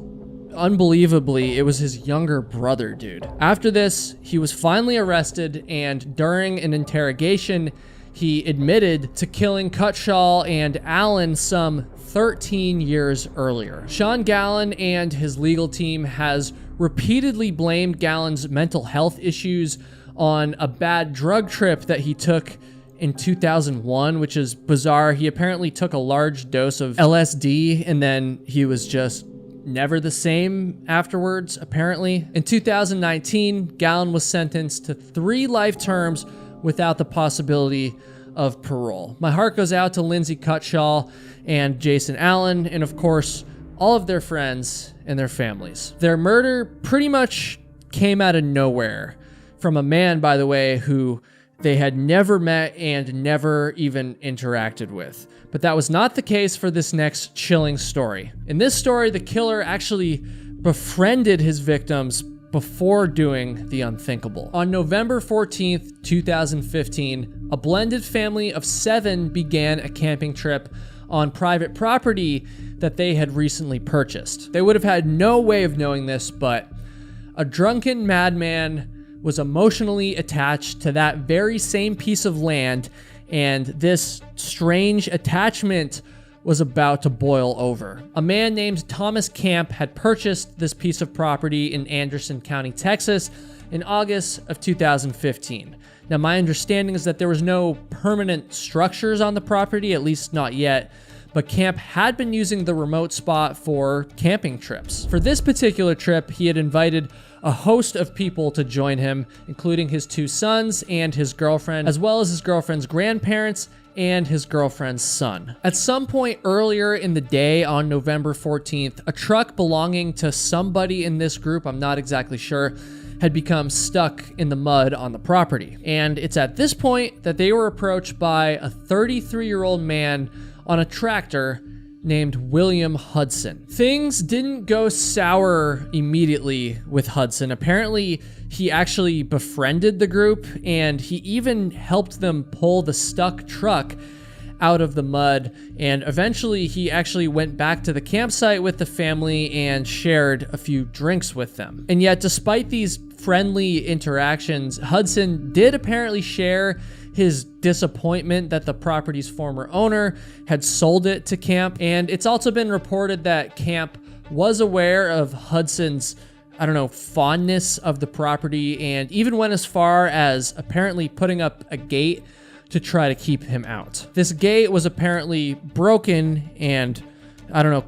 unbelievably, it was his younger brother, dude. After this, he was finally arrested, and during an interrogation, he admitted to killing Cutshaw and Allen some 13 years earlier. Sean Gallen and his legal team has repeatedly blamed Gallen's mental health issues on a bad drug trip that he took in 2001, which is bizarre. He apparently took a large dose of LSD and then he was just never the same afterwards, apparently. In 2019, Gallen was sentenced to 3 life terms without the possibility of parole. My heart goes out to Lindsay Cutshaw and Jason Allen, and of course, all of their friends and their families. Their murder pretty much came out of nowhere from a man, by the way, who they had never met and never even interacted with. But that was not the case for this next chilling story. In this story, the killer actually befriended his victims before doing the unthinkable. On November 14th, 2015, a blended family of 7 began a camping trip on private property that they had recently purchased. They would have had no way of knowing this, but a drunken madman was emotionally attached to that very same piece of land, and this strange attachment was about to boil over. A man named Thomas Camp had purchased this piece of property in Anderson County, Texas in August of 2015. Now, my understanding is that there was no permanent structures on the property, at least not yet, but camp had been using the remote spot for camping trips. For this particular trip, he had invited a host of people to join him, including his 2 sons and his girlfriend, as well as his girlfriend's grandparents and his girlfriend's son. At some point earlier in the day on November 14th, a truck belonging to somebody in this group, I'm not exactly sure, had become stuck in the mud on the property. And it's at this point that they were approached by a 33-year-old man on a tractor named William Hudson. Things didn't go sour immediately with Hudson. Apparently, he actually befriended the group, and he even helped them pull the stuck truck out of the mud, and eventually he actually went back to the campsite with the family and shared a few drinks with them. And yet, despite these friendly interactions, Hudson did apparently share his disappointment that the property's former owner had sold it to camp. And it's also been reported that camp was aware of Hudson's, fondness of the property, and even went as far as apparently putting up a gate to try to keep him out. This gate was apparently broken and,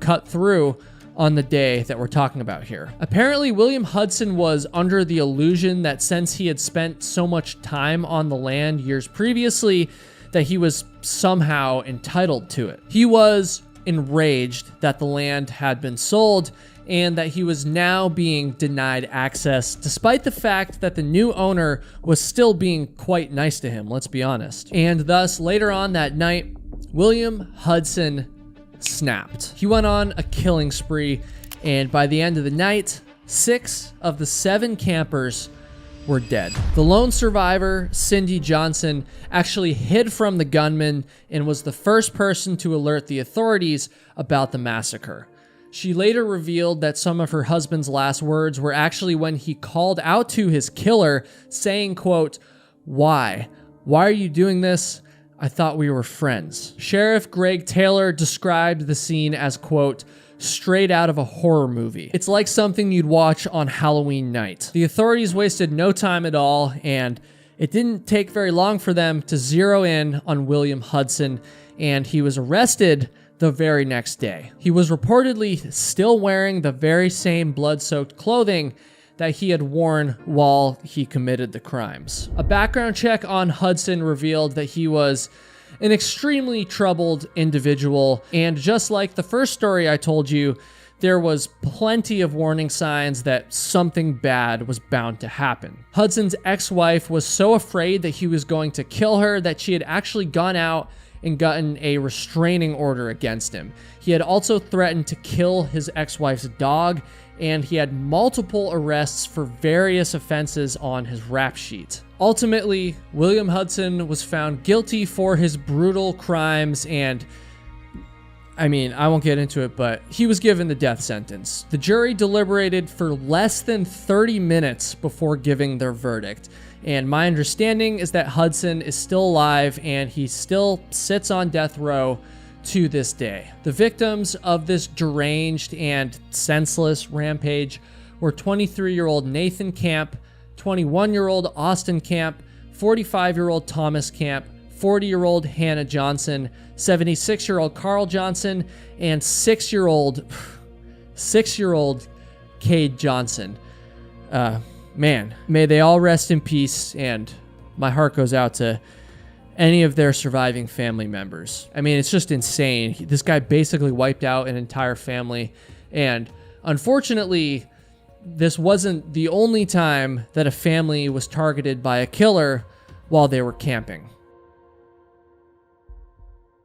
cut through on the day that we're talking about here. Apparently, William Hudson was under the illusion that since he had spent so much time on the land years previously, that he was somehow entitled to it. He was enraged that the land had been sold and that he was now being denied access, despite the fact that the new owner was still being quite nice to him, let's be honest. And thus, later on that night, William Hudson snapped. He went on a killing spree, and by the end of the night, 6 of the 7 campers were dead. The lone survivor, Cindy Johnson, actually hid from the gunman and was the first person to alert the authorities about the massacre. She later revealed that some of her husband's last words were actually when he called out to his killer, saying, quote, "Why? Why are you doing this? I thought we were friends." Sheriff Greg Taylor described the scene as, quote, "straight out of a horror movie. It's like something you'd watch on Halloween night." The authorities wasted no time at all, and it didn't take very long for them to zero in on William Hudson, and he was arrested the very next day. He was reportedly still wearing the very same blood-soaked clothing that he had worn while he committed the crimes. A background check on Hudson revealed that he was an extremely troubled individual, and just like the first story I told you, there was plenty of warning signs that something bad was bound to happen. Hudson's ex-wife was so afraid that he was going to kill her that she had actually gone out and gotten a restraining order against him. He had also threatened to kill his ex-wife's dog, and he had multiple arrests for various offenses on his rap sheet. Ultimately, William Hudson was found guilty for his brutal crimes, and I won't get into it, but he was given the death sentence. The jury deliberated for less than 30 minutes before giving their verdict. And my understanding is that Hudson is still alive and he still sits on death row to this day. The victims of this deranged and senseless rampage were 23-year-old Nathan Camp, 21-year-old Austin Camp, 45-year-old Thomas Camp, 40-year-old Hannah Johnson, 76-year-old Carl Johnson, and 6-year-old Cade Johnson. Man, may they all rest in peace, and my heart goes out to any of their surviving family members. It's just insane. This guy basically wiped out an entire family, and unfortunately, this wasn't the only time that a family was targeted by a killer while they were camping.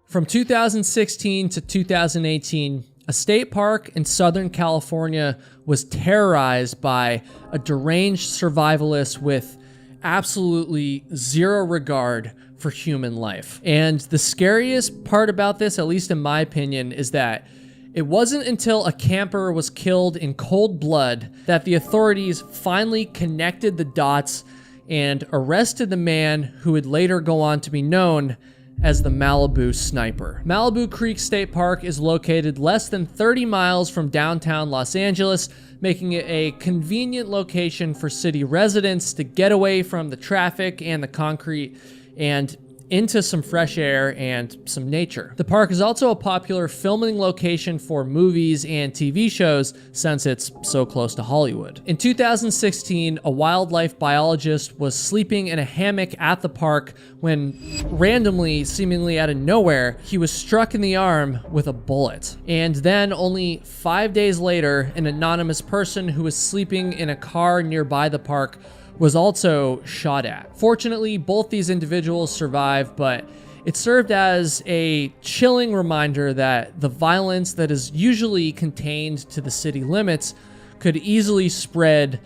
From 2016 to 2018, a state park in Southern California was terrorized by a deranged survivalist with absolutely zero regard for human life. And the scariest part about this, at least in my opinion, is that it wasn't until a camper was killed in cold blood that the authorities finally connected the dots and arrested the man who would later go on to be known as the Malibu Sniper. Malibu Creek State Park is located less than 30 miles from downtown Los Angeles, making it a convenient location for city residents to get away from the traffic and the concrete. And into some fresh air and some nature. The park is also a popular filming location for movies and TV shows since it's so close to Hollywood. In 2016, a wildlife biologist was sleeping in a hammock at the park when randomly, seemingly out of nowhere, he was struck in the arm with a bullet. And then only 5 days later, an anonymous person who was sleeping in a car nearby the park was also shot at. Fortunately, both these individuals survived, but it served as a chilling reminder that the violence that is usually contained to the city limits could easily spread,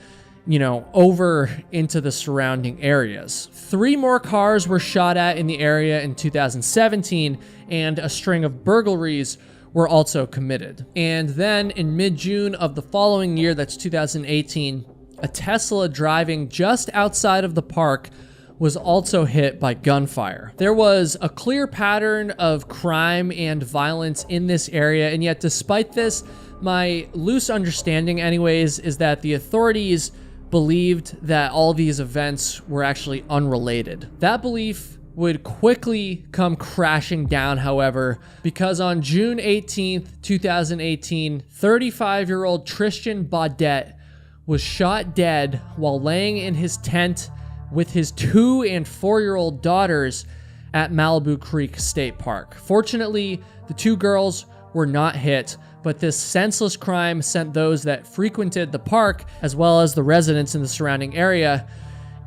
over into the surrounding areas. 3 more cars were shot at in the area in 2017, and a string of burglaries were also committed. And then in mid-June of the following year, that's 2018, a Tesla driving just outside of the park was also hit by gunfire. There was a clear pattern of crime and violence in this area, and yet despite this, my loose understanding anyways is that the authorities believed that all these events were actually unrelated. That belief would quickly come crashing down, however, because on June 18th, 2018, 35-year-old Tristan Baudet was shot dead while laying in his tent with his 2- and 4-year-old daughters at Malibu Creek State Park. Fortunately, the 2 girls were not hit, but this senseless crime sent those that frequented the park, as well as the residents in the surrounding area,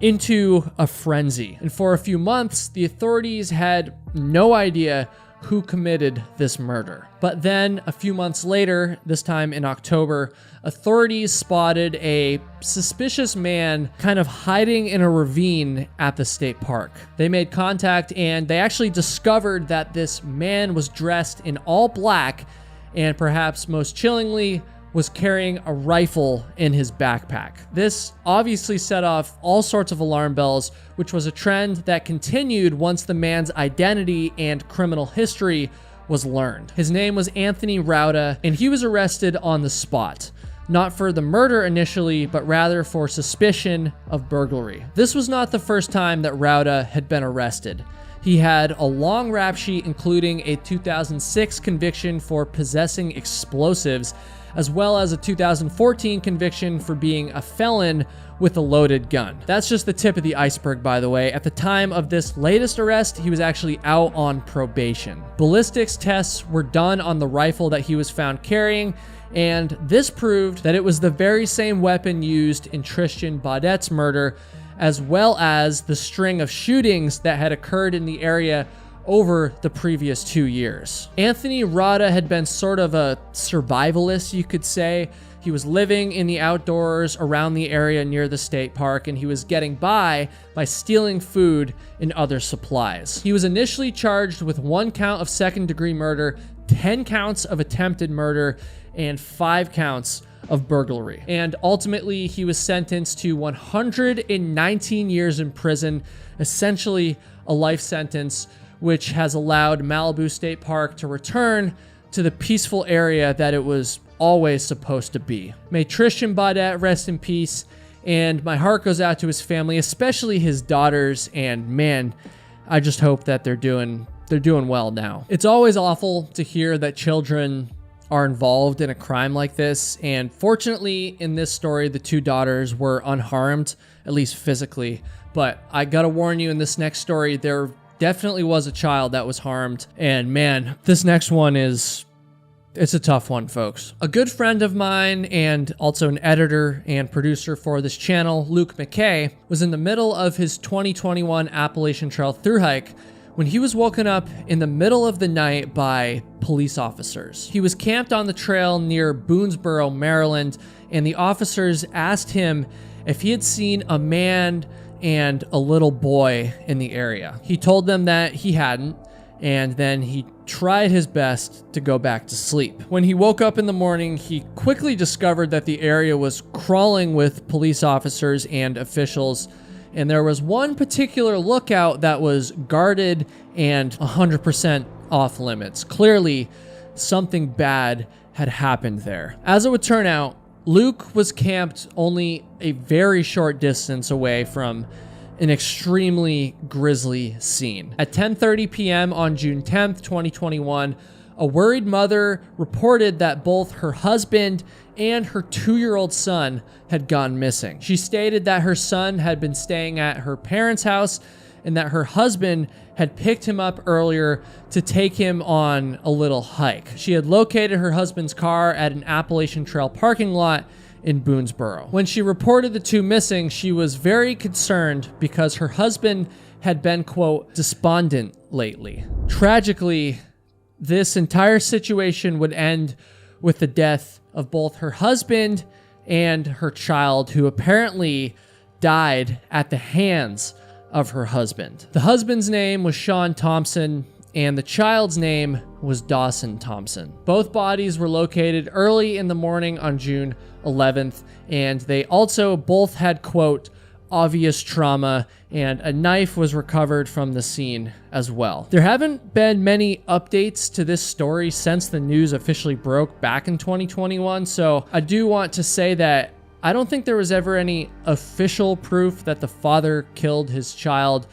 into a frenzy. And for a few months, the authorities had no idea who committed this murder. But then a few months later, this time in October, authorities spotted a suspicious man kind of hiding in a ravine at the state park. They made contact and they actually discovered that this man was dressed in all black and perhaps most chillingly was carrying a rifle in his backpack. This obviously set off all sorts of alarm bells, which was a trend that continued once the man's identity and criminal history was learned. His name was Anthony Rauda, and he was arrested on the spot. Not for the murder initially, but rather for suspicion of burglary. This was not the first time that Rauda had been arrested. He had a long rap sheet, including a 2006 conviction for possessing explosives, as well as a 2014 conviction for being a felon with a loaded gun. That's just the tip of the iceberg, by the way. At the time of this latest arrest, he was actually out on probation. Ballistics tests were done on the rifle that he was found carrying, and this proved that it was the very same weapon used in Tristan Baudet's murder, as well as the string of shootings that had occurred in the area over the previous 2 years. Anthony Rauda had been sort of a survivalist, you could say. He was living in the outdoors around the area near the state park, and he was getting by stealing food and other supplies. He was initially charged with 1 count of second-degree murder, 10 counts of attempted murder, and 5 counts of burglary. And ultimately, he was sentenced to 119 years in prison, essentially a life sentence, which has allowed Malibu State Park to return to the peaceful area that it was always supposed to be. May Tristan Baudet rest in peace, and my heart goes out to his family, especially his daughters, and man, I just hope that they're doing well now. It's always awful to hear that children are involved in a crime like this, and fortunately in this story the 2 daughters were unharmed, at least physically, but I gotta warn you, in this next story there definitely was a child that was harmed, and man, this next one it's a tough one, folks. A good friend of mine and also an editor and producer for this channel, Luke McKay, was in the middle of his 2021 Appalachian Trail thru hike when he was woken up in the middle of the night by police officers. He was camped on the trail near Boonesboro, Maryland, and the officers asked him if he had seen a man and a little boy in the area. He told them that he hadn't, and then he tried his best to go back to sleep. When he woke up in the morning, he quickly discovered that the area was crawling with police officers and officials, and there was one particular lookout that was guarded and 100% off limits. Clearly, something bad had happened there. As it would turn out, Luke was camped only a very short distance away from an extremely grisly scene. At 10:30 p.m. on June 10th, 2021, a worried mother reported that both her husband and her 2-year-old son had gone missing. She stated that her son had been staying at her parents' house and that her husband had picked him up earlier to take him on a little hike. She had located her husband's car at an Appalachian Trail parking lot in Boonesboro. When she reported the two missing, she was very concerned because her husband had been, quote, despondent lately. Tragically, this entire situation would end with the death of both her husband and her child, who apparently died at the hands of her husband. The husband's name was Sean Thompson, and the child's name was Dawson Thompson. Both bodies were located early in the morning on June 11th, and they also both had, quote, obvious trauma, and a knife was recovered from the scene as well. There haven't been many updates to this story since the news officially broke back in 2021, so I do want to say that I don't think there was ever any official proof that the father killed his child,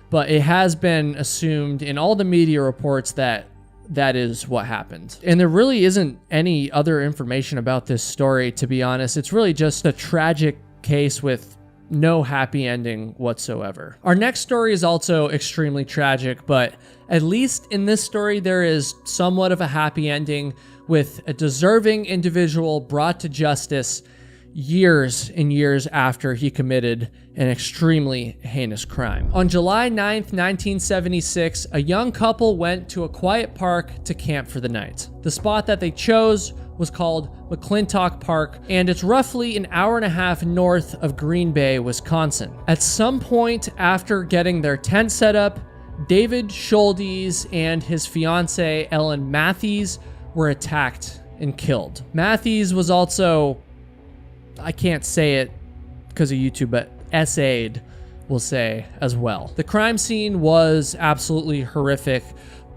but it has been assumed in all the media reports that that is what happened. And there really isn't any other information about this story, to be honest. It's really just a tragic case with no happy ending whatsoever. Our next story is also extremely tragic, but at least in this story, there is somewhat of a happy ending with a deserving individual brought to justice years and years after he committed an extremely heinous crime. On July 9th, 1976, a young couple went to a quiet park to camp for the night. The spot that they chose was called McClintock Park, and it's roughly an hour and a half north of Green Bay, Wisconsin. At some point after getting their tent set up, David Schuldes and his fiancée, Ellen Matthews, were attacked and killed. Matthews was also, I can't say it because of YouTube, but SA'd, we'll say, as well. The crime scene was absolutely horrific,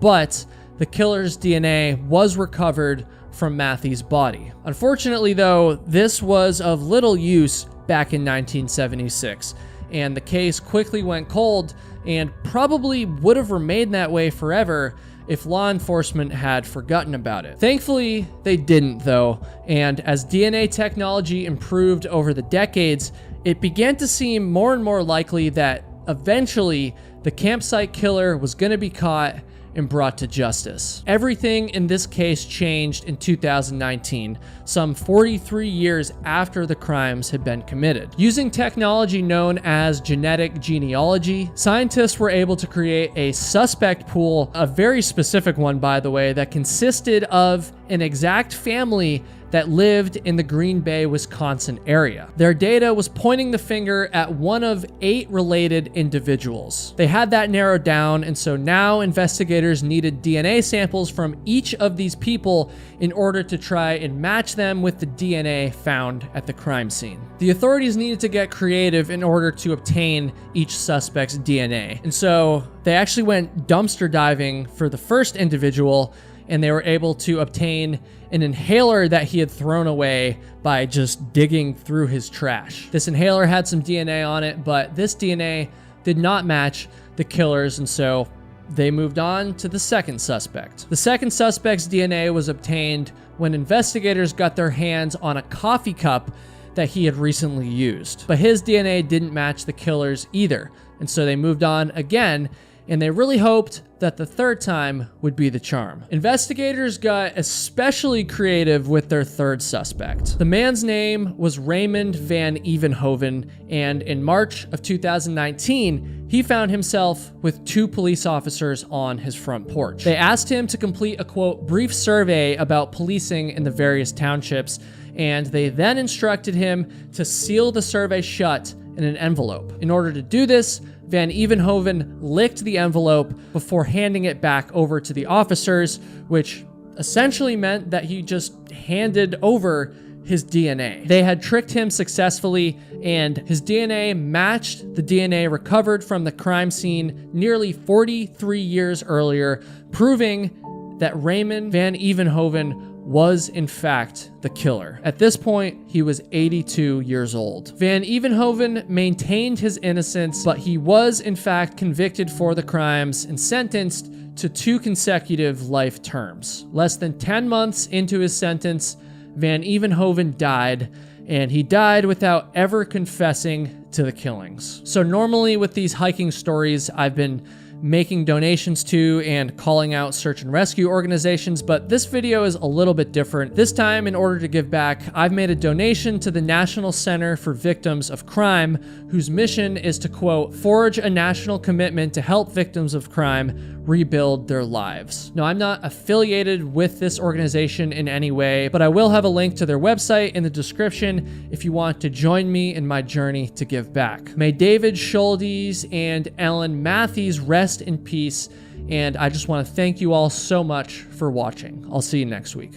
but the killer's DNA was recovered from Matthews' body. Unfortunately, though, this was of little use back in 1976, and the case quickly went cold and probably would have remained that way forever if law enforcement had forgotten about it. Thankfully, they didn't, though, and as DNA technology improved over the decades, it began to seem more and more likely that eventually the campsite killer was going to be caught and brought to justice. Everything in this case changed in 2019, some 43 years after the crimes had been committed. Using technology known as genetic genealogy, scientists were able to create a suspect pool, a very specific one, by the way, that consisted of an exact family that lived in the Green Bay, Wisconsin area. Their data was pointing the finger at one of 8 related individuals. They had that narrowed down, and so now investigators needed DNA samples from each of these people in order to try and match them with the DNA found at the crime scene. The authorities needed to get creative in order to obtain each suspect's DNA, and so they actually went dumpster diving for the first individual, and they were able to obtain an inhaler that he had thrown away by just digging through his trash. This inhaler had some DNA on it, but this DNA did not match the killer's, and so they moved on to the second suspect. The second suspect's DNA was obtained when investigators got their hands on a coffee cup that he had recently used. But his DNA didn't match the killer's either, and so they moved on again, and they really hoped that the third time would be the charm. Investigators got especially creative with their third suspect. The man's name was Raymond Van Evenhoven, and in March of 2019, he found himself with 2 police officers on his front porch. They asked him to complete a, quote, brief survey about policing in the various townships, and they then instructed him to seal the survey shut in an envelope. In order to do this, Van Evenhoven licked the envelope before handing it back over to the officers, which essentially meant that he just handed over his DNA. They had tricked him successfully, and his DNA matched the DNA recovered from the crime scene nearly 43 years earlier, proving that Raymond Van Evenhoven was in fact the killer. At this point, he was 82 years old. Van Evenhoven maintained his innocence, but he was in fact convicted for the crimes and sentenced to 2 consecutive life terms. Less than 10 months into his sentence, Van Evenhoven died, and he died without ever confessing to the killings. So normally with these hiking stories, I've been making donations to and calling out search and rescue organizations, but this video is a little bit different. This time, in order to give back, I've made a donation to the National Center for Victims of Crime, whose mission is to, quote, forge a national commitment to help victims of crime rebuild their lives. Now, I'm not affiliated with this organization in any way, but I will have a link to their website in the description if you want to join me in my journey to give back. May David Schuldes and Ellen Matthews rest in peace, and I just want to thank you all so much for watching. I'll see you next week.